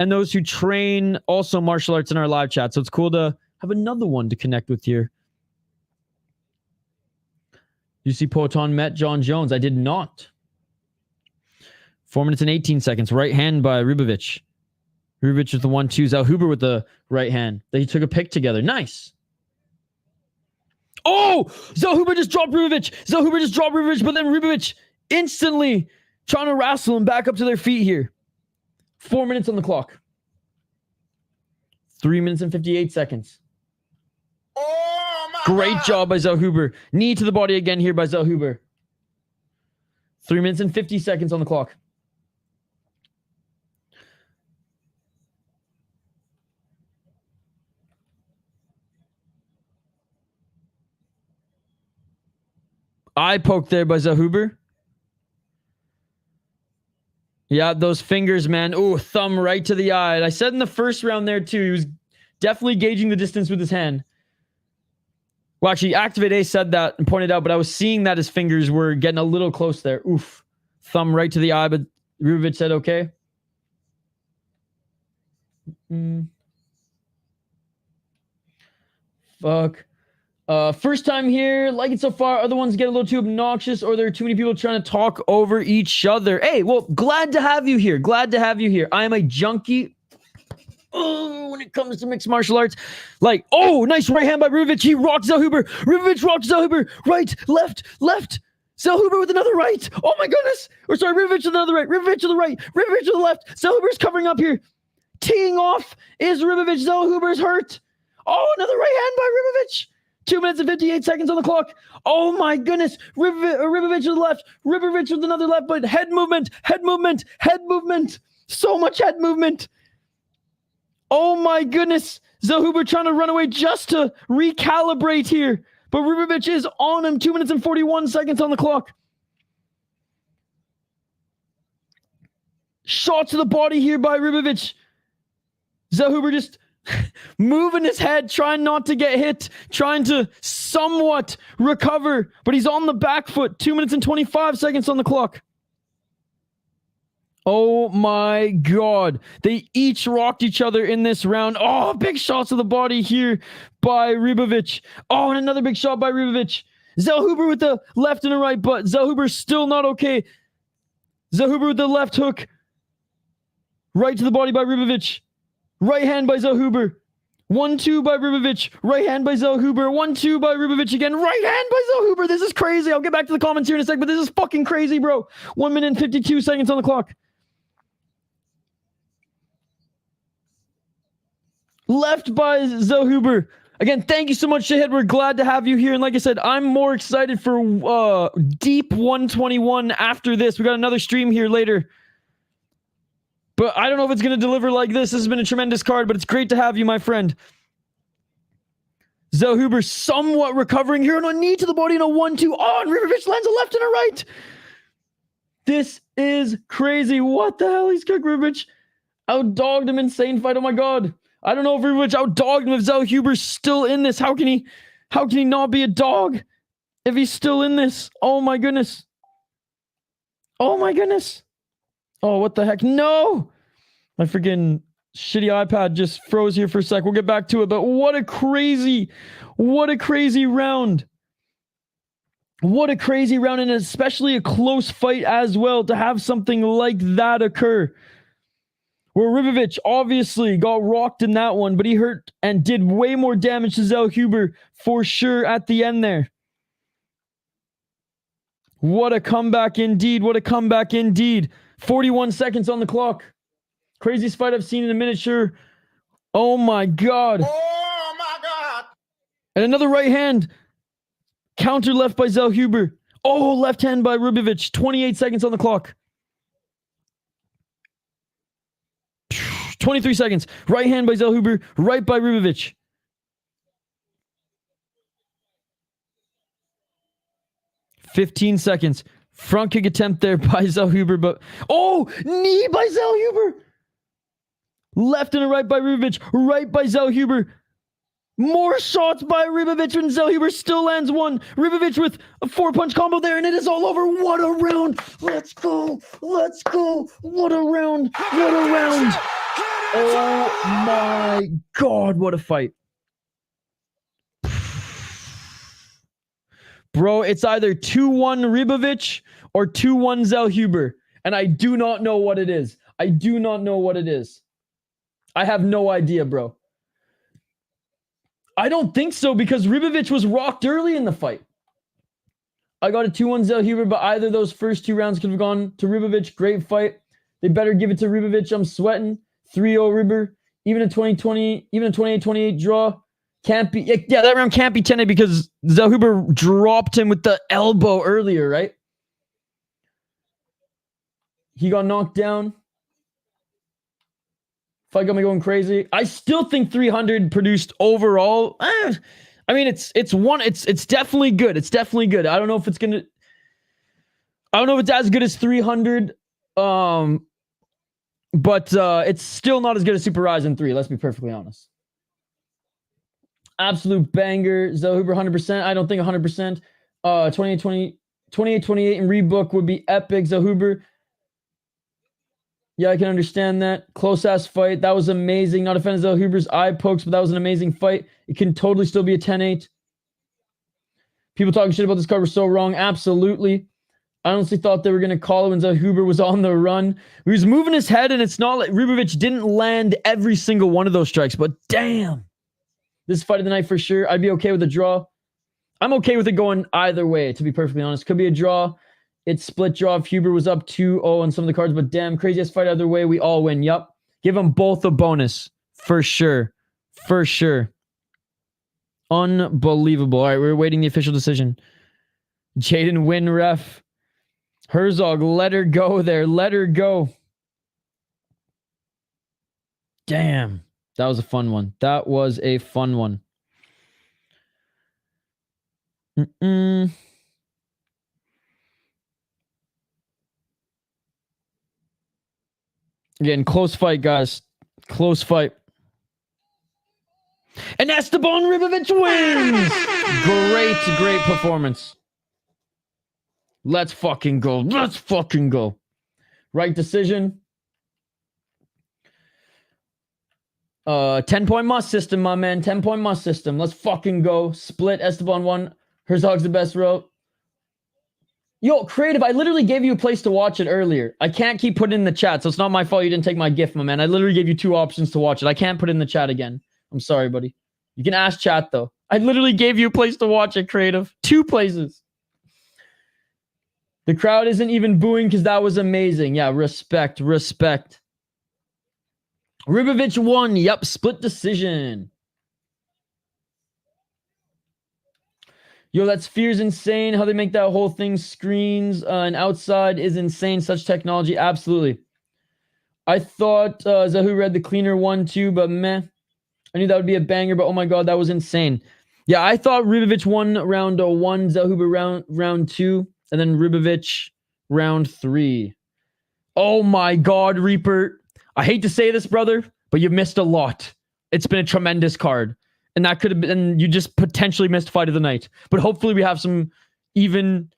and those who train also martial arts in our live chat. So it's cool to have another one to connect with here. You see Poton met John Jones? I did not. 4 minutes and 18 seconds. Right hand by Ribovics. Ribovics with the 1-2. Zellhuber with the right hand. They took a pick together. Nice. Oh! Zellhuber just dropped Ribovics. But then Ribovics instantly trying to wrestle him back up to their feet here. 4 minutes on the clock. 3 minutes and 58 seconds. Oh, my Great God. job by Zellhuber. Knee to the body again here by Zellhuber. 3 minutes and 50 seconds on the clock. Eye poke there by Zellhuber. Yeah, those fingers, man. Ooh, thumb right to the eye. I said in the first round there too, he was definitely gauging the distance with his hand. Well, actually, Activate A said that and pointed out, but I was seeing that his fingers were getting a little close there. Oof. Thumb right to the eye, but Ribovics said okay. Fuck. First time here. Like it so far. Other ones get a little too obnoxious or there are too many people trying to talk over each other. Hey, well, glad to have you here. Glad to have you here. I am a junkie. Oh, when it comes to mixed martial arts, like, oh, nice right hand by Ribovics. He rocked Zellhuber. Ribovics rocked Zellhuber. Right, left, left. Zellhuber with another right. Oh my goodness. Or sorry, Ribovics with another right. Ribovics to the right. Ribovics to the left. Zellhuber's covering up here. Teeing off is Ribovics. Zellhuber's hurt. Oh, another right hand by Ribovics. 2 minutes and 58 seconds on the clock. Oh my goodness. Ribovics to the left. Ribovics with another left, but head movement, head movement, head movement. So much head movement. Oh my goodness. Zellhuber trying to run away just to recalibrate here. But Ribovics is on him. 2 minutes and 41 seconds on the clock. Shot to the body here by Ribovics. Zellhuber just moving his head, trying not to get hit, trying to somewhat recover. But he's on the back foot. 2 minutes and 25 seconds on the clock. Oh my God. They each rocked each other in this round. Oh, big shots to the body here by Ribovics. Oh, and another big shot by Ribovics. Zellhuber with the left and the right, but Zellhuber's still not okay. Zellhuber with the left hook. Right to the body by Ribovics. Right hand by Zellhuber. 1-2 by Ribovics. Right hand by Zellhuber. 1-2 by Ribovics again. Right hand by Zellhuber. This is crazy. I'll get back to the comments here in a sec, but this is fucking crazy, bro. 1 minute and 52 seconds on the clock. Left by Zellhuber. Again, thank you so much, Shahid. We're glad to have you here. And like I said, I'm more excited for Deep 121 after this. We got another stream here later. But I don't know if it's going to deliver like this. This has been a tremendous card, but it's great to have you, my friend. Zellhuber somewhat recovering here on a knee to the body and a 1-2. Oh, and Ribovics lands a left and a right. This is crazy. What the hell? He's cooked Ribovics. Outdogged him. Insane fight. Oh my God. I don't know if Ribovics outdogged him if Zellhuber's still in this. How can he not be a dog if he's still in this? Oh my goodness. Oh my goodness. Oh, what the heck? No! My freaking shitty iPad just froze here for a sec. We'll get back to it, but what a crazy round. What a crazy round, and especially a close fight as well to have something like that occur. Where Ribovics obviously got rocked in that one, but he hurt and did way more damage to Zellhuber for sure at the end there. What a comeback indeed. What a comeback indeed. 41 seconds on the clock. Craziest fight I've seen in a minute, sure. Oh my God. Oh my God. And another right hand. Counter left by Zellhuber. Oh, left hand by Ribovics. 28 seconds on the clock. 23 seconds. Right hand by Zellhuber. Right by Ribovics. $15 seconds. Front kick attempt there by Zellhuber, but oh, knee by Zellhuber. Left and a right by Ribovics. Right by Zellhuber. More shots by Ribovics, and Zellhuber still lands one. Ribovics with a 4-punch combo there, and it is all over. What a round. Let's go. Let's go. What a round. What a round. Oh my God, what a fight. Bro, it's either 2-1 Ribovics or 2-1 Zellhuber, and I do not know what it is. I do not know what it is. I have no idea, bro. I don't think so because Ribovics was rocked early in the fight. I got a 2-1 Zellhuber, but either of those first two rounds could have gone to Ribovics. Great fight. They better give it to Ribovics. I'm sweating. 3-0 Ribovics. Even a 2020, even a 28-28 draw. Can't be, yeah, that round can't be 10 because Zellhuber dropped him with the elbow earlier, right? He got knocked down. Fight got me going crazy. I still think 300 produced overall. I mean, it's definitely good. It's definitely good. I don't know if it's as good as 300. But it's still not as good as Super Ryzen 3. Let's be perfectly honest. Absolute banger. Zellhuber 100%. I don't think 100%. 28-28 in rebook would be epic. Zellhuber. Yeah, I can understand that. Close-ass fight. That was amazing. Not offended Zellhuber's eye pokes, but that was an amazing fight. It can totally still be a 10-8. People talking shit about this card were so wrong. Absolutely. I honestly thought they were going to call it when Zellhuber was on the run. He was moving his head, and it's not like Ribovics didn't land every single one of those strikes, but damn. This fight of the night for sure. I'd be okay with a draw. I'm okay with it going either way, to be perfectly honest. Could be a draw. It's split draw if Huber was up 2-0 on some of the cards, but damn, craziest fight either way. We all win. Yup. Give them both a bonus. For sure. For sure. Unbelievable. All right, we're waiting the official decision. Jaden win ref. Herzog, let her go there. Let her go. Damn. That was a fun one. That was a fun one. Again, close fight, guys. Close fight. And Esteban Ribovics wins! Great performance. Let's fucking go. Let's fucking go. Right decision. 10-point must system, my man. 10-point must system. Let's fucking go. Split. Esteban won. Herzog's the best route. Yo, Creative, I literally gave you a place to watch it earlier. I can't keep putting in the chat, so it's not my fault you didn't take my gift, my man. I literally gave you 2 options to watch it. I can't put it in the chat again. I'm sorry, buddy. You can ask chat, though. I literally gave you a place to watch it, Creative. 2 places. The crowd isn't even booing because that was amazing. Yeah, respect. Ribovics won. Yep, split decision. Yo, that sphere's insane. How they make that whole thing screens and outside is insane. Such technology. Absolutely. I thought Zellhuber had the cleaner one too, but meh. I knew that would be a banger, but oh my god, that was insane. Yeah, I thought Ribovics won round 1, Zellhuber round 2, and then Ribovics round 3. Oh my god, Reaper. I hate to say this, brother, but you missed a lot. It's been a tremendous card. And that could have been, you just potentially missed fight of the night. But hopefully we have some even,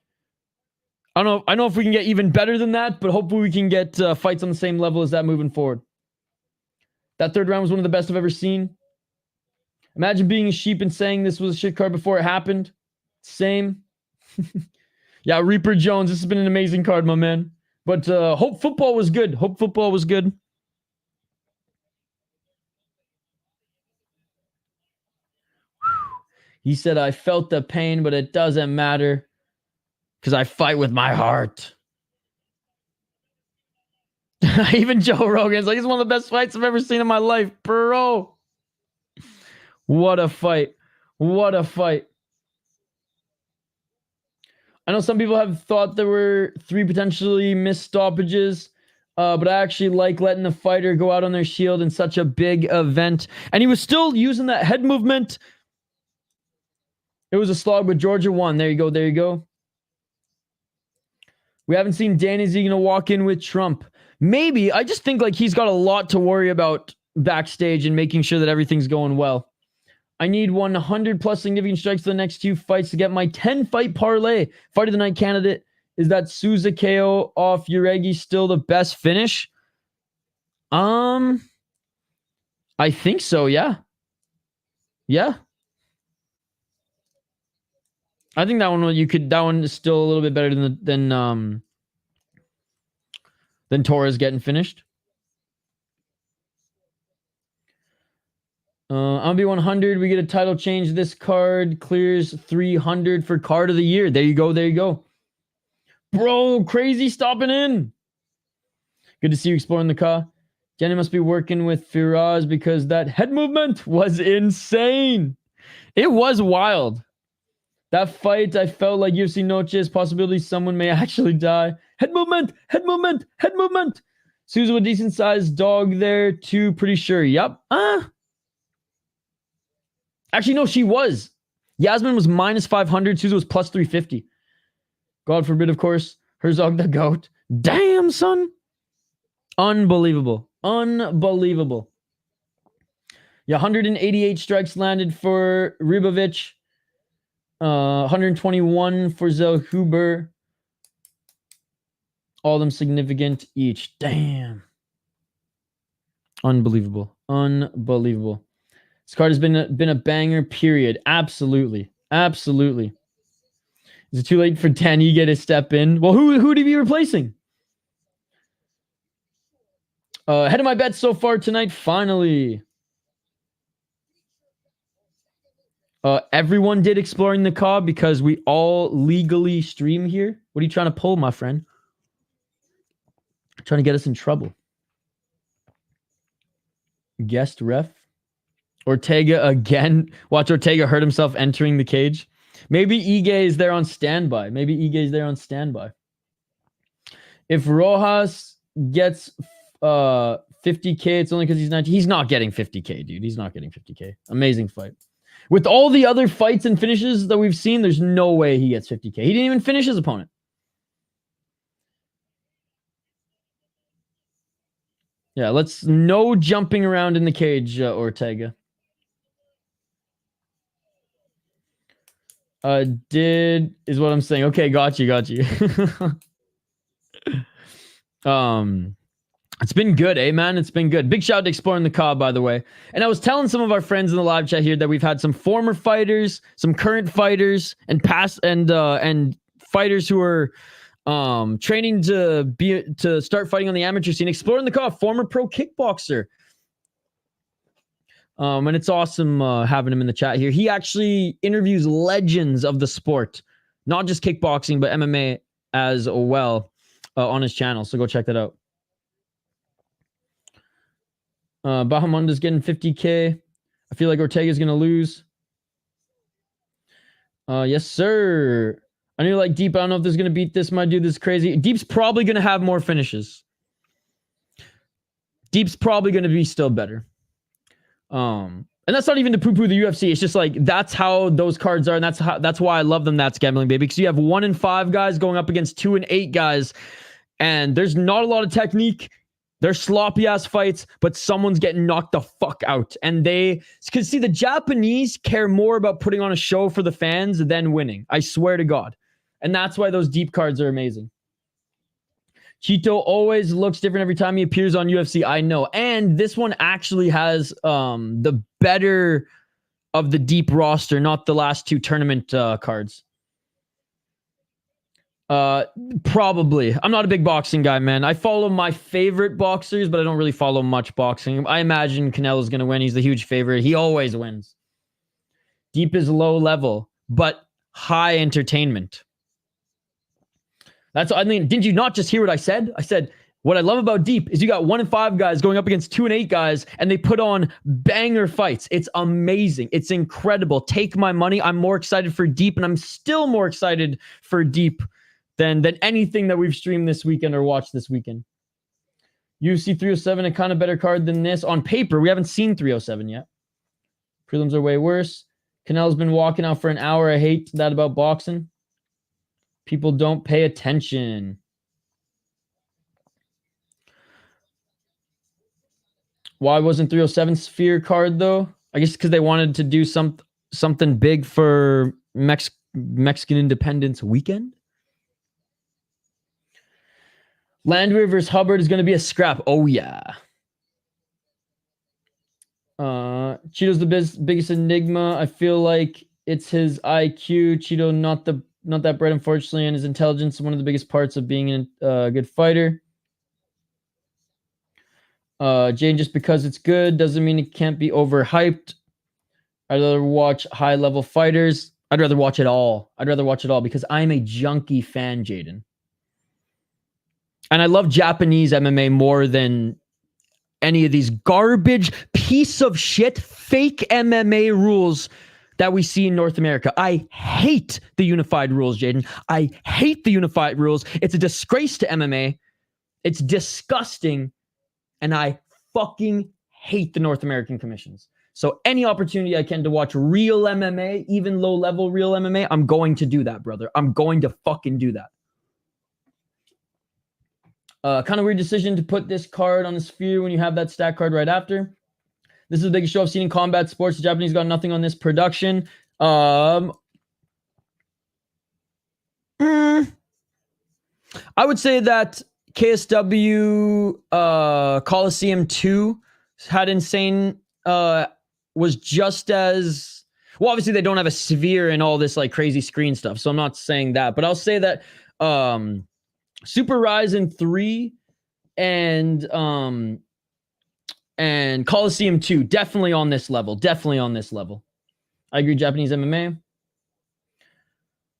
I don't know if we can get even better than that, but hopefully we can get fights on the same level as that moving forward. That third round was one of the best I've ever seen. Imagine being a sheep and saying this was a shit card before it happened. Same. Yeah, Reaper Jones, this has been an amazing card, my man. But hope football was good. Hope football was good. He said, I felt the pain, but it doesn't matter because I fight with my heart. Even Joe Rogan's like, it's one of the best fights I've ever seen in my life, bro. What a fight. What a fight. I know some people have thought there were 3 potentially missed stoppages, but I actually like letting the fighter go out on their shield in such a big event. And he was still using that head movement. It was a slog, but Georgia won. There you go. There you go. We haven't seen Danny. Is he going to walk in with Trump? Maybe. I just think like he's got a lot to worry about backstage and making sure that everything's going well. I need 100 plus significant strikes for the next 2 fights to get my 10-fight parlay. Fight of the night candidate. Is that Souza KO off Jauregui still the best finish? I think so, yeah. Yeah. I think that one that one is still a little bit better than Torres getting finished. I'll be 100. We get a title change. This card clears 300 for card of the year. There you go. There you go. Bro, crazy stopping in. Good to see you exploring the car. Jenny must be working with Firaz because that head movement was insane. It was wild. That fight, I felt like UFC Noches, possibility someone may actually die. Head movement, head movement, head movement. Souza with decent sized dog there too, pretty sure. Yep. Actually, no, she was. Yazmin was minus 500. Souza was plus 350. God forbid, of course. Herzog the GOAT. Damn, son. Unbelievable. Unbelievable. Yeah, 188 strikes landed for Ribovics. 121 for Zellhuber. All of them significant each. Damn. Unbelievable. Unbelievable. This card has been a banger, period. Absolutely. Absolutely. Is it too late for Danny to step in? Well, who would he be replacing? Head of my bets so far tonight, finally. Everyone did Exploring the Cob because we all legally stream here. What are you trying to pull, my friend? Trying to get us in trouble. Guest ref. Ortega again. Watch Ortega hurt himself entering the cage. Maybe Ige is there on standby. If Rojas gets 50K, it's only because he's 19. He's not getting 50K, dude. He's not getting 50K. Amazing fight. With all the other fights and finishes that we've seen, there's no way he gets 50K. He didn't even finish his opponent. Yeah, no jumping around in the cage, Ortega. Is what I'm saying. Okay, got you. It's been good, man. It's been good. Big shout out to Exploring the Cob, by the way. And I was telling some of our friends in the live chat here that we've had some former fighters, some current fighters, and past and fighters who are training to start fighting on the amateur scene. Exploring the Cob, former pro kickboxer. And it's awesome having him in the chat here. He actually interviews legends of the sport, not just kickboxing, but MMA as well on his channel. So go check that out. Bahamondes getting 50K. I feel like Ortega's going to lose. Yes, sir. I knew like Deep. I don't know if this is going to beat this. My dude, this is crazy. Deep's probably going to have more finishes. Deep's probably going to be still better. And that's not even to poo-poo the UFC. It's just like that's how those cards are, and that's why I love them. That's gambling, baby. Because you have 1 and 5 guys going up against 2 and 8 guys, and there's not a lot of technique. They're sloppy ass fights, but someone's getting knocked the fuck out. And because see, the Japanese care more about putting on a show for the fans than winning. I swear to God. And that's why those deep cards are amazing. Chito always looks different every time he appears on UFC. I know. And this one actually has the better of the deep roster, not the last 2 tournament cards. Probably. I'm not a big boxing guy, man. I follow my favorite boxers, but I don't really follow much boxing. I imagine Canelo's going to win. He's the huge favorite. He always wins. Deep is low level, but high entertainment. Did you not just hear what I said? I said, what I love about Deep is you got 1 and 5 guys going up against 2 and 8 guys, and they put on banger fights. It's amazing. It's incredible. Take my money. I'm more excited for Deep, and I'm still more excited for Deep than anything that we've streamed this weekend or watched this weekend. UFC 307, a kind of better card than this. On paper, we haven't seen 307 yet. Prelims are way worse. Canelo's been walking out for an hour. I hate that about boxing. People don't pay attention. Why wasn't 307 Sphere card, though? I guess because they wanted to do something big for Mexican Independence Weekend. Landwehr versus Hubbard is going to be a scrap. Oh, yeah. Cheeto's the biggest enigma. I feel like it's his IQ. Cheeto, not that bright, unfortunately, and his intelligence is one of the biggest parts of being a good fighter. Jane, just because it's good doesn't mean it can't be overhyped. I'd rather watch high-level fighters. I'd rather watch it all. Because I'm a junkie fan, Jaden. And I love Japanese MMA more than any of these garbage piece of shit fake MMA rules that we see in North America. I hate the unified rules, Jaden. I hate the unified rules. It's a disgrace to MMA. It's disgusting. And I fucking hate the North American commissions. So any opportunity I can to watch real MMA, even low-level real MMA, I'm going to do that, brother. I'm going to fucking do that. Kind of weird decision to put this card on the Sphere when you have that stack card right after. This is the biggest show I've seen in combat sports. The Japanese got nothing on this production. I would say that KSW Coliseum 2 had insane, was just as, well, obviously they don't have a sphere and all this like crazy screen stuff, so I'm not saying that, but I'll say that Super Ryzen 3 and Coliseum 2 definitely on this level. I agree. Japanese MMA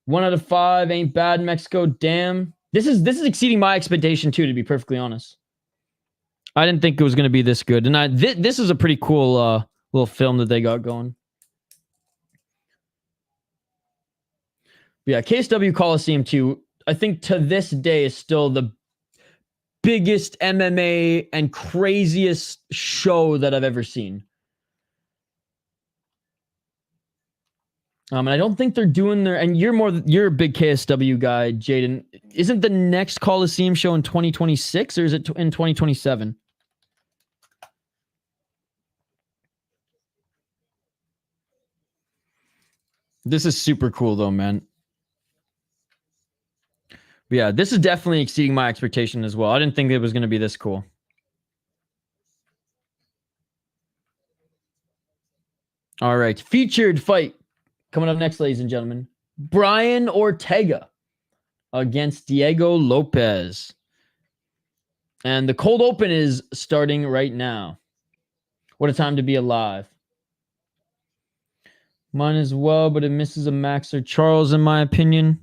1 out of 5 ain't bad. Mexico, damn. This is exceeding my expectation too, to be perfectly honest. I didn't think it was going to be this good, and this is a pretty cool little film that they got going. But yeah, KSW Coliseum 2, I think to this day is still the biggest MMA and craziest show that I've ever seen. And I don't think they're doing their, and you're a big KSW guy, Jaden. Isn't the next Coliseum show in 2026 or is it in 2027? This is super cool though, man. But yeah, this is definitely exceeding my expectation as well. I didn't think it was going to be this cool. All right, featured fight coming up next, ladies and gentlemen. Brian Ortega against Diego Lopes. And the cold open is starting right now. What a time to be alive. Mine as well, but it misses a Max or Charles, in my opinion.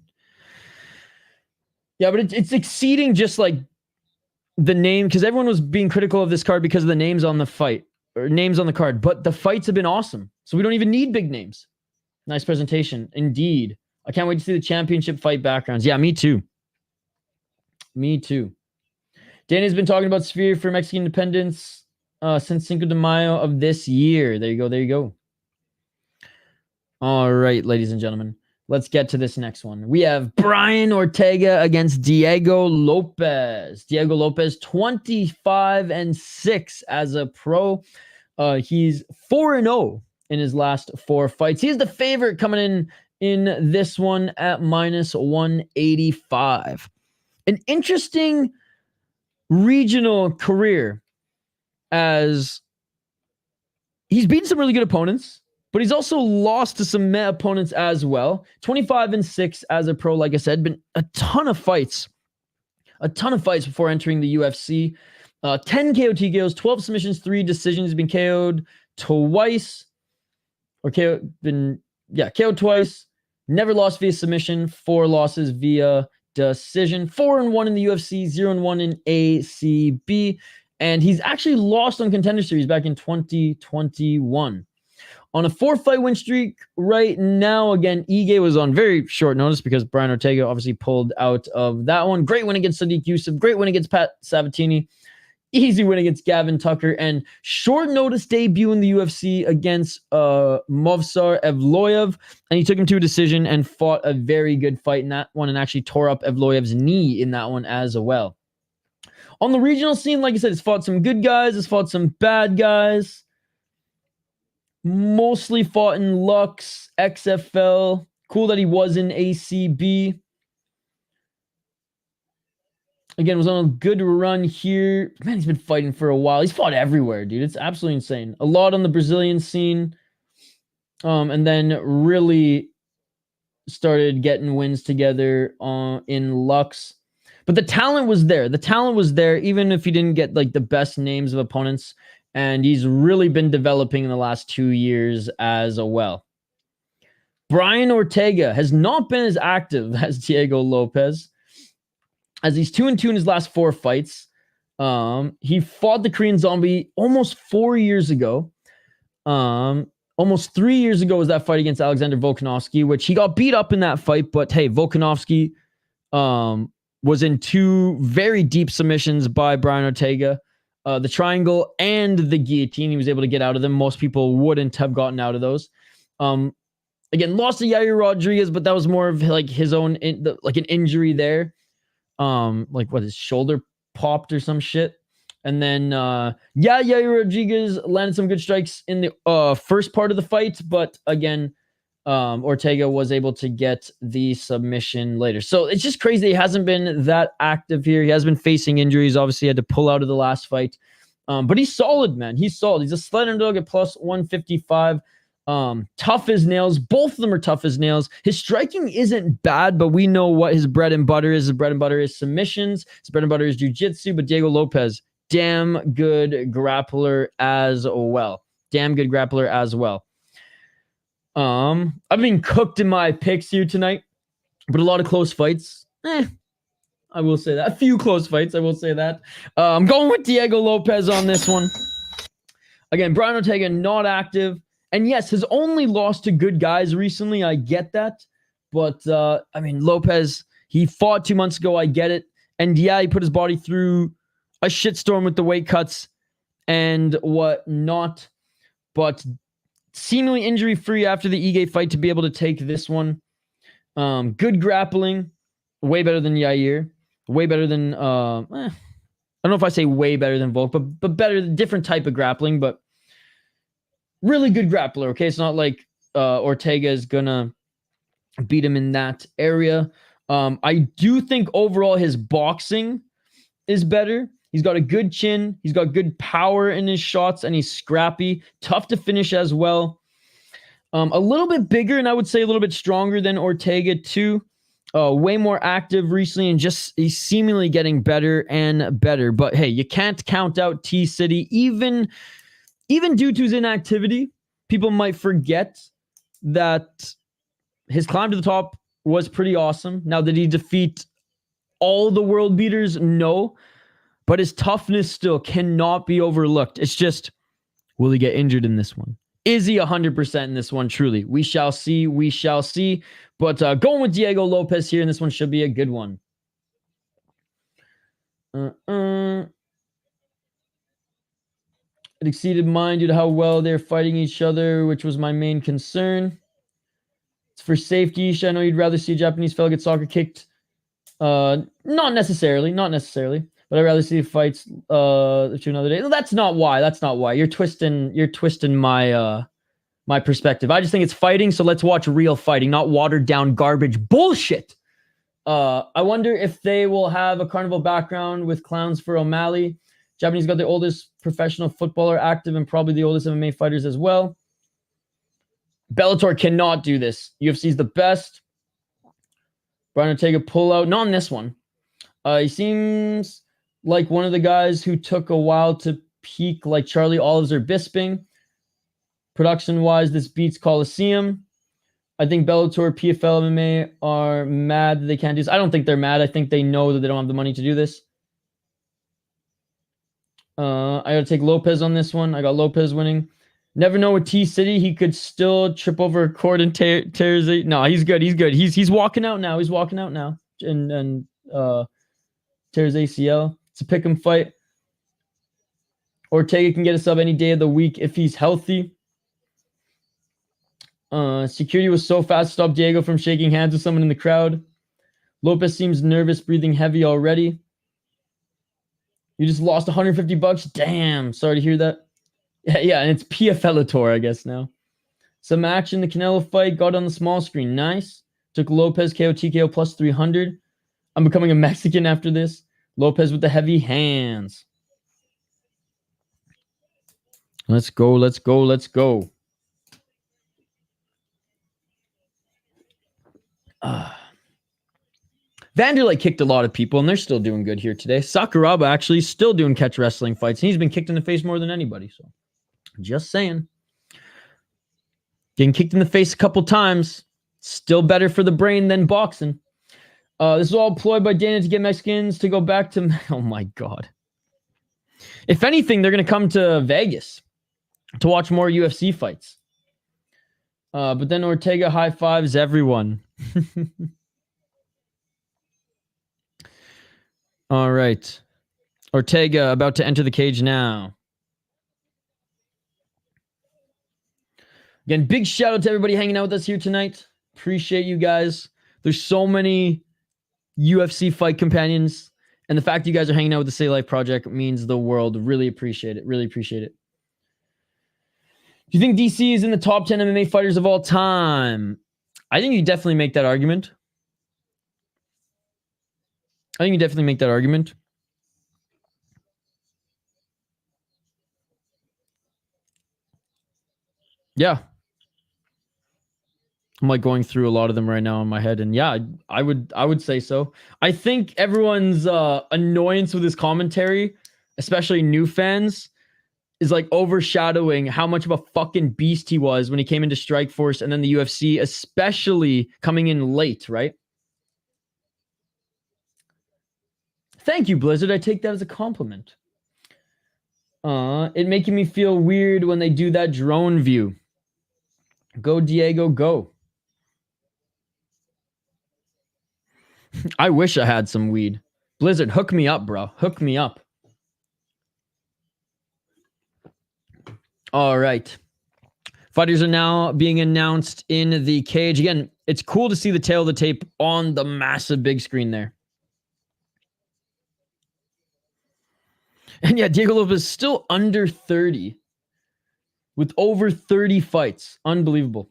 Yeah, but it's exceeding just like the name, because everyone was being critical of this card because of the names on the fight, or names on the card. But the fights have been awesome. So we don't even need big names. Nice presentation. Indeed. I can't wait to see the championship fight backgrounds. Yeah, me too. Me too. Danny's been talking about Sphere for Mexican independence since Cinco de Mayo of this year. There you go. There you go. All right, ladies and gentlemen. Let's get to this next one. We have Brian Ortega against Diego Lopes. Diego Lopes, 25-6 as a pro. He's 4-0 in his last 4 fights. He's the favorite coming in this one at -185. An interesting regional career, as he's beaten some really good opponents, but he's also lost to some meh opponents as well. 25-6 as a pro, like I said, been a ton of fights before entering the UFC. 10 KO TKOs, 12 submissions, 3 decisions. He's been KO'd twice, or KO'd twice. Never lost via submission. 4 losses via decision. 4-1 in the UFC, 0-1 in ACB, and he's actually lost on Contender Series back in 2021. On a 4-fight win streak right now. Again, Ige was on very short notice because Brian Ortega obviously pulled out of that one. Great win against Sadiq Yusuf. Great win against Pat Sabatini. Easy win against Gavin Tucker. And short notice debut in the UFC against Movsar Evloev. And he took him to a decision and fought a very good fight in that one and actually tore up Evloev's knee in that one as well. On the regional scene, like I said, it's fought some good guys. It's fought some bad guys. Mostly fought in Lux, XFL. Cool that he was in ACB. Again, was on a good run here. Man, he's been fighting for a while. He's fought everywhere, dude. It's absolutely insane. A lot on the Brazilian scene. And then really started getting wins together in Lux. But the talent was there. The talent was there, even if he didn't get like the best names of opponents. And he's really been developing in the last 2 years as well. Brian Ortega has not been as active as Diego Lopes, as he's 2-2 in his last 4 fights. He fought the Korean Zombie almost 4 years ago. Almost 3 years ago was that fight against Alexander Volkanovski, which he got beat up in that fight. But hey, Volkanovski was in 2 very deep submissions by Brian Ortega. The triangle and the guillotine. He was able to get out of them. Most people wouldn't have gotten out of those. Again, lost to Yair Rodríguez, but that was more of like his own, like an injury there. Like what, his shoulder popped or some shit. And then, Rodríguez landed some good strikes in the first part of the fight, but again, Ortega was able to get the submission later. So it's just crazy. He hasn't been that active here. He has been facing injuries. Obviously, he had to pull out of the last fight. But he's solid, man. He's solid. He's a slight underdog at plus 155. Tough as nails. Both of them are tough as nails. His striking isn't bad, but we know what his bread and butter is. His bread and butter is submissions. His bread and butter is jiu-jitsu. But Diego Lopes, damn good grappler as well. Damn good grappler as well. I've been cooked in my picks here tonight, but a lot of close fights. I will say that. A few close fights, I will say that. I'm going with Diego Lopes on this one. Again, Brian Ortega not active. And yes, has only lost to good guys recently. I get that. But, Lopes, he fought 2 months ago. I get it. And yeah, he put his body through a shitstorm with the weight cuts and whatnot. But seemingly injury-free after the Ige fight to be able to take this one. Good grappling. Way better than Yair. Way better than... I don't know if I say way better than Volk, but better, different type of grappling, but really good grappler, okay? It's not like Ortega is going to beat him in that area. I do think overall his boxing is better. He's got a good chin. He's got good power in his shots, and he's scrappy. Tough to finish as well. A little bit bigger, and I would say a little bit stronger than Ortega too. Way more active recently, and he's seemingly getting better and better. But hey, you can't count out T-City. Even due to his inactivity, people might forget that his climb to the top was pretty awesome. Now, did he defeat all the world beaters? No. But his toughness still cannot be overlooked. It's just, will he get injured in this one? Is he 100% in this one? Truly, we shall see. We shall see. But going with Diego Lopes here, and this one should be a good one. It exceeded mine due to how well they're fighting each other, which was my main concern. It's for safety. I know you'd rather see a Japanese fella get soccer kicked. Not necessarily. But I'd rather see fights to another day. No, that's not why. You're twisting my my perspective. I just think it's fighting, so let's watch real fighting, not watered down garbage bullshit. I wonder if they will have a carnival background with clowns for O'Malley. Japanese got the oldest professional footballer active and probably the oldest MMA fighters as well. Bellator cannot do this. UFC's the best. Brian Ortega pull out. Not on this one. He seems like one of the guys who took a while to peak, like Charlie Olives or Bisping. Production-wise, this beats Coliseum. I think Bellator, PFL, MMA are mad that they can't do this. I don't think they're mad. I think they know that they don't have the money to do this. I got to take Lopes on this one. I got Lopes winning. Never know with T-City. He could still trip over a cord and tears it. No, he's good. He's walking out now. And tears ACL. It's a pick'em fight. Ortega can get a sub any day of the week if he's healthy. Security was so fast to stop Diego from shaking hands with someone in the crowd. Lopes seems nervous, breathing heavy already. You just lost $150. Damn, sorry to hear that. Yeah, and it's PFL-ator, I guess now. Some action, the Canelo fight got on the small screen. Nice. Took Lopes KO TKO plus 300. I'm becoming a Mexican after this. Lopes with the heavy hands. Let's go. Vanderlei kicked a lot of people, and they're still doing good here today. Sakuraba actually still doing catch wrestling fights, and he's been kicked in the face more than anybody. So, just saying. Getting kicked in the face a couple times, still better for the brain than boxing. This is all employed by Dana to get Mexicans to go back to... Oh, my God. If anything, they're going to come to Vegas to watch more UFC fights. But then Ortega high fives everyone. All right. Ortega about to enter the cage now. Again, big shout out to everybody hanging out with us here tonight. Appreciate you guys. There's so many UFC fight companions And the fact you guys are hanging out with the Stay Life Project means the world. Really appreciate it. Really appreciate it. Do you think DC is in the top 10 MMA fighters of all time? I think you definitely make that argument. Yeah. I'm like going through a lot of them right now in my head, and yeah, I would say so. I think everyone's annoyance with his commentary, especially new fans, is like overshadowing how much of a fucking beast he was when he came into Strikeforce and then the UFC, especially coming in late, right? Thank you, Blizzard. I take that as a compliment. It making me feel weird when they do that drone view. Go, Diego, go. I wish I had some weed. Blizzard, hook me up, bro. Hook me up. All right. Fighters are now being announced in the cage. Again, it's cool to see the tail of the tape on the massive big screen there. And yeah, Diego Lopes is still under 30 with over 30 fights. Unbelievable.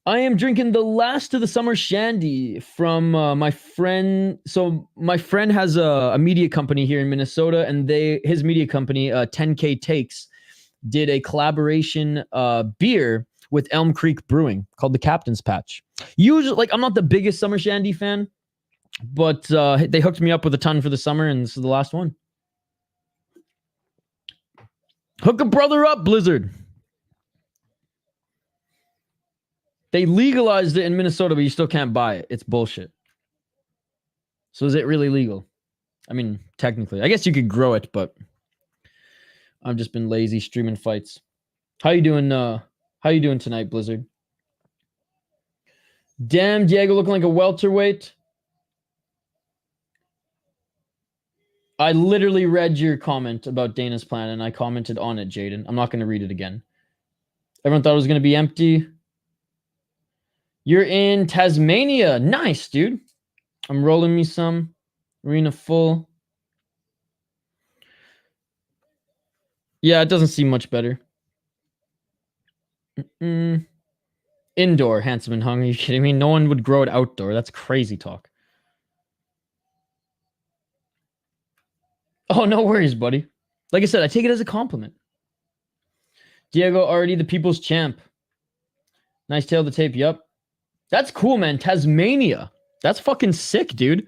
I am drinking the last of the summer shandy from my friend. So my friend has a media company here in Minnesota, and his media company, 10K Takes, did a collaboration beer with Elm Creek Brewing called the Captain's Patch. Usually, like, I'm not the biggest summer shandy fan, but they hooked me up with a ton for the summer, and this is the last one. Hook a brother up, Blizzard. They legalized it in Minnesota, but you still can't buy it. It's bullshit. So is it really legal? I mean, technically. I guess you could grow it, but I've just been lazy streaming fights. How you doing tonight, Blizzard? Damn, Diego looking like a welterweight. I literally read your comment about Dana's plan, and I commented on it, Jaden. I'm not going to read it again. Everyone thought it was going to be empty. You're in Tasmania. Nice, dude. I'm rolling me some. Arena full. Yeah, it doesn't seem much better. Indoor, handsome and hungry. Are you kidding me? No one would grow it outdoor. That's crazy talk. Oh, no worries, buddy. Like I said, I take it as a compliment. Diego already the people's champ. Nice tail of the tape. Yup. That's cool, man. Tasmania. That's fucking sick, dude.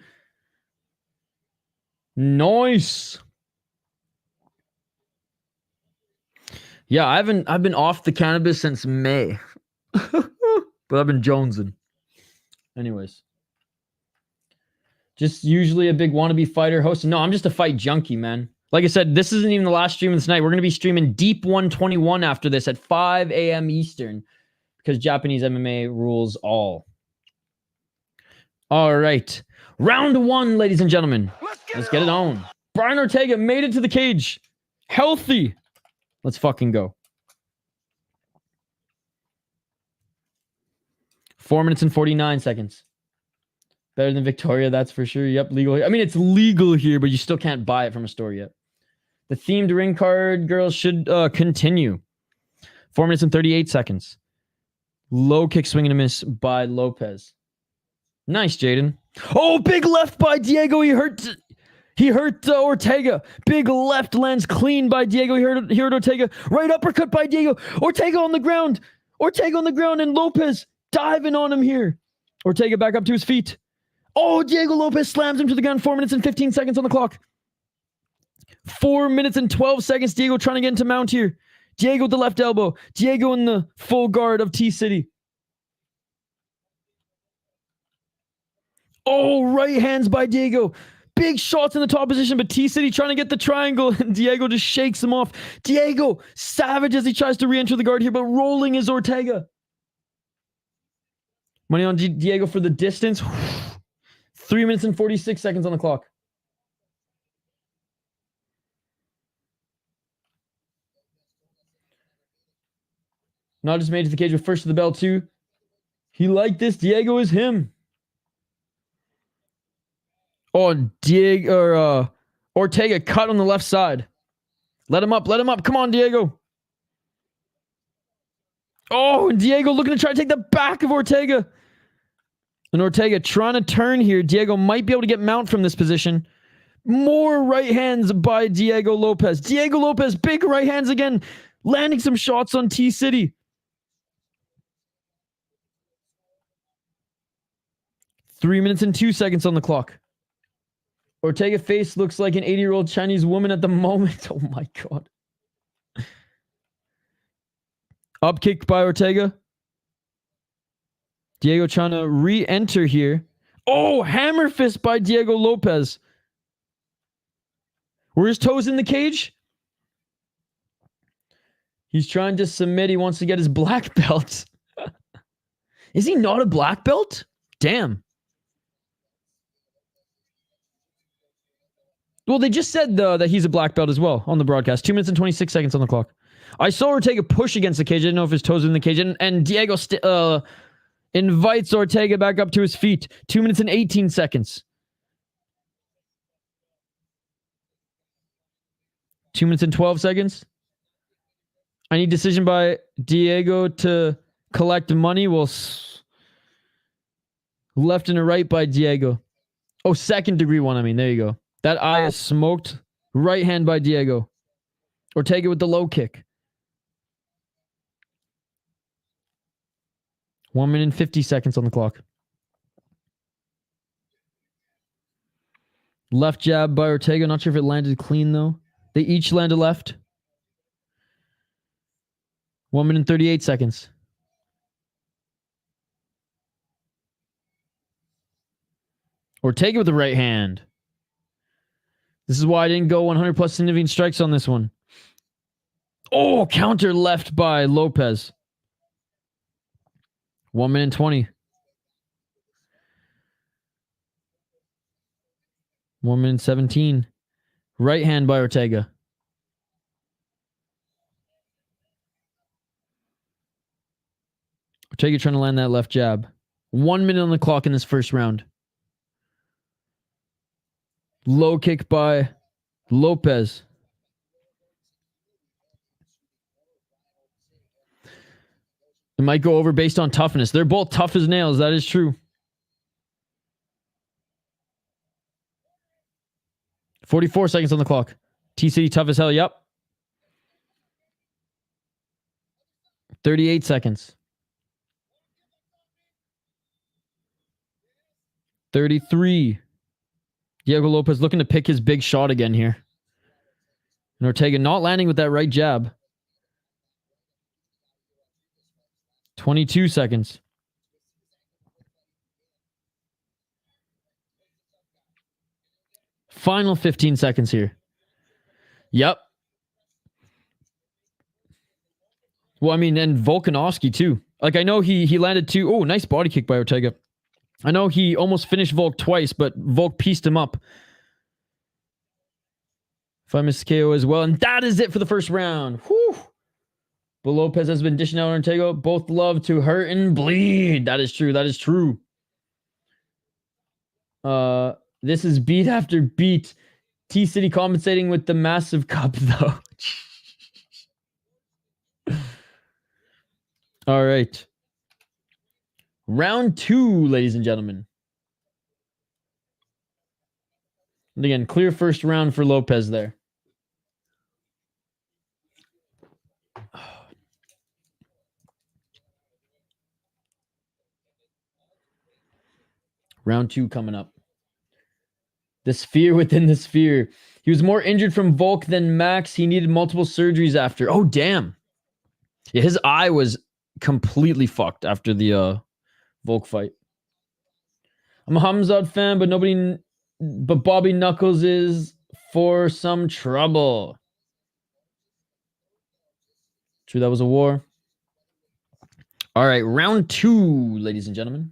Nice. Yeah, I've been off the cannabis since May. But I've been jonesing. Anyways. Just usually a big wannabe fighter host. No, I'm just a fight junkie, man. Like I said, this isn't even the last stream of this night. We're going to be streaming Deep 121 after this at 5 a.m. Eastern. Because Japanese MMA rules all. All right. Round one, ladies and gentlemen. Let's get it on. Brian Ortega made it to the cage. Healthy. Let's fucking go. 4 minutes and 49 seconds. Better than Victoria, that's for sure. Yep, legal. I mean, it's legal here, but you still can't buy it from a store yet. The themed ring card, girls, should continue. 4 minutes and 38 seconds. Low kick swing and a miss by Lopes. Nice, Jaden. Oh, big left by Diego. He hurt Ortega. Big left lands clean by Diego. He hurt Ortega. Right uppercut by Diego. Ortega on the ground. And Lopes diving on him here. Ortega back up to his feet. Oh, Diego Lopes slams him to the ground. 4 minutes and 15 seconds on the clock. 4 minutes and 12 seconds. Diego trying to get into mount here. Diego with the left elbow. Diego in the full guard of T-City. Oh, right hands by Diego. Big shots in the top position, but T-City trying to get the triangle, and Diego just shakes him off. Diego, savage as he tries to re-enter the guard here, but rolling is Ortega. Money on Diego for the distance. 3 minutes and 46 seconds on the clock. Not just made it to the cage, but first to the bell too. He liked this. Diego is him. Oh, Ortega cut on the left side. Let him up. Let him up. Come on, Diego. Oh, and Diego looking to try to take the back of Ortega. And Ortega trying to turn here. Diego might be able to get mount from this position. More right hands by Diego Lopes. Diego Lopes, big right hands again. Landing some shots on T-City. 3 minutes and 2 seconds on the clock. Ortega face looks like an 80-year-old Chinese woman at the moment. Oh my God. Up kick by Ortega. Diego trying to re-enter here. Oh, hammer fist by Diego Lopes. Were his toes in the cage? He's trying to submit. He wants to get his black belt. Is he not a black belt? Damn. Well, they just said that he's a black belt as well on the broadcast. 2 minutes and 26 seconds on the clock. I saw Ortega push against the cage. I didn't know if his toes were in the cage. And Diego invites Ortega back up to his feet. 2 minutes and 18 seconds. 2 minutes and 12 seconds. I need decision by Diego to collect money. Well, left and a right by Diego. Oh, second degree one. I mean, there you go. That eye is smoked. Right hand by Diego. Ortega with the low kick. 1 minute and 50 seconds on the clock. Left jab by Ortega. Not sure if it landed clean, though. They each landed left. 1 minute and 38 seconds. Ortega with the right hand. This is why I didn't go 100 plus significant strikes on this one. Oh, counter left by Lopes. 1 minute and 20. 1 minute and 17. Right hand by Ortega. Ortega trying to land that left jab. 1 minute on the clock in this first round. Low kick by Lopes. It might go over based on toughness. They're both tough as nails. That is true. 44 seconds on the clock. T-City tough as hell. Yep. 38 seconds. 33. Diego Lopes looking to pick his big shot again here. And Ortega not landing with that right jab. 22 seconds. Final 15 seconds here. Yep. Well, I mean, and Volkanovski too. Like, I know he landed two. Oh, nice body kick by Ortega. I know he almost finished Volk twice, but Volk pieced him up. If I miss KO as well. And that is it for the first round. Whew. But Lopes has been dishing out on Ortega. Both love to hurt and bleed. That is true. That is true. This is beat after beat. T-City compensating with the massive cup, though. All right. Round 2, ladies and gentlemen. And again, clear first round for Lopes there. Round 2 coming up. The sphere within the sphere. He was more injured from Volk than Max. He needed multiple surgeries after. Oh, damn. Yeah, his eye was completely fucked after the Volk fight. I'm a Hamzat fan, but Bobby Knuckles is for some trouble. True, that was a war. All right, round 2, ladies and gentlemen.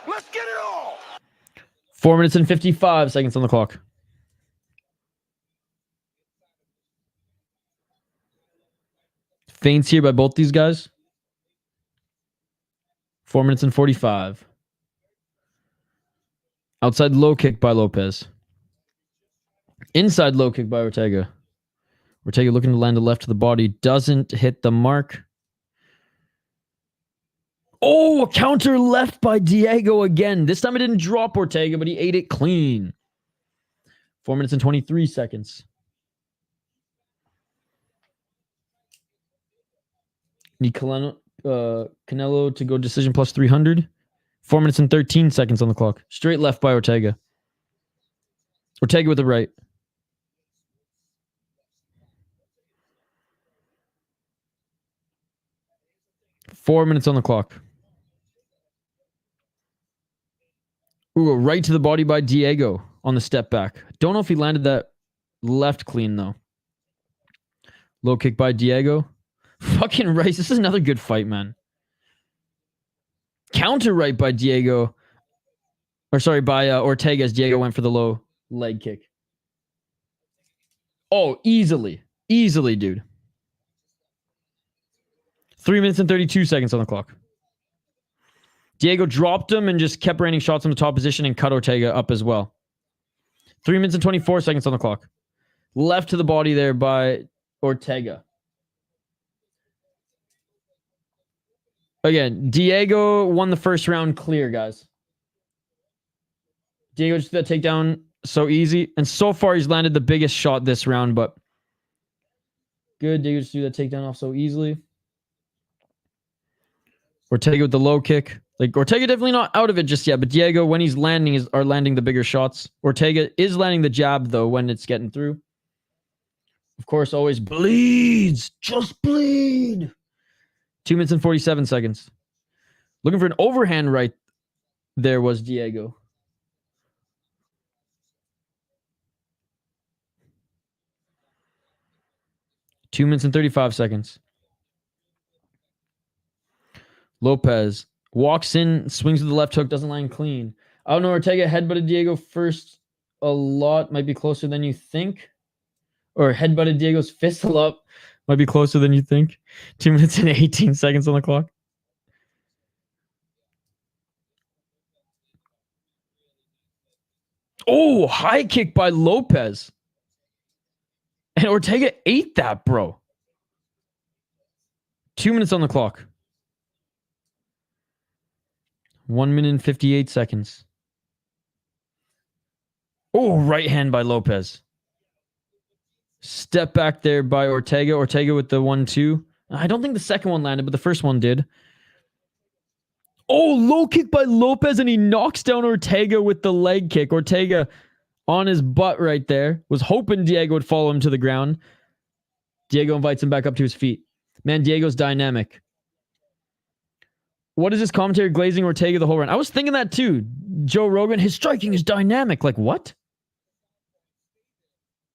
Let's get it all. 4 minutes and 55 seconds on the clock. Feints here by both these guys. 4 minutes and 45. Outside low kick by Lopes. Inside low kick by Ortega. Ortega looking to land a left to the body. Doesn't hit the mark. Oh, a counter left by Diego again. This time it didn't drop Ortega, but he ate it clean. 4 minutes and 23 seconds. Need Canelo to go decision plus 300. 4 minutes and 13 seconds on the clock. Straight left by Ortega. Ortega with the right. Four minutes on the clock. Ooh, a right to the body by Diego on the step back. Don't know if he landed that left clean, though. Low kick by Diego. Fucking Rice. This is another good fight, man. Counter right by Diego. Or sorry, by Ortega as Diego went for the low leg kick. Oh, easily. Easily, dude. 3 minutes and 32 seconds on the clock. Diego dropped him and just kept raining shots in the top position and cut Ortega up as well. 3 minutes and 24 seconds on the clock. Left to the body there by Ortega. Again, Diego won the first round clear, guys. Diego just did that takedown so easy. And so far, he's landed the biggest shot this round, but good. Diego just do that takedown off so easily. Ortega with the low kick. Like, Ortega definitely not out of it just yet, but Diego, when he's landing, are landing the bigger shots. Ortega is landing the jab, though, when it's getting through. Of course, always bleeds. Just bleed. 2 minutes and 47 seconds. Looking for an overhand right there was Diego. Two minutes and 35 seconds. Lopes walks in, swings with the left hook, doesn't land clean. I don't know, Ortega headbutted Diego first a lot. Might be closer than you think. Or headbutted Diego's fist a lot. Might be closer than you think. 2 minutes and 18 seconds on the clock. Oh, high kick by Lopes. And Ortega ate that, bro. 2 minutes on the clock. 1 minute and 58 seconds. Oh, right hand by Lopes. Step back there by Ortega. Ortega with the 1-2. I don't think the second one landed, but the first one did. Oh, low kick by Lopes, and he knocks down Ortega with the leg kick. Ortega on his butt right there. Was hoping Diego would follow him to the ground. Diego invites him back up to his feet. Man, Diego's dynamic. What is this commentary glazing Ortega the whole run? I was thinking that too. Joe Rogan, his striking is dynamic. Like, what?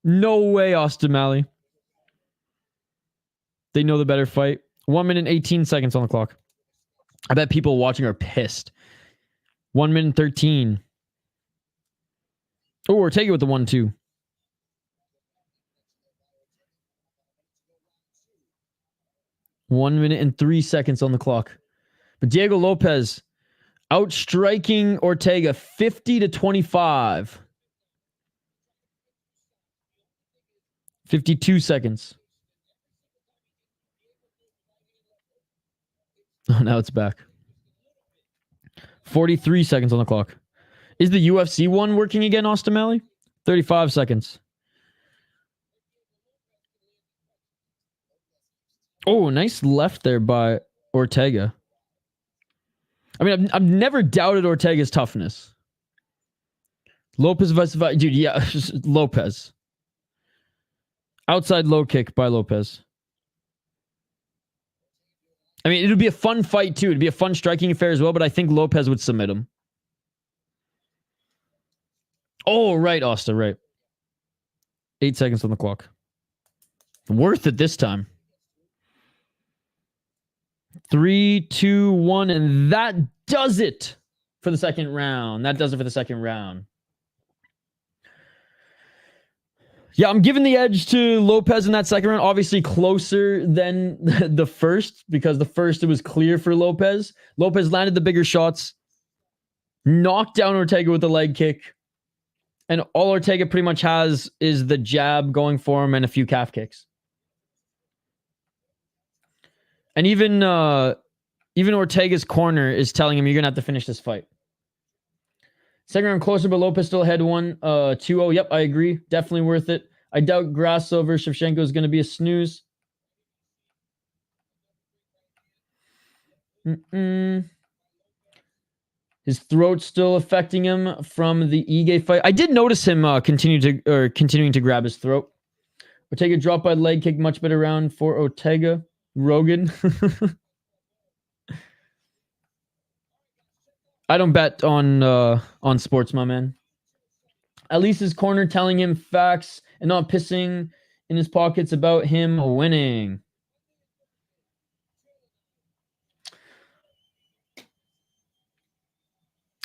No way, Austin Malley. They know the better fight. 1 minute and 18 seconds on the clock. I bet people watching are pissed. 1 minute and 13. Oh, Ortega with the 1-2. One minute and 3 seconds on the clock. But Diego Lopes outstriking Ortega 50-25. 52 seconds. Oh, now it's back. 43 seconds on the clock. Is the UFC one working again, Austin Malley? 35 seconds. Oh, nice left there by Ortega. I mean, I've never doubted Ortega's toughness. Lopes versus... Dude, yeah, Lopes. Outside low kick by Lopes. I mean, it would be a fun fight, too. It'd be a fun striking affair as well, but I think Lopes would submit him. Oh, right, Asta, right. 8 seconds on the clock. Worth it this time. 3, 2, 1, and that does it for the second round. That does it for the second round. Yeah, I'm giving the edge to Lopes in that second round. Obviously closer than the first, because the first it was clear for Lopes. Lopes landed the bigger shots. Knocked down Ortega with the leg kick. And all Ortega pretty much has is the jab going for him and a few calf kicks. And even Ortega's corner is telling him, you're going to have to finish this fight. Second round closer, but Lopes still ahead 2-0. Yep, I agree. Definitely worth it. I doubt Grasso versus Shevchenko is going to be a snooze. His throat's still affecting him from the Ige fight. I did notice him continuing to grab his throat. Ortega dropped by leg kick. Much better round for Ortega. Rogan. I don't bet on sports, my man. At least his corner telling him facts and not pissing in his pockets about him winning.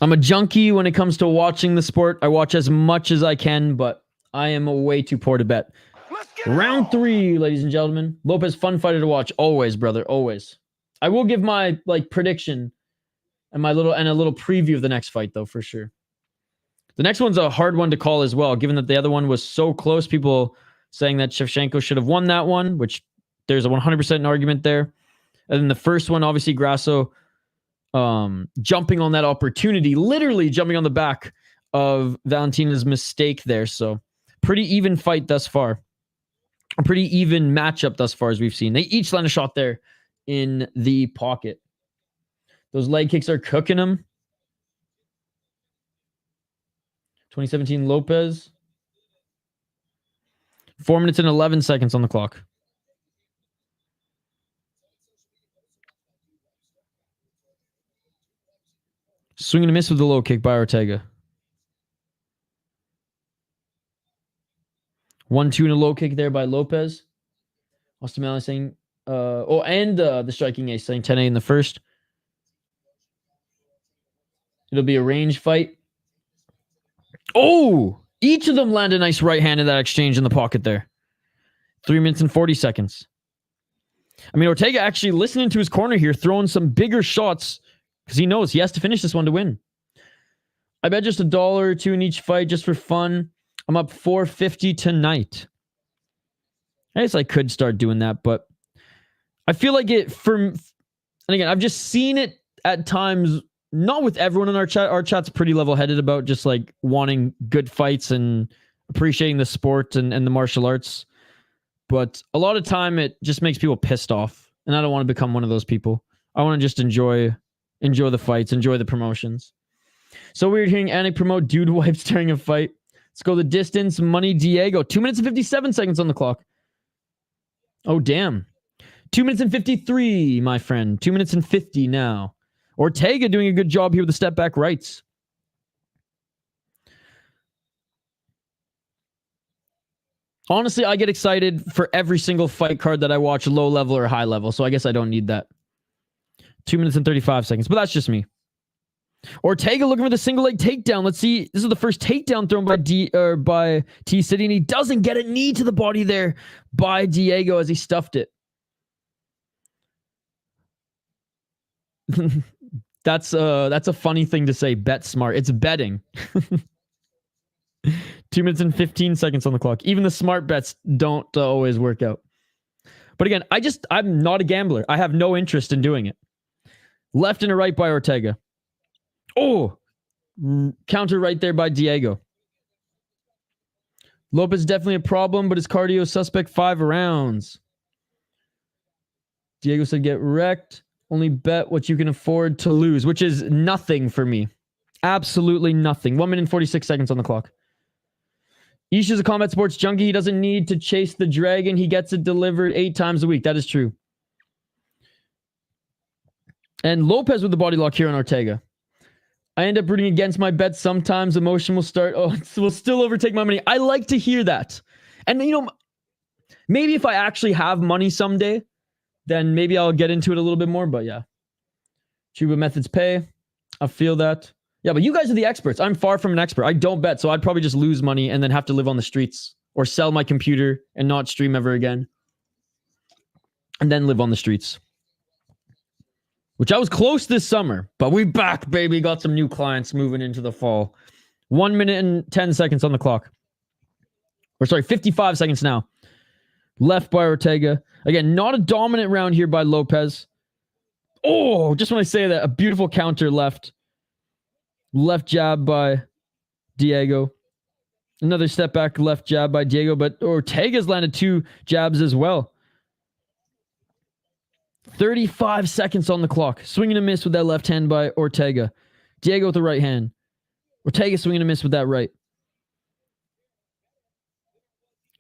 I'm a junkie when it comes to watching the sport. I watch as much as I can, but I am way too poor to bet. Round 3, ladies and gentlemen. Lopes, fun fighter to watch. Always, brother. Always. I will give my prediction and a little preview of the next fight, though, for sure. The next one's a hard one to call as well, given that the other one was so close. People saying that Shevchenko should have won that one, which there's a 100% argument there. And then the first one, obviously, Grasso jumping on that opportunity, literally jumping on the back of Valentina's mistake there. So pretty even fight thus far. A pretty even matchup thus far as we've seen. They each land a shot there in the pocket. Those leg kicks are cooking them. 2017 Lopes. 4 minutes and 11 seconds on the clock. Swing and a miss with the low kick by Ortega. 1-2 and a low kick there by Lopes. Austin Malley saying, the striking ace saying 10-8 in the first. It'll be a range fight. Oh! Each of them land a nice right hand in that exchange in the pocket there. 3 minutes and 40 seconds. I mean, Ortega actually listening to his corner here, throwing some bigger shots because he knows he has to finish this one to win. I bet just $1 or $2 in each fight just for fun. I'm up $4.50 tonight. I guess I could start doing that, but I feel like and again, I've just seen it at times, not with everyone in our chat. Our chat's pretty level-headed about just like wanting good fights and appreciating the sport and the martial arts. But a lot of time it just makes people pissed off. And I don't want to become one of those people. I want to just enjoy the fights, enjoy the promotions. So weird hearing Anik promote dude wipes during a fight. Let's go the distance. Money Diego. 2 minutes and 57 seconds on the clock. Oh, damn. 2 minutes and 53, my friend. 2 minutes and 50 now. Ortega doing a good job here with the step back rights. Honestly, I get excited for every single fight card that I watch, low level or high level. So I guess I don't need that. 2 minutes and 35 seconds. But that's just me. Ortega looking for the single leg takedown. Let's see. This is the first takedown thrown by T-City, and he doesn't get a knee to the body there by Diego as he stuffed it. That's a funny thing to say. Bet smart. It's betting. 2 minutes and 15 seconds on the clock. Even the smart bets don't always work out. But again, I'm not a gambler. I have no interest in doing it. Left and a right by Ortega. Oh, counter right there by Diego. Lopes definitely a problem, but his cardio suspect 5 rounds. Diego said get wrecked. Only bet what you can afford to lose, which is nothing for me. Absolutely nothing. 1 minute and 46 seconds on the clock. Ish is a combat sports junkie. He doesn't need to chase the dragon. He gets it delivered 8 times a week. That is true. And Lopes with the body lock here on Ortega. I end up rooting against my bets sometimes. Emotion will start. Oh, it will still overtake my money. I like to hear that. And, maybe if I actually have money someday, then maybe I'll get into it a little bit more. But yeah. Chuba methods pay. I feel that. Yeah, but you guys are the experts. I'm far from an expert. I don't bet, so I'd probably just lose money and then have to live on the streets or sell my computer and not stream ever again. And then live on the streets. which I was close this summer, but we back, baby. Got some new clients moving into the fall. 1 minute and 10 seconds on the clock. Or sorry, 55 seconds now. Left by Ortega. Again, not a dominant round here by Lopes. Oh, just when I say that, a beautiful counter left. Left jab by Diego. Another step back left jab by Diego, but Ortega's landed 2 jabs as well. 35 seconds on the clock. Swing and a miss with that left hand by Ortega. Diego with the right hand. Ortega swing and a miss with that right.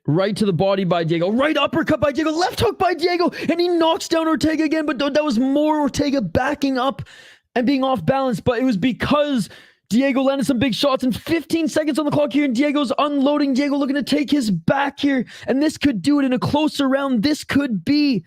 Right to the body by Diego. Right uppercut by Diego. Left hook by Diego. And he knocks down Ortega again. But that was more Ortega backing up and being off balance. But it was because Diego landed some big shots. And 15 seconds on the clock here. And Diego's unloading. Diego looking to take his back here. And this could do it in a closer round. This could be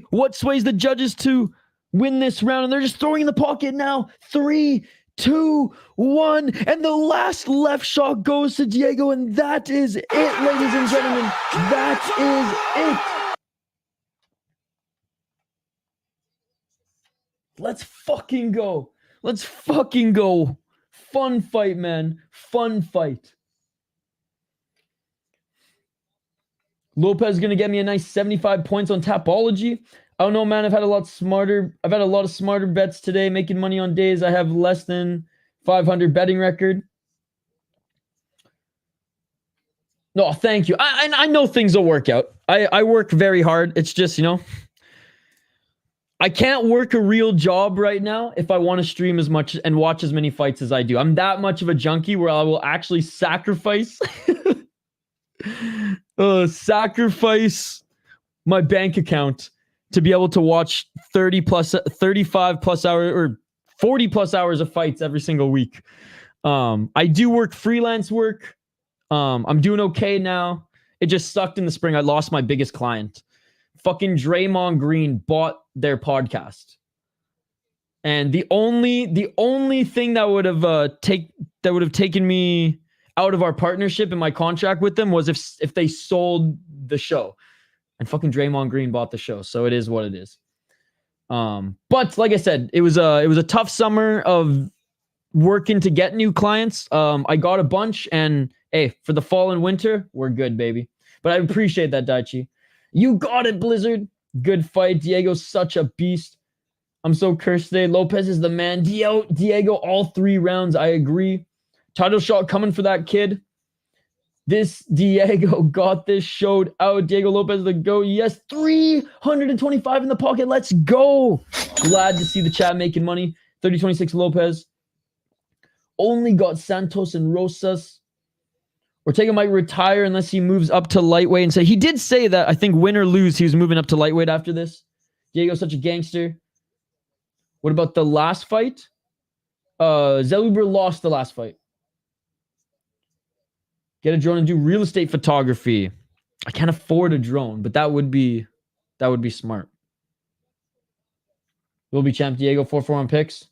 what sways the judges to win this round. And they're just throwing in the pocket now. 3, 2, 1. And the last left shot goes to Diego. And that is it, ladies and gentlemen. That is it. Let's fucking go. Let's fucking go. Fun fight, man. Fun fight. Lopes is going to get me a nice 75 points on Tapology. I don't know, man. I've had a lot of smarter bets today, making money on days I have less than 500 betting record. No, thank you. I know things will work out. I work very hard. It's just, I can't work a real job right now if I want to stream as much and watch as many fights as I do. I'm that much of a junkie where I will actually sacrifice my bank account to be able to watch 35 plus hours or 40 plus hours of fights every single week. I do work freelance work. I'm doing okay now. It just sucked in the spring. I lost my biggest client. Fucking Draymond Green bought their podcast. And the only thing that would have taken me out of our partnership and my contract with them was if they sold the show. And fucking Draymond Green bought the show, so it is what it is. But like I said, it was a tough summer of working to get new clients. I got a bunch, and hey, for the fall and winter, we're good, baby. But I appreciate that, Daichi. You got it, Blizzard. Good fight. Diego's such a beast. I'm so cursed today. Lopes is the man. Diego, all 3 rounds. I agree. Title shot coming for that kid. This Diego got this showed out. Diego Lopes the GOAT. Yes, 325 in the pocket. Let's go. Glad to see the chat making money. 30-26 Lopes. Only got Santos and Rosas. Ortega might retire unless he moves up to lightweight. And he did say that, I think win or lose, he was moving up to lightweight after this. Diego's such a gangster. What about the last fight? Zellhuber lost the last fight. Get a drone and do real estate photography. I can't afford a drone, but that would be smart. Will be champ Diego 4-4 on picks.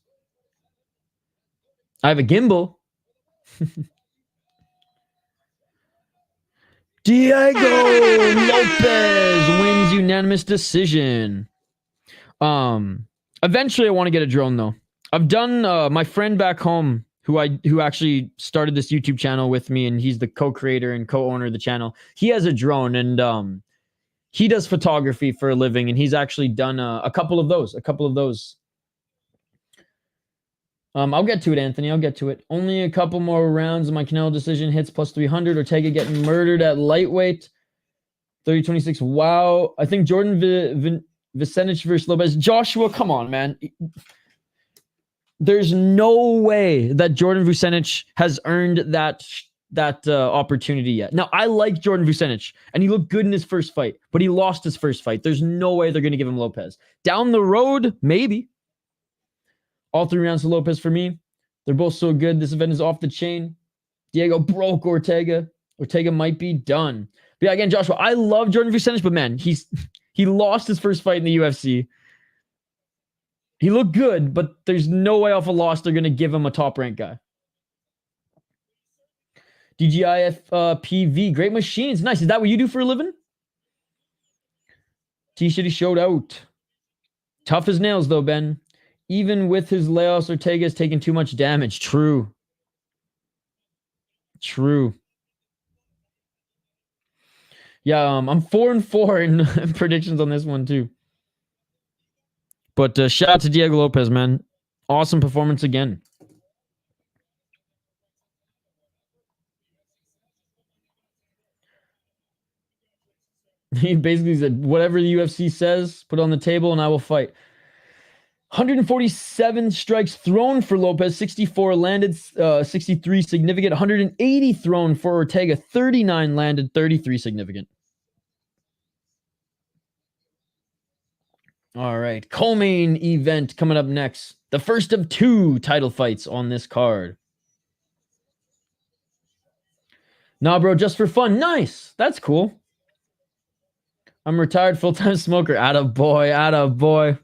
I have a gimbal. Diego Lopes wins unanimous decision. Eventually I want to get a drone though. I've done my friend back home who actually started this YouTube channel with me, and he's the co-creator and co-owner of the channel. He has a drone, and he does photography for a living, and he's actually done a couple of those. I'll get to it, Anthony. I'll get to it. Only a couple more rounds of my Canelo decision. Hits plus 300. Ortega getting murdered at lightweight. 30-26. Wow. I think Jordan Vicenich versus Lopes. Joshua, come on, man. There's no way that Jordan Vucenic has earned that opportunity yet. Now, I like Jordan Vucenic, and he looked good in his first fight, but he lost his first fight. There's no way they're going to give him Lopes. Down the road, maybe. All 3 rounds to Lopes for me. They're both so good. This event is off the chain. Diego broke Ortega. Ortega might be done. But yeah, again, Joshua, I love Jordan Vucenic, but man, he lost his first fight in the UFC. He looked good, but there's no way off a loss they're going to give him a top-ranked guy. DGIF PV, great machines. Nice. Is that what you do for a living? T-Shitty showed out. Tough as nails, though, Ben. Even with his layoffs, Ortega has taken too much damage. True. True. Yeah, I'm 4-4 in predictions on this one, too. But shout out to Diego Lopes, man. Awesome performance again. He basically said, whatever the UFC says, put it on the table and I will fight. 147 strikes thrown for Lopes, 64 landed, 63 significant, 180 thrown for Ortega, 39 landed, 33 significant. All right, co-main event coming up next. The first of 2 title fights on this card. Nah, bro, just for fun. Nice. That's cool. I'm a retired full-time smoker. Attaboy, attaboy.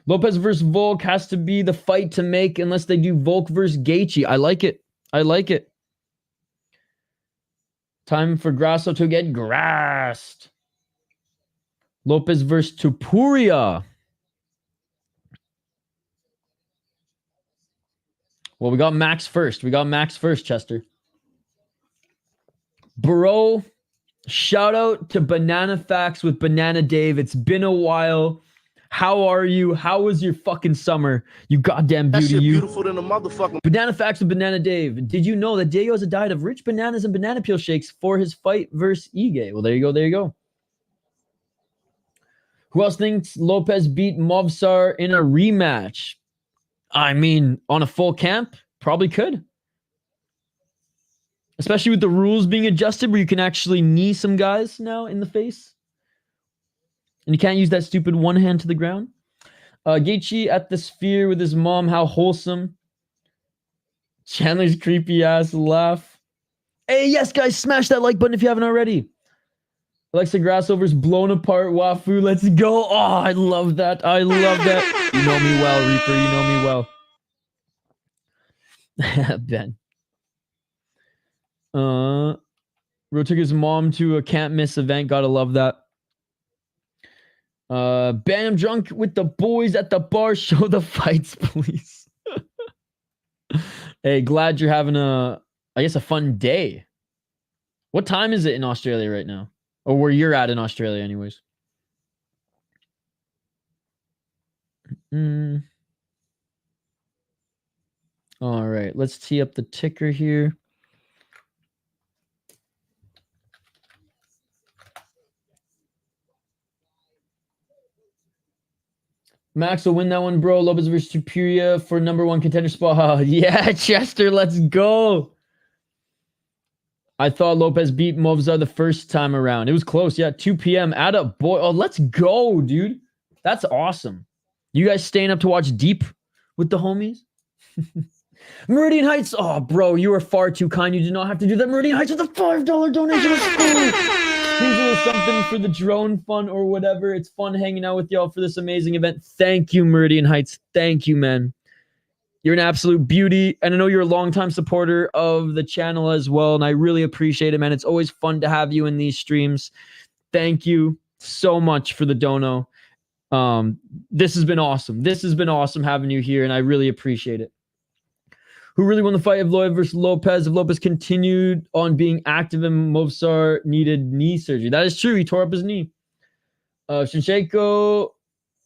Lopes versus Volk has to be the fight to make unless they do Volk versus Gaethje. I like it. I like it. Time for Grasso to get grassed. Lopes versus Topuria. Well, we got Max first. Chester. Bro, shout out to Banana Facts with Banana Dave. It's been a while. How are you? How was your fucking summer? You goddamn beauty, That shit you. beautiful than a motherfucking. Banana Facts with Banana Dave. Did you know that Diego has a diet of rich bananas and banana peel shakes for his fight versus Ige? Well, there you go. There you go. Who else thinks Lopes beat Movsar in a rematch? I mean, on a full camp, probably could. Especially with the rules being adjusted where you can actually knee some guys now in the face. And you can't use that stupid one hand to the ground. Gaethje at the Sphere with his mom. How wholesome. Chandler's creepy ass laugh. Hey, yes, guys, smash that like button if you haven't already. Alexa Grassover's blown apart Wafu. Let's go. Oh, I love that. I love that. You know me well, Reaper. You know me well. Ben. Ro took his mom to a can't miss event. Gotta love that. Bam, drunk with the boys at the bar. Show the fights, please. Hey, glad you're having I guess a fun day. What time is it in Australia right now? Or where you're at in Australia, anyways. All right, let's tee up the ticker here. Max will win that one, bro. Lopes versus Topuria for #1 contender spot. Yeah, Chester, let's go. I thought Lopes beat Movsar the first time around. It was close. Yeah, 2 p.m. Attaboy. Oh, let's go, dude. That's awesome. You guys staying up to watch Deep with the homies? Meridian Heights. Oh, bro, you are far too kind. You did not have to do that. Meridian Heights with a $5 donation. Here's a little something for the drone fun or whatever. It's fun hanging out with y'all for this amazing event. Thank you, Meridian Heights. Thank you, man. You're an absolute beauty. And I know you're a longtime supporter of the channel as well. And I really appreciate it, man. It's always fun to have you in these streams. Thank you so much for the dono. This has been awesome. This has been awesome having you here, and I really appreciate it. Who really won the fight of Lloyd versus Lopes? If Lopes continued on being active and Movsar needed knee surgery. That is true. He tore up his knee. Shevchenko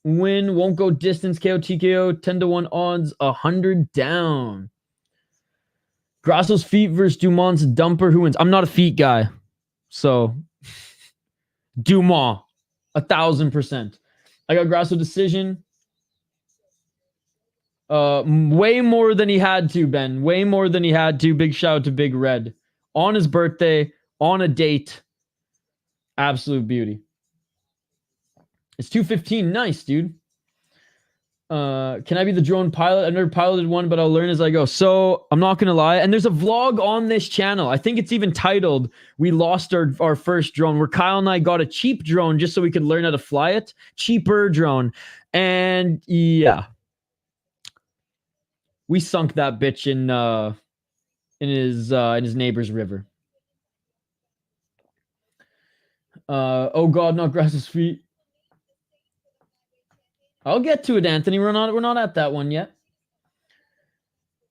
win, won't go distance, KO, TKO, 10-1 odds, 100 down. Grasso's feet versus Dumont's dumper. Who wins? I'm not a feet guy. So, Dumont, 1,000%. I got Grasso decision. Way more than he had to, Ben. Way more than he had to. Big shout out to Big Red. On his birthday, on a date. Absolute beauty. It's 2:15. Nice, dude. Can I be the drone pilot? I've never piloted one, but I'll learn as I go. So, I'm not going to lie. And there's a vlog on this channel. I think it's even titled, We Lost Our First Drone, where Kyle and I got a cheap drone just so we could learn how to fly it. Cheaper drone. And yeah. We sunk that bitch in his neighbor's river. Oh God, not Grass's feet. I'll get to it, Anthony. We're not at that one yet.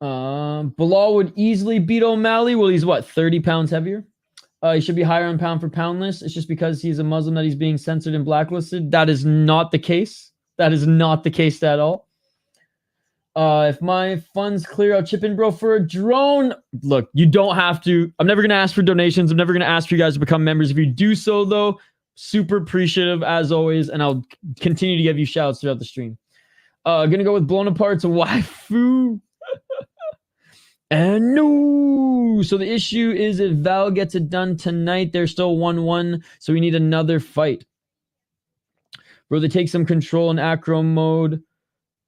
Bilal would easily beat O'Malley. Well, he's what, 30 pounds heavier? He should be higher on pound for pound list. It's just because he's a Muslim that he's being censored and blacklisted. That is not the case. That is not the case at all. If my funds clear, I'll chip in, bro, for a drone. Look, you don't have to. I'm never going to ask for donations. I'm never going to ask for you guys to become members. If you do so, though, super appreciative as always, and I'll continue to give you shouts throughout the stream. Gonna go with blown apart's waifu. And no. So the issue is if Val gets it done tonight, they're still 1-1. So we need another fight. Bro, they take some control in acro mode.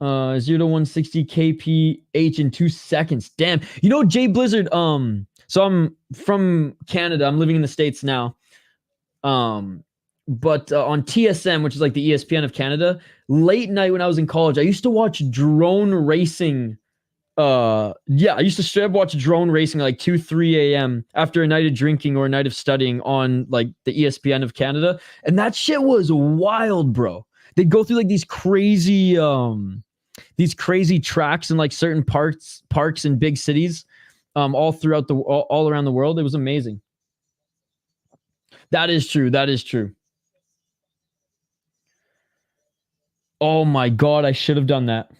0 to 160 kph in 2 seconds. Damn. You know, Jay Blizzard, so I'm from Canada. I'm living in the States now. But on TSM, which is like the ESPN of Canada, late night when I was in college, I used to watch drone racing. I used to straight up watch drone racing like 2-3 a.m. after a night of drinking or a night of studying on like the ESPN of Canada. And that shit was wild, bro. They'd go through like these crazy tracks in like certain parks in big cities, all around the world. It was amazing. That is true. That is true. Oh my God, I should have done that.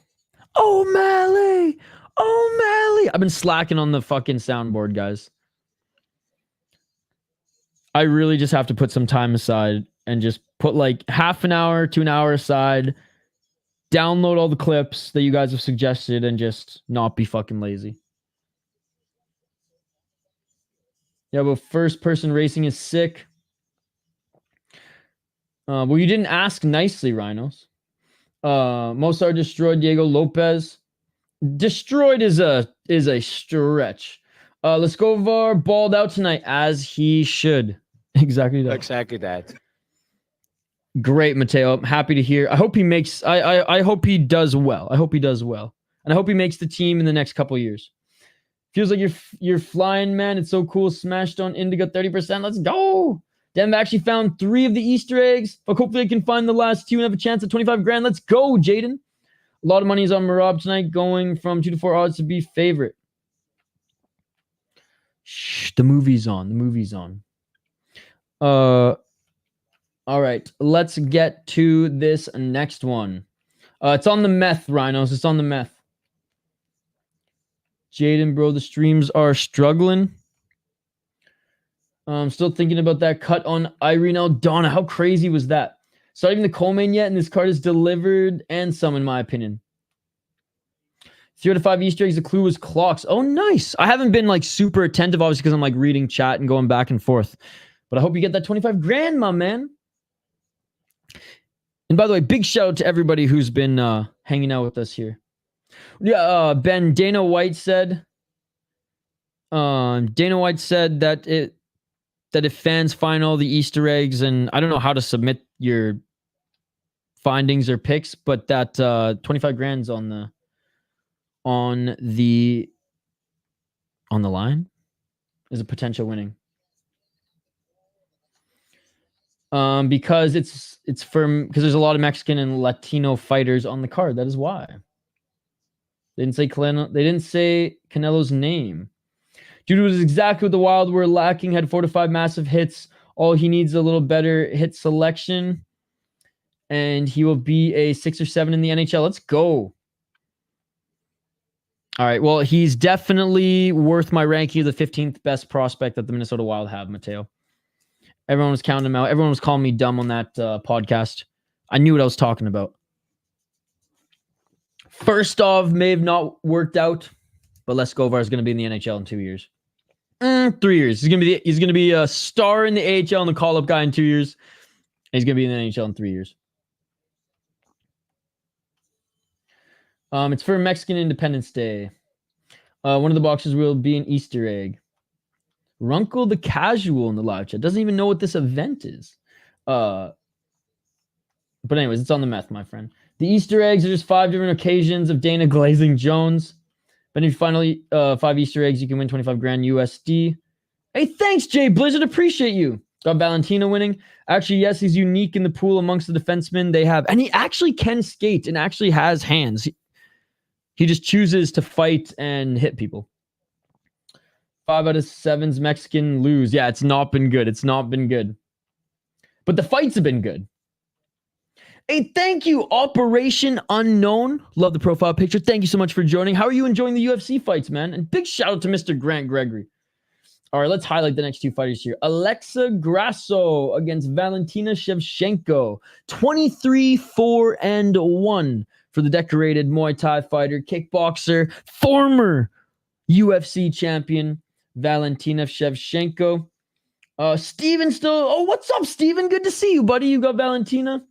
O'Malley! O'Malley! I've been slacking on the fucking soundboard, guys. I really just have to put some time aside and just put like half an hour to an hour aside, download all the clips that you guys have suggested, and just not be fucking lazy. Yeah, but first person racing is sick. Well, you didn't ask nicely, Rhinos. Mozart destroyed Diego Lopes. Destroyed is a stretch. Leskovar balled out tonight as he should. Exactly that. Exactly that. Great, Mateo. I'm happy to hear. I hope he makes. I hope he does well. I hope he does well, and I hope he makes the team in the next couple of years. Feels like you're flying, man. It's so cool. Smashed on Indigo 30%. Let's go. Dem actually found 3 of the Easter eggs. But hopefully I can find the last 2 and have a chance at 25 grand. Let's go, Jaden. A lot of money is on Merab tonight, going from 2 to 4 odds to be favorite. Shh, the movie's on. The movie's on. All right, let's get to this next one. It's on the meth, Rhinos. It's on the meth. Jaden, bro, the streams are struggling. I'm still thinking about that cut on Irene Aldana. How crazy was that? It's not even the co-main yet, and this card is delivered and some, in my opinion. 3 out of 5 Easter eggs. The clue was clocks. Oh, nice. I haven't been like super attentive, obviously, because I'm like reading chat and going back and forth. But I hope you get that 25 grand, my man. And by the way, big shout out to everybody who's been hanging out with us here. Yeah, Ben, Dana White said that if fans find all the Easter eggs, and I don't know how to submit your findings or picks, but that 25 grand's on the line is a potential winning. Because it's firm, because there's a lot of Mexican and Latino fighters on the card. That is why. They didn't say Canelo's name. Dude was exactly what the Wild were lacking. Had 4 to 5 massive hits. All he needs is a little better hit selection, and he will be a 6 or 7 in the NHL. Let's go. All right. Well, he's definitely worth my ranking of the 15th best prospect that the Minnesota Wild have, Mateo. Everyone was counting him out. Everyone was calling me dumb on that podcast. I knew what I was talking about. First off, may have not worked out, but Leskovar is going to be in the NHL in 2 years. 3 years. He's going to be a star in the AHL and the call-up guy in 2 years. And he's going to be in the NHL in 3 years. It's for Mexican Independence Day. One of the boxes will be an Easter egg. Runkle the Casual in the live chat doesn't even know what this event is. But anyways, it's on the meth, my friend. The Easter eggs are just 5 different occasions of Dana glazing Jones. But if you finally 5 Easter eggs, you can win 25 grand USD. Hey, thanks, Jay Blizzard. Appreciate you. Got Valentina winning. Actually, yes, he's unique in the pool amongst the defensemen they have. And he actually can skate and actually has hands. He just chooses to fight and hit people. 5 out of 7's Mexican lose. Yeah, it's not been good. It's not been good. But the fights have been good. Hey, thank you, Operation Unknown. Love the profile picture. Thank you so much for joining. How are you enjoying the UFC fights, man? And big shout out to Mr. Grant Gregory. All right, let's highlight the next two fighters here. Alexa Grasso against Valentina Shevchenko. 23-4-1 for the decorated Muay Thai fighter, kickboxer, former UFC champion, Valentina Shevchenko. Steven still... Oh, what's up, Steven? Good to see you, buddy. You got Valentina?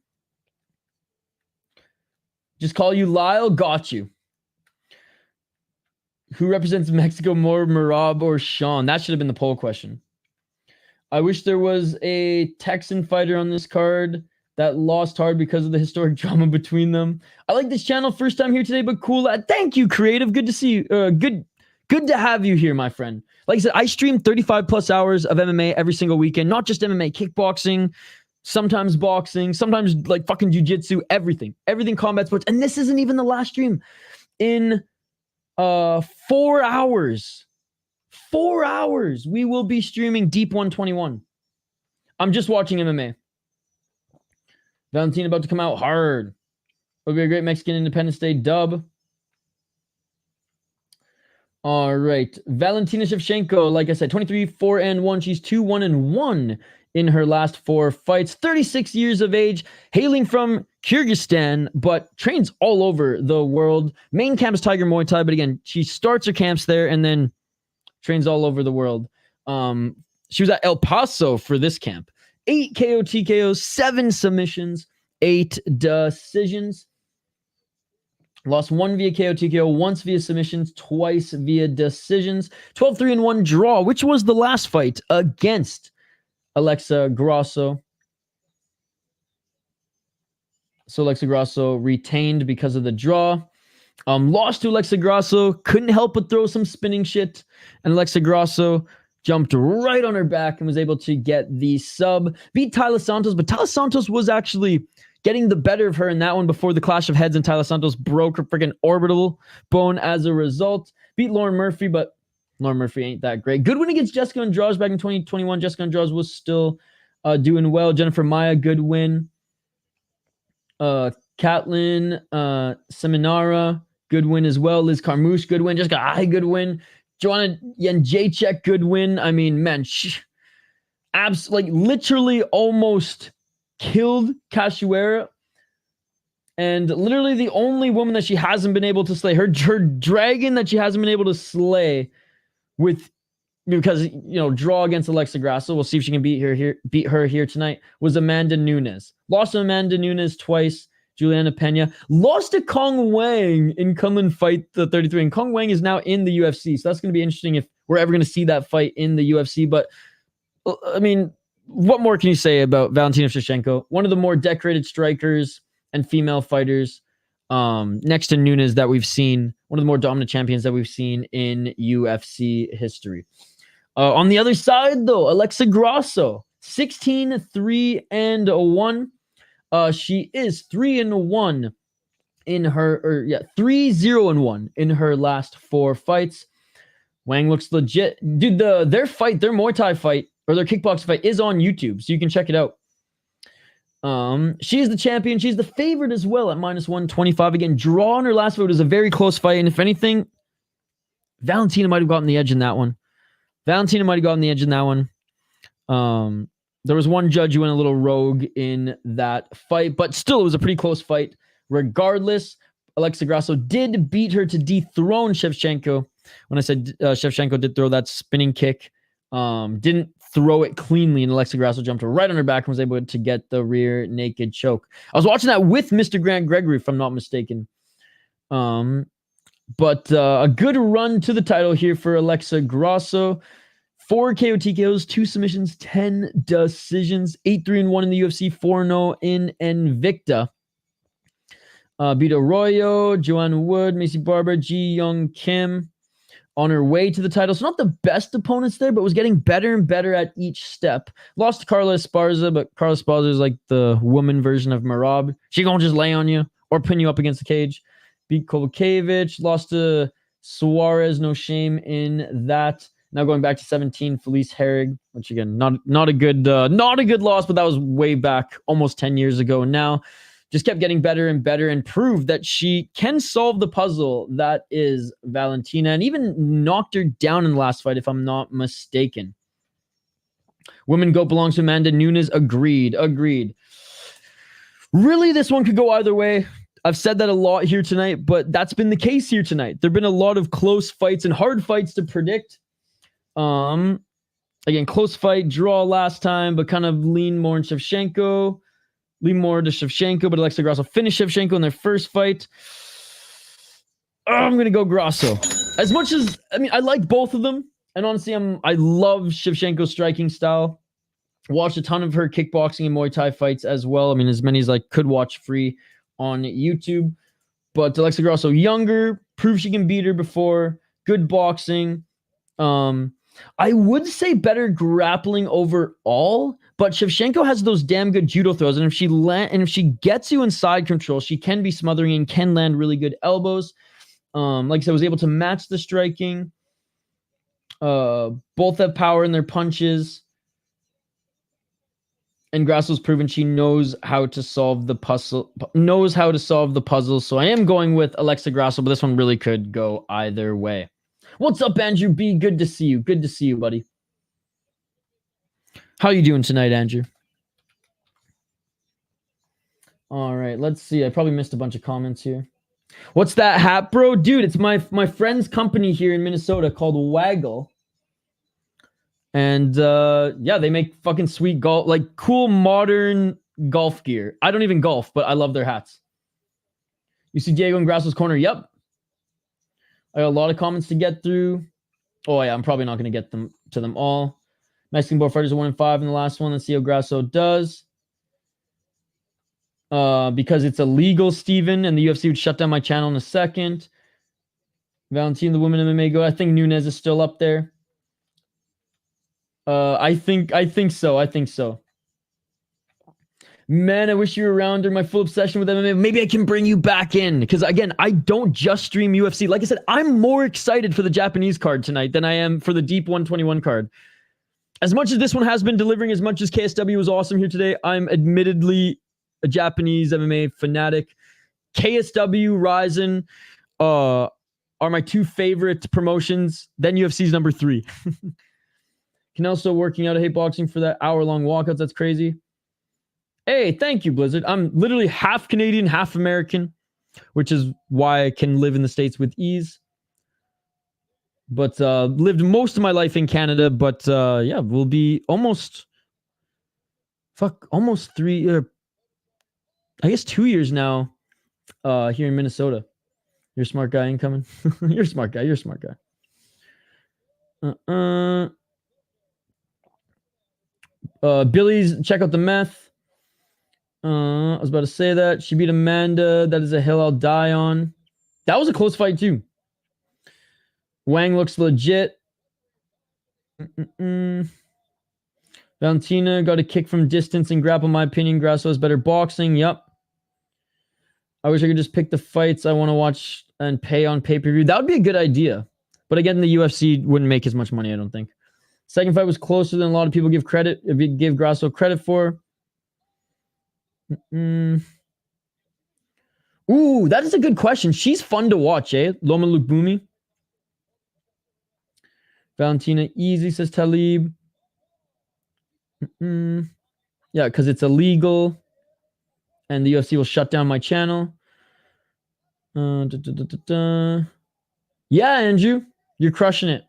Just call you Lyle. Got you. Who represents Mexico more, Merab or Sean? That should have been the poll question. I wish there was a Texan fighter on this card that lost hard because of the historic drama between them. I like this channel. First time here today, but cool. Thank you, Creative. Good to see you. Good to have you here, my friend. Like I said, I stream 35 plus hours of MMA every single weekend. Not just MMA, kickboxing, sometimes boxing, sometimes like fucking jiu-jitsu, everything combat sports. And this isn't even the last stream. In 4 hours we will be streaming Deep 121. I'm just watching MMA. Valentina about to come out hard. It'll be a great Mexican Independence Day dub. All right, Valentina Shevchenko, like I said, 23-4-1. She's 2-1-1 in her last 4 fights. 36 years of age, hailing from Kyrgyzstan, but trains all over the world. Main camp is Tiger Muay Thai, but again, she starts her camps there and then trains all over the world. She was at El Paso for this camp. 8 KO TKOs, 7 submissions, 8 decisions. Lost 1 via KO TKO, once via submissions, twice via decisions. 12-3-1 draw, which was the last fight against Alexa Grasso. So Alexa Grasso retained because of the draw. Lost to Alexa Grasso. Couldn't help but throw some spinning shit. And Alexa Grasso jumped right on her back and was able to get the sub. Beat Tyler Santos, but Tyler Santos was actually getting the better of her in that one before the clash of heads, and Tyler Santos broke her freaking orbital bone as a result. Beat Lauren Murphy, but Lauren Murphy ain't that great. Good win against Jessica Andrade back in 2021. Jessica Andrade was still doing well. Jennifer Maia, good win. Ketlen, Seminara, good win as well. Liz Carmouche, good win. Jessica Ai, good win. Joanna Jędrzejczyk, good win. I mean, man, literally almost killed Cachoeira, and literally the only woman that she hasn't been able to slay, her dragon that she hasn't been able to slay because draw against Alexa Grasso. We'll see if she can beat her here tonight. Was Amanda Nunes. Lost to Amanda Nunes twice. Juliana Pena lost to Kong Wang in Kunlun Fight the 33, and Kong Wang is now in the UFC, so that's going to be interesting if we're ever going to see that fight in the UFC. But I mean, what more can you say about Valentina Shevchenko? One of the more decorated strikers and female fighters next to Nunes that we've seen. One of the more dominant champions that we've seen in UFC history. On the other side, though, Alexa Grasso, 16-3-1. She is 3-1 in her, 3-0-1 in her last 4 fights. Wang looks legit. Dude, their Muay Thai fight, or their kickboxing fight, is on YouTube, so you can check it out. She's the champion. She's the favorite as well at -125. Again, draw on her last fight. It was a very close fight, and if anything, Valentina might have gotten the edge in that one. There was one judge who went a little rogue in that fight, but still, it was a pretty close fight. Regardless, Alexa Grasso did beat her to dethrone Shevchenko. When I said Shevchenko did throw that spinning kick, didn't throw it cleanly, and Alexa Grasso jumped right on her back and was able to get the rear naked choke. I was watching that with Mr. Grant Gregory, if I'm not mistaken. But a good run to the title here for Alexa Grasso. 4 KO TKOs, 2 submissions, 10 decisions, 8-3-1 in the UFC, 4-0 in Invicta. Beat Arroyo, Joanne Wood, Macy Barber, Ji Young Kim. on her way to the title. So not the best opponents there, but was getting better and better at each step. Lost to Carla Esparza, but Carla Esparza is like the woman version of Merab. She gonna just lay on you or pin you up against the cage. Beat Kovacevic. Lost to Suarez. No shame in that. Now going back to 17, Felice Herrig, which again, not a good loss, but that was way back, almost 10 years ago. And now just kept getting better and better and proved that she can solve the puzzle that is Valentina, and even knocked her down in the last fight, if I'm not mistaken. Women GOAT belongs to Amanda Nunes. Agreed. Really, this one could go either way. I've said that a lot here tonight, but that's been the case here tonight. There have been a lot of close fights and hard fights to predict. Again, close fight, draw last time, but kind of lean more in Shevchenko. Lean more to Shevchenko, but Alexa Grasso finished Shevchenko in their first fight. I'm going to go Grasso. As much as, I like both of them. And honestly, I love Shevchenko's striking style. Watched a ton of her kickboxing and Muay Thai fights as well. As many as I could watch free on YouTube. But Alexa Grasso, younger, proved she can beat her before. Good boxing. I would say better grappling overall, but Shevchenko has those damn good judo throws, and if she gets you in side control, she can be smothering and can land really good elbows. Like I said, was able to match the striking. Both have power in their punches, and Grasso's proven she knows how to solve the puzzle. So I am going with Alexa Grasso, but this one really could go either way. What's up, Andrew B? Good to see you. Good to see you, buddy. How you doing tonight, Andrew? All right, let's see. I probably missed a bunch of comments here. What's that hat, bro? Dude, it's my friend's company here in Minnesota called Waggle. And yeah, they make fucking sweet golf, like cool modern golf gear. I don't even golf, but I love their hats. You see Diego in Grasso's corner? Yep. I got a lot of comments to get through. Oh yeah, I'm probably not going to get to them all. Mexican board fighters are 1-5 in the last one. Let's see how Grasso does. Because it's illegal, Steven, and the UFC would shut down my channel in a second. Valentina, the women MMA go. I think Nunes is still up there. I think so. Man, I wish you were around during my full obsession with MMA. Maybe I can bring you back in. Because, again, I don't just stream UFC. Like I said, I'm more excited for the Japanese card tonight than I am for the Deep 121 card. As much as this one has been delivering, as much as KSW was awesome here today, I'm admittedly a Japanese MMA fanatic. KSW, Ryzen are my two favorite promotions. Then UFC's number 3. Canelo working out. I hate boxing for that hour-long walkouts. That's crazy. Hey, thank you, Blizzard. I'm literally half Canadian, half American, which is why I can live in the States with ease. But lived most of my life in Canada, but yeah, we'll be almost 3, I guess 2 years now here in Minnesota. You're a smart guy incoming. You're a smart guy. Billy's, check out the meth. I was about to say that. She beat Amanda. That is a hill I'll die on. That was a close fight, too. Wang looks legit. Valentina got a kick from distance and grapple, in my opinion. Grasso has better boxing. Yep. I wish I could just pick the fights I want to watch and pay on pay-per-view. That would be a good idea. But again, the UFC wouldn't make as much money, I don't think. Second fight was closer than a lot of people give Grasso credit for. Ooh, that is a good question. She's fun to watch, eh? Loma Lubumi. Valentina easy, says Talib. Yeah, because it's illegal. And the UFC will shut down my channel. Yeah, Andrew. You're crushing it.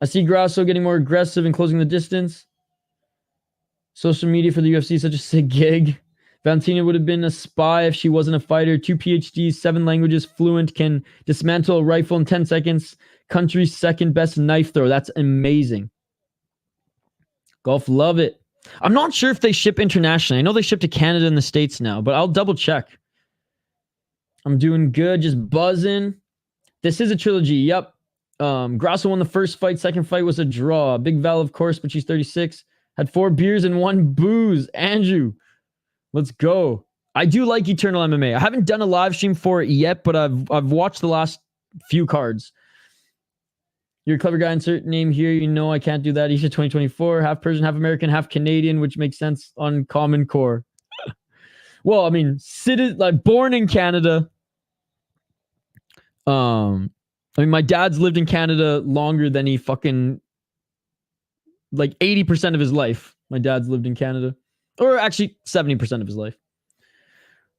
I see Grasso getting more aggressive and closing the distance. Social media for the UFC is such a sick gig. Valentina would have been a spy if she wasn't a fighter. 2 PhDs, 7 languages, fluent, can dismantle a rifle in 10 seconds. Country's second best knife throw. That's amazing. Golf, love it. I'm not sure if they ship internationally. I know they ship to Canada and the States now, but I'll double check. I'm doing good, just buzzing. This is a trilogy. Yep. Grasso won the first fight. Second fight was a draw. Big Val, of course, but she's 36. Had 4 beers and 1 booze. Andrew, let's go. I do like Eternal MMA. I haven't done a live stream for it yet, but I've watched the last few cards. You're a clever guy. Insert name here. You know I can't do that. Isha 2024. Half Persian, half American, half Canadian, which makes sense on Common Core. Well, I mean, born in Canada. I mean, my dad's lived in Canada longer than he fucking, like 80% of his life. My dad's lived in Canada. Or actually 70% of his life.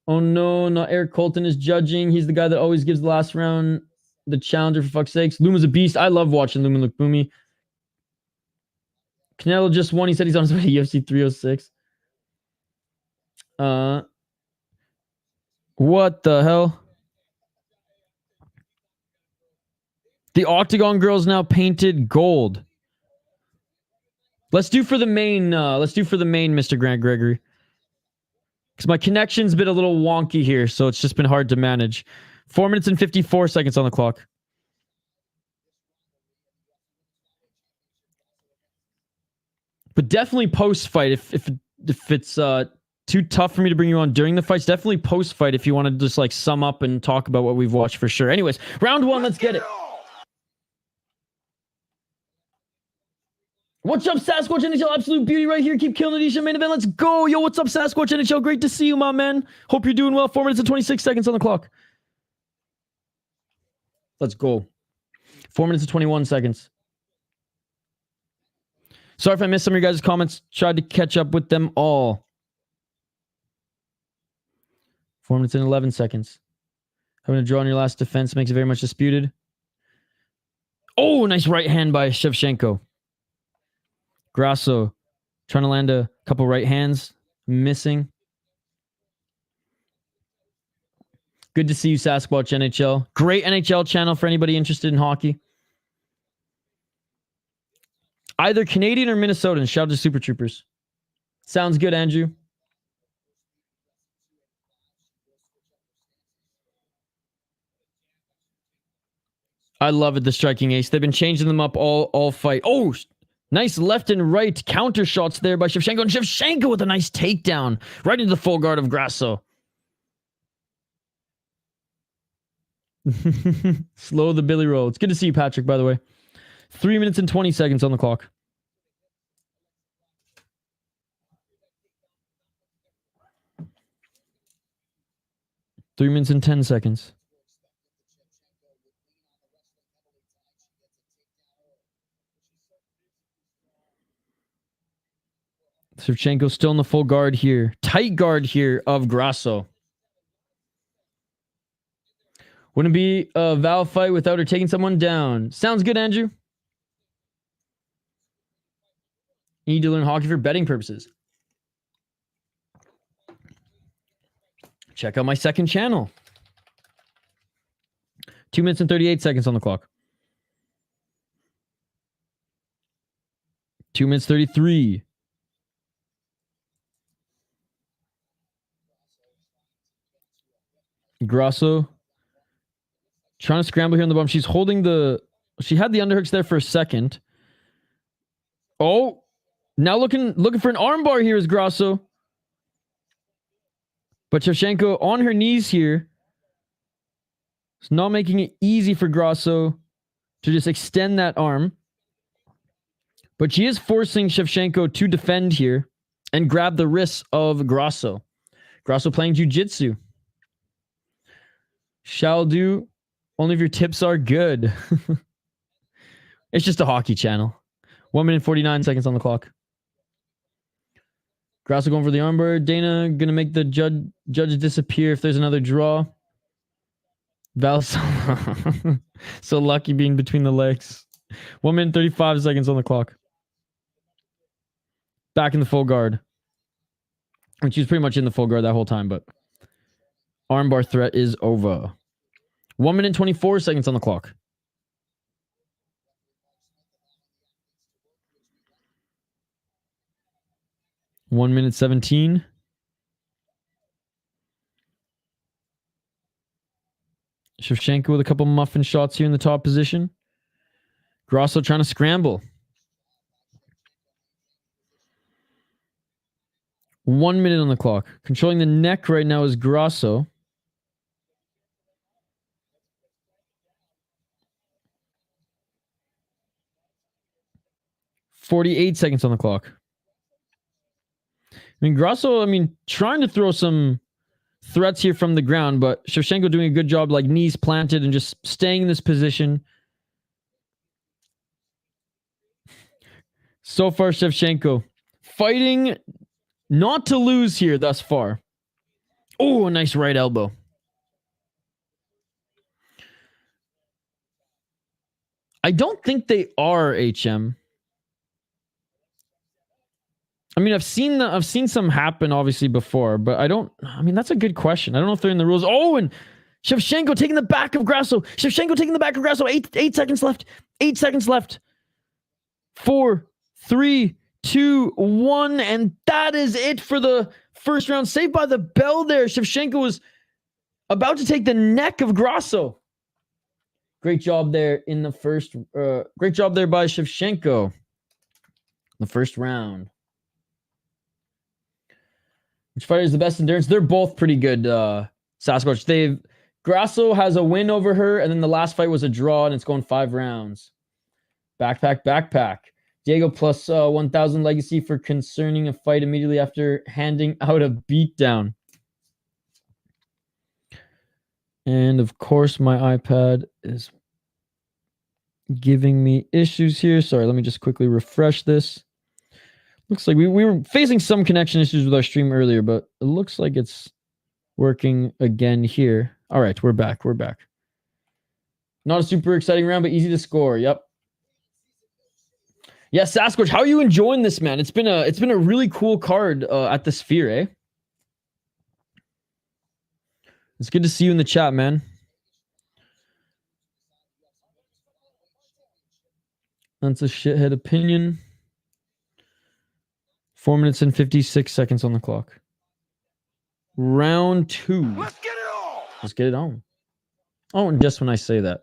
Oh no, not Eric Colton is judging. He's the guy that always gives the last round the challenger, for fuck's sakes. Luma's a beast. I love watching Luma look boomy. Canelo just won. He said he's on his way to UFC 306. What the hell? The Octagon girl's now painted gold. Let's do for the main, Mr. Grant Gregory. Because my connection's been a little wonky here, so it's just been hard to manage. 4 minutes and 54 seconds on the clock. But definitely post-fight. If it's too tough for me to bring you on during the fights, definitely post-fight if you want to just like sum up and talk about what we've watched for sure. Anyways, round 1, let's get it. What's up, Sasquatch NHL? Absolute beauty right here. Keep killing it, Isha. Main event. Let's go. Yo, what's up, Sasquatch NHL? Great to see you, my man. Hope you're doing well. 4 minutes and 26 seconds on the clock. Let's go. 4 minutes and 21 seconds. Sorry if I missed some of your guys' comments. Tried to catch up with them all. 4 minutes and 11 seconds. Having a draw on your last defense makes it very much disputed. Oh, nice right hand by Shevchenko. Grasso trying to land a couple right hands. Missing. Good to see you, Sasquatch NHL. Great NHL channel for anybody interested in hockey. Either Canadian or Minnesotan. Shout out to Super Troopers. Sounds good, Andrew. I love it, the striking ace. They've been changing them up all fight. Oh, nice left and right counter shots there by Shevchenko. And Shevchenko with a nice takedown right into the full guard of Grasso. Slow the Billy roll. It's good to see you, Patrick, by the way. 3 minutes and 20 seconds on the clock. Three minutes and 10 seconds. Shevchenko still in the full guard here. Tight guard here of Grasso. Wouldn't be a Val fight without her taking someone down. Sounds good, Andrew. You need to learn hockey for betting purposes. Check out my second channel. 2 minutes and 38 seconds on the clock. 2 minutes 33. Grasso trying to scramble here on the bump. She's holding the... She had the underhooks there for a second. Oh, now looking for an armbar here is Grasso. But Shevchenko on her knees here. It's not making it easy for Grasso to just extend that arm. But she is forcing Shevchenko to defend here and grab the wrists of Grasso. Grasso playing jiu-jitsu. Shall do. Only if your tips are good. It's just a hockey channel. 1 minute 49 seconds on the clock. Grasso going for the armbar. Dana going to make the judge disappear if there's another draw. Val so lucky being between the legs. 1 minute 35 seconds on the clock. Back in the full guard. And she was pretty much in the full guard that whole time, but armbar threat is over. 1 minute 24 seconds on the clock. One minute 17. Shevchenko with a couple muffin shots here in the top position. Grasso trying to scramble. 1 minute on the clock. Controlling the neck right now is Grasso. .48 seconds on the clock. I mean, Grasso, trying to throw some threats here from the ground, but Shevchenko doing a good job, like knees planted and just staying in this position. So far, Shevchenko fighting not to lose here thus far. Oh, a nice right elbow. I don't think they are HM. I've seen some happen obviously before, but that's a good question. I don't know if they're in the rules. Oh, and Shevchenko taking the back of Grasso. Shevchenko taking the back of Grasso. 8 seconds left. 8 seconds left. 4, 3, 2, 1, and that is it for the first round. Saved by the bell there. Shevchenko was about to take the neck of Grasso. Great job there in the first. Great job there by Shevchenko. The first round. Which fighter is the best endurance? They're both pretty good, Sasquatch. Grasso has a win over her, and then the last fight was a draw, and it's going 5 rounds. Backpack. Diego plus 1,000 legacy for concerning a fight immediately after handing out a beatdown. And of course, my iPad is giving me issues here. Sorry, let me just quickly refresh this. Looks like we were facing some connection issues with our stream earlier, but it looks like it's working again here. All right, we're back. Not a super exciting round, but easy to score. Yep. Yeah, Sasquatch, how are you enjoying this, man? It's been a really cool card at the Sphere, eh? It's good to see you in the chat, man. That's a shithead opinion. 4 minutes and 56 seconds on the clock. Round 2. Let's get it on. Let's get it on. Oh, and just when I say that.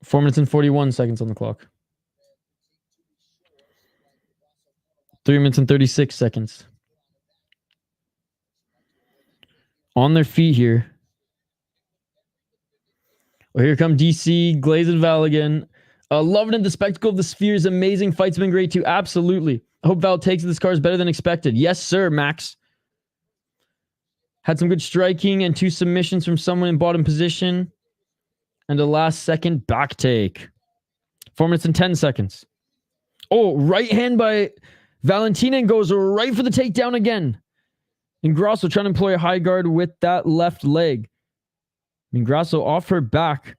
Four minutes and 41 seconds on the clock. 3 minutes and 36 seconds. On their feet here. Well, here come DC, Glaze and Val again. Loving it. The spectacle of the Sphere is amazing. Fight's been great too. Absolutely. I hope Val takes this card better than expected. Yes, sir, Max. Had some good striking and 2 submissions from someone in bottom position. And a last second back take. 4 minutes and 10 seconds. Oh, right hand by Valentina and goes right for the takedown again. And Grasso trying to employ a high guard with that left leg. Grasso off her back.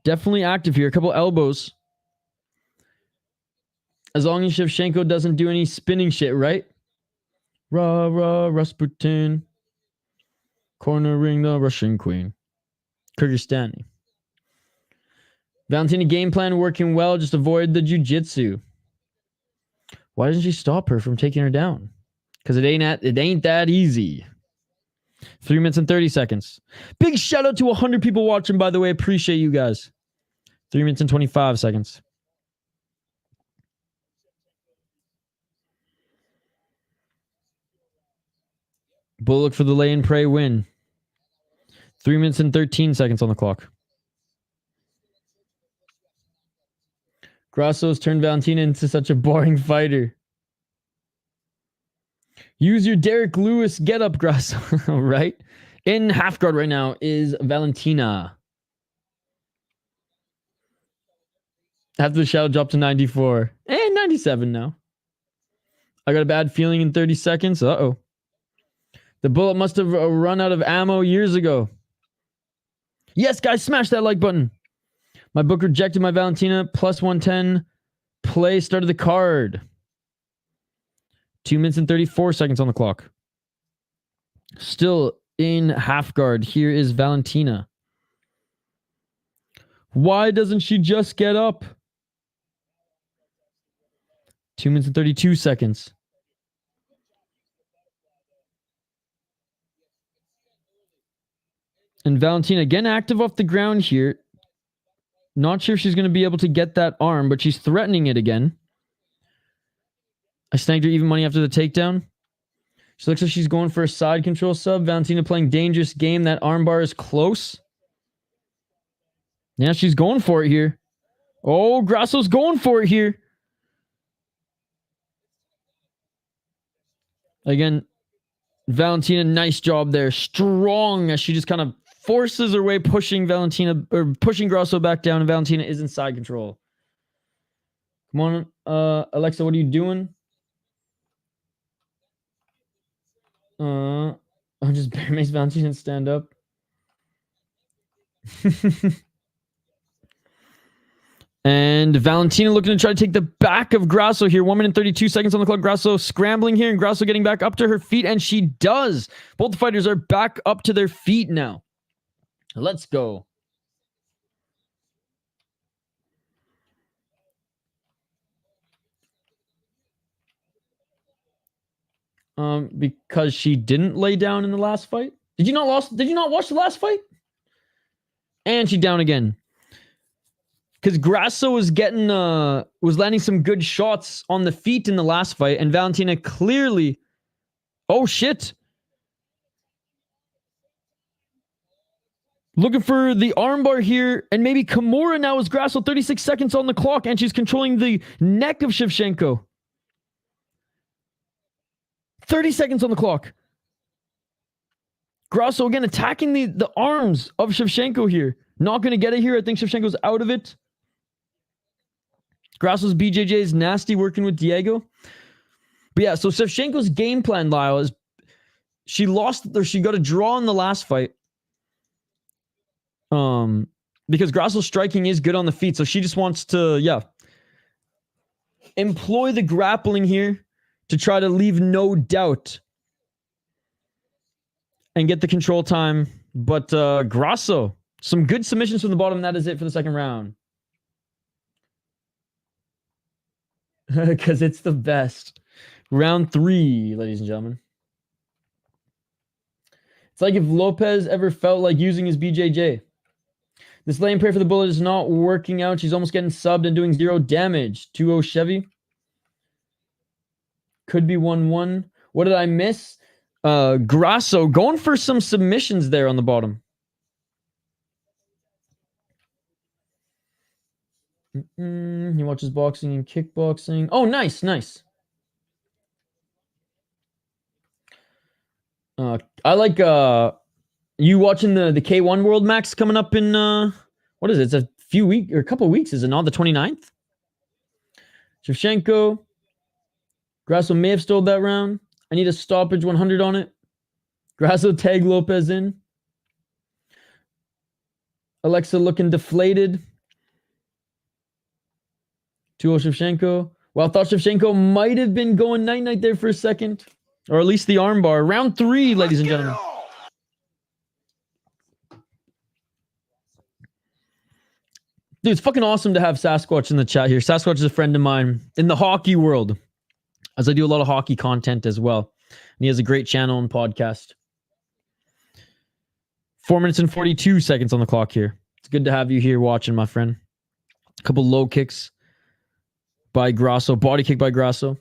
Definitely active here. A couple elbows. As long as Shevchenko doesn't do any spinning shit, right? Rah, Rasputin. Cornering the Russian queen. Kyrgyzstani. Valentina game plan working well. Just avoid the jiu-jitsu. Why doesn't she stop her from taking her down? Because it ain't that easy. 3 minutes and 30 seconds. Big shout out to 100 people watching, by the way. Appreciate you guys. 3 minutes and 25 seconds. Bullock for the lay and pray win. 3 minutes and 13 seconds on the clock. Grasso's turned Valentina into such a boring fighter. Use your Derek Lewis get up, Grasso. Right? In half guard right now is Valentina. After the shadow drop to 94. And 97 now. I got a bad feeling in 30 seconds. Uh-oh. The bullet must have run out of ammo years ago. Yes, guys, smash that like button. My book rejected my Valentina plus 110 play started the card. 2 minutes and 34 seconds on the clock. Still in half guard. Here is Valentina. Why doesn't she just get up? 2 minutes and 32 seconds. And Valentina again active off the ground here. Not sure if she's going to be able to get that arm, but she's threatening it again. I snagged her even money after the takedown. She looks like she's going for a side control sub. Valentina playing dangerous game. That armbar is close. Yeah, she's going for it here. Oh, Grasso's going for it here. Again, Valentina, nice job there. Strong as she just kind of forces her way, pushing Valentina or pushing Grasso back down, and Valentina is in side control. Come on, Alexa, what are you doing? I'm just bare mace Valentina stand up. And Valentina looking to try to take the back of Grasso here. 1 minute 32 seconds on the clock. Grasso scrambling here, and Grasso getting back up to her feet, and she does. Both fighters are back up to their feet now. Let's go. Because she didn't lay down in the last fight. Did you not watch the last fight? And she down again. Because Grasso was getting was landing some good shots on the feet in the last fight, and Valentina clearly. Oh shit. Looking for the armbar here, and maybe Kimura now is Grasso. 36 seconds on the clock, and she's controlling the neck of Shevchenko. 30 seconds on the clock. Grasso again attacking the arms of Shevchenko here. Not going to get it here. I think Shevchenko's out of it. Grasso's BJJ is nasty working with Diego. But yeah, so Shevchenko's game plan, Lyle, is she got a draw in the last fight. Because Grasso's striking is good on the feet, so she just wants to, employ the grappling here to try to leave no doubt and get the control time. But Grasso, some good submissions from the bottom. That is it for the second round. Because it's the best. Round 3, ladies and gentlemen. It's like if Lopes ever felt like using his BJJ. This lane prayer for the bullet is not working out. She's almost getting subbed and doing 0 damage. 2-0 Chevy. Could be 1-1. What did I miss? Grasso going for some submissions there on the bottom. He watches boxing and kickboxing. Oh, nice, nice. I like you watching the K1 World Max coming up in what is it? It's a few weeks or a couple weeks, is it not? The 29th? Shevchenko. Grasso may have stole that round. I need a stoppage 100 on it. Grasso tag Lopes in. Alexa looking deflated. 2-0 Shevchenko. Well, I thought Shevchenko might have been going night-night there for a second. Or at least the armbar. Round 3, ladies and gentlemen. Dude, it's fucking awesome to have Sasquatch in the chat here. Sasquatch is a friend of mine in the hockey world, as I do a lot of hockey content as well. And he has a great channel and podcast. 4 minutes and 42 seconds on the clock here. It's good to have you here watching, my friend. A couple low kicks by Grasso. Body kick by Grasso.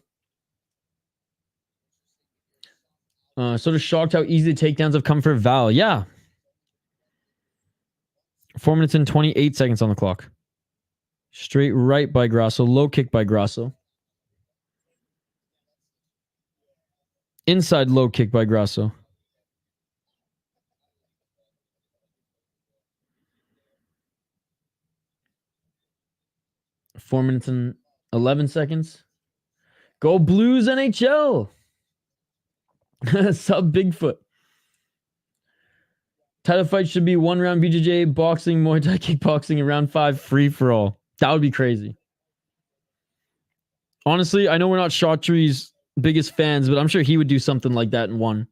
Sort of shocked how easy the takedowns have come for Val. Yeah. 4 minutes and 28 seconds on the clock. Straight right by Grasso. Low kick by Grasso. Inside low kick by Grasso. Four minutes and 11 seconds. Go Blues NHL. Sub Bigfoot. Title fight should be 1 round BJJ, boxing, Muay Thai, kickboxing, and round 5 free for all. That would be crazy. Honestly, I know we're not Shawtree's biggest fans, but I'm sure he would do something like that in one.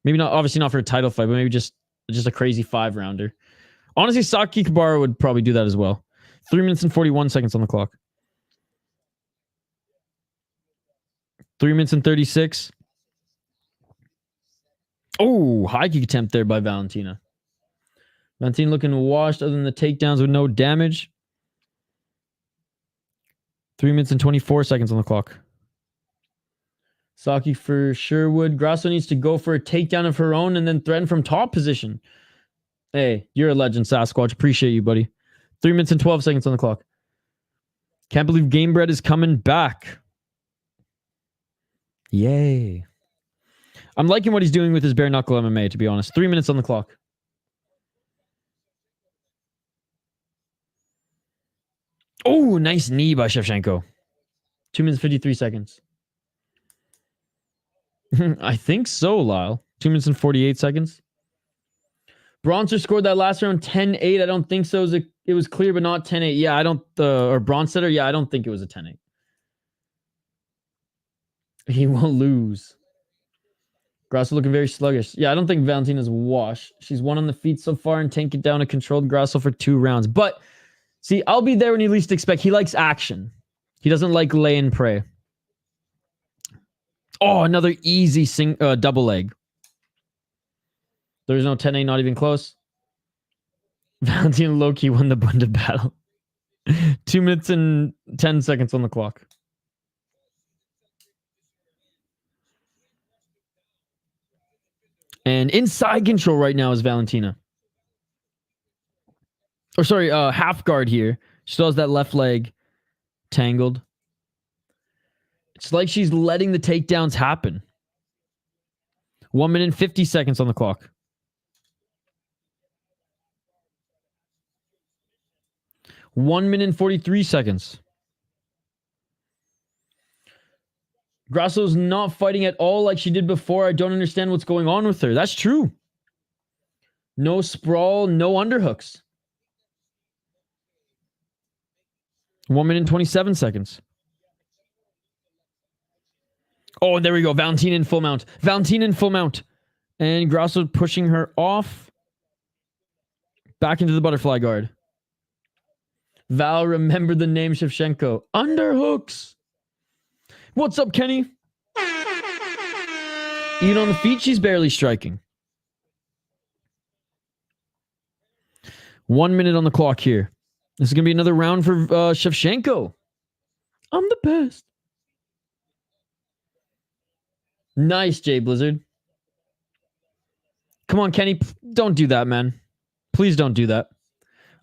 Maybe not, obviously not for a title fight, but maybe just a crazy 5-rounder. Honestly, Saki Kabara would probably do that as well. 3 minutes and 41 seconds on the clock. 3 minutes and 36. Oh, high kick attempt there by Valentina. Valentina looking washed other than the takedowns with no damage. 3 minutes and 24 seconds on the clock. Saki for Sherwood. Grasso needs to go for a takedown of her own and then threaten from top position. Hey, you're a legend, Sasquatch. Appreciate you, buddy. 3 minutes and 12 seconds on the clock. Can't believe Gamebred is coming back. Yay. I'm liking what he's doing with his bare knuckle MMA, to be honest. 3 minutes on the clock. Oh, nice knee by Shevchenko. 2 minutes, 53 seconds. I think so, Lyle. 2 minutes and 48 seconds. Bronzer scored that last round 10-8. I don't think so. It was clear, but not 10-8. Yeah, I don't... or Bronstetter, yeah, I don't think it was a 10-8. He will lose. Grasso looking very sluggish. Yeah, I don't think Valentina's washed. She's won on the feet so far and taken down a controlled Grasso for 2 rounds. But, see, I'll be there when you least expect. He likes action. He doesn't like lay and pray. Oh, another easy double leg. There's no 10-8, not even close. Valentina low-key won the Bunda battle. 2 minutes and 10 seconds on the clock. And inside control right now is Valentina. Or sorry, half guard here. She still has that left leg tangled. It's like she's letting the takedowns happen. 1 minute and 50 seconds on the clock. One minute and 43 seconds. Grasso's not fighting at all like she did before. I don't understand what's going on with her. That's true. No sprawl, no underhooks. 1 minute and 27 seconds. Oh, there we go. Valentina in full mount. Valentina in full mount. And Grasso pushing her off. Back into the butterfly guard. Val, remember the name Shevchenko. Underhooks. What's up, Kenny? Even on the feet, she's barely striking. 1 minute on the clock here. This is going to be another round for Shevchenko. I'm the best. Nice, Jay Blizzard. Come on, Kenny. Don't do that, man. Please don't do that.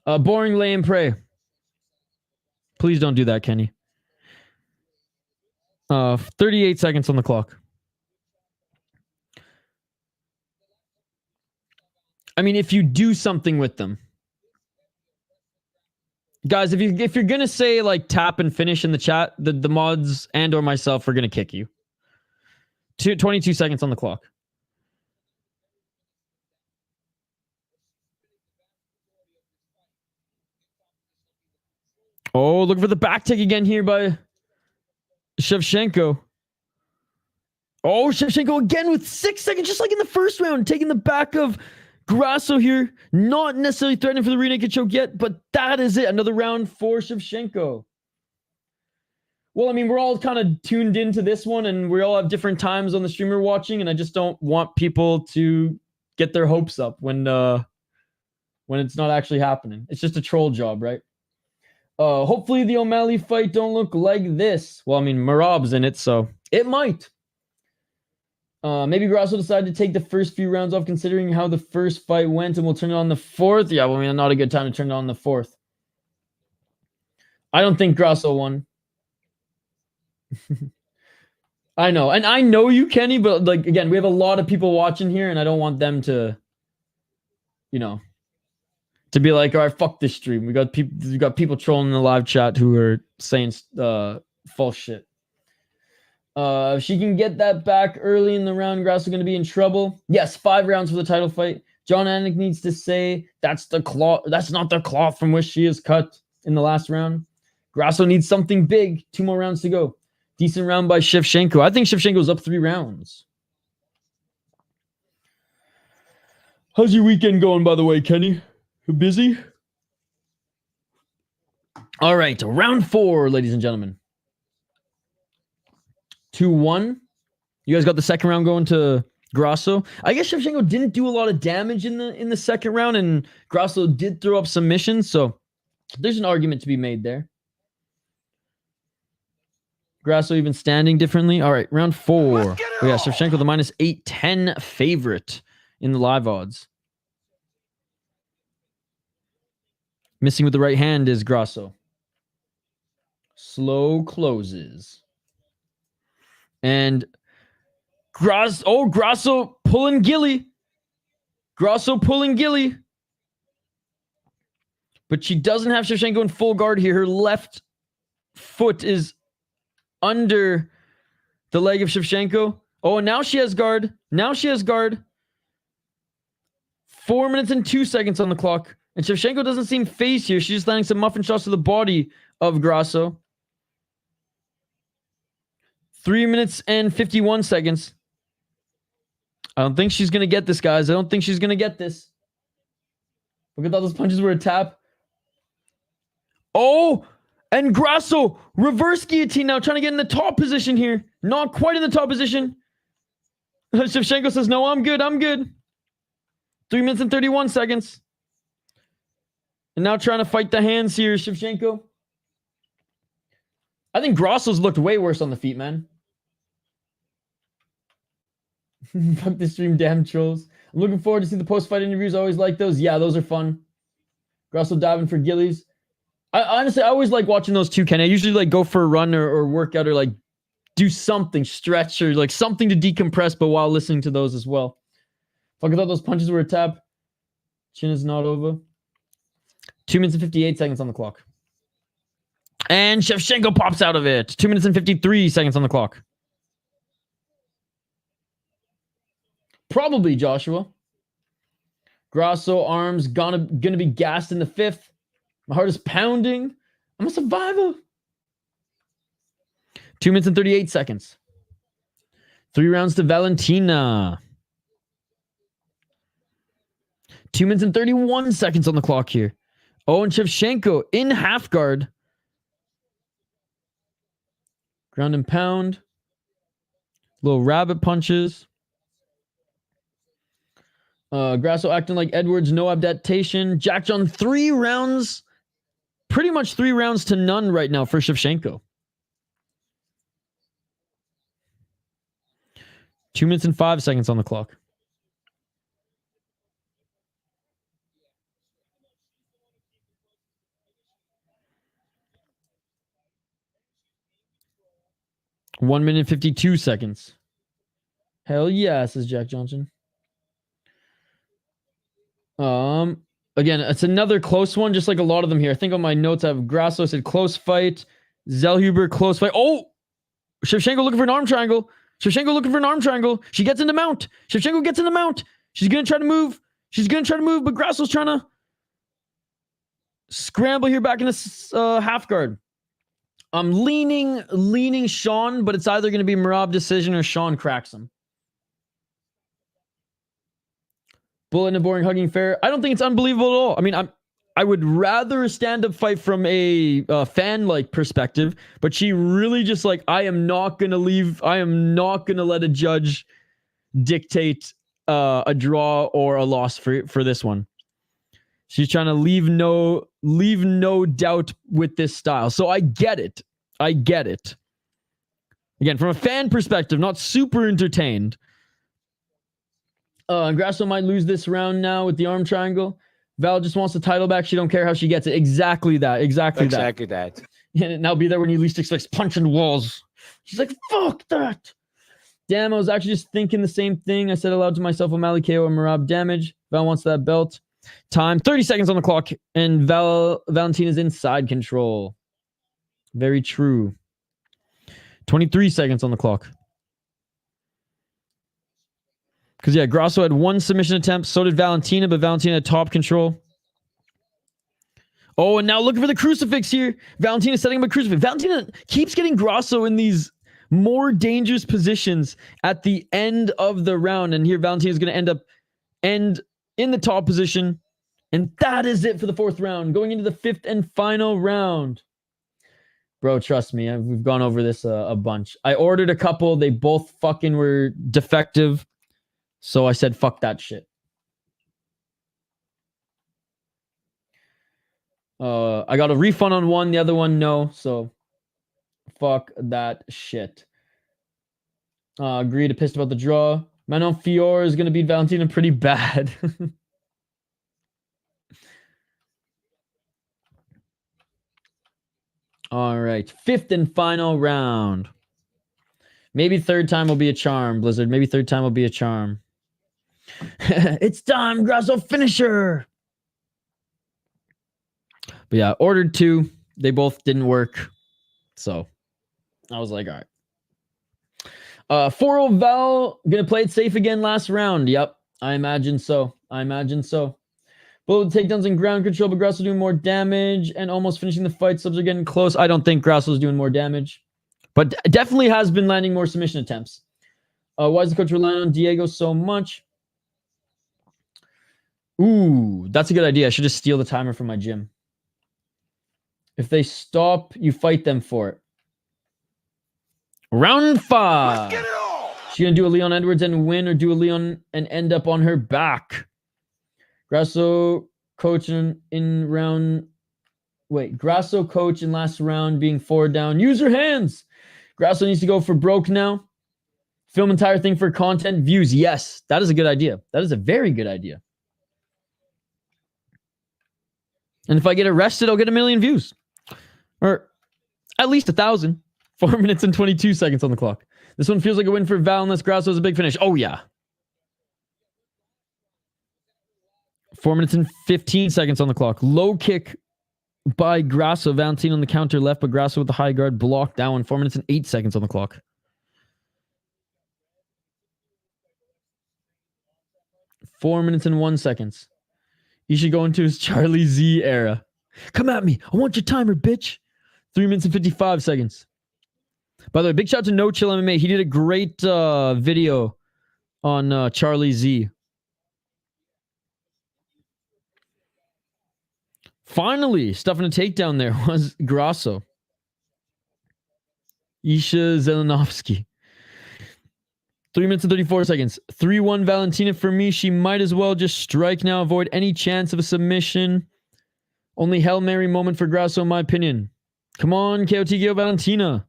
Boring lay and pray. Please don't do that, Kenny. 38 seconds on the clock. I mean, if you do something with them. Guys, if you're going to say like tap and finish in the chat, the mods and or myself are going to kick you. 22 seconds on the clock. Oh, look for the back take again here by Shevchenko. Oh, Shevchenko again with 6 seconds, just like in the first round, taking the back of Grasso here. Not necessarily threatening for the rear naked choke yet, but that is it. Another round for Shevchenko. Well, I mean, we're all kind of tuned into this one, and we all have different times on the stream we're watching, and I just don't want people to get their hopes up when it's not actually happening. It's just a troll job, right? Hopefully the O'Malley fight don't look like this. Well, I mean, Merab's in it, so it might. Maybe Grasso decided to take the first few rounds off considering how the first fight went, and we'll turn it on the fourth. Yeah, well, I mean, not a good time to turn it on the fourth. I don't think Grasso won. I know. And I know you, Kenny, but like, again, we have a lot of people watching here, and I don't want them to, you know, to be like, all right, fuck this stream. We got people trolling in the live chat who are saying false shit. If she can get that back early in the round, Grasso going to be in trouble. Yes, 5 rounds for the title fight. John Anik needs to say that's not the cloth from which she is cut in the last round. Grasso needs something big. 2 more rounds to go. Decent round by Shevchenko. I think Shevchenko's up 3 rounds. How's your weekend going, by the way, Kenny? You busy? All right, round 4, ladies and gentlemen. 2-1. You guys got the second round going to Grasso. I guess Shevchenko didn't do a lot of damage in the second round, and Grasso did throw up submissions, so there's an argument to be made there. Grasso even standing differently. All right, round 4. We got Shevchenko, the minus 810 favorite in the live odds. Missing with the right hand is Grasso. Slow closes. And Grasso pulling Gilly. Grasso pulling Gilly. But she doesn't have Shevchenko in full guard here. Her left foot is under the leg of Shevchenko. Oh, and now she has guard. Now she has guard. 4 minutes and 2 seconds on the clock. And Shevchenko doesn't seem phased here. She's just landing some muffin shots to the body of Grasso. 3 minutes and 51 seconds. I don't think she's going to get this, guys. I don't think she's going to get this. Look at all those punches were a tap. Oh, and Grasso, reverse guillotine now, trying to get in the top position here. Not quite in the top position. Shevchenko says, no, I'm good. I'm good. 3 minutes and 31 seconds. And now trying to fight the hands here, Shevchenko. I think Grasso's looked way worse on the feet, man. Fuck the stream, damn trolls. I'm looking forward to see the post-fight interviews. I always like those. Yeah, those are fun. Grasso diving for Gillies. I honestly, I always like watching those two, Ken. I usually like go for a run or work out or like do something, stretch or like something to decompress, but while listening to those as well. Fuck, I thought those punches were a tap. Chin is not over. 2 minutes and 58 seconds on the clock. And Shevchenko pops out of it. 2 minutes and 53 seconds on the clock. Probably Joshua. Grasso arms gonna be gassed in the 5th. My heart is pounding. I'm a survivor. 2 minutes and 38 seconds. 3 rounds to Valentina. 2 minutes and 31 seconds on the clock here. Oh, and Shevchenko in half guard. Ground and pound. Little rabbit punches. Grasso acting like Edwards, no adaptation. Jack John, 3 rounds. Pretty much 3 rounds to none right now for Shevchenko. 2 minutes and 5 seconds on the clock. One minute and 52 seconds. Hell yeah, says Jack Johnson. Again, it's another close one, just like a lot of them here. I think on my notes I have Grasso said close fight. Zellhuber, close fight. Oh! Shevchenko looking for an arm triangle. Shevchenko looking for an arm triangle. She gets into mount. Shevchenko gets into mount. She's going to try to move. She's going to try to move, but Grasso's trying to scramble here back in this half guard. I'm leaning Sean, but it's either going to be Merab decision or Sean cracks him. Bullet in a boring hugging fair. I don't think it's unbelievable at all. I mean, I would rather a stand-up fight from a fan-like perspective, but she really just like, I am not going to let a judge dictate a draw or a loss for this one. She's trying to leave no doubt with this style. So I get it. Again, from a fan perspective, not super entertained. Grasso might lose this round now with the arm triangle. Val just wants the title back. She don't care how she gets it. Exactly that. And now be there when you least expect, punching walls. She's like, fuck that. Damn, I was actually just thinking the same thing. I said aloud to myself, O'Malley KO and Merab damage. Val wants that belt. Time, 30 seconds on the clock. And Valentina's in side control. Very true. 23 seconds on the clock. Because, yeah, Grasso had 1 submission attempt. So did Valentina, but Valentina had top control. Oh, and now looking for the crucifix here. Valentina setting up a crucifix. Valentina keeps getting Grasso in these more dangerous positions at the end of the round. And here Valentina's going to end in the top position. And that is it for the 4th round. Going into the 5th and final round. Bro, trust me. We've gone over this a bunch. I ordered a couple. They both fucking were defective. So I said, fuck that shit. I got a refund on one, the other one, no. So fuck that shit. Agreed, pissed about the draw. Manuel Fiore is going to beat Valentina pretty bad. All right. 5th and final round. Maybe third time will be a charm, Blizzard. Maybe third time will be a charm. It's time, Grasso finisher. But yeah, ordered 2. They both didn't work. So I was like, all right. 4-0 Val, gonna play it safe again last round. Yep, I imagine so. Both takedowns and ground control, but Grasso doing more damage and almost finishing the fight. Subs are getting close. I don't think Grasso's doing more damage, but definitely has been landing more submission attempts. Why is the coach relying on Diego so much? Ooh, that's a good idea. I should just steal the timer from my gym. If they stop, you fight them for it. Round 5. Let's get it all. She gonna do a Leon Edwards and win, or do a Leon and end up on her back? Grasso coach in round. Wait, Grasso coach in last round being 4 down. Use your hands. Grasso needs to go for broke now. Film entire thing for content views. Yes, that is a good idea. That is a very good idea. And if I get arrested, I'll get 1 million views, or at least 1,000. 4 minutes and 22 seconds on the clock. This one feels like a win for Val unless Grasso is a big finish. Oh, yeah. 4 minutes and 15 seconds on the clock. Low kick by Grasso. Valentina on the counter left, but Grasso with the high guard blocked that one. 4 minutes and 8 seconds on the clock. 4 minutes and 1 seconds. He should go into his Charlie Z era. Come at me. I want your timer, bitch. 3 minutes and 55 seconds. By the way, big shout out to No Chill MMA. He did a great video on Charlie Z. Finally, stuffing a takedown there was Grasso. Isha Zelenovsky. 3 minutes and 34 seconds. 3-1 Valentina for me. She might as well just strike now. Avoid any chance of a submission. Only Hail Mary moment for Grasso, in my opinion. Come on, KOTGO Valentina.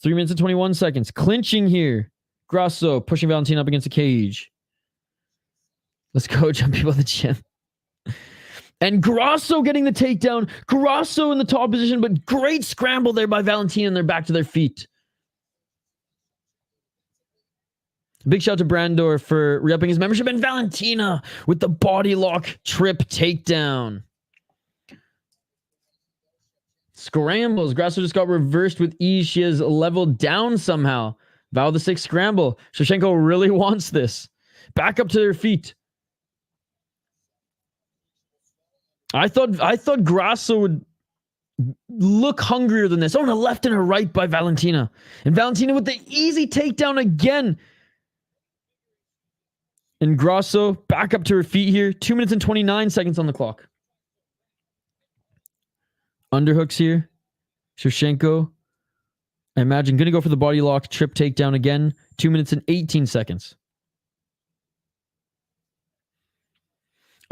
3 minutes and 21 seconds. Clinching here. Grasso pushing Valentina up against the cage. Let's go, jump people at the gym. And Grasso getting the takedown. Grasso in the top position, but great scramble there by Valentina, and they're back to their feet. Big shout out to Brandor for re-upping his membership, and Valentina with the body lock trip takedown. Scrambles. Grasso just got reversed with ease. She has leveled down somehow. Val the 6th scramble. Shevchenko really wants this. Back up to their feet. I thought Grasso would look hungrier than this. On a left and a right by Valentina. And Valentina with the easy takedown again. And Grasso back up to her feet here. 2 minutes and 29 seconds on the clock. Underhooks here. Shevchenko. I imagine going to go for the body lock trip takedown again. 2 minutes and 18 seconds.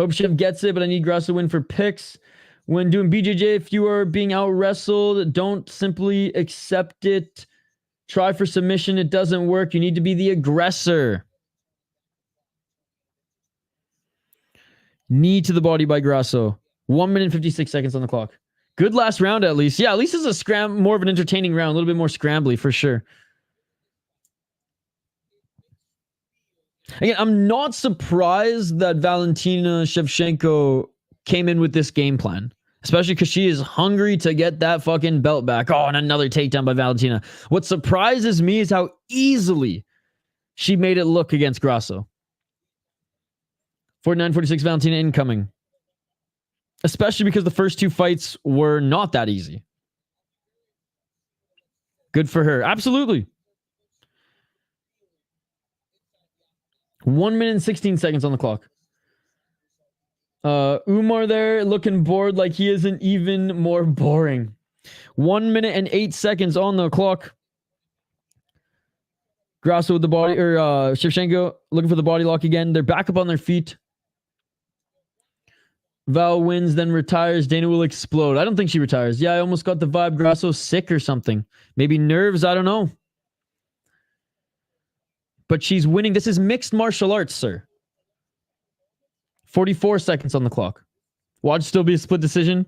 Opshev gets it, but I need Grasso to win for picks. When doing BJJ, if you are being out wrestled, don't simply accept it. Try for submission. It doesn't work. You need to be the aggressor. Knee to the body by Grasso. 1 minute and 56 seconds on the clock. Good last round, at least. Yeah, at least it's a more of an entertaining round. A little bit more scrambly, for sure. Again, I'm not surprised that Valentina Shevchenko came in with this game plan. Especially because she is hungry to get that fucking belt back. Oh, and another takedown by Valentina. What surprises me is how easily she made it look against Grasso. 49-46 Valentina incoming. Especially because the first 2 fights were not that easy. Good for her. Absolutely. 1 minute and 16 seconds on the clock. Umar there looking bored like he isn't even more boring. 1 minute and 8 seconds on the clock. Grasso with the body, or Shevchenko looking for the body lock again. They're back up on their feet. Val wins, then retires. Dana will explode. I don't think she retires. Yeah, I almost got the vibe Grasso's sick or something. Maybe nerves, I don't know. But she's winning. This is mixed martial arts, sir. 44 seconds on the clock. Watch still be a split decision.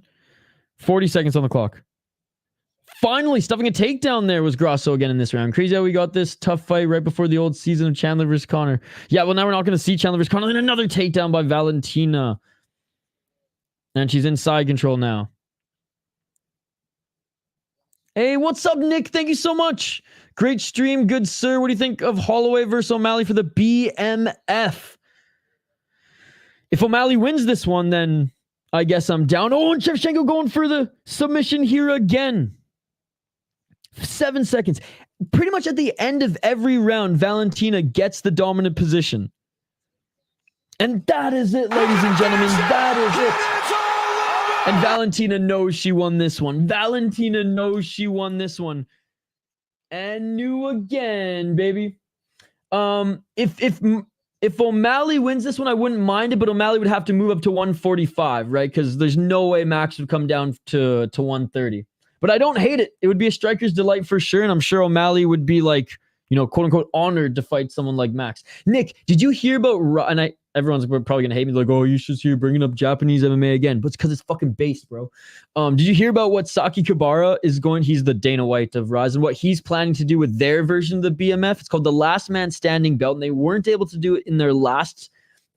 40 seconds on the clock. Finally, stuffing a takedown there was Grasso again in this round. Crazy how we got this tough fight right before the old season of Chandler versus Connor. Yeah, well, now we're not going to see Chandler versus Connor. And another takedown by Valentina. And she's in side control now. Hey, what's up, Nick? Thank you so much. Great stream, good sir. What do you think of Holloway versus O'Malley for the BMF? If O'Malley wins this one, then I guess I'm down. Oh, and Shevchenko going for the submission here again. 7 seconds. Pretty much at the end of every round, Valentina gets the dominant position. And that is it, ladies and gentlemen. That is it. And Valentina knows she won this one. Valentina knows she won this one. And new again, baby. If O'Malley wins this one, I wouldn't mind it, but O'Malley would have to move up to 145, right? Because there's no way Max would come down to 130. But I don't hate it. It would be a striker's delight for sure, and I'm sure O'Malley would be like, you know, quote unquote honored to fight someone like Max. Nick, did you hear about? And everyone's probably gonna hate me, like, oh, you should hear bringing up Japanese MMA again, but it's because it's fucking based, bro. Did you hear about what Saki Kabara is going? He's the Dana White of Rise, and what he's planning to do with their version of the BMF. It's called the Last Man Standing belt, and they weren't able to do it in their last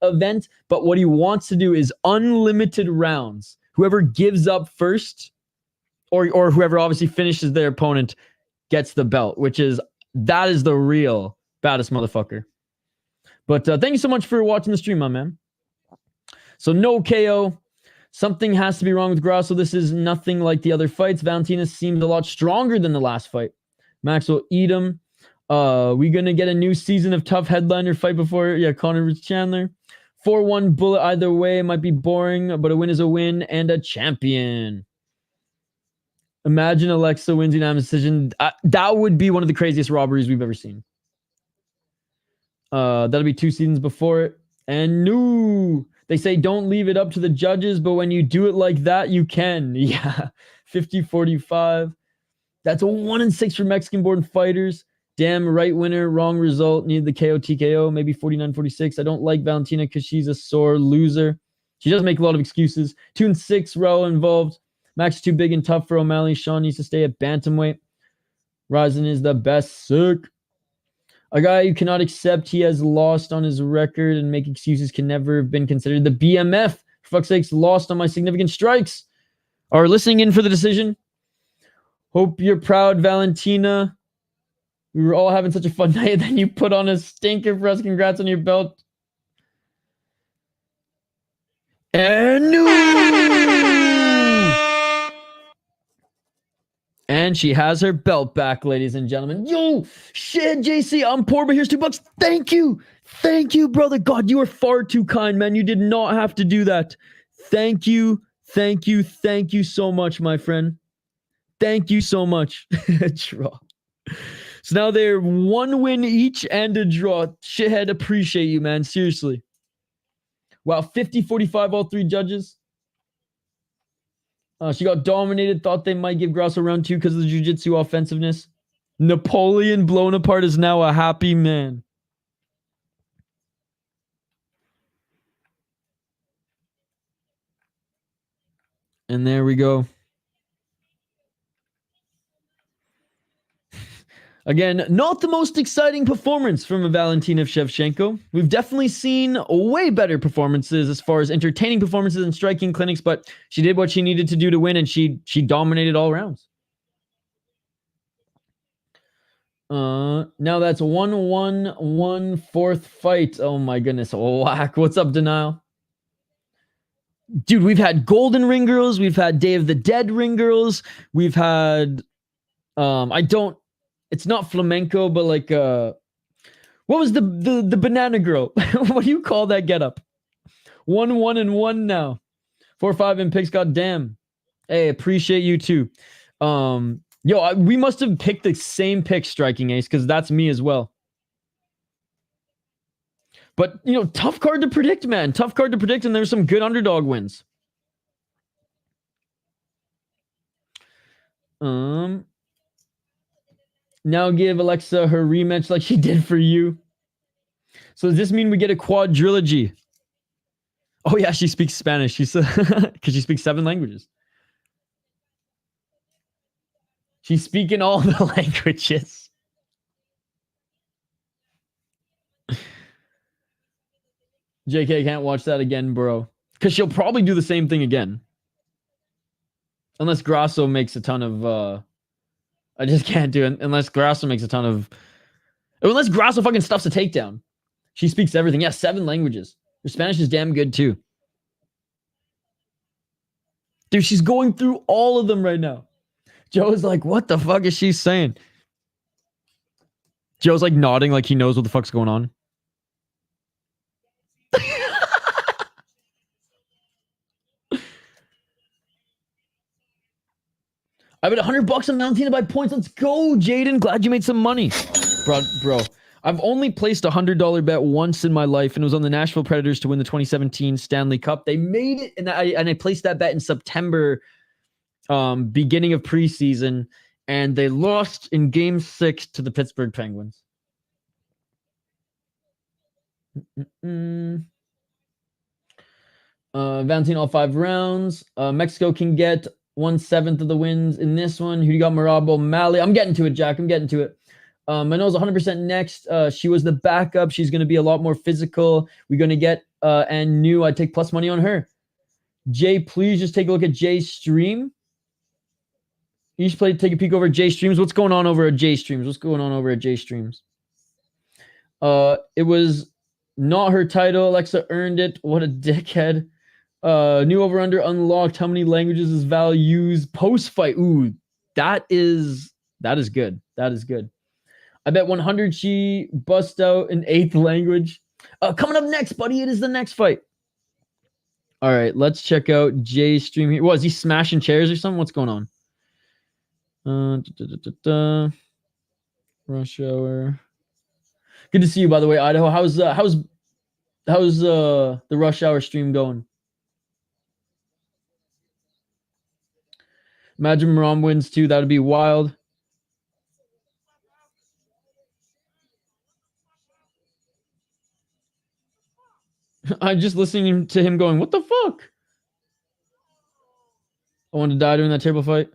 event. But what he wants to do is unlimited rounds. Whoever gives up first, or whoever obviously finishes their opponent, gets the belt. That is the real baddest motherfucker. But thank you so much for watching the stream, my man. So no KO. Something has to be wrong with Grasso. This is nothing like the other fights. Valentina seemed a lot stronger than the last fight. Max will eat him. We going to get a new season of tough headliner fight before? Yeah, Connor vs. Chandler. 4-1 bullet either way. It might be boring, but a win is a win and a champion. Imagine Alexa wins unanimous decision. That would be one of the craziest robberies we've ever seen. That'll be 2 seasons before it. And no, they say don't leave it up to the judges, but when you do it like that, you can. Yeah, 50-45. That's a 1-6 for Mexican-born fighters. Damn, right winner, wrong result. Needed the KO, TKO, maybe 49-46. I don't like Valentina because she's a sore loser. She does make a lot of excuses. 2-6, Raul involved. Max is too big and tough for O'Malley. Sean needs to stay at bantamweight. Ryzen is the best. Sick. A guy you cannot accept he has lost on his record and make excuses can never have been considered. The BMF, for fuck's sakes, lost on my significant strikes. Are listening in for the decision. Hope you're proud, Valentina. We were all having such a fun night, and then you put on a stinker for us. Congrats on your belt. And And she has her belt back, ladies and gentlemen. Yo, shit, JC, I'm poor, but here's $2. Thank you. Thank you, brother. God, you are far too kind, man. You did not have to do that. Thank you. Thank you. Thank you so much, my friend. Thank you so much. Draw. So now they're 1 win each and a draw. Shithead, appreciate you, man. Seriously. Wow, 50-45, all 3 judges. She got dominated. Thought they might give Grasso round 2 because of the jiu-jitsu offensiveness. Napoleon blown apart is now a happy man. And there we go. Again, not the most exciting performance from a Valentina Shevchenko. We've definitely seen way better performances as far as entertaining performances and striking clinics, but she did what she needed to do to win, and she dominated all rounds. Now that's 1-1, 4th fight. Oh my goodness. Whack. What's up, Denial? Dude, we've had Golden Ring Girls. We've had Day of the Dead Ring Girls. We've had... It's not flamenco, but like what was the banana girl? What do you call that getup? 1-1 now. 4-5 in picks. God damn. Hey, appreciate you too. We must have picked the same pick, Striking Ace, because that's me as well. But, you know, tough card to predict, man. Tough card to predict, and there's some good underdog wins. Now give Alexa her rematch like she did for you. So does this mean we get a quadrilogy? Oh yeah, she speaks Spanish. She's because she speaks 7 languages. She's speaking all the languages. JK, can't watch that again, bro. Because she'll probably do the same thing again. Unless Grasso makes a ton of... I just can't do it. Unless Grasso makes a ton of... Unless Grasso fucking stuffs a takedown. She speaks everything. Yeah, 7 languages. Her Spanish is damn good, too. Dude, she's going through all of them right now. Joe's like, what the fuck is she saying? Joe's like nodding like he knows what the fuck's going on. I bet $100 on Valentina by points. Let's go, Jaden. Glad you made some money. Bro, I've only placed a $100 bet once in my life, and it was on the Nashville Predators to win the 2017 Stanley Cup. They made it, and I placed that bet in September, beginning of preseason, and they lost in Game 6 to the Pittsburgh Penguins. Valentina all 5 rounds. Mexico can get 1/7 of the wins in this one. Who do you got? Merab, O'Malley. I'm getting to it, Jack. I'm getting to it. Manuel's 100% next. She was the backup. She's going to be a lot more physical. We're going to get and new. I take plus money on her. Jay, please just take a look at Jay's stream. You should take a peek over at Jay Streams. What's going on over at Jay Streams? What's going on over at Jay Streams? It was not her title. Alexa earned it. What a dickhead. New over-under unlocked. How many languages is Val use? Post-fight. Ooh, that is good. That is good. I bet 100 she bust out an 8th language. Coming up next, buddy, it is the next fight. All right, let's check out Jay's stream here. What, is he smashing chairs or something? What's going on? Rush hour. Good to see you, by the way, Idaho. How's the rush hour stream going? Imagine Merab wins too. That would be wild. I'm just listening to him going, what the fuck? I wanted to die during that table fight.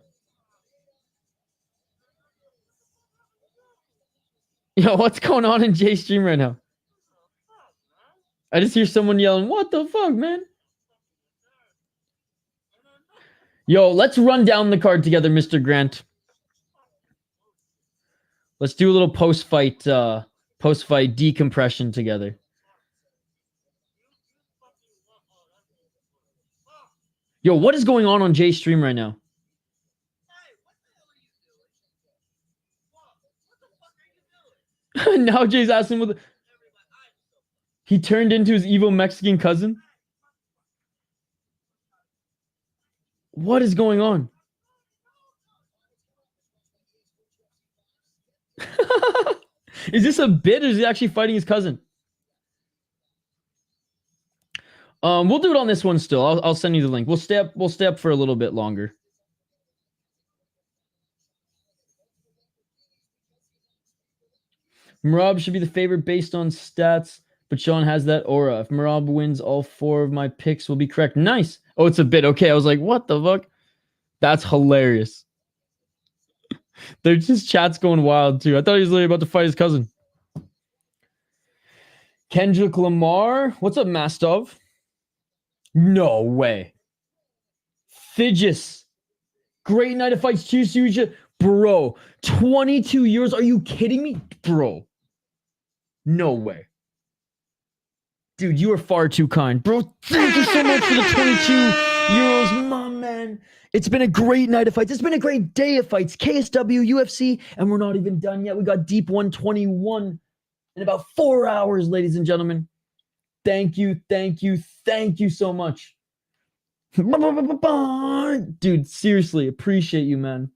Yo, what's going on in Jay's stream right now? I just hear someone yelling, what the fuck, man? Yo, let's run down the card together, Mr. Grant. Let's do a little post-fight decompression together. Yo, what is going on Jay's stream right now? Now Jay's asking what he turned into his evil Mexican cousin. What is going on? Is this a bit or is he actually fighting his cousin? We'll do it on this one still. I'll send you the link. We'll stay up for a little bit longer. Merab should be the favorite based on stats, but Sean has that aura. If Merab wins, all 4 of my picks will be correct. Nice. Oh, it's a bit. Okay, I was like, what the fuck? That's hilarious. They're just chat's going wild too. I thought he was literally about to fight his cousin. Kendrick Lamar. What's up, Mastov? No way. Thigis. Great night of fights. Cheers to you. Bro, 22 years. Are you kidding me? Bro. No way. Dude, you are far too kind. Bro, thank you so much for the 22 euros, my man. It's been a great night of fights. It's been a great day of fights. KSW, UFC, and we're not even done yet. We got Deep 121 in about 4 hours, ladies and gentlemen. Thank you so much. Dude, seriously, appreciate you, man.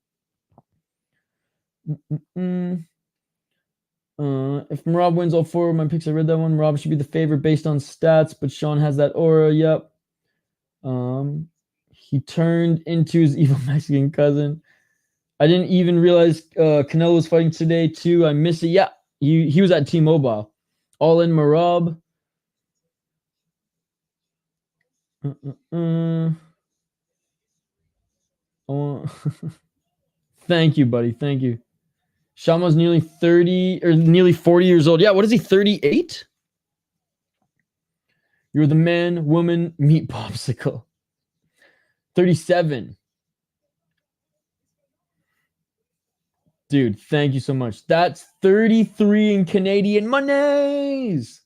If Merab wins all 4 of my picks, I read that one. Merab should be the favorite based on stats, but Sean has that aura. Yep. He turned into his evil Mexican cousin. I didn't even realize Canelo was fighting today too. I miss it. Yeah, he was at T-Mobile. All in Merab. Thank you, buddy. Thank you. Shama's nearly 30 or nearly 40 years old. Yeah, what is he? 38? You're the man, woman, meat popsicle. 37. Dude, thank you so much. That's 33 in Canadian monies.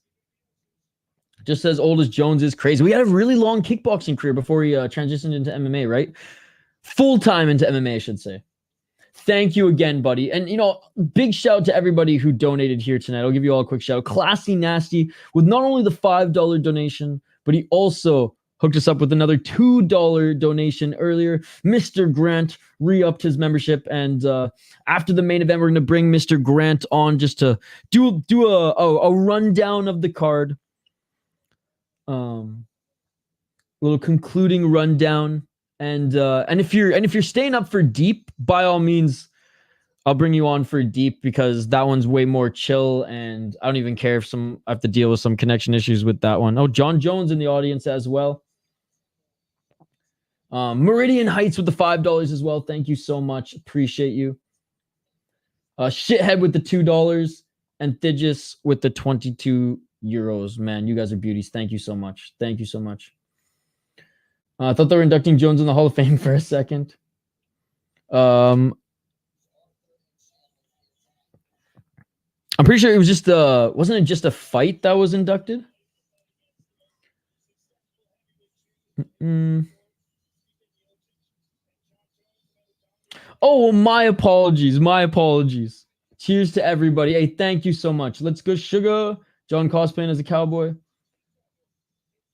Just as old as Jones is crazy. We had a really long kickboxing career before he transitioned into MMA, right? Full-time into MMA, I should say. Thank you again, buddy. And, big shout out to everybody who donated here tonight. I'll give you all a quick shout out. Classy Nasty with not only the $5 donation, but he also hooked us up with another $2 donation earlier. Mr. Grant re-upped his membership. And after the main event, we're going to bring Mr. Grant on just to do a rundown of the card. Little concluding rundown. And if you're staying up for deep, by all means, I'll bring you on for deep because that one's way more chill, and I don't even care if I have to deal with some connection issues with that one. Oh, John Jones in the audience as well. Meridian Heights with the $5 as well. Thank you so much. Appreciate you. Shithead with the $2 and Thigis with the 22 euros. Man, you guys are beauties. Thank you so much. Thank you so much. I thought they were inducting Jones in the Hall of Fame for a second. I'm pretty sure it was just wasn't it just a fight that was inducted? Oh, my apologies. My apologies. Cheers to everybody. Hey, thank you so much. Let's go, Sugar. John cosplaying as a cowboy.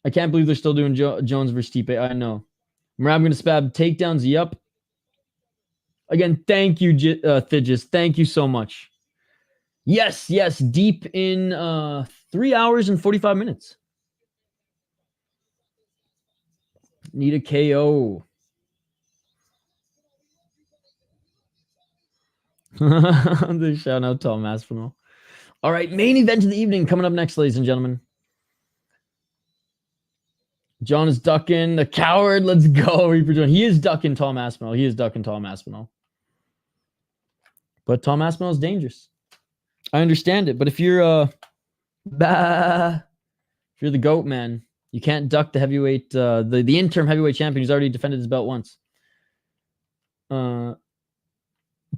I can't believe they're still doing Jones versus Stipe. I know. Merab going to spab takedowns. Yup. Again, thank you, Thigis. Thank you so much. Yes. Deep in 3 hours and 45 minutes. Need a KO. The shout out Tom Aspinall. All right, main event of the evening coming up next, ladies and gentlemen. John is ducking the coward. Let's go, Reaper John. He is ducking Tom Aspinall. But Tom Aspinall is dangerous. I understand it. But if you're the GOAT, man, you can't duck the heavyweight, the interim heavyweight champion who's already defended his belt once.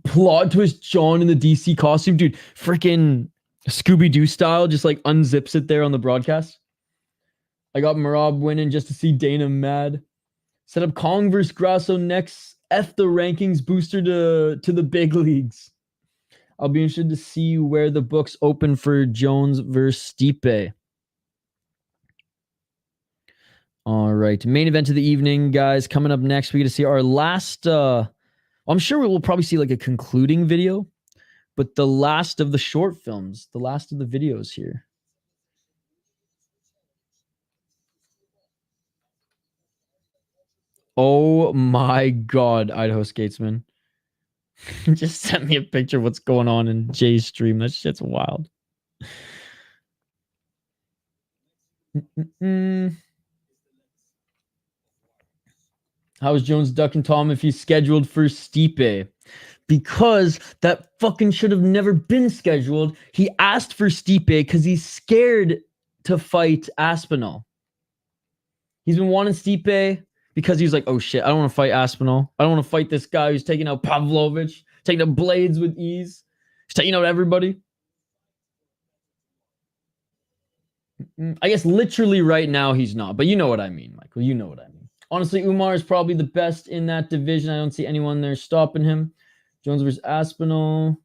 Plot twist John in the DC costume. Dude, freaking Scooby-Doo style, just like unzips it there on the broadcast. I got Merab winning just to see Dana mad. Set up Kong versus Grasso next. F the rankings booster to the big leagues. I'll be interested to see where the books open for Jones versus Stipe. All right. Main event of the evening, guys. Coming up next, we get to see our last... I'm sure we will probably see like a concluding video, but the last of the short films, the last of the videos here. Oh my God, Idaho Skatesman. Just sent me a picture of what's going on in Jay's stream. That shit's wild. How is Jones ducking Tom if he's scheduled for Stipe? Because that fucking should have never been scheduled. He asked for Stipe because he's scared to fight Aspinall. He's been wanting Stipe because he's like, oh shit, I don't want to fight Aspinall. I don't want to fight this guy who's taking out Pavlovich, taking out Blades with ease. He's taking out everybody. I guess literally right now he's not, but you know what I mean, Michael. You know what I mean. Honestly, Umar is probably the best in that division. I don't see anyone there stopping him. Jones versus Aspinall.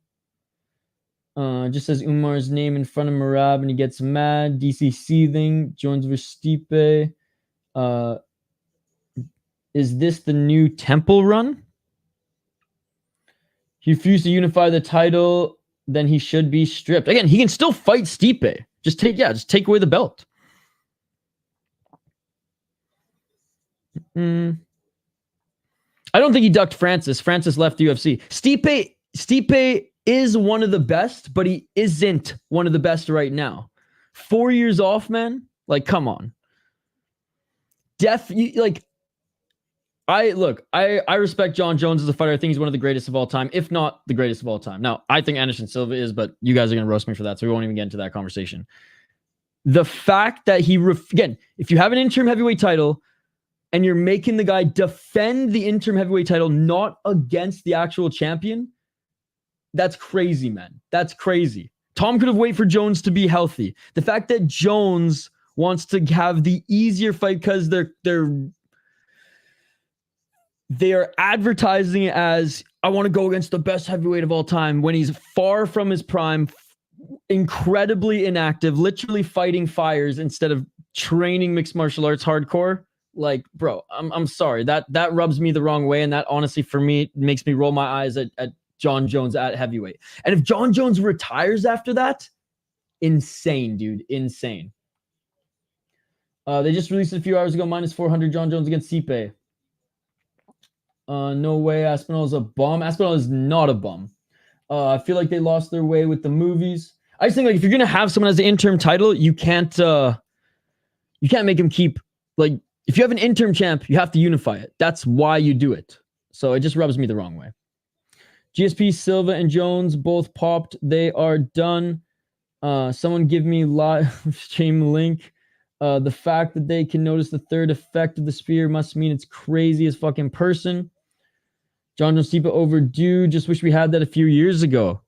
Just says Umar's name in front of Merab and he gets mad. DC seething. Jones versus Stipe. Is this the new Temple run? He refused to unify the title then he should be stripped. Again, he can still fight Stipe. Just take away the belt. I don't think he ducked Francis. Francis left the UFC. Stipe is one of the best, but he isn't one of the best right now. 4 years off, man. Like, come on. I respect John Jones as a fighter. I think he's one of the greatest of all time, if not the greatest of all time. Now, I think Anderson Silva is, but you guys are going to roast me for that, so we won't even get into that conversation. The fact that again, if you have an interim heavyweight title and you're making the guy defend the interim heavyweight title not against the actual champion, that's crazy, man. That's crazy. Tom could have waited for Jones to be healthy. The fact that Jones wants to have the easier fight because they are advertising it as, I want to go against the best heavyweight of all time, when he's far from his prime, incredibly inactive, literally fighting fires instead of training mixed martial arts hardcore. Like, bro, I'm sorry. That rubs me the wrong way. And that honestly, for me, makes me roll my eyes at John Jones at heavyweight. And if John Jones retires after that, insane, dude. Insane. They just released it a few hours ago, -400 John Jones against Stipe. No way. Aspinall is a bum. Aspinall is not a bum. I feel like they lost their way with the movies. I just think, like, if you're gonna have someone as the interim title, you can't make him keep, like, if you have an interim champ, you have to unify it. That's why you do it. So it just rubs me the wrong way. GSP, Silva, and Jones both popped. They are done. Someone give me live stream link. The fact that they can notice the third effect of the spear must mean it's crazy as fucking person. John Jones, Stipe overdue. Just wish we had that a few years ago.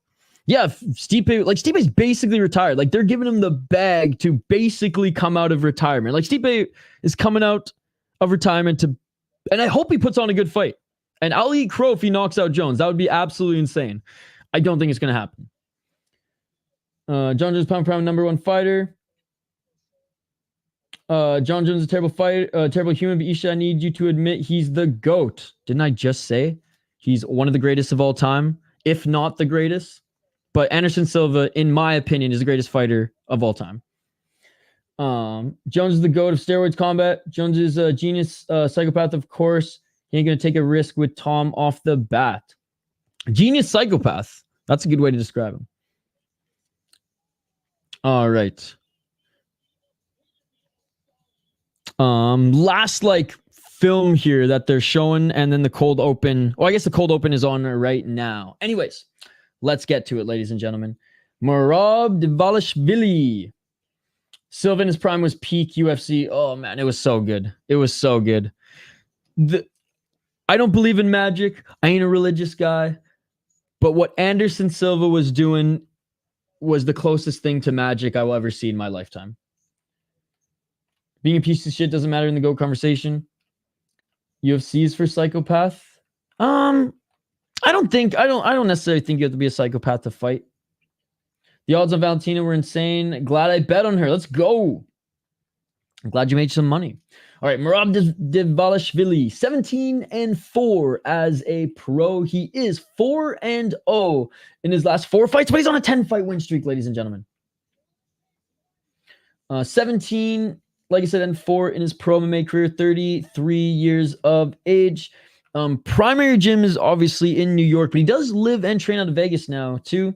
Yeah, Stipe's basically retired. Like, they're giving him the bag to basically come out of retirement. Like, Stipe is coming out of retirement and I hope he puts on a good fight. And I'll eat crow if he knocks out Jones. That would be absolutely insane. I don't think it's going to happen. John Jones, pound for pound, #1 fighter. John Jones is a terrible fighter, terrible human, but Isha, I need you to admit he's the GOAT. Didn't I just say he's one of the greatest of all time, if not the greatest? But Anderson Silva, in my opinion, is the greatest fighter of all time. Jones is the GOAT of steroids combat. Jones is a genius psychopath, of course. He ain't going to take a risk with Tom off the bat. Genius psychopath. That's a good way to describe him. All right. Last, like, film here that they're showing, and then the cold open. Well, I guess the cold open is on right now. Anyways, let's get to it, ladies and gentlemen. Merab Dvalishvili. Silva in his prime was peak UFC. Oh, man, it was so good. It was so good. I don't believe in magic. I ain't a religious guy. But what Anderson Silva was doing was the closest thing to magic I will ever see in my lifetime. Being a piece of shit doesn't matter in the GOAT conversation. UFC is for psychopath. I don't necessarily think you have to be a psychopath to fight. The odds on Valentina were insane. Glad I bet on her. Let's go. I'm glad you made some money. All right, Merab Dvalishvili, 17-4 as a pro. He is 4-0 in his last 4 fights, but he's on a 10-fight win streak, ladies and gentlemen. 17, like I said, and 4 in his pro MMA career, 33 years of age. Primary gym is obviously in New York, but he does live and train out of Vegas now, too.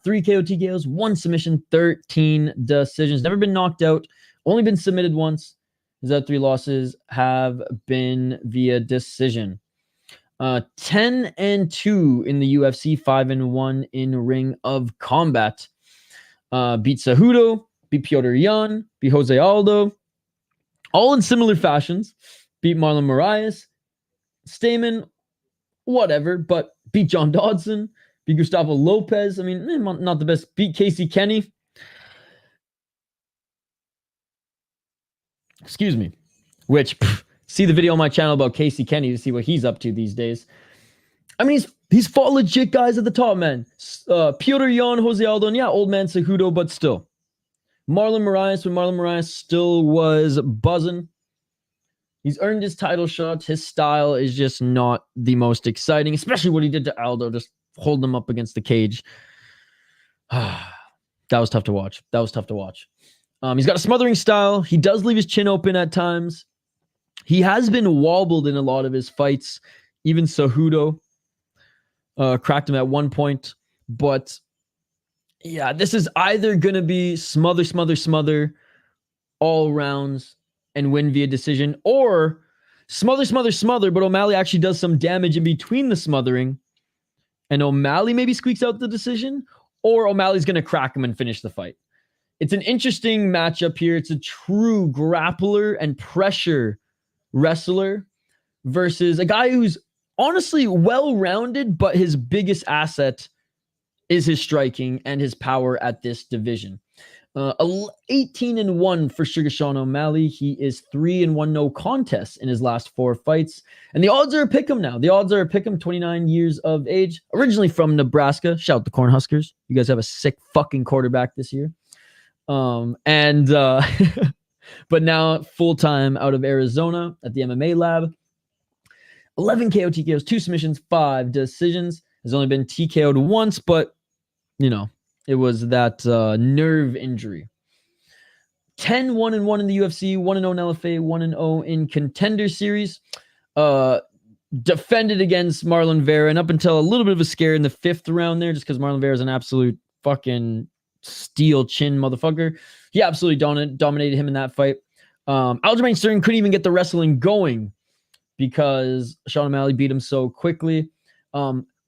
3 KO TKOs, 1 submission, 13 decisions. Never been knocked out. Only been submitted once. His other 3 losses have been via decision. 10-2 in the UFC, 5-1 in Ring of Combat. Beat Cejudo, beat Petr Yan, beat Jose Aldo. All in similar fashions. Beat Marlon Moraes, Esteban, whatever, but beat John Dodson, beat Gustavo Lopez. I mean, not the best. Beat Casey Kenny. Excuse me. Which, see the video on my channel about Casey Kenny to see what he's up to these days. I mean, he's fought legit guys at the top, man. Petr Yan, Jose Aldo, and yeah, old man Cejudo, but still. Marlon Moraes, when Marlon Moraes still was buzzing. He's earned his title shot. His style is just not the most exciting, especially what he did to Aldo, just holding him up against the cage. That was tough to watch. He's got a smothering style. He does leave his chin open at times. He has been wobbled in a lot of his fights. Even Cejudo cracked him at one point. But yeah, this is either going to be smother all rounds and win via decision, or smother, but O'Malley actually does some damage in between the smothering, and O'Malley maybe squeaks out the decision, or O'Malley's going to crack him and finish the fight. It's an interesting matchup here. It's a true grappler and pressure wrestler versus a guy who's honestly well-rounded, but his biggest asset is his striking and his power at this division. 18-1 for Sugar Sean O'Malley. He is 3-1 no contests in his last 4 fights. And the odds are a pick'em now. The odds are a pick'em, 29 years of age. Originally from Nebraska. Shout out the Cornhuskers. You guys have a sick fucking quarterback this year. But now full-time out of Arizona at the MMA lab. 11 KO TKOs, 2 submissions, 5 decisions. Has only been TKO'd once, but, you know, it was that nerve injury. 10-1-1 in the UFC, 1-0 in LFA, 1-0 in Contender Series. Defended against Marlon Vera, and up until a little bit of a scare in the 5th round there, just because Marlon Vera is an absolute fucking steel chin motherfucker. He absolutely dominated him in that fight. Aljamain Sterling couldn't even get the wrestling going because Sean O'Malley beat him so quickly.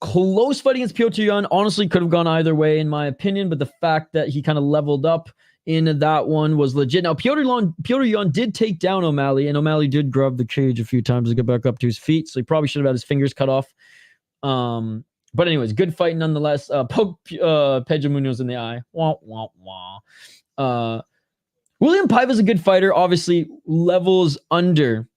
Close fight against Piotr Jan honestly could have gone either way, in my opinion, but the fact that he kind of leveled up in that one was legit. Now, Piotr Jan did take down O'Malley, and O'Malley did grab the cage a few times to get back up to his feet, so he probably should have had his fingers cut off. But anyways, good fight nonetheless. Poke Pedro Munoz in the eye. Wah, wah, wah. William Paiva's a good fighter, obviously levels under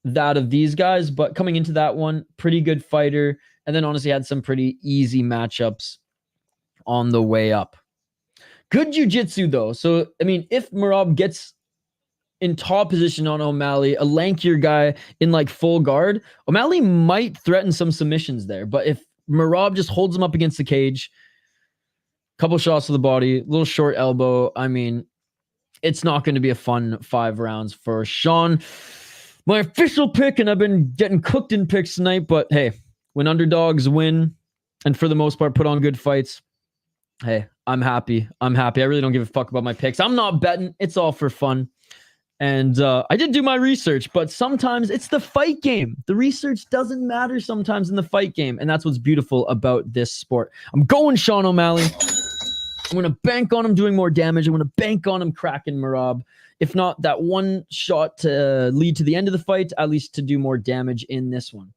that of these guys, but coming into that one, pretty good fighter. And then honestly had some pretty easy matchups on the way up. Good jiu-jitsu though. So, I mean, if Merab gets in top position on O'Malley, a lankier guy in like full guard, O'Malley might threaten some submissions there. But if Merab just holds him up against the cage, couple shots to the body, little short elbow, I mean, it's not going to be a fun 5 rounds for Sean. My official pick, and I've been getting cooked in picks tonight, but hey, when underdogs win and for the most part put on good fights, hey, I'm happy. I really don't give a fuck about my picks. I'm not betting. It's all for fun. And I did do my research, but sometimes it's the fight game. The research doesn't matter sometimes in the fight game, and that's what's beautiful about this sport. I'm going Sean O'Malley. I'm going to bank on him doing more damage. I'm going to bank on him cracking Merab. If not that one shot to lead to the end of the fight, at least to do more damage in this one.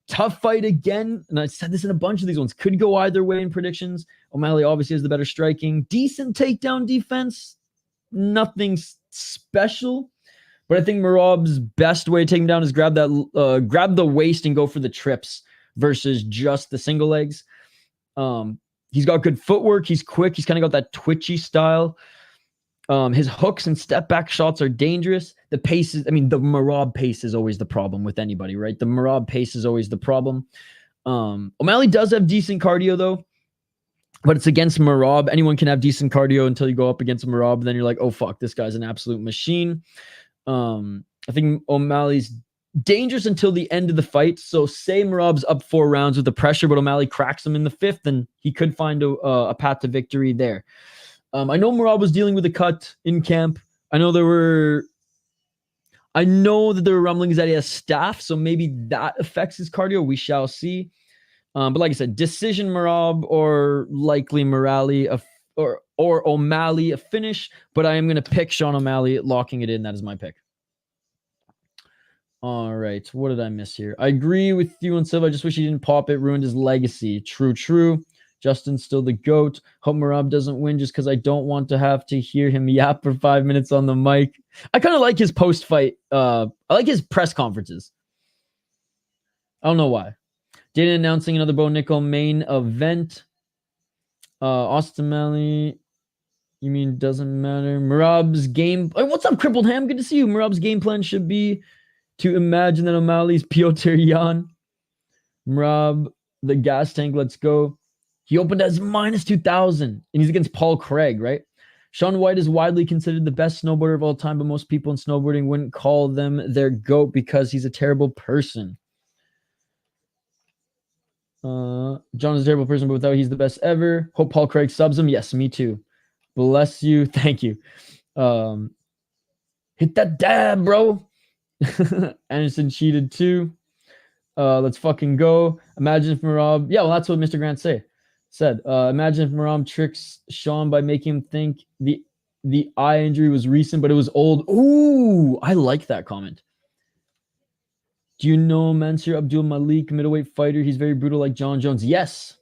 Tough fight again, and I said this in a bunch of these ones. Could go either way in predictions. O'Malley obviously has the better striking. Decent takedown defense. Nothing special. But I think Merab's best way to take him down is grab the waist and go for the trips versus just the single legs. He's got good footwork. He's quick. He's kind of got that twitchy style. His hooks and step back shots are dangerous. The pace is, I mean, the Merab pace is always the problem with anybody, right? The Merab pace is always the problem. O'Malley does have decent cardio though, but it's against Merab. Anyone can have decent cardio until you go up against Merab. Then you're like, oh fuck, this guy's an absolute machine. I think O'Malley's dangerous until the end of the fight. So say Merab's up 4 rounds with the pressure, but O'Malley cracks him in the 5th, and he could find a path to victory there. I know Merab was dealing with a cut in camp. I know that there were rumblings that he has staph, so maybe that affects his cardio. We shall see. But like I said, decision Merab or likely or O'Malley a finish. But I am going to pick Sean O'Malley, locking it in. That is my pick. All right. What did I miss here? I agree with you and Silva. I just wish he didn't pop it. Ruined his legacy. True. Justin's still the GOAT. Hope Merab doesn't win just because I don't want to have to hear him yap for 5 minutes on the mic. I kind of like his post-fight. I like his press conferences. I don't know why. Dana announcing another Bo Nickel main event. Austin Malley. You mean doesn't matter? Merab's game. Hey, what's up, Crippled Ham? Good to see you. Merab's game plan should be to imagine that O'Malley's Piotr Jan. Merab, the gas tank. Let's go. He opened as minus 2,000, and he's against Paul Craig, right? Shaun White is widely considered the best snowboarder of all time, but most people in snowboarding wouldn't call them their GOAT because he's a terrible person. John is a terrible person, but without he's the best ever. Hope Paul Craig subs him. Yes, me too. Bless you. Thank you. Hit that dab, bro. Anderson cheated too. Let's fucking go. Imagine if Merab... Yeah, well, that's what Mr. Grant said. Imagine if Merab tricks Shaun by making him think the eye injury was recent, but it was old. Ooh, I like that comment. Do you know Mansour Abdul Malik, middleweight fighter? He's very brutal like John Jones. Yes.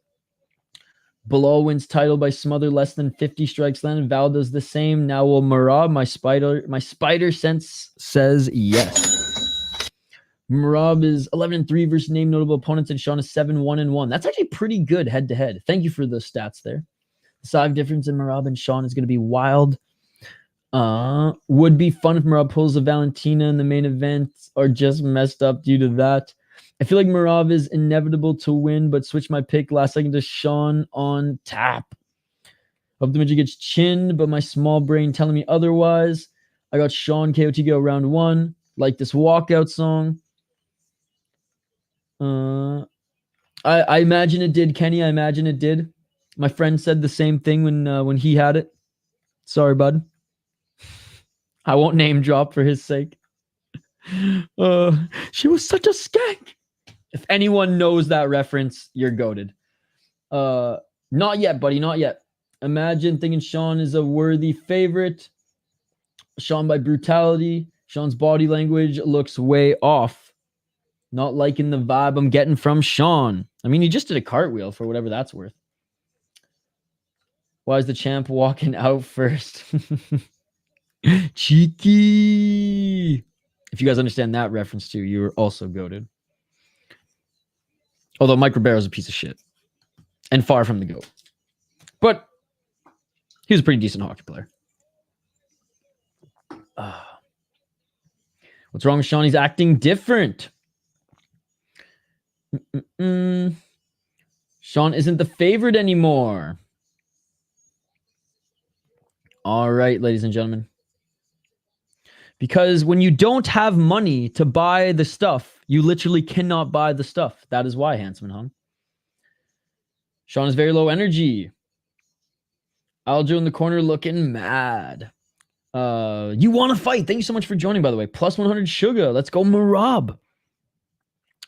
Bilal wins title by smother less than 50 strikes landed. Val does the same. Now will Merab, my spider sense says yes. Merab is 11-3 versus named notable opponents, and Shaun is 7-1-1. That's actually pretty good head-to-head. Thank you for the stats there. The size difference in Merab and Shaun is going to be wild. Would be fun if Merab pulls a Valentina in the main event or just messed up due to that. I feel like Merab is inevitable to win, but switch my pick last second to Shaun on tap. Hope the midget gets chinned, but my small brain telling me otherwise. I got Shaun KOTGO round 1. Like this walkout song. I imagine it did, Kenny. I imagine it did. My friend said the same thing when he had it. Sorry, bud. I won't name drop for his sake. She was such a skank. If anyone knows that reference, you're goated. Not yet, buddy. Not yet. Imagine thinking Shaun is a worthy favorite. Shaun by brutality. Shaun's body language looks way off. Not liking the vibe I'm getting from Shaun. I mean, he just did a cartwheel for whatever that's worth. Why is the champ walking out first? Cheeky. If you guys understand that reference too, you're also goated. Although Mike Ribeiro is a piece of shit. And far from the GOAT. But he was a pretty decent hockey player. What's wrong with Shaun? He's acting different. Shaun isn't the favorite anymore. All right, ladies and gentlemen. Because when you don't have money to buy the stuff, you literally cannot buy the stuff. That is why, Handsome Hung. Shaun is very low energy. Aljo in the corner looking mad. You want to fight. Thank you so much for joining, by the way. Plus 100 sugar. Let's go, Merab.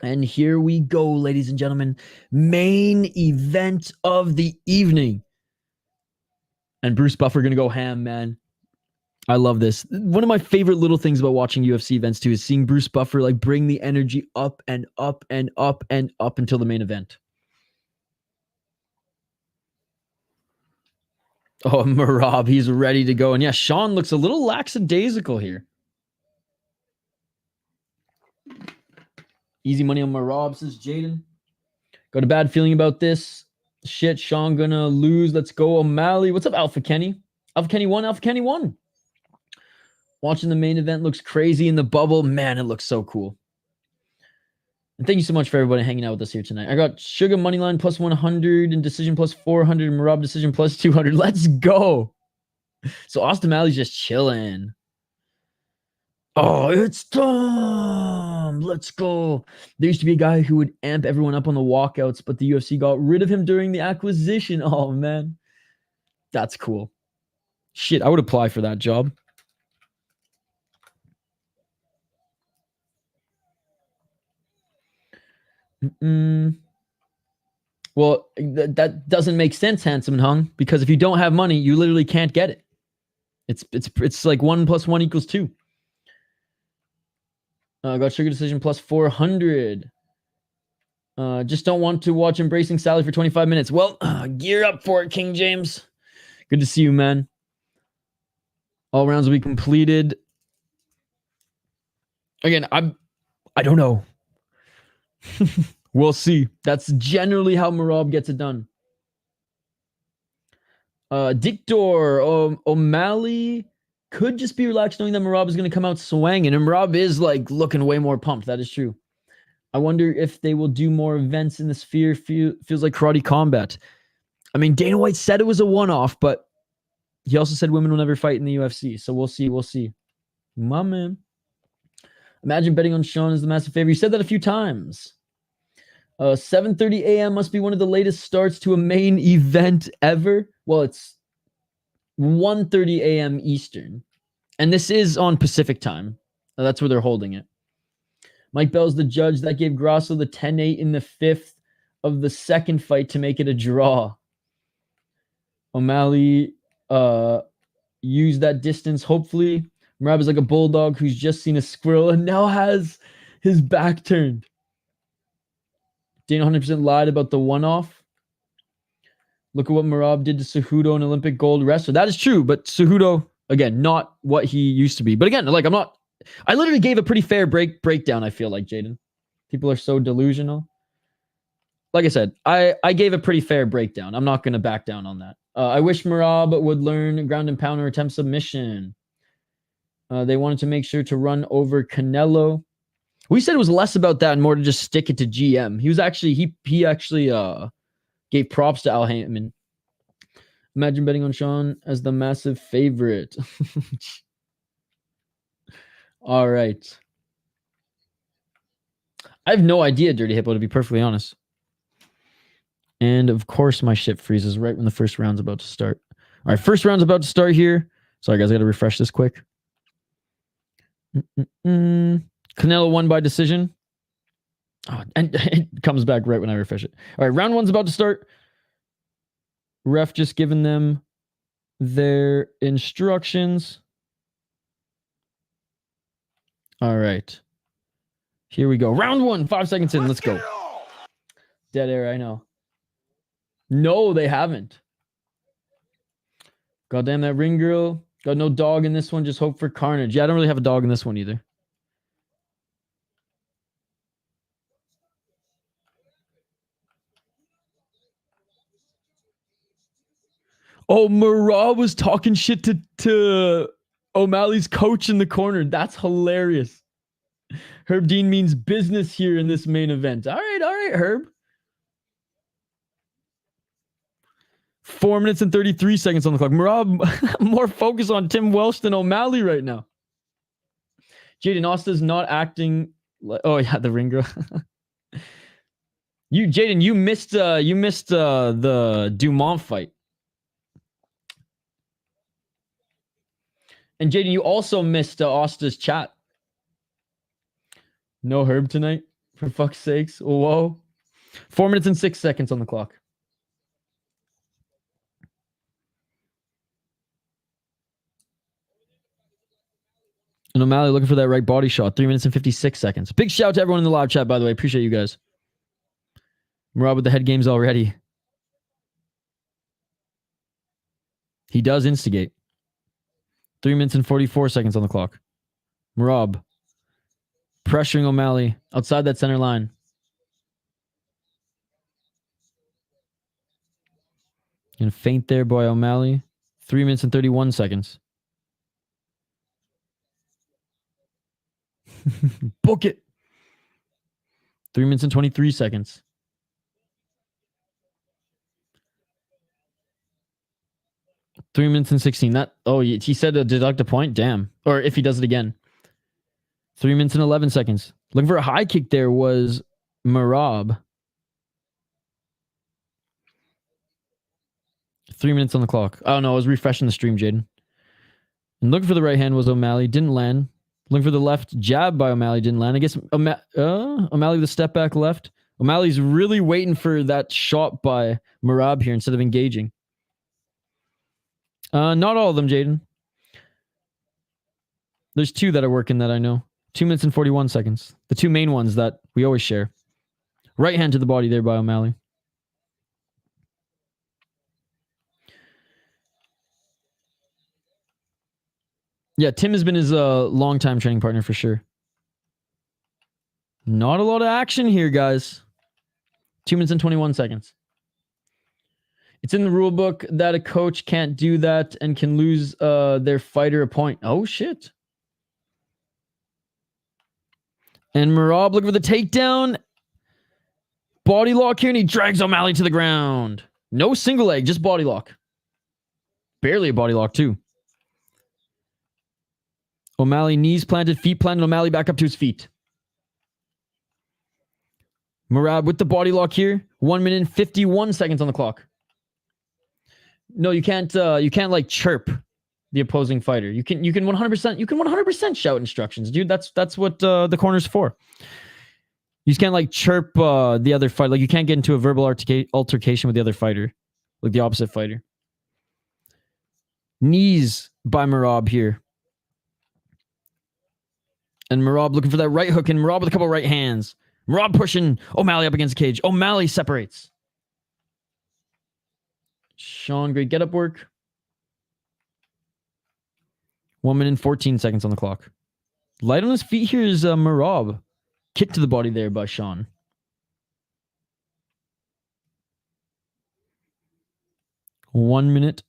And here we go, ladies and gentlemen. Main event of the evening. And Bruce Buffer going to go ham, man. I love this. One of my favorite little things about watching UFC events too is seeing Bruce Buffer like bring the energy up and up and up and up until the main event. Oh, Merab, he's ready to go. And yeah, Shaun looks a little lackadaisical here. Easy money on Merab, says Jaden. Got a bad feeling about this. Shit, Shaun gonna lose. Let's go, O'Malley. What's up, Alpha Kenny? Alpha Kenny won. Alpha Kenny won. Watching the main event looks crazy in the bubble. Man, it looks so cool. And thank you so much for everybody hanging out with us here tonight. I got Sugar Moneyline plus 100 and Decision plus 400 and Merab Decision plus 200. Let's go. So Austin Malley's just chilling. Oh, it's time. Let's go. There used to be a guy who would amp everyone up on the walkouts, but the UFC got rid of him during the acquisition. Oh, man. That's cool. Shit, I would apply for that job. Well, that doesn't make sense, Handsome and Hung, because if you don't have money, you literally can't get it. It's like 1 + 1 = 2. Got Sugar Decision plus 400. Just don't want to watch Embracing Sally for 25 minutes. Well, gear up for it, King James. Good to see you, man. All rounds will be completed. Again, I don't know. We'll see. That's generally how Merab gets it done. Dictor O'Malley could just be relaxed knowing that Merab is going to come out swinging. And Merab is like looking way more pumped. That is true. I wonder if they will do more events in the sphere. Feels like Karate Combat. I mean, Dana White said it was a one-off, but he also said women will never fight in the UFC. So we'll see. We'll see. My man. Imagine betting on Sean as the massive favorite. You said that a few times. 7:30 a.m. must be one of the latest starts to a main event ever. Well, it's 1:30 a.m. Eastern. And this is on Pacific time. That's where they're holding it. Mike Bell's the judge. That gave Grasso the 10-8 in the fifth of the second fight to make it a draw. O'Malley used that distance, hopefully. Merab is like a bulldog who's just seen a squirrel and now has his back turned. Dana 100% lied about the one-off. Look at what Merab did to Cejudo in Olympic gold wrestler. That is true, but Cejudo, again, not what he used to be. But again, like I literally gave a pretty fair breakdown, I feel like, Jaden. People are so delusional. Like I said, I gave a pretty fair breakdown. I'm not going to back down on that. I wish Merab would learn ground and pound or attempt submission. They wanted to make sure to run over Canelo. We said it was less about that and more to just stick it to GM. He was actually, he actually gave props to Al Heyman. Imagine betting on Sean as the massive favorite. All right. I have no idea, Dirty Hippo, to be perfectly honest. And of course, my shit freezes right when the first round's about to start. All right, first round's about to start here. Sorry, guys, I got to refresh this quick. Canelo won by decision. Oh, and it comes back right when I refresh it. All right, round one's about to start. Ref just giving them their instructions. All right. Here we go. Round one, 5 seconds in. Let's go. Dead air, I know. No, they haven't. Goddamn, that ring girl. Got no dog in this one. Just hope for carnage. Yeah, I don't really have a dog in this one either. Oh, Merab was talking shit to O'Malley's coach in the corner. That's hilarious. Herb Dean means business here in this main event. All right, Herb. 4 minutes and 33 seconds on the clock. Merab more focused on Tim Welsh than O'Malley right now. Jaden Osta's not acting like, oh yeah, the ring girl. Jaden, you missed the Dumont fight. And Jaden, you also missed Osta's chat. No Herb tonight, for fuck's sakes. Whoa. 4 minutes and 6 seconds on the clock. And O'Malley looking for that right body shot. 3 minutes and 56 seconds. Big shout out to everyone in the live chat, by the way. Appreciate you guys. Merab with the head games already. He does instigate. 3 minutes and 44 seconds on the clock. Merab pressuring O'Malley outside that center line. And feint there by O'Malley. 3 minutes and 31 seconds. Book it. 3 minutes and 23 seconds. Three minutes and 16. That, oh, he said to deduct a point. Damn. Or if he does it again. 3 minutes and 11 seconds. Looking for a high kick there was Merab. 3 minutes on the clock. Oh, no, I was refreshing the stream, Jaden. And looking for the right hand was O'Malley. Didn't land. Looking for the left jab by O'Malley. Didn't land. I guess O'Malley with a step back left. O'Malley's really waiting for that shot by Merab here instead of engaging. Not all of them, Jaden. There's two that are working that I know. 2 minutes and 41 seconds. The two main ones that we always share. Right hand to the body there by O'Malley. Yeah, Tim has been his long-time training partner for sure. Not a lot of action here, guys. 2 minutes and 21 seconds. It's in the rule book that a coach can't do that and can lose their fighter a point. Oh, shit. And Merab looking for the takedown. Body lock here, and he drags O'Malley to the ground. No single leg, just body lock. Barely a body lock, too. O'Malley, knees planted, feet planted. O'Malley back up to his feet. Merab with the body lock here. 1 minute and 51 seconds on the clock. No, you can't like chirp the opposing fighter. You can 100% shout instructions, dude. That's what the corner's for. You just can't like chirp the other fighter. Like you can't get into a verbal altercation with the other fighter, like the opposite fighter. Knees by Merab here. And Merab looking for that right hook, and Merab with a couple right hands. Merab pushing O'Malley up against the cage. O'Malley separates. Sean, great get up work. 1 minute and 14 seconds on the clock. Light on his feet here is Merab. Kick to the body there by Sean. One minute.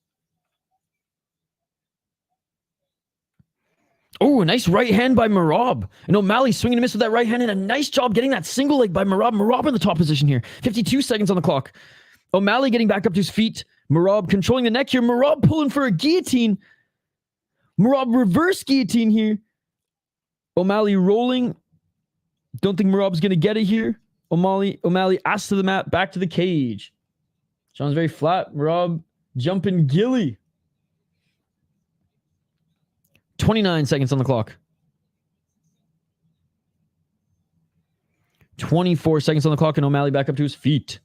Oh, a nice right hand by Merab. And O'Malley swinging a miss with that right hand, and a nice job getting that single leg by Merab. Merab in the top position here. 52 seconds on the clock. O'Malley getting back up to his feet. Merab controlling the neck here. Merab pulling for a guillotine. Merab reverse guillotine here. O'Malley rolling. Don't think Merab's going to get it here. O'Malley ass to the mat, back to the cage. Sean's very flat. Merab jumping gilly. 29 seconds on the clock. 24 seconds on the clock, and O'Malley back up to his feet.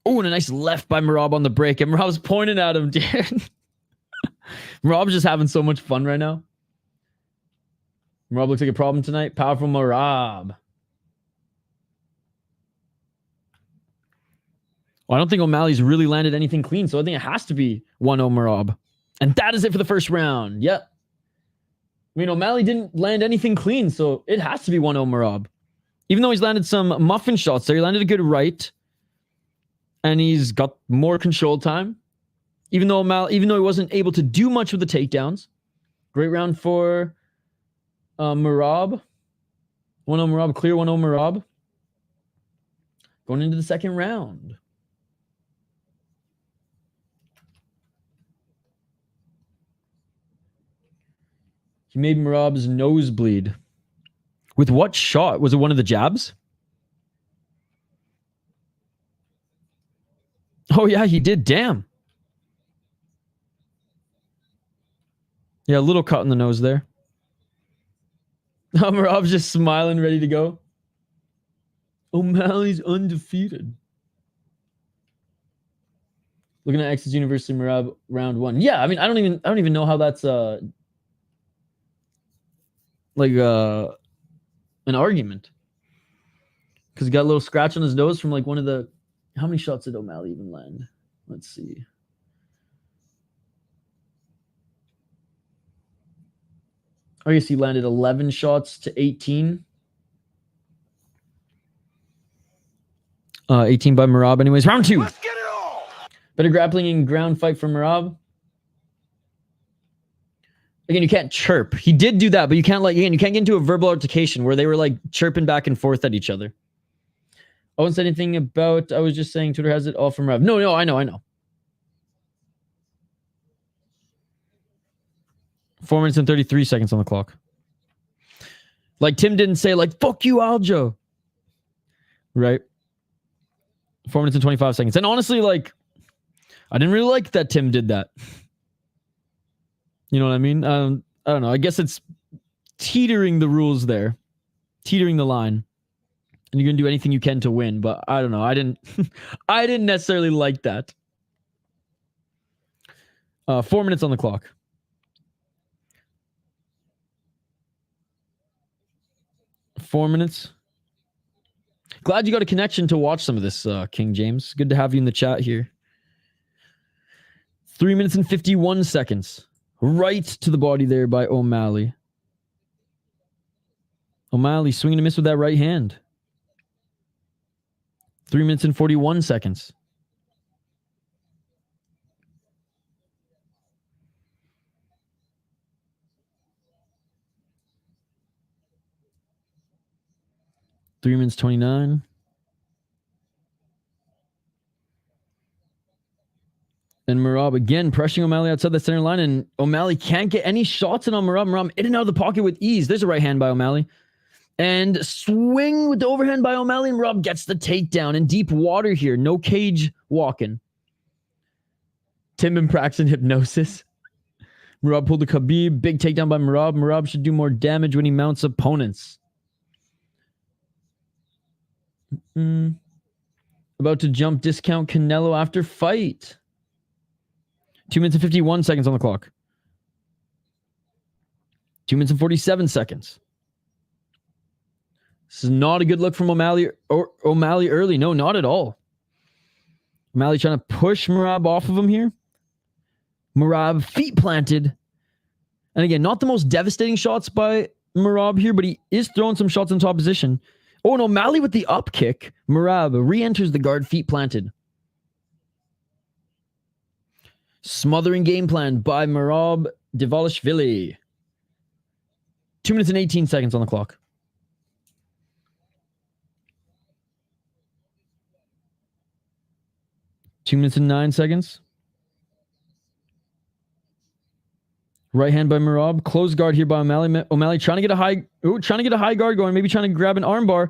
Oh, and a nice left by Merab on the break. And Merab's pointing at him, dude. Merab's just having so much fun right now. Merab looks like a problem tonight. Powerful Merab. Well, I don't think O'Malley's really landed anything clean, so I think it has to be 1-0 Merab. And that is it for the first round. Yep. I mean, O'Malley didn't land anything clean, so it has to be 1-0 Merab. Even though he's landed some muffin shots there, he landed a good right. And he's got more control time. Even though he wasn't able to do much with the takedowns. Great round for Merab. 1-0 Merab, clear 1-0 Merab. Going into the second round. He made Merab's nose bleed. With what shot? Was it one of the jabs? Oh, yeah, he did. Damn. Yeah, a little cut in the nose there. Merab's just smiling, ready to go. O'Malley's undefeated. Looking at X's University Merab round 1. Yeah, I mean, I don't even know how that's like an argument. Because he got a little scratch on his nose from like one of the... How many shots did O'Malley even land? Let's see. I guess he landed 11 shots to 18. 18 by Merab anyways. Round 2. Let's get it all. Better grappling and ground fight from Merab. Again, you can't chirp. He did do that, but you can't you can't get into a verbal altercation where they were like chirping back and forth at each other. I won't say anything about, I was just saying Twitter has it all from Merab. No, I know. 4 minutes and 33 seconds on the clock. Like Tim didn't say like, fuck you, Aljo. Right? 4 minutes and 25 seconds. And honestly, like, I didn't really like that Tim did that. You know what I mean? I don't know. I guess it's teetering the rules there. Teetering the line. And you're going to do anything you can to win. But I don't know. I didn't necessarily like that. 4 minutes on the clock. Four minutes. Glad you got a connection to watch some of this, King James. Good to have you in the chat here. 3 minutes and 51 seconds. Right to the body there by O'Malley. O'Malley swinging a miss with that right hand. 3 minutes and 41 seconds. Three minutes 29. And Merab again pressuring O'Malley outside the center line, and O'Malley can't get any shots in on Merab. Merab in and out of the pocket with ease. There's a right hand by O'Malley. And swing with the overhand by O'Malley, and Merab gets the takedown in deep water here. No cage walking. Tim been practicing hypnosis. Merab pulled the Khabib. Big takedown by Merab. Merab should do more damage when he mounts opponents. About to jump discount Canelo after fight. 2 minutes and 51 seconds on the clock. 2 minutes and 47 seconds. This is not a good look from O'Malley early. No, not at all. O'Malley trying to push Merab off of him here. Merab feet planted. And again, not the most devastating shots by Merab here, but he is throwing some shots in top position. Oh, and O'Malley with the up kick. Merab re-enters the guard, feet planted. Smothering game plan by Merab Dvalishvili. 2 minutes and 18 seconds on the clock. 2 minutes and 9 seconds. Right hand by Merab. Close guard here by O'Malley. O'Malley trying to get a high guard going. Maybe trying to grab an armbar.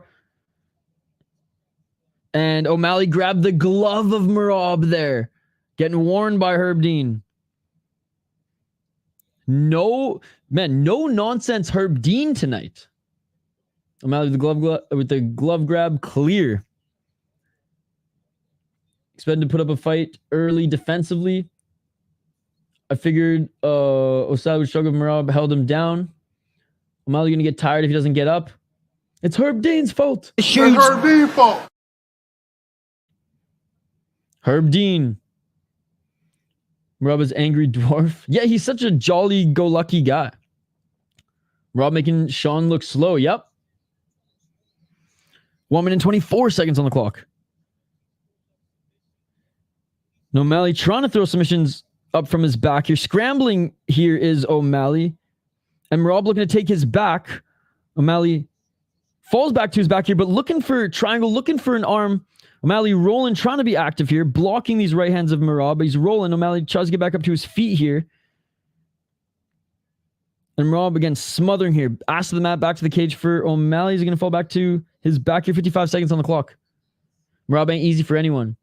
And O'Malley grabbed the glove of Merab there. Getting warned by Herb Dean. No nonsense Herb Dean tonight. O'Malley with the glove grab, clear. Expected to put up a fight early defensively. I figured Osai would struggle with Merab, held him down. O'Malley gonna get tired if he doesn't get up. It's Herb Dean's fault. It's Herb Dean's fault. Herb Dean. Merab is angry dwarf. Yeah, he's such a jolly-go-lucky guy. Merab making Sean look slow. Yep. 1 minute and 24 seconds on the clock. O'Malley trying to throw submissions up from his back here. Scrambling here is O'Malley. And Merab looking to take his back. O'Malley falls back to his back here, but looking for triangle, looking for an arm. O'Malley rolling, trying to be active here, blocking these right hands of Merab. He's rolling. O'Malley tries to get back up to his feet here. And Merab again smothering here. Ass to the mat, back to the cage for O'Malley. He's going to fall back to his back here. 55 seconds on the clock. Merab ain't easy for anyone.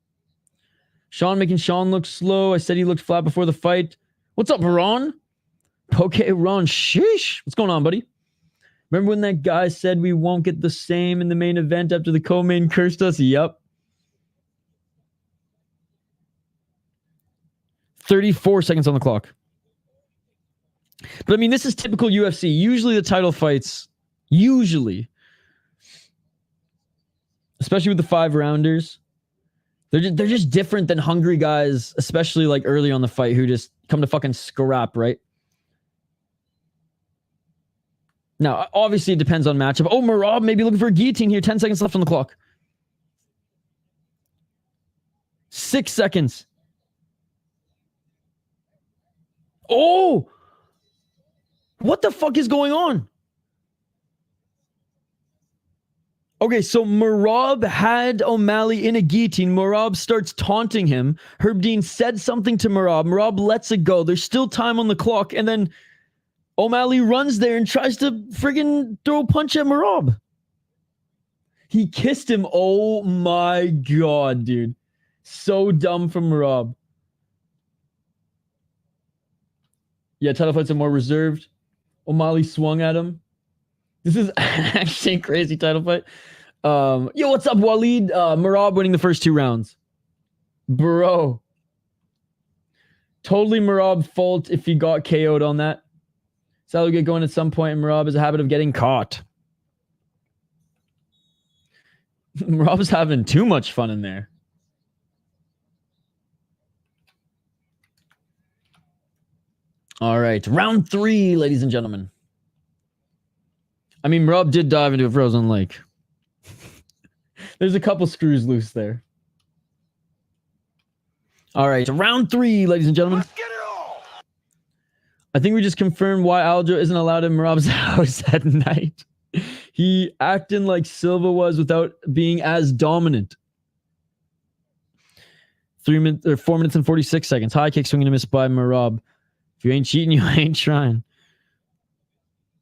Sean making Sean look slow. I said he looked flat before the fight. What's up, Ron? Poke Ron. Sheesh. What's going on, buddy? Remember when that guy said we won't get the same in the main event after the co-main cursed us? Yep. 34 seconds on the clock. But I mean, this is typical UFC. Usually the title fights, especially with the 5-rounders, they're just different than hungry guys, especially like early on the fight, who just come to fucking scrap, right? Now, obviously it depends on matchup. Oh, Merab maybe looking for a guillotine here. 10 seconds left on the clock. 6 seconds. Oh! What the fuck is going on? Okay, so Merab had O'Malley in a guillotine. Merab starts taunting him. Herb Dean said something to Merab. Merab lets it go. There's still time on the clock. And then O'Malley runs there and tries to friggin' throw a punch at Merab. He kissed him. Oh my God, dude. So dumb from Merab. Yeah, title fights are more reserved. O'Malley swung at him. This is actually a crazy title fight. Yo, what's up, Waleed? Merab winning the first 2 rounds. Bro. Totally Merab's fault if he got KO'd on that. Sal will get going at some point, and Merab has a habit of getting caught. Merab's having too much fun in there. All right, round 3, ladies and gentlemen. I mean, Merab did dive into a frozen lake. There's a couple screws loose there. All right, round 3, ladies and gentlemen. Let's get it all. I think we just confirmed why Aljo isn't allowed in Merab's house at night. He acting like Silva was without being as dominant. 4 minutes and 46 seconds. High kick swinging and a miss by Merab. If you ain't cheating, you ain't trying.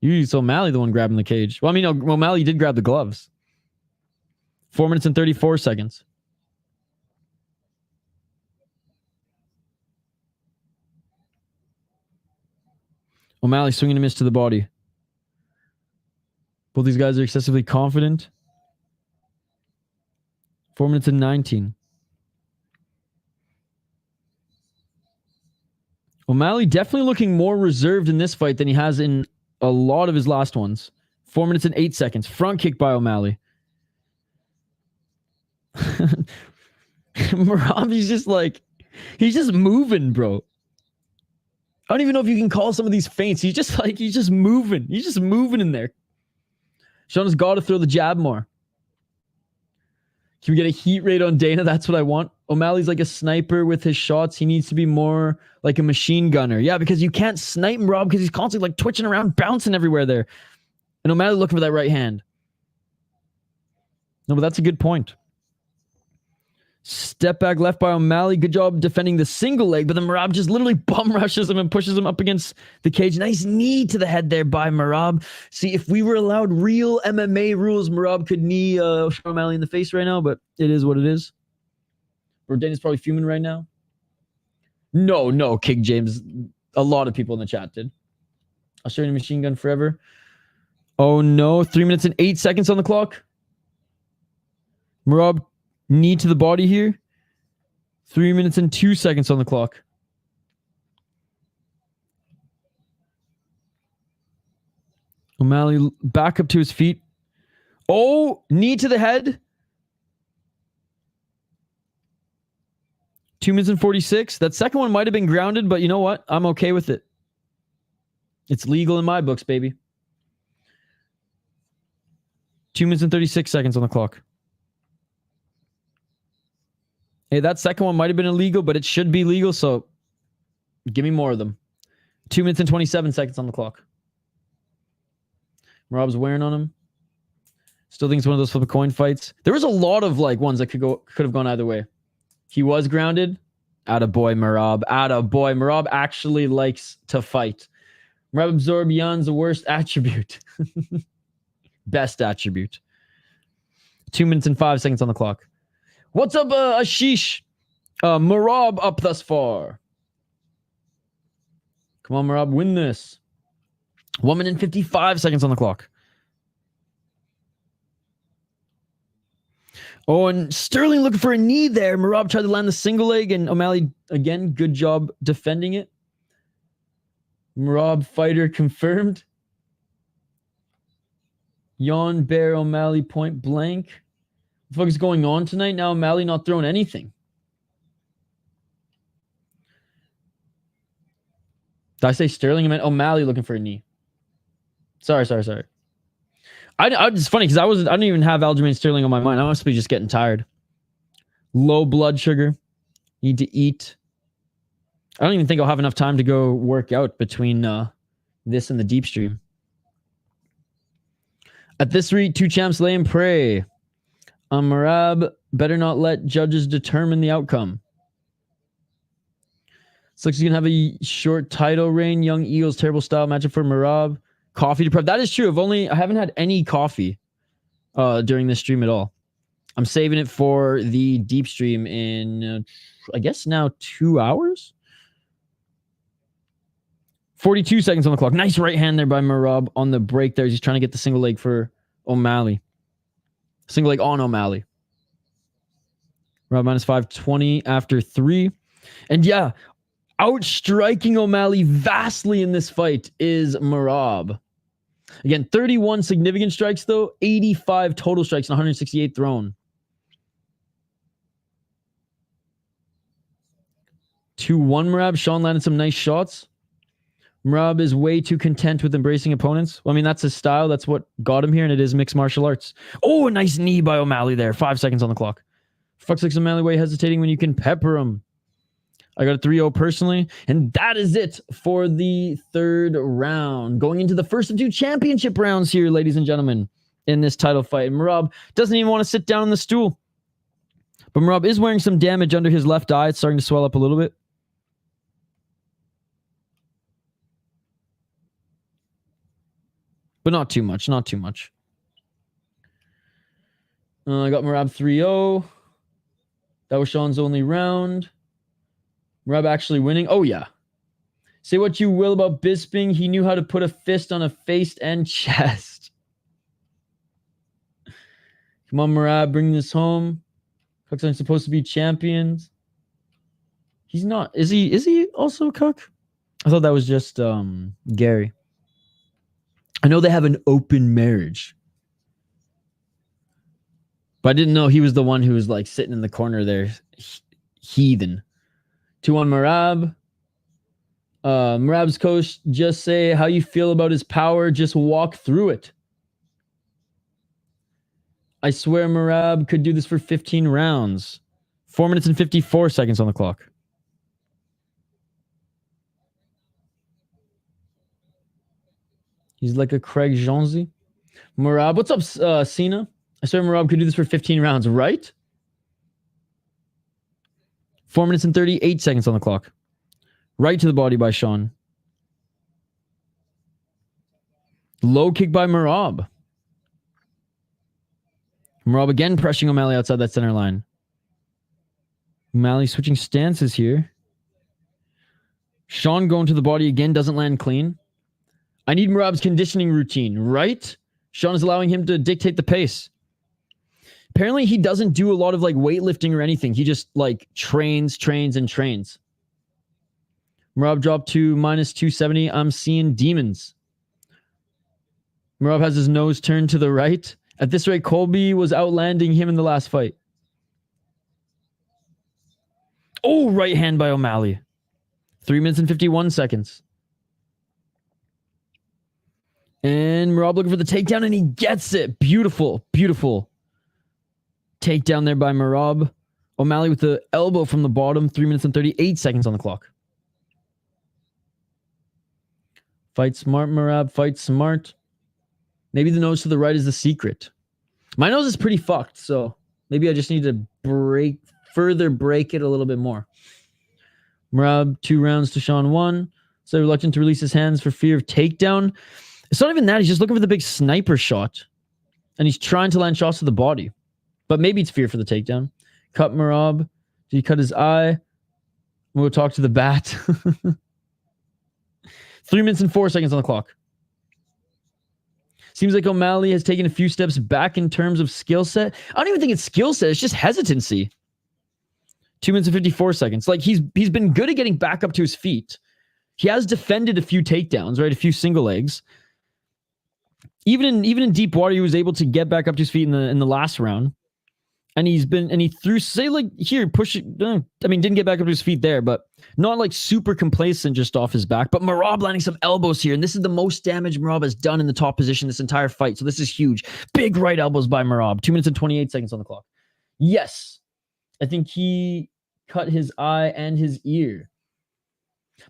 It's O'Malley the one grabbing the cage. Well, I mean, O'Malley did grab the gloves. 4 minutes and 34 seconds. O'Malley swinging a miss to the body. Both these guys are excessively confident. 4 minutes and 19. O'Malley definitely looking more reserved in this fight than he has in a lot of his last ones. 4 minutes and 8 seconds. Front kick by O'Malley. Merab, he's just moving, bro. I don't even know if you can call some of these feints. He's just moving. He's just moving in there. Shauna's got to throw the jab more. Can we get a heat rate on Dana? That's what I want. O'Malley's like a sniper with his shots. He needs to be more like a machine gunner. Yeah, because you can't snipe him, Rob, because he's constantly like twitching around, bouncing everywhere there. And O'Malley looking for that right hand. No, but that's a good point. Step back left by O'Malley. Good job defending the single leg, but then Merab just literally bum rushes him and pushes him up against the cage. Nice knee to the head there by Merab. See, if we were allowed real MMA rules, Merab could knee O'Malley in the face right now, but it is what it is. Dana's probably fuming right now. No, King James. A lot of people in the chat did. I'll show you a machine gun forever. Oh no, 3 minutes and 8 seconds on the clock. Merab, knee to the body here. 3 minutes and 2 seconds on the clock. O'Malley back up to his feet. Oh, knee to the head. 2 minutes and 46. That second one might have been grounded, but you know what? I'm okay with it. It's legal in my books, baby. 2 minutes and 36 seconds on the clock. Hey, that second one might have been illegal, but it should be legal, so give me more of them. 2 minutes and 27 seconds on the clock. Merab's wearing on him. Still think it's one of those flip a coin fights. There was a lot of ones that could have gone either way. He was grounded. Attaboy, Merab. Attaboy. Merab actually likes to fight. Merab absorb Jan's the worst attribute. Best attribute. 2 minutes and 5 seconds on the clock. What's up, Ashish? Merab up thus far. Come on, Merab, win this. 1 minute and 55 seconds on the clock. Oh, and Sterling looking for a knee there. Merab tried to land the single leg, and O'Malley, again, good job defending it. Merab fighter confirmed. Jan Bear O'Malley point blank. What the fuck is going on tonight? Now O'Malley not throwing anything. Did I say Sterling? I meant O'Malley looking for a knee. Sorry. It's funny because I didn't even have Aljamain Sterling on my mind. I must be just getting tired. Low blood sugar. Need to eat. I don't even think I'll have enough time to go work out between this and the deep stream. At this rate, two champs lay and pray. Merab better not let judges determine the outcome. Looks like he's going to have a short title reign. Young Eagles, terrible style matchup for Merab. Coffee deprived. That is true. I haven't had any coffee during this stream at all. I'm saving it for the deep stream in, I guess now 2 hours? 42 seconds on the clock. Nice right hand there by Merab on the break there. He's trying to get the single leg for O'Malley. Single leg on O'Malley. Merab minus 520 after 3. And yeah, outstriking O'Malley vastly in this fight is Merab. Again, 31 significant strikes, though. 85 total strikes and 168 thrown. 2-1 Merab. Sean landed some nice shots. Merab is way too content with embracing opponents. Well, I mean, that's his style. That's what got him here, and it is mixed martial arts. Oh, a nice knee by O'Malley there. 5 seconds on the clock. Fuck 6 O'Malley way hesitating when you can pepper him. I got a 3-0 personally. And that is it for the third round. Going into the first of 2 championship rounds here, ladies and gentlemen, in this title fight. Merab doesn't even want to sit down on the stool. But Merab is wearing some damage under his left eye. It's starting to swell up a little bit. But not too much. Not too much. I got Merab 3-0. That was Sean's only round. Merab actually winning. Oh, yeah. Say what you will about Bisping. He knew how to put a fist on a face and chest. Come on, Merab. Bring this home. Cooks aren't supposed to be champions. He's not. Is he also a cook? I thought that was just Gary. I know they have an open marriage. But I didn't know he was the one who was like sitting in the corner there. Heathen. 2-1 Merab. Merab's coach, just say how you feel about his power. Just walk through it. I swear Merab could do this for 15 rounds. 4 minutes and 54 seconds on the clock. He's like a Craig Jonzi. Merab, what's up, Cena? I swear Merab could do this for 15 rounds, right? 4 minutes and 38 seconds on the clock. Right to the body by Sean. Low kick by Merab. Merab again pressuring O'Malley outside that center line. O'Malley switching stances here. Sean going to the body again, doesn't land clean. I need Merab's conditioning routine, right? Sean is allowing him to dictate the pace. Apparently he doesn't do a lot of like weightlifting or anything. He just like trains. Merab dropped to minus 270. I'm seeing demons. Merab has his nose turned to the right. At this rate, Colby was outlanding him in the last fight. Oh, right hand by O'Malley. 3 minutes and 51 seconds. And Merab looking for the takedown, and he gets it. Beautiful, beautiful. Takedown there by Merab. O'Malley with the elbow from the bottom. 3 minutes and 38 seconds on the clock. Fight smart, Merab. Fight smart. Maybe the nose to the right is the secret. My nose is pretty fucked, so maybe I just need to further break it a little bit more. Merab, 2 rounds to Sean 1. So reluctant to release his hands for fear of takedown. It's not even that. He's just looking for the big sniper shot. And he's trying to land shots to the body. But maybe it's fear for the takedown. Cut Merab. Did he cut his eye? We'll talk to the bat. 3 minutes and 4 seconds on the clock. Seems like O'Malley has taken a few steps back in terms of skill set. I don't even think it's skill set. It's just hesitancy. 2 minutes and 54 seconds. Like he's been good at getting back up to his feet. He has defended a few takedowns, right? A few single legs. Even in deep water, he was able to get back up to his feet in the last round. And he threw, say like here, push it. Didn't get back up to his feet there, but not like super complacent just off his back. But Merab landing some elbows here. And this is the most damage Merab has done in the top position this entire fight. So this is huge. Big right elbows by Merab. 2 minutes and 28 seconds on the clock. Yes. I think he cut his eye and his ear.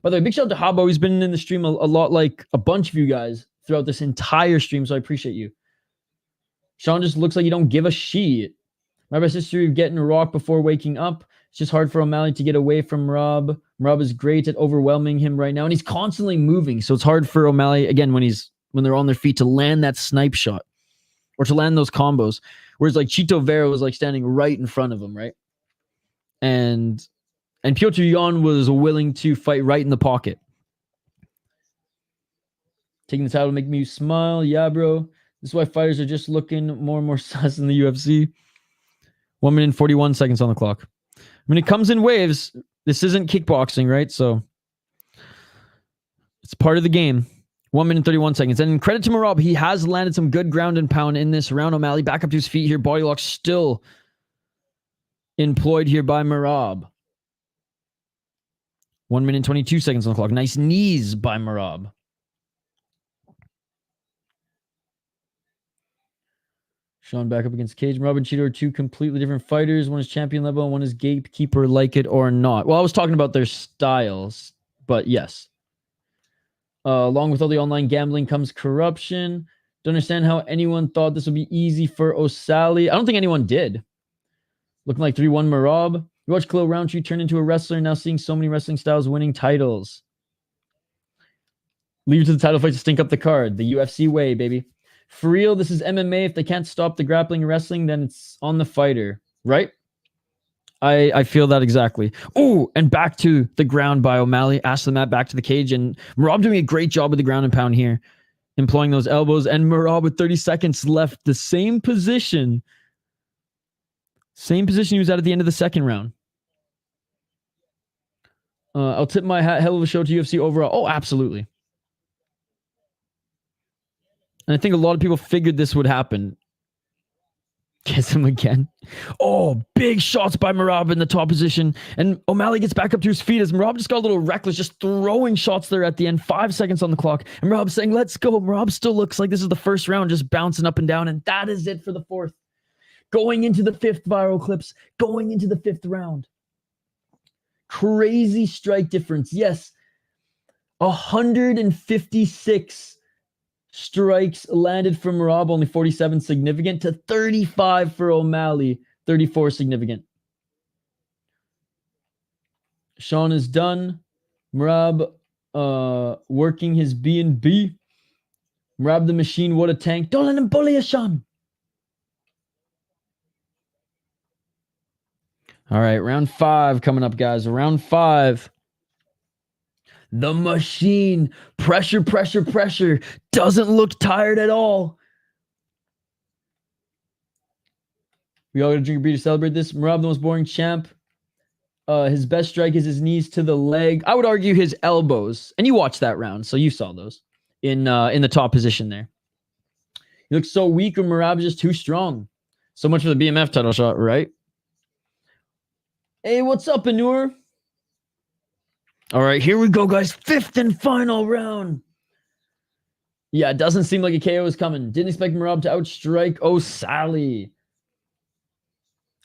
By the way, big shout out to Habbo. He's been in the stream a lot, like a bunch of you guys throughout this entire stream. So I appreciate you. Sean just looks like you don't give a shit. My best history of getting rocked before waking up. It's just hard for O'Malley to get away from Merab. Merab is great at overwhelming him right now, and he's constantly moving. So it's hard for O'Malley, again, when they're on their feet, to land that snipe shot or to land those combos. Whereas like Chito Vera was like standing right in front of him, right? And Piotr Jan was willing to fight right in the pocket. Taking the title to make me smile. Yeah, bro. This is why fighters are just looking more and more sus in the UFC. 1 minute and 41 seconds on the clock. When it comes in waves, this isn't kickboxing, right? So it's part of the game. 1 minute and 31 seconds. And credit to Merab, he has landed some good ground and pound in this round. O'Malley back up to his feet here. Body lock still employed here by Merab. 1 minute and 22 seconds on the clock. Nice knees by Merab. Sean back up against Cage. Merab and Cheeto are two completely different fighters. One is champion level and one is gatekeeper, like it or not. Well, I was talking about their styles, but yes. Along with all the online gambling comes corruption. Don't understand how anyone thought this would be easy for O'Sally. I don't think anyone did. Looking like 3-1 Merab. You watch Khalil Roundtree turn into a wrestler, now seeing so many wrestling styles winning titles. Leave it to the title fight to stink up the card. The UFC way, baby. For real, this is MMA. If they can't stop the grappling and wrestling, then it's on the fighter. Right? I feel that exactly. Oh, and back to the ground by O'Malley. Ask the mat back to the cage. And Merab doing a great job with the ground and pound here. Employing those elbows. And Merab with 30 seconds left. The same position. Same position he was at the end of the second round. I'll tip my hat. Hell of a show to UFC overall. Oh, absolutely. And I think a lot of people figured this would happen. Kiss him again. Oh, big shots by Merab in the top position. And O'Malley gets back up to his feet as Merab just got a little reckless, just throwing shots there at the end. 5 seconds on the clock. And Merab saying, let's go. Merab still looks like this is the first round, just bouncing up and down. And that is it for the fourth. Going into the fifth, viral clips. Going into the fifth round. Crazy strike difference. Yes. 156 strikes landed from Merab, only 47 significant, to 35 for O'Malley, 34 significant. Sean is done. Merab working his B&B. Merab the machine, what a tank. Don't let him bully you, Sean. All right, round 5 coming up, guys. Round 5. The machine. Pressure, pressure, pressure. Doesn't look tired at all. We all got to drink a beer to celebrate this. Merab, the most boring champ. His best strike is his knees to the leg. I would argue his elbows. And you watched that round, so you saw those in the top position there. He looks so weak, and Merab is just too strong. So much for the BMF title shot, right? Hey, what's up, Anur? All right, here we go, guys. 5th and final round. Yeah, it doesn't seem like a KO is coming. Didn't expect Merab to outstrike O'Sally.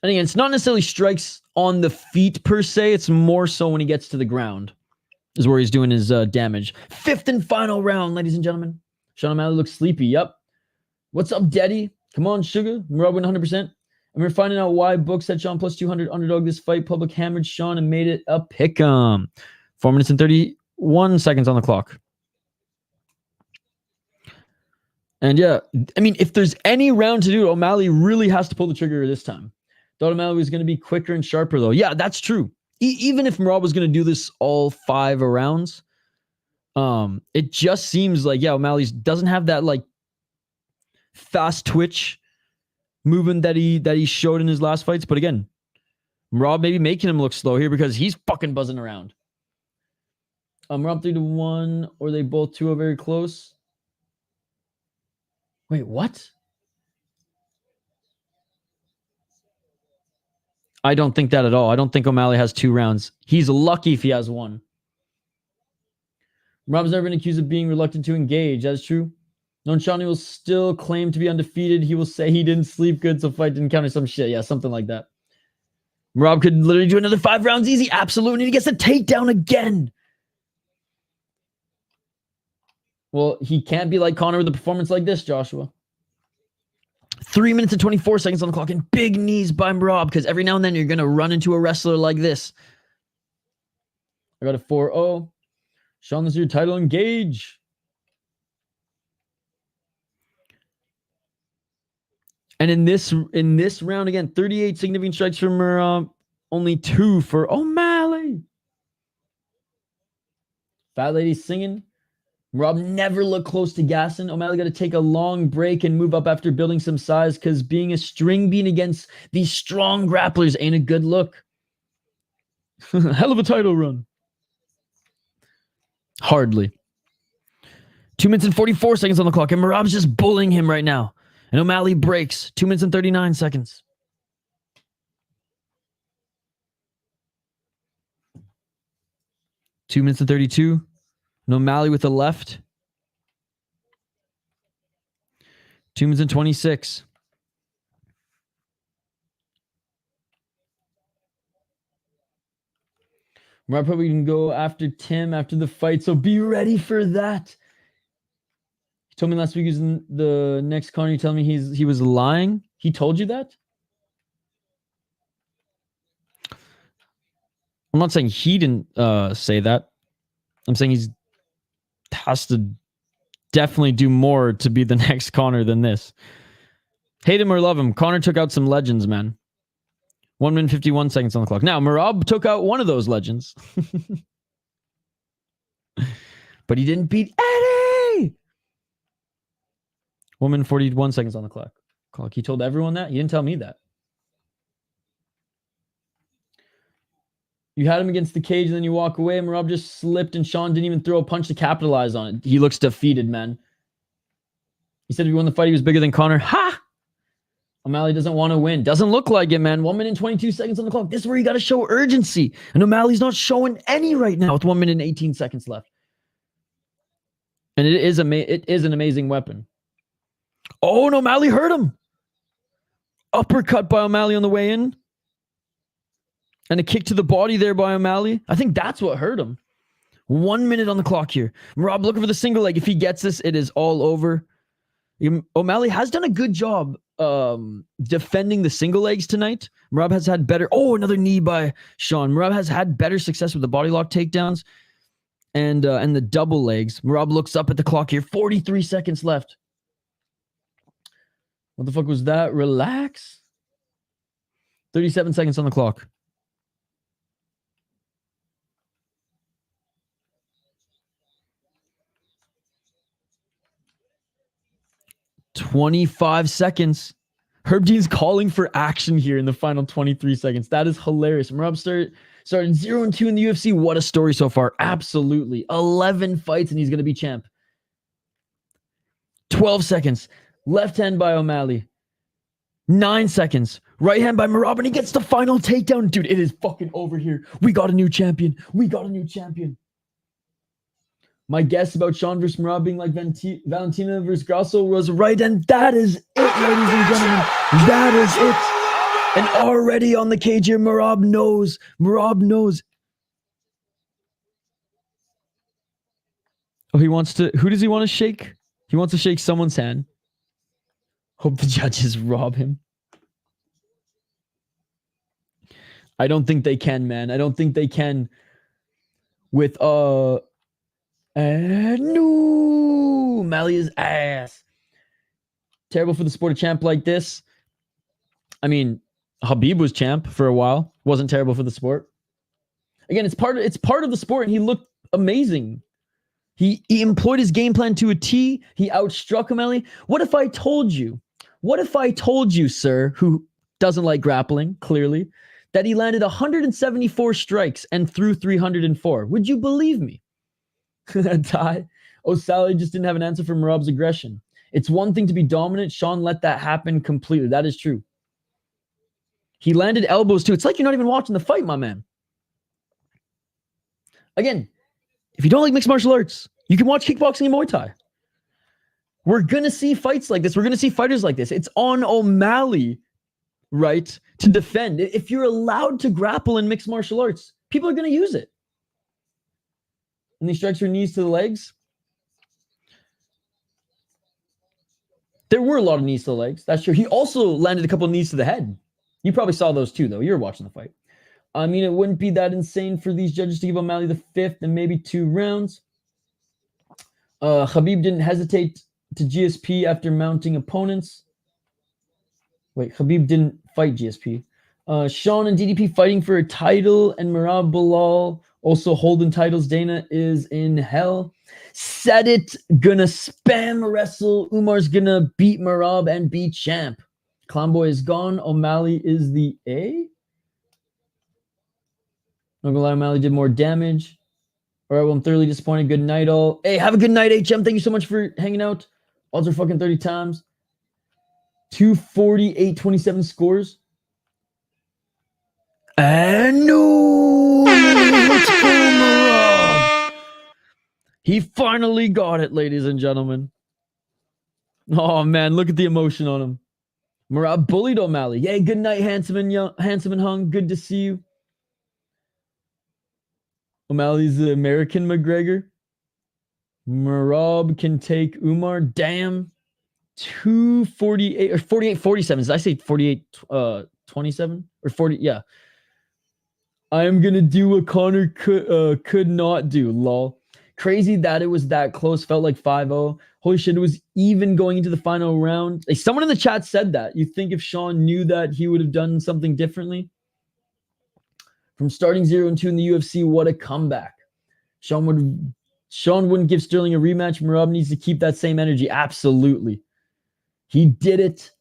And again, it's not necessarily strikes on the feet per se. It's more so when he gets to the ground is where he's doing his damage. 5th and final round, ladies and gentlemen. Sean O'Malley looks sleepy. Yep. What's up, Daddy? Come on, sugar. Merab win 100%. And we're finding out why books had Sean plus 200 underdog this fight. Public hammered Sean and made it a pick'em. 4 minutes and 31 seconds on the clock. And yeah, I mean, if there's any round to do, O'Malley really has to pull the trigger this time. Thought O'Malley was going to be quicker and sharper, though. Yeah, that's true. Even if Merab was going to do this all 5 rounds, it just seems like, yeah, O'Malley doesn't have that, like, fast twitch movement that he showed in his last fights. But again, Merab maybe making him look slow here because he's fucking buzzing around. Merab 3-1, or they both 2-0 very close. Wait, what? I don't think that at all. I don't think O'Malley has 2 rounds. He's lucky if he has 1. Merab's never been accused of being reluctant to engage. That's true. Nonchani will still claim to be undefeated. He will say he didn't sleep good, so fight didn't count or some shit. Yeah, something like that. Merab could literally do another 5 rounds easy. Absolutely. And he gets a takedown again. Well, he can't be like Conor with a performance like this, Joshua. 3 minutes and 24 seconds on the clock, and big knees by Merab, because every now and then you're going to run into a wrestler like this. I got a 4-0. Sean, this is your title. Engage. And in this round, again, 38 significant strikes for Merab, only 2 for O'Malley. Fat lady singing. Merab never looked close to gassing. O'Malley got to take a long break and move up after building some size, because being a string bean against these strong grapplers ain't a good look. Hell of a title run. Hardly. 2 minutes and 44 seconds on the clock, and Merab's just bullying him right now. And O'Malley breaks. 2 minutes and 39 seconds. Two minutes and 32. And O'Malley with the left. 2 minutes and 26. Merab probably can go after Tim after the fight, so be ready for that. He told me last week he was in the next corner. You telling me he was lying? He told you that? I'm not saying he didn't say that. I'm saying he's has to definitely do more to be the next Conor than this. Hate him or love him, Conor took out some legends, man. 1 minute 51 seconds on the clock. Now, Merab took out one of those legends. But he didn't beat Eddie! 1 minute 41 seconds on the clock. He told everyone that? He didn't tell me that. You had him against the cage and then you walk away. Merab just slipped and Sean didn't even throw a punch to capitalize on it. He looks defeated, man. He said if he won the fight, he was bigger than Conor. Ha! O'Malley doesn't want to win. Doesn't look like it, man. 1 minute 22 seconds on the clock. This is where you got to show urgency. And O'Malley's not showing any right now with 1 minute and 18 seconds left. And it is an amazing weapon. Oh, and O'Malley hurt him. Uppercut by O'Malley on the way in. And a kick to the body there by O'Malley. I think that's what hurt him. 1 minute on the clock here. Merab looking for the single leg. If he gets this, it is all over. O'Malley has done a good job defending the single legs tonight. Merab has had better... Oh, another knee by Sean. Merab has had better success with the body lock takedowns and the double legs. Merab looks up at the clock here. 43 seconds left. What the fuck was that? Relax. 37 seconds on the clock. "25 seconds. Herb Dean's calling for action here in the final 23 seconds. That is hilarious. Merab started 0-2 in the UFC. What a story so far. Absolutely. 11 fights and he's going to be champ. 12 seconds. Left hand by O'Malley. 9 seconds. Right hand by Merab and he gets the final takedown. Dude, it is fucking over here. We got a new champion. We got a new champion. My guess about Sean versus Merab being like Valentina versus Grasso was right, and that is it, ladies and gentlemen. That is it. And already on the cage here, Merab knows. Merab knows. Oh, he wants to... Who does he want to shake? He wants to shake someone's hand. Hope the judges rob him. I don't think they can, man. I don't think they can with... no, Mally is ass. Terrible for the sport of champ like this. I mean, Habib was champ for a while. Wasn't terrible for the sport. Again, it's part of the sport, and he looked amazing. He employed his game plan to a T. He outstruck O'Malley. What if I told you? What if I told you, sir, who doesn't like grappling, clearly, that he landed 174 strikes and threw 304? Would you believe me? Ty O'Sally just didn't have an answer for Merab's aggression. It's one thing to be dominant. Sean let that happen completely. That is true. He landed elbows too. It's like you're not even watching the fight, my man. Again, if you don't like mixed martial arts, you can watch kickboxing and Muay Thai. We're going to see fights like this. We're going to see fighters like this. It's on O'Malley, right, to defend. If you're allowed to grapple in mixed martial arts, people are going to use it. And he strikes her knees to the legs. There were a lot of knees to the legs. That's true. He also landed a couple of knees to the head. You probably saw those too, though. You were watching the fight. I mean, it wouldn't be that insane for these judges to give O'Malley the 5th and maybe 2 rounds. Khabib didn't hesitate to GSP after mounting opponents. Wait, Khabib didn't fight GSP. Sean and DDP fighting for a title, and Merab Bilal also holding titles. Dana is in hell. Said it. Gonna spam wrestle. Umar's gonna beat Merab and be champ. Clownboy is gone. O'Malley is the A. Not gonna lie, O'Malley did more damage. All right, well, I'm thoroughly disappointed. Good night, all. Hey, have a good night, HM. Thank you so much for hanging out. Odds are fucking 30 times. 248-27 scores. And no! Let's go, Merab. He finally got it, ladies and gentlemen. Oh, man, look at the emotion on him. Merab bullied O'Malley. Yay, good night, handsome and hung. Good to see you. O'Malley's the American McGregor. Merab can take Umar. Damn. 248 or 48-47. Did I say 48-27? Or 40? Yeah. I am gonna do what Connor could not do. Lol. Crazy that it was that close. Felt like 5-0. Holy shit, it was even going into the final round. Like, someone in the chat said that. You think if Sean knew that, he would have done something differently? From starting 0-2 in the UFC, what a comeback. Sean wouldn't give Sterling a rematch. Merab needs to keep that same energy. Absolutely. He did it.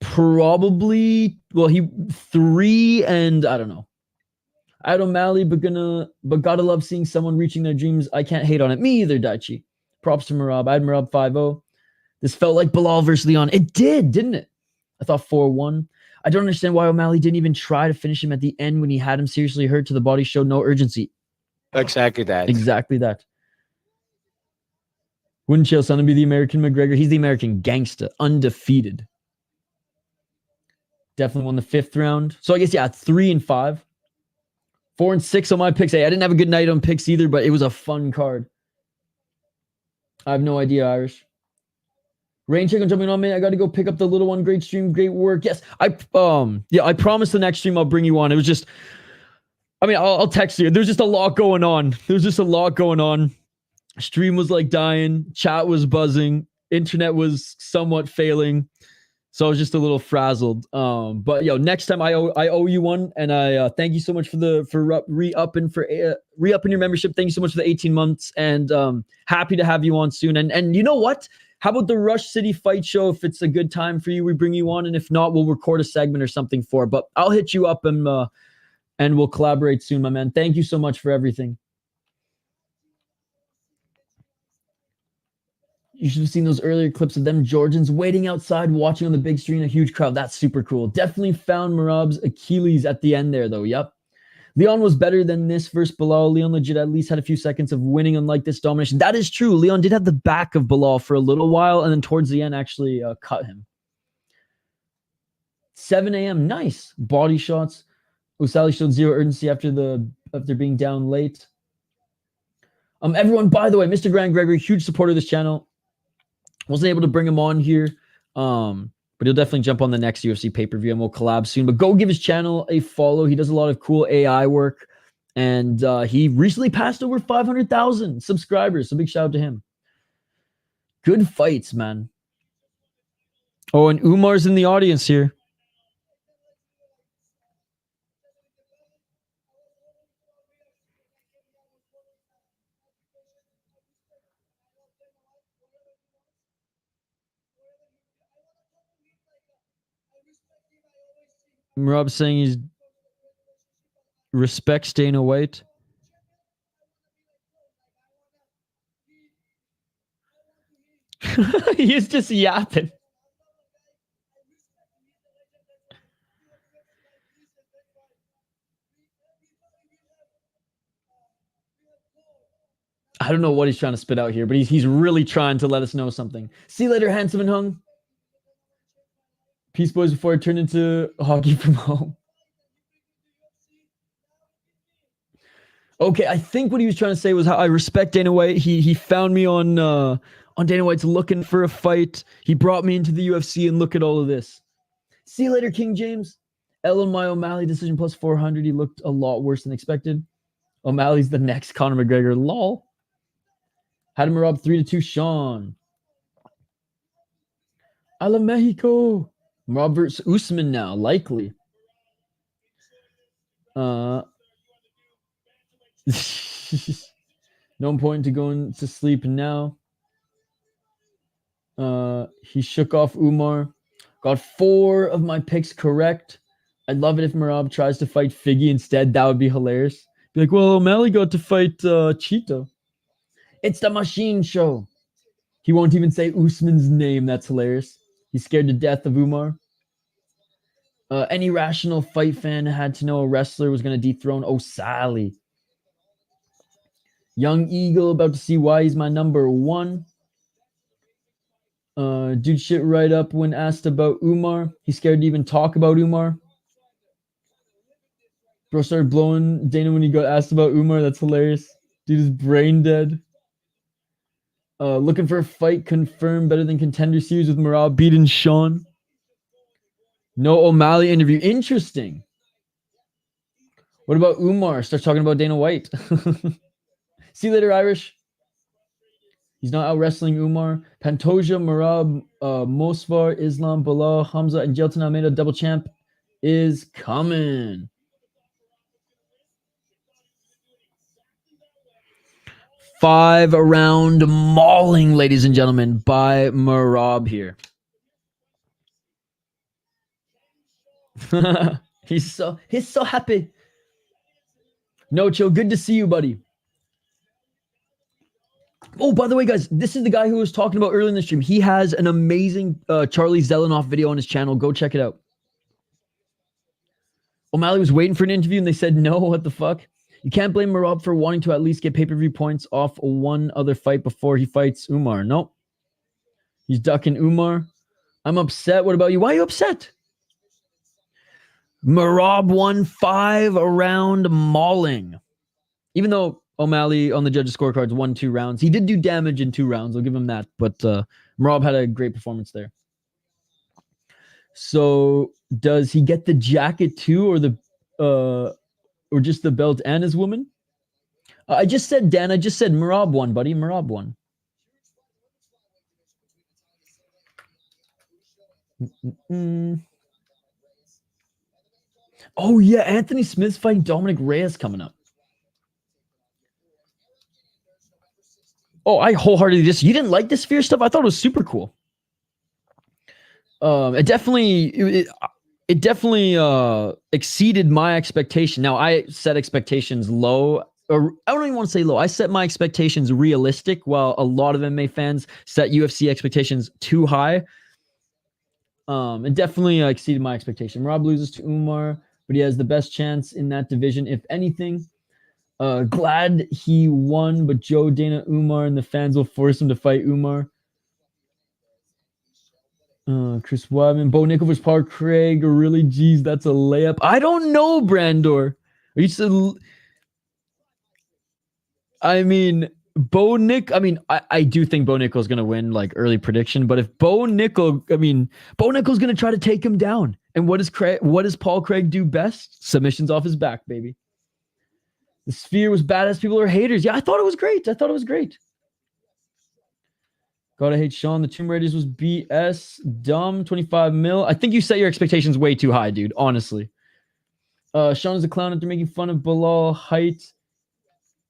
Probably, well, he 3 and I don't know. I had O'Malley, but gotta love seeing someone reaching their dreams. I can't hate on it. Me either, Daichi. Props to Merab. I had Merab 5-0. This felt like Bilal versus Leon. It did, didn't it? I thought 4-1. I don't understand why O'Malley didn't even try to finish him at the end when he had him seriously hurt to the body. Showed no urgency. Exactly that. Exactly that. Wouldn't Chael Sonnen be the American McGregor? He's the American gangster. Undefeated. Definitely won the 5th round. So I guess, yeah, 3 and 5. 4 and 6 on my picks. Hey, I didn't have a good night on picks either, but it was a fun card. I have no idea, Irish. Rain check on jumping on me. I got to go pick up the little one. Great stream, great work. Yes, I promise the next stream I'll bring you on. It was just, I mean, I'll text you. There's just a lot going on. Stream was like dying. Chat was buzzing. Internet was somewhat failing. So I was just a little frazzled. But next time I owe you one, and I thank you so much for re-upping your membership. Thank you so much for the 18 months, and happy to have you on soon. And you know what? How about the Rush City Fight Show? If it's a good time for you, we bring you on, and if not, we'll record a segment or something for it. But I'll hit you up and we'll collaborate soon, my man. Thank you so much for everything. You should have seen those earlier clips of them Georgians waiting outside, watching on the big screen, a huge crowd. That's super cool. Definitely found Merab's Achilles at the end there, though. Yep. Leon was better than this versus Bilal. Leon legit at least had a few seconds of winning, unlike this domination. That is true. Leon did have the back of Bilal for a little while, and then towards the end actually cut him. 7 a.m. Nice. Body shots. Usali showed zero urgency after being down late. Everyone, by the way, Mr. Grant Gregory, huge supporter of this channel. Wasn't able to bring him on here, but he'll definitely jump on the next UFC pay-per-view and we'll collab soon. But go give his channel a follow. He does a lot of cool AI work, and he recently passed over 500,000 subscribers. So big shout out to him. Good fights, man. Oh, and Umar's in the audience here. Rob saying he's respects Dana White. He's just yapping. I don't know what he's trying to spit out here, but he's really trying to let us know something. See you later, handsome and hung. Peace, boys, before I turn into hockey from home. Okay, I think what he was trying to say was how I respect Dana White. He found me on Dana White's looking for a fight. He brought me into the UFC, and look at all of this. See you later, King James. Ellen My O'Malley decision plus 400. He looked a lot worse than expected. O'Malley's the next Conor McGregor. Lol. Had him Merab 3-2. Sean. A la Mexico. Merab versus Usman now, likely. No point to going to sleep now. He shook off Umar. Got 4 of my picks correct. I'd love it if Merab tries to fight Figgy instead. That would be hilarious. Be like, well, O'Malley got to fight Cheeto. It's the Machine Show. He won't even say Usman's name. That's hilarious. He's scared to death of Umar. Any rational fight fan had to know a wrestler was going to dethrone O'Sally. Young Eagle, about to see why he's my number 1. Dude shit right up when asked about Umar. He's scared to even talk about Umar. Bro started blowing Dana when he got asked about Umar. That's hilarious. Dude is brain dead. Looking for a fight confirmed better than Contender Series with Merab beating Sean. No O'Malley interview. Interesting. What about Umar? Starts talking about Dana White. See you later, Irish. He's not out wrestling Umar. Pantoja, Merab, Mosvar, Islam, Bilal, Hamza, and Jelton Almeida double champ is coming. Five-round mauling, ladies and gentlemen, by Merab here. he's so happy. Nocho, good to see you, buddy. Oh, by the way, guys, this is the guy who was talking about earlier in the stream. He has an amazing Charlie Zelenoff video on his channel. Go check it out. O'Malley was waiting for an interview and they said no. What the fuck? You can't blame Merab for wanting to at least get pay-per-view points off one other fight before he fights Umar. Nope. He's ducking Umar. I'm upset. What about you? Why are you upset? Merab won 5-round mauling. Even though O'Malley on the judges' scorecards won 2 rounds, he did do damage in 2 rounds. I'll give him that. But Merab had a great performance there. So does he get the jacket too, or just the belt and his woman? I just said, Dan, I just said Merab won, buddy. Merab won. Oh, yeah. Anthony Smith's fighting Dominic Reyes coming up. Oh, I wholeheartedly just... You didn't like the Sphere stuff? I thought it was super cool. It definitely exceeded my expectation. Now, I set expectations low, or I don't even want to say low. I set my expectations realistic, while a lot of MMA fans set UFC expectations too high. It definitely exceeded my expectation. Merab loses to Umar, but he has the best chance in that division, if anything. Glad he won, but Joe, Dana, Umar, and the fans will force him to fight Umar. Chris Wyman, Bo Nickel vs. Paul Craig. Really? Geez, that's a layup. I don't know, Brandor. Are you still... I mean, Bo Nick. I mean, I do think Bo Nickel's gonna win, like early prediction. But if Bo Nickel's gonna try to take him down. And what does Paul Craig do best? Submissions off his back, baby. The Sphere was badass. People are haters. Yeah, I thought it was great. Gotta hate Sean. The Tomb Raiders was BS. Dumb. 25 mil. I think you set your expectations way too high, dude. Honestly. Sean is a clown after making fun of Bilal height.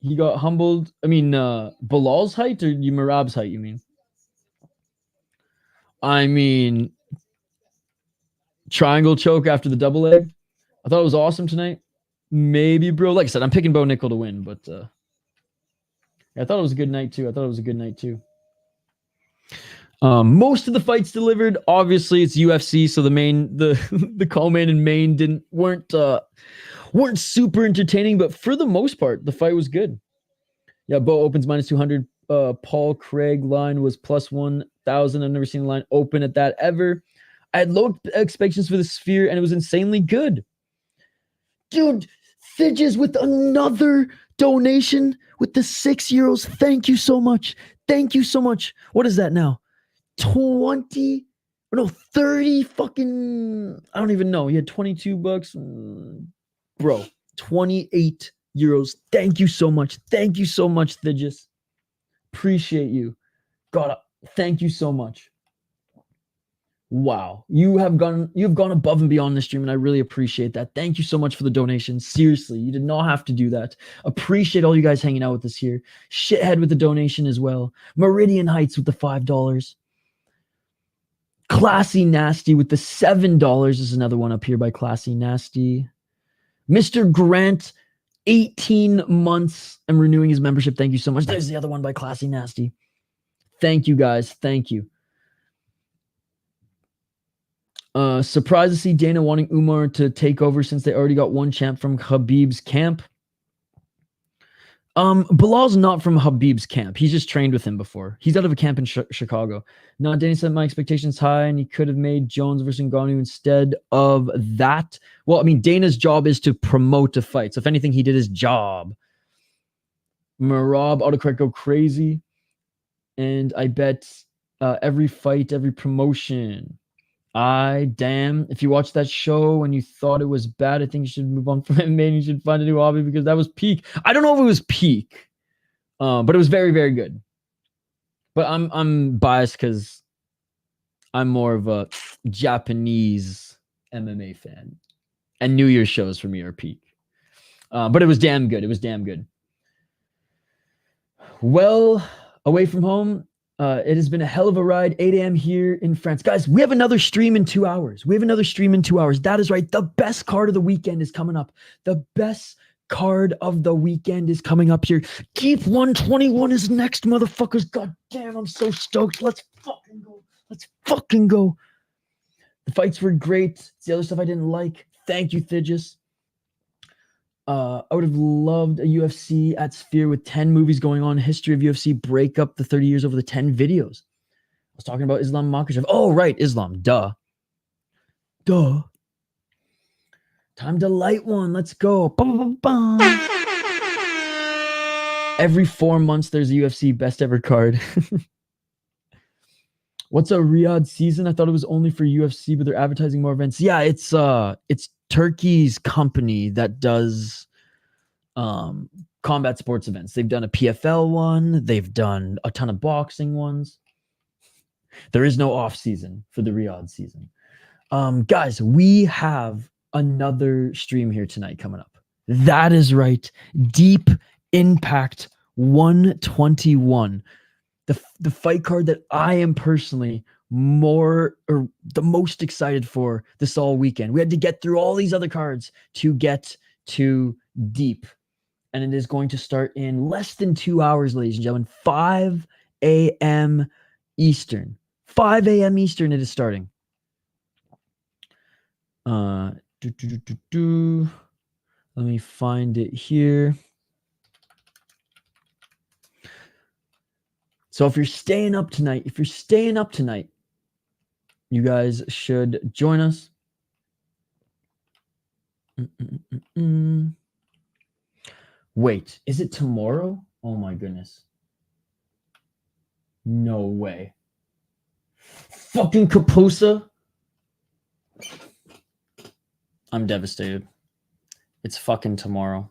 He got humbled. I mean, Bilal's height or Merab's height, you mean? I mean, triangle choke after the double leg. I thought it was awesome tonight. Maybe, bro. Like I said, I'm picking Bo Nickel to win, but I thought it was a good night too. Most of the fights delivered. Obviously, it's UFC, so the co-main and main weren't super entertaining, but for the most part, the fight was good. Yeah, Bo opens -200. Paul Craig line was +1,000. I've never seen a line open at that ever. I had low expectations for the Sphere, and it was insanely good. Dude, Fidges with another donation with the 6 euros. Thank you so much. What is that now? 30 fucking... I don't even know. He had 22 bucks. Bro, 28 euros. Thank you so much. Fidges. Appreciate you. God, thank you so much. Wow. You've gone above and beyond this stream, and I really appreciate that. Thank you so much for the donation. Seriously, you did not have to do that. Appreciate all you guys hanging out with us here. Shithead with the donation as well. Meridian Heights with the $5. Classy Nasty with the $7. There's another one up here by Classy Nasty. Mr. Grant, 18 months. I'm renewing his membership. Thank you so much. There's the other one by Classy Nasty. Thank you, guys. Thank you. Surprised to see Dana wanting Umar to take over since they already got one champ from Khabib's camp. Bilal's not from Khabib's camp. He's just trained with him before. He's out of a camp in Chicago. No, Dana set my expectations high, and he could have made Jones versus Ngannou instead of that. Well, I mean, Dana's job is to promote a fight. So if anything, he did his job. Merab, autocorrect go crazy. And I bet every fight, every promotion. Damn. If you watched that show and you thought it was bad, I think you should move on from MMA and you should find a new hobby because that was peak. I don't know if it was peak, but it was very, very good. But I'm biased because I'm more of a Japanese MMA fan. And New Year's shows for me are peak. But it was damn good. It was damn good. Well, away from home, it has been a hell of a ride. 8 a.m. here in France. Guys, we have another stream in 2 hours. That is right. The best card of the weekend is coming up. The best card of the weekend is coming up here. Deep 121 is next, motherfuckers. God damn, I'm so stoked. Let's fucking go. The fights were great. It's the other stuff I didn't like. Thank you, Thidges. I would have loved a UFC at Sphere with 10 movies going on. History of UFC, break up the 30 years over the 10 videos. I was talking about Islam Makhachev. Oh, right, Islam. Duh. Time to light one. Let's go. Bum, bum, bum. Every 4 months, there's a UFC best ever card. What's a Riyadh season? I thought it was only for UFC, but they're advertising more events. Yeah, it's Turkey's company that does combat sports events. They've done a PFL one. They've done a ton of boxing ones. There is no off season for the Riyadh season. Guys, we have another stream here tonight coming up. That is right. Deep Impact 121. The fight card that I am personally the most excited for this all weekend. We had to get through all these other cards to get to Deep. And it is going to start in less than 2 hours, ladies and gentlemen. 5 a.m. Eastern. 5 a.m. Eastern it is starting. Let me find it here. So if you're staying up tonight, you guys should join us. Wait, is it tomorrow? Oh my goodness. No way. Fucking Kapusa. I'm devastated. It's fucking tomorrow.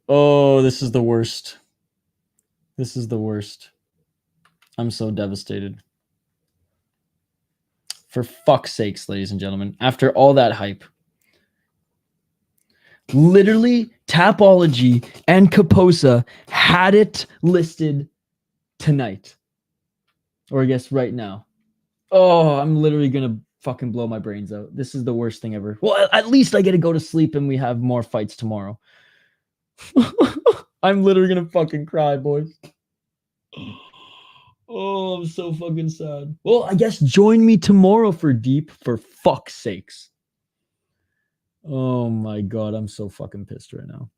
Oh, this is the worst. I'm so devastated. For fuck's sakes, ladies and gentlemen. After all that hype. Literally, Tapology and Kaposa had it listed tonight. Or I guess right now. Oh, I'm literally going to fucking blow my brains out. This is the worst thing ever. Well, at least I get to go to sleep and we have more fights tomorrow. I'm literally gonna fucking cry, boys. Oh, I'm so fucking sad. Well, I guess join me tomorrow for Deep, for fuck's sakes. Oh my god, I'm so fucking pissed right now.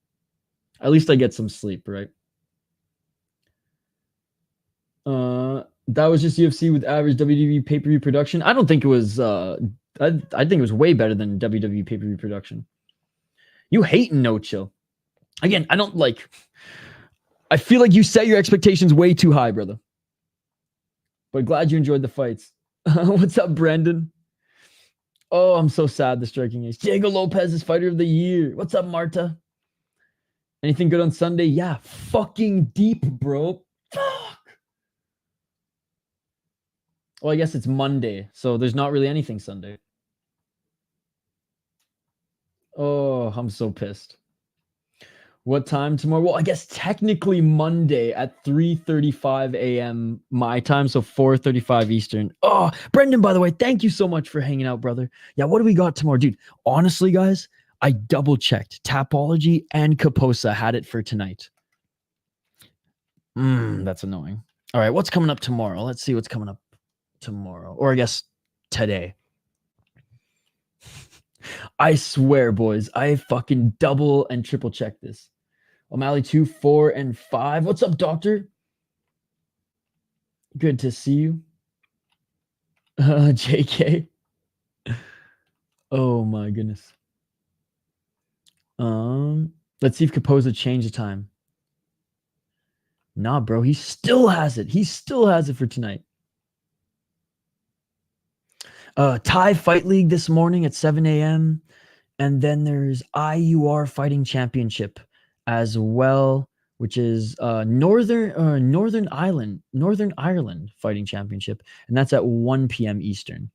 At least I get some sleep, right? That was just UFC with average WWE pay-per-view production. I don't think it was I think it was way better than WWE pay-per-view production. You hating No Chill. Again, I feel like you set your expectations way too high, brother. But glad you enjoyed the fights. What's up, Brandon? Oh, I'm so sad the striking is. Diego Lopes is fighter of the year. What's up, Marta? Anything good on Sunday? Yeah, fucking Deep, bro. Fuck. Well, I guess it's Monday, so there's not really anything Sunday. Oh, I'm so pissed. What time tomorrow? Well, I guess technically Monday at 3:35 a.m. my time, so 4:35 Eastern. Oh, Brendan, by the way, thank you so much for hanging out, brother. Yeah, what do we got tomorrow? Dude, honestly, guys, I double-checked. Tapology and Kaposa had it for tonight. That's annoying. All right, what's coming up tomorrow? Let's see what's coming up tomorrow. Or I guess today. I swear, boys, I fucking double and triple check this. O'Malley 2, 4, and 5. What's up, doctor? Good to see you. JK. Oh my goodness. Let's see if Kaposa changed the time. Nah, bro, he still has it. He still has it for tonight. Thai Fight League this morning at 7 a.m. And then there's IUR Fighting Championship as well, which is Northern Ireland Fighting Championship, and that's at 1 p.m. Eastern.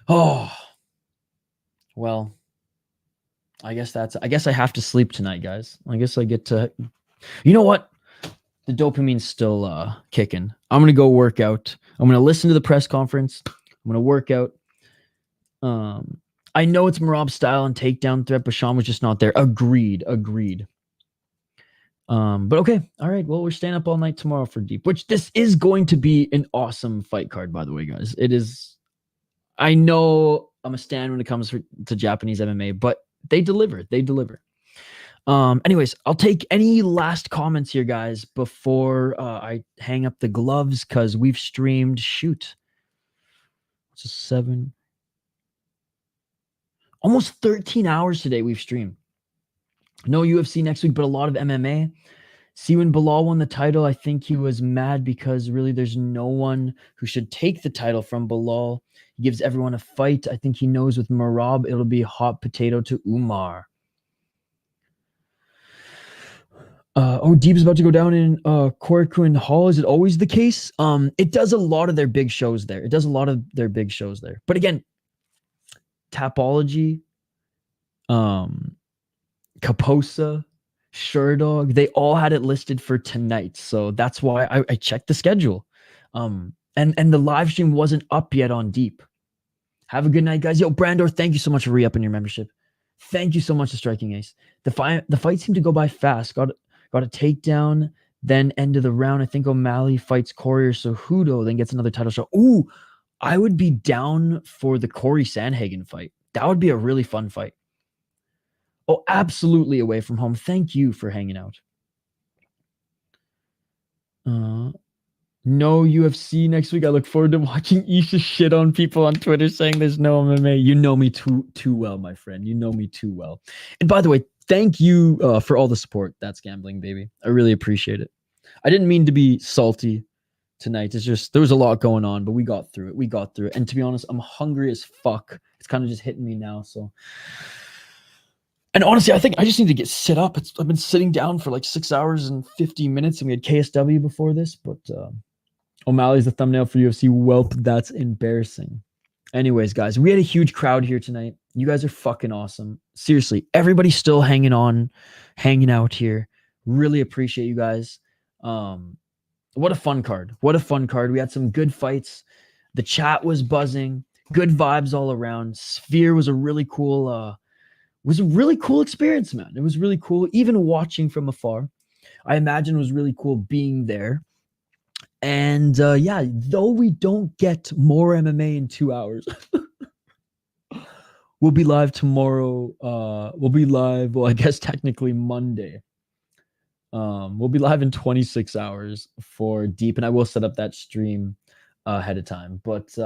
Oh, well, I guess I have to sleep tonight, guys. I guess I get to, you know what? The dopamine's still kicking. I'm gonna go work out. I'm gonna listen to the press conference. I'm gonna work out. I know it's Merab style and takedown threat, but Sean was just not there. Agreed. But okay. All right. Well, we're staying up all night tomorrow for Deep, which this is going to be an awesome fight card, by the way, guys. It is. I know I'm a stan when it comes to Japanese MMA, but they deliver. Anyways, I'll take any last comments here, guys, before I hang up the gloves, because we've streamed, it's a 7, almost 13 hours today we've streamed. No UFC next week, but a lot of MMA. See, when Bilal won the title, I think he was mad because really there's no one who should take the title from Bilal. He gives everyone a fight. I think he knows with Merab, it'll be hot potato to Umar. Deep is about to go down in Korakuen Hall. Is it always the case? It does a lot of their big shows there. But again, Tapology, Kaposa, Sherdog, they all had it listed for tonight. So that's why I checked the schedule. And the live stream wasn't up yet on Deep. Have a good night, guys. Yo, Brandor, thank you so much for re-upping your membership. Thank you so much to Striking Ace. The fight seemed to go by fast. Got a takedown, then end of the round. I think O'Malley fights Corey or Cejudo, then gets another title shot. Ooh, I would be down for the Corey Sandhagen fight. That would be a really fun fight. Oh, absolutely away from home. Thank you for hanging out. No UFC next week. I look forward to watching Isha shit on people on Twitter saying there's no MMA. You know me too well, my friend. You know me too well. And by the way, thank you for all the support. That's gambling, baby. I really appreciate it. I didn't mean to be salty tonight. It's just there was a lot going on, but we got through it. And to be honest, I'm hungry as fuck. It's kind of just hitting me now. So, and honestly, I think I just need to sit up. I've been sitting down for like 6 hours and 50 minutes, and we had KSW before this. But O'Malley's the thumbnail for UFC. Welp, that's embarrassing. Anyways, guys, we had a huge crowd here tonight. You guys are fucking awesome. Seriously, everybody's still hanging out here. Really appreciate you guys. What a fun card. We had some good fights. The chat was buzzing. Good vibes all around. Sphere was a really cool experience, man. It was really cool. Even watching from afar. I imagine it was really cool being there. And yeah, though we don't get more MMA in 2 hours, we'll be live tomorrow. We'll be live, well, I guess technically Monday. We'll be live in 26 hours for Deep, and I will set up that stream ahead of time. But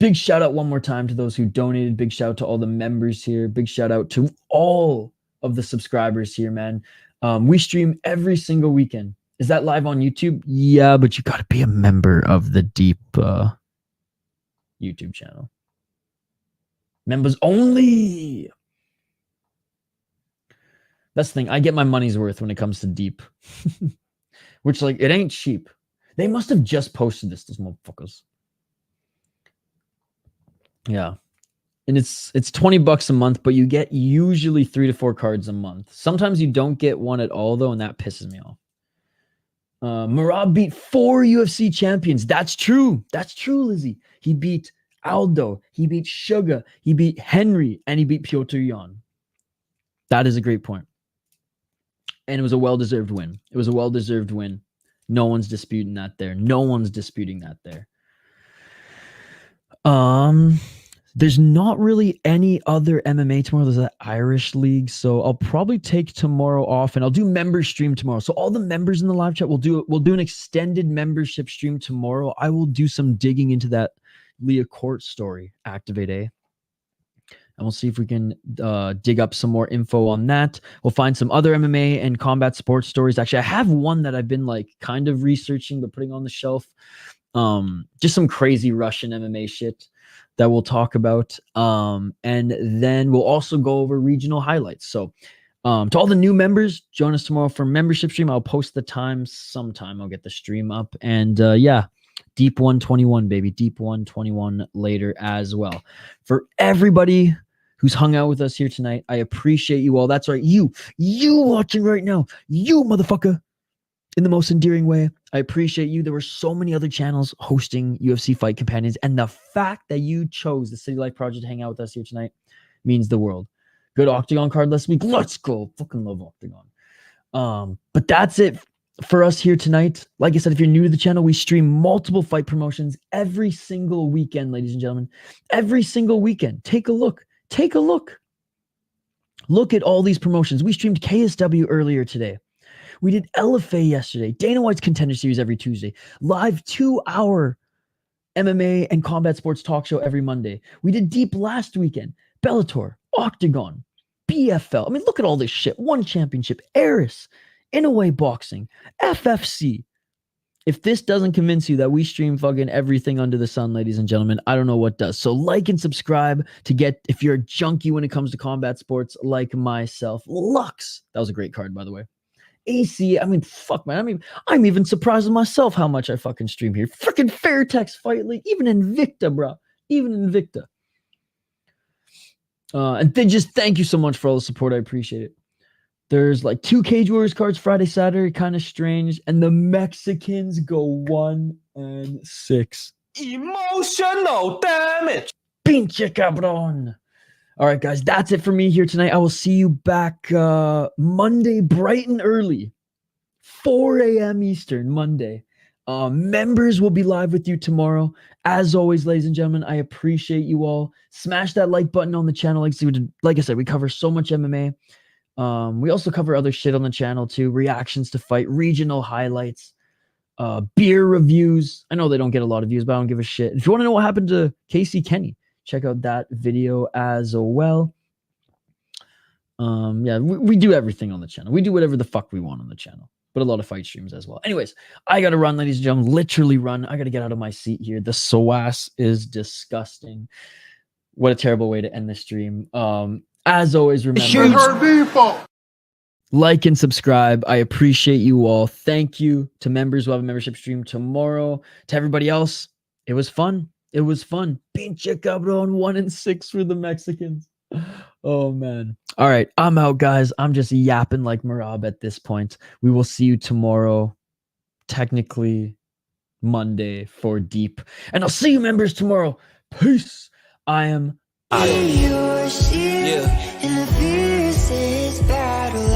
big shout out one more time to those who donated. Big shout out to all the members here. Big shout out to all of the subscribers here, man. We stream every single weekend. Is that live on YouTube? Yeah, but you got to be a member of the Deep YouTube channel. Members only. That's the thing. I get my money's worth when it comes to Deep. Which, like, it ain't cheap. They must have just posted this, those motherfuckers. Yeah. And it's $20 a month, but you get usually 3 to 4 cards a month. Sometimes you don't get one at all, though, and that pisses me off. Merab beat 4 UFC champions. That's true. That's true, Lizzie. He beat Aldo. He beat Sugar. He beat Henry. And he beat Piotr Jan. That is a great point. And it was a well-deserved win. No one's disputing that there. There's not really any other MMA tomorrow. There's that Irish league. So I'll probably take tomorrow off, and I'll do member stream tomorrow. So all the members in the live chat, we'll do an extended membership stream tomorrow. I will do some digging into that Leah Court story, Activate A. And we'll see if we can dig up some more info on that. We'll find some other MMA and combat sports stories. Actually, I have one that I've been like kind of researching, but putting on the shelf. Just some crazy Russian MMA shit that we'll talk about. And then we'll also go over regional highlights. So to all the new members, join us tomorrow for membership stream. I'll post the time sometime. I'll get the stream up. And yeah, Deep 121, baby. Deep 121 later as well. For everybody who's hung out with us here tonight, I appreciate you all. That's right. You watching right now, you motherfucker, in the most endearing way. I appreciate you. There were so many other channels hosting UFC Fight Companions, and the fact that you chose the City Life Project to hang out with us here tonight means the world. Good Octagon card last week. Let's go. Fucking love Octagon. But that's it for us here tonight. Like I said, if you're new to the channel, we stream multiple fight promotions every single weekend, ladies and gentlemen. Every single weekend. Take a look. Take a look. Look at all these promotions. We streamed KSW earlier today. We did LFA yesterday. Dana White's Contender Series every Tuesday. Live 2-hour MMA and combat sports talk show every Monday. We did Deep last weekend. Bellator, Octagon, BFL. I mean, look at all this shit. One Championship, Eris, Inaway Boxing, FFC. If this doesn't convince you that we stream fucking everything under the sun, ladies and gentlemen, I don't know what does. So like and subscribe to get, if you're a junkie when it comes to combat sports like myself. Lux. That was a great card, by the way. AC, I mean, fuck, man. I'm even surprised with myself how much I fucking stream here. Freaking Fairtex Fight League, even Invicta, bro. Even Invicta. And then just thank you so much for all the support. I appreciate it. There's like 2 Cage Warriors cards Friday, Saturday, kind of strange. And the Mexicans go 1-6. Emotional damage. Pinche cabrón. All right, guys, that's it for me here tonight. I will see you back Monday, bright and early, 4 a.m. Eastern, Monday. Members will be live with you tomorrow. As always, ladies and gentlemen, I appreciate you all. Smash that like button on the channel. Like I said, we cover so much MMA. We also cover other shit on the channel too. Reactions to fight, regional highlights, beer reviews. I know they don't get a lot of views, but I don't give a shit. If you want to know what happened to Casey Kenny, check out that video as well. Yeah, we do everything on the channel. We do whatever the fuck we want on the channel, but a lot of fight streams as well. Anyways, I got to run, ladies and gentlemen, literally run. I got to get out of my seat here. The SOAS is disgusting. What a terrible way to end the stream. As always, remember, her default. like and subscribe. I appreciate you all. Thank you to members who have a membership stream tomorrow. To everybody else, it was fun. It was fun. Pinche cabrón, 1-6 for the Mexicans. Oh, man. All right. I'm out, guys. I'm just yapping like Merab at this point. We will see you tomorrow. Technically, Monday for Deep. And I'll see you members tomorrow. Peace. I am out. In your shield, in the fiercest battle